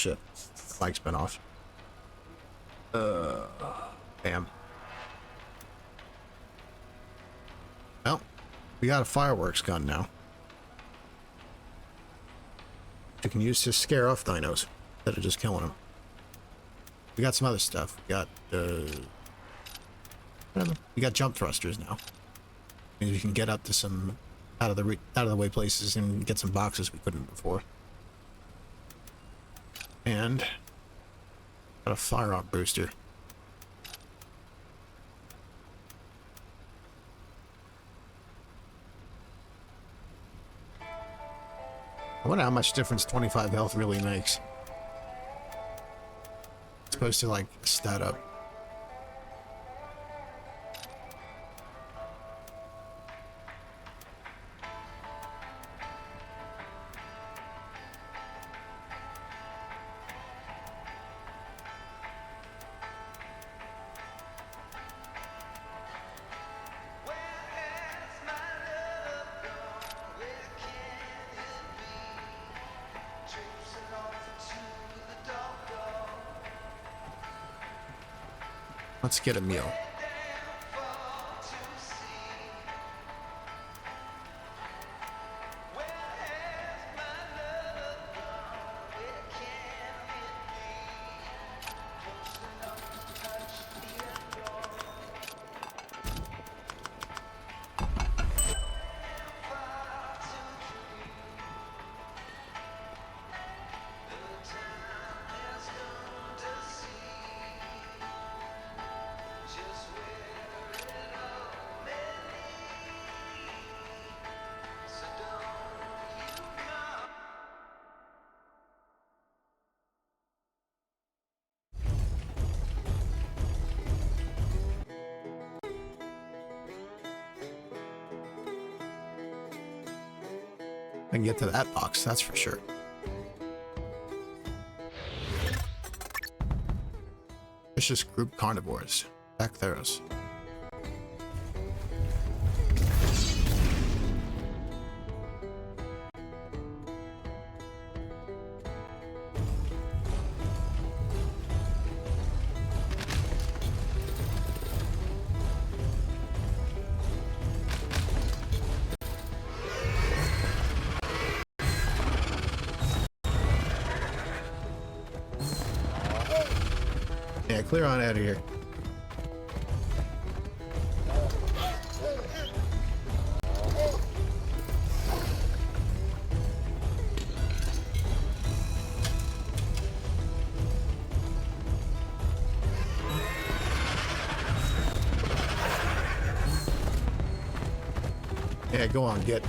Shit. Mike's been off. Damn. We got a fireworks gun now. You can use to scare off dinos instead of just killing them. We got some other stuff. We got we got jump thrusters now. Means we can get up to some out of the way places and get some boxes we couldn't before. And got a firearm booster. I wonder how much difference 25 health really makes. It's supposed to like stat up. Let's get a meal. I can get to that box, that's for sure. Vicious group carnivores. Bactheros. Yeah, clear on out of here. Yeah, go on, get.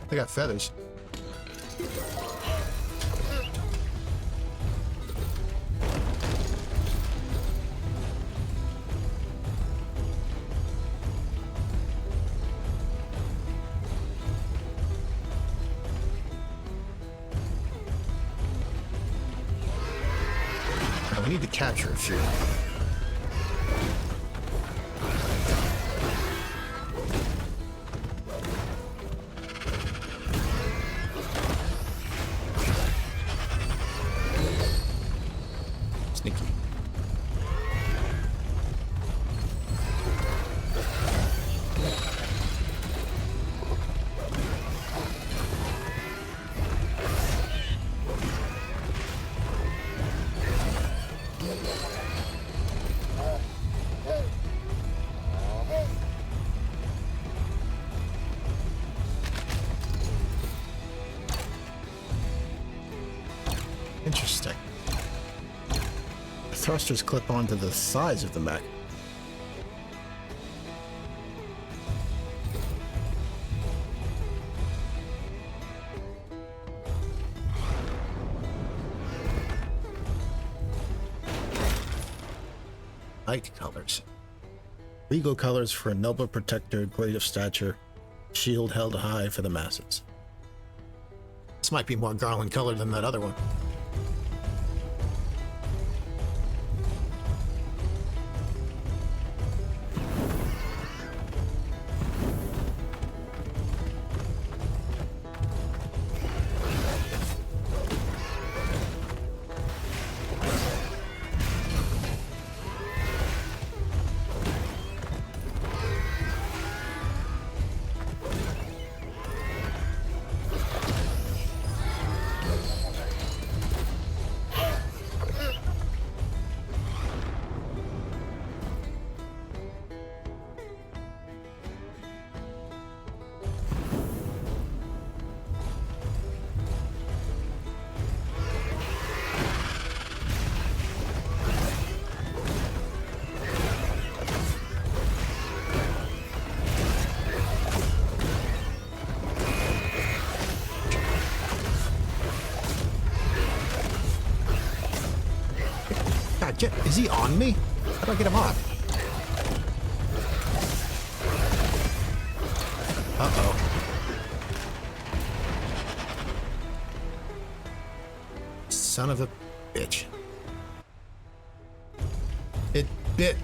They got feathers. Now we need to capture a few. Sneaky. Interesting. The thrusters clip onto the sides of the mech. Knight colors. Regal colors for a noble protector, great of stature, shield held high for the masses. This might be more garland colored than that other one. Is he on me? How do I get him off? Uh-oh. Son of a bitch. It bit.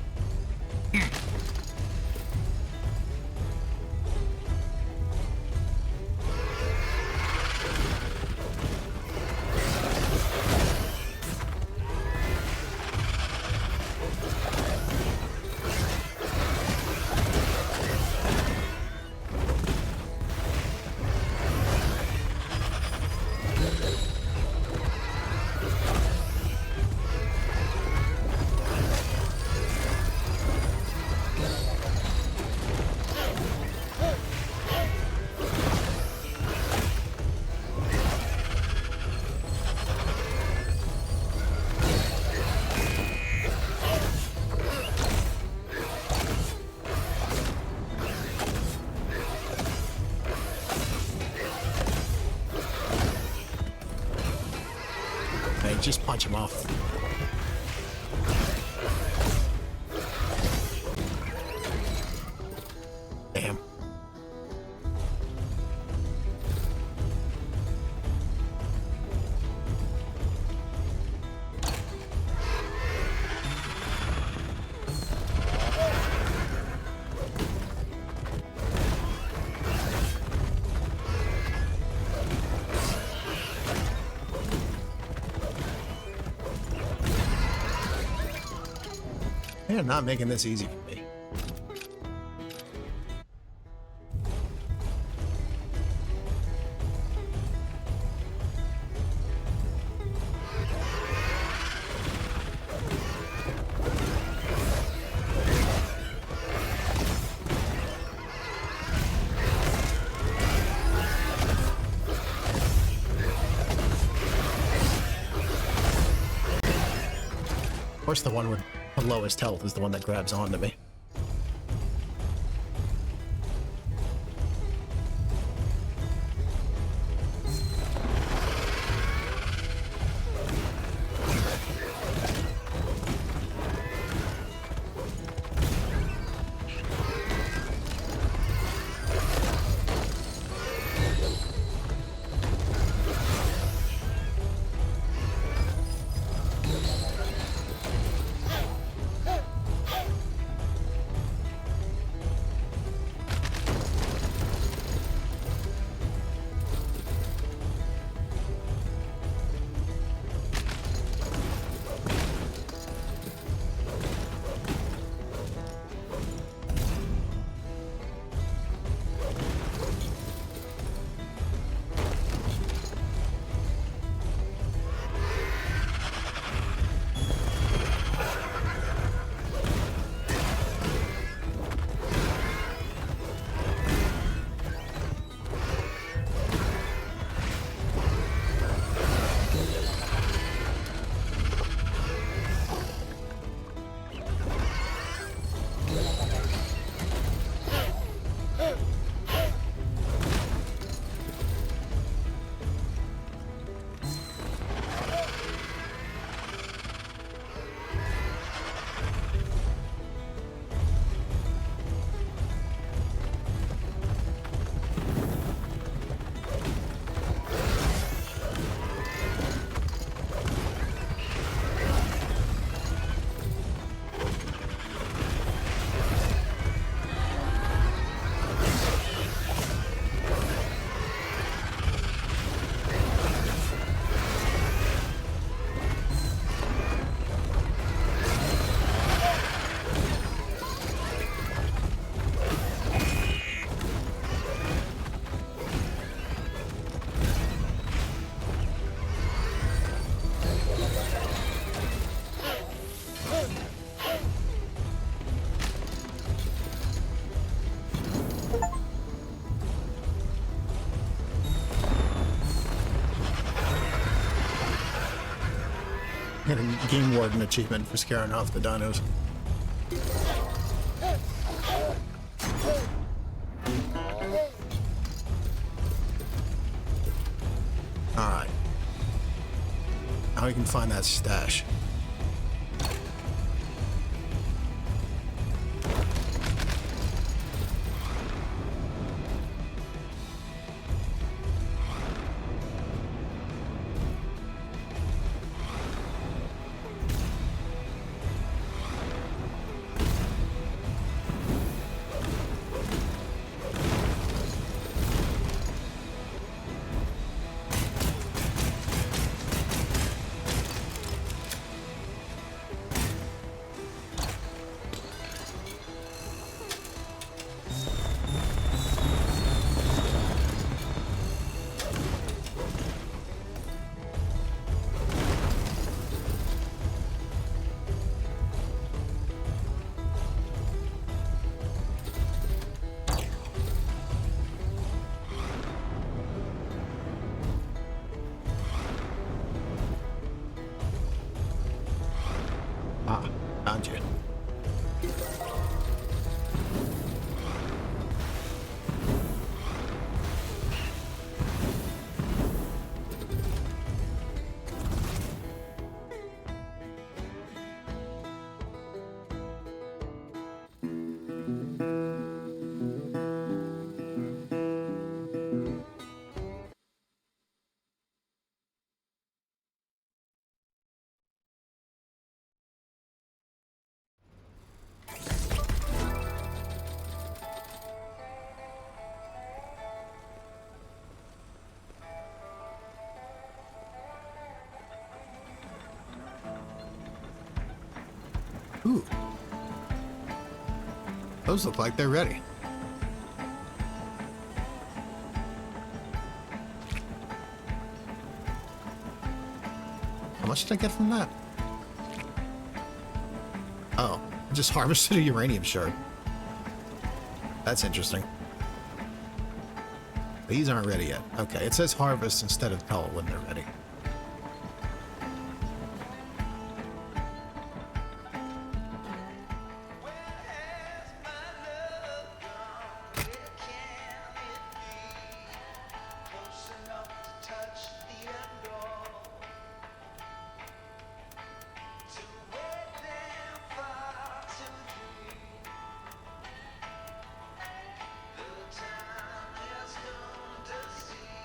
Just punch him off. Damn. They're not making this easy for me. Of course, the one with the lowest health is the one that grabs onto me. Game Warden achievement for scaring off the dinos. Alright. Now we can find that stash. Ah, found you. Ooh. Those look like they're ready. How much did I get from that? Oh, I just harvested a uranium shard. That's interesting. These aren't ready yet. Okay, it says harvest instead of tell when they're ready.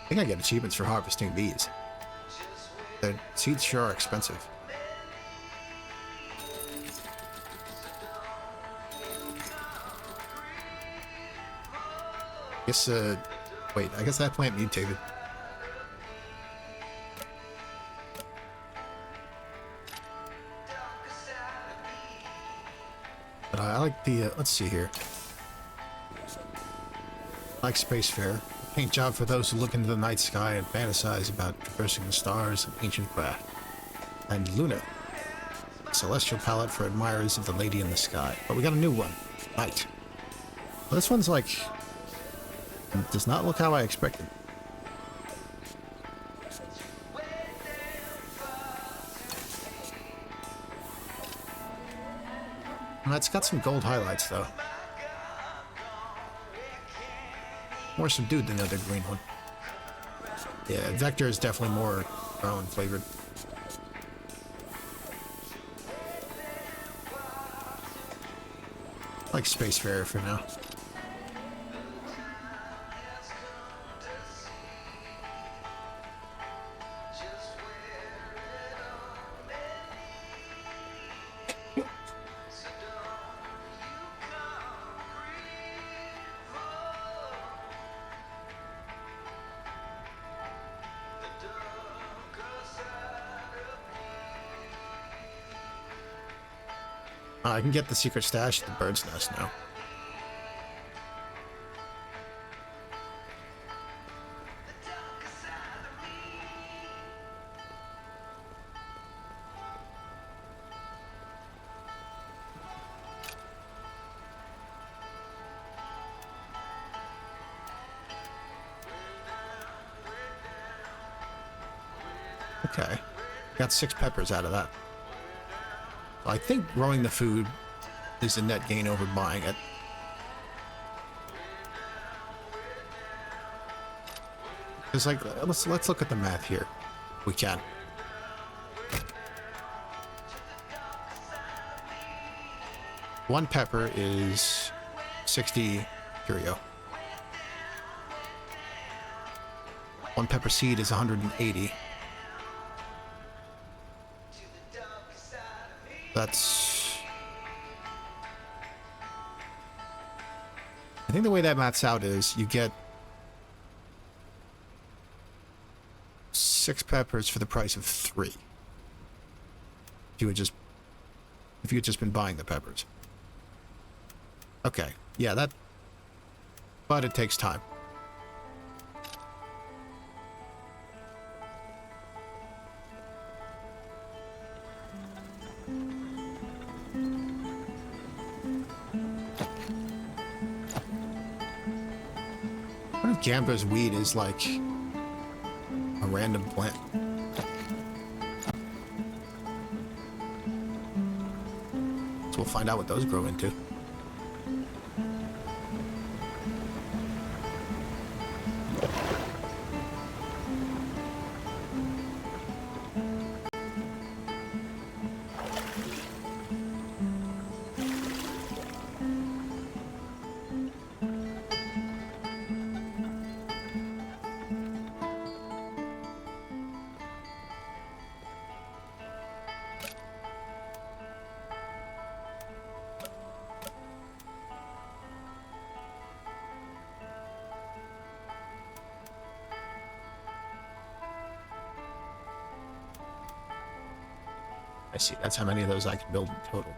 I think I get achievements for harvesting these. The seeds sure are expensive. Guess, wait, I guess that plant mutated. But I like the, let's see here. I like Spacefarer. Paint job for those who look into the night sky and fantasize about traversing the stars and ancient craft. And Luna, celestial palette for admirers of the lady in the sky. But we got a new one, Night. Well, this one's like, does not look how I expected. And it's got some gold highlights though. More subdued than the other green one. Yeah, Vector is definitely more brown flavored. I like Spacefarer for now. I can get the secret stash at the bird's nest now. Okay. Got 6 peppers out of that. I think growing the food is a net gain over buying it. It's like, let's look at the math here. We can. One pepper is 60 curio. One pepper seed is 180. That's... I think the way that maths out is you get 6 peppers for the price of 3. If you had just been buying the peppers. Okay, yeah, that... But it takes time. What if Gamba's weed is like a random plant? So we'll find out what those grow into. I see, that's how many of those I can build in total.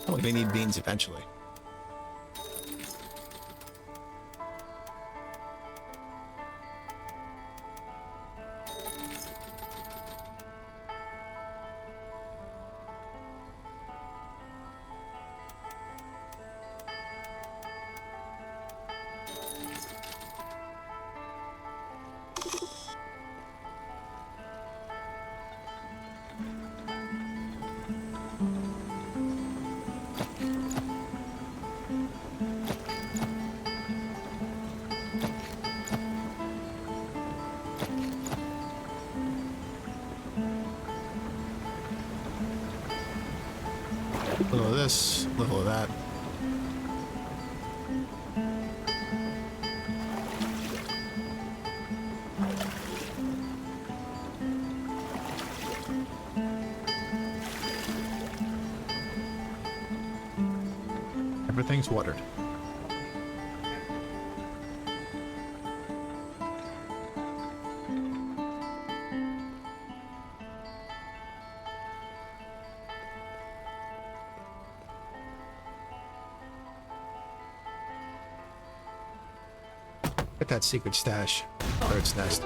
Oh, we may need beans eventually. Little of this, little of that. Everything's watered. Get that secret stash, bird's nest.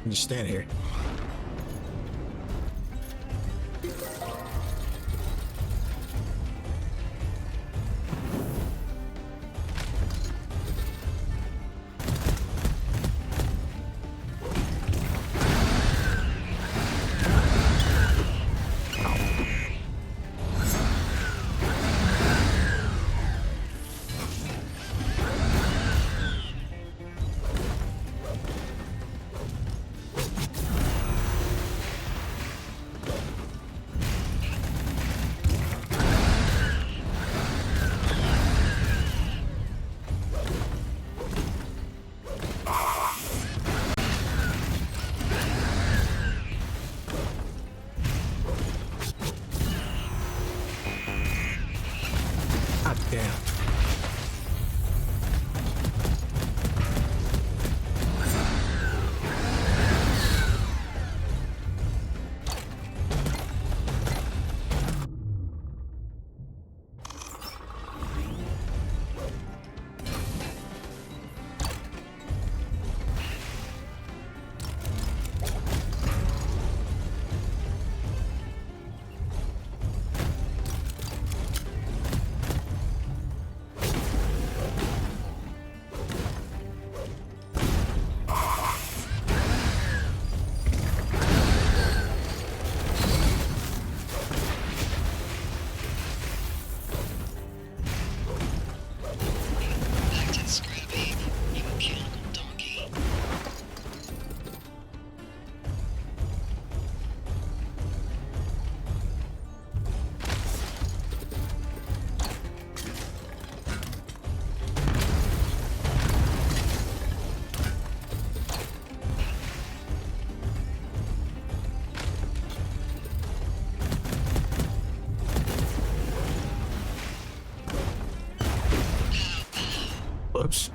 Just stand here. Damn. Acted scrappy, you mechanical donkey. Whoops.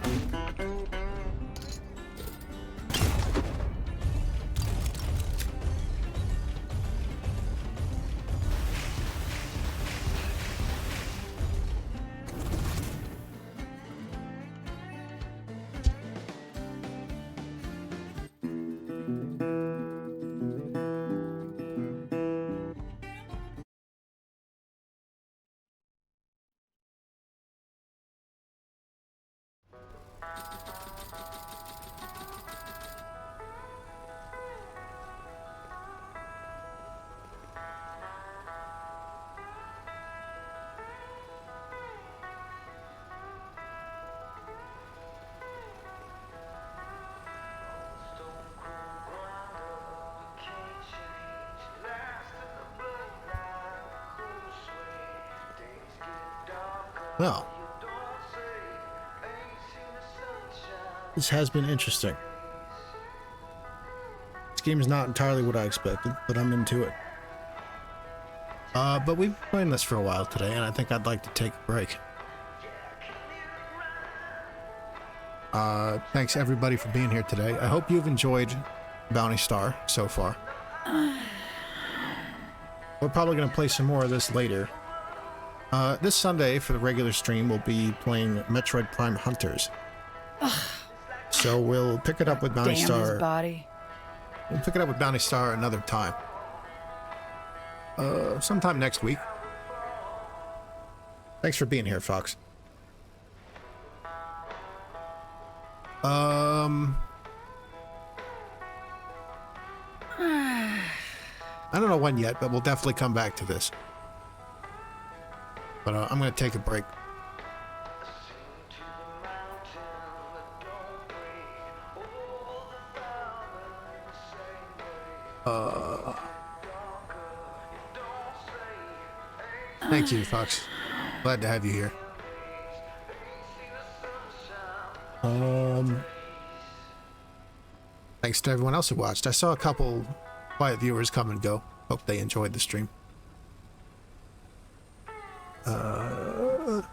Well, this has been interesting. This game is not entirely what I expected, but I'm into it. But we've been playing this for a while today, and I think I'd like to take a break. Thanks everybody for being here today. I hope you've enjoyed Bounty Star so far. We're probably going to play some more of this later. This Sunday, for the regular stream, we'll be playing Metroid Prime Hunters. So we'll pick it up with Bounty Damn Star. his body. We'll pick it up with Bounty Star another time. Sometime next week. Thanks for being here, Fox. I don't know when yet, but we'll definitely come back to this. But I'm going to take a break. Thank you, Fox. Glad to have you here. Thanks to everyone else who watched. I saw a couple quiet viewers come and go. Hope they enjoyed the stream. Oh,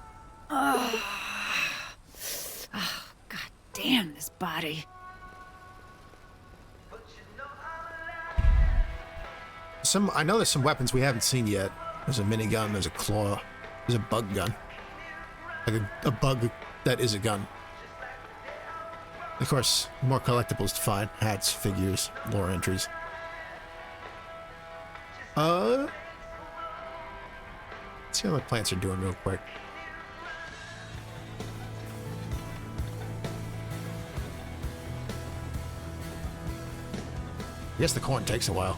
God damn this body. I know there's some weapons we haven't seen yet. There's a minigun, there's a claw, there's a bug gun. Like a bug that is a gun. Of course, more collectibles to find. Hats, figures, lore entries. Let's see how the plants are doing real quick. I guess the corn takes a while.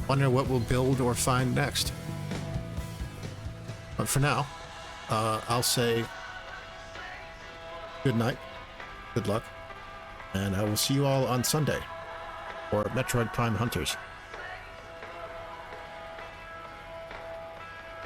Wonder what we'll build or find next. But for now, I'll say good night, good luck, and I will see you all on Sunday for Metroid Prime Hunters.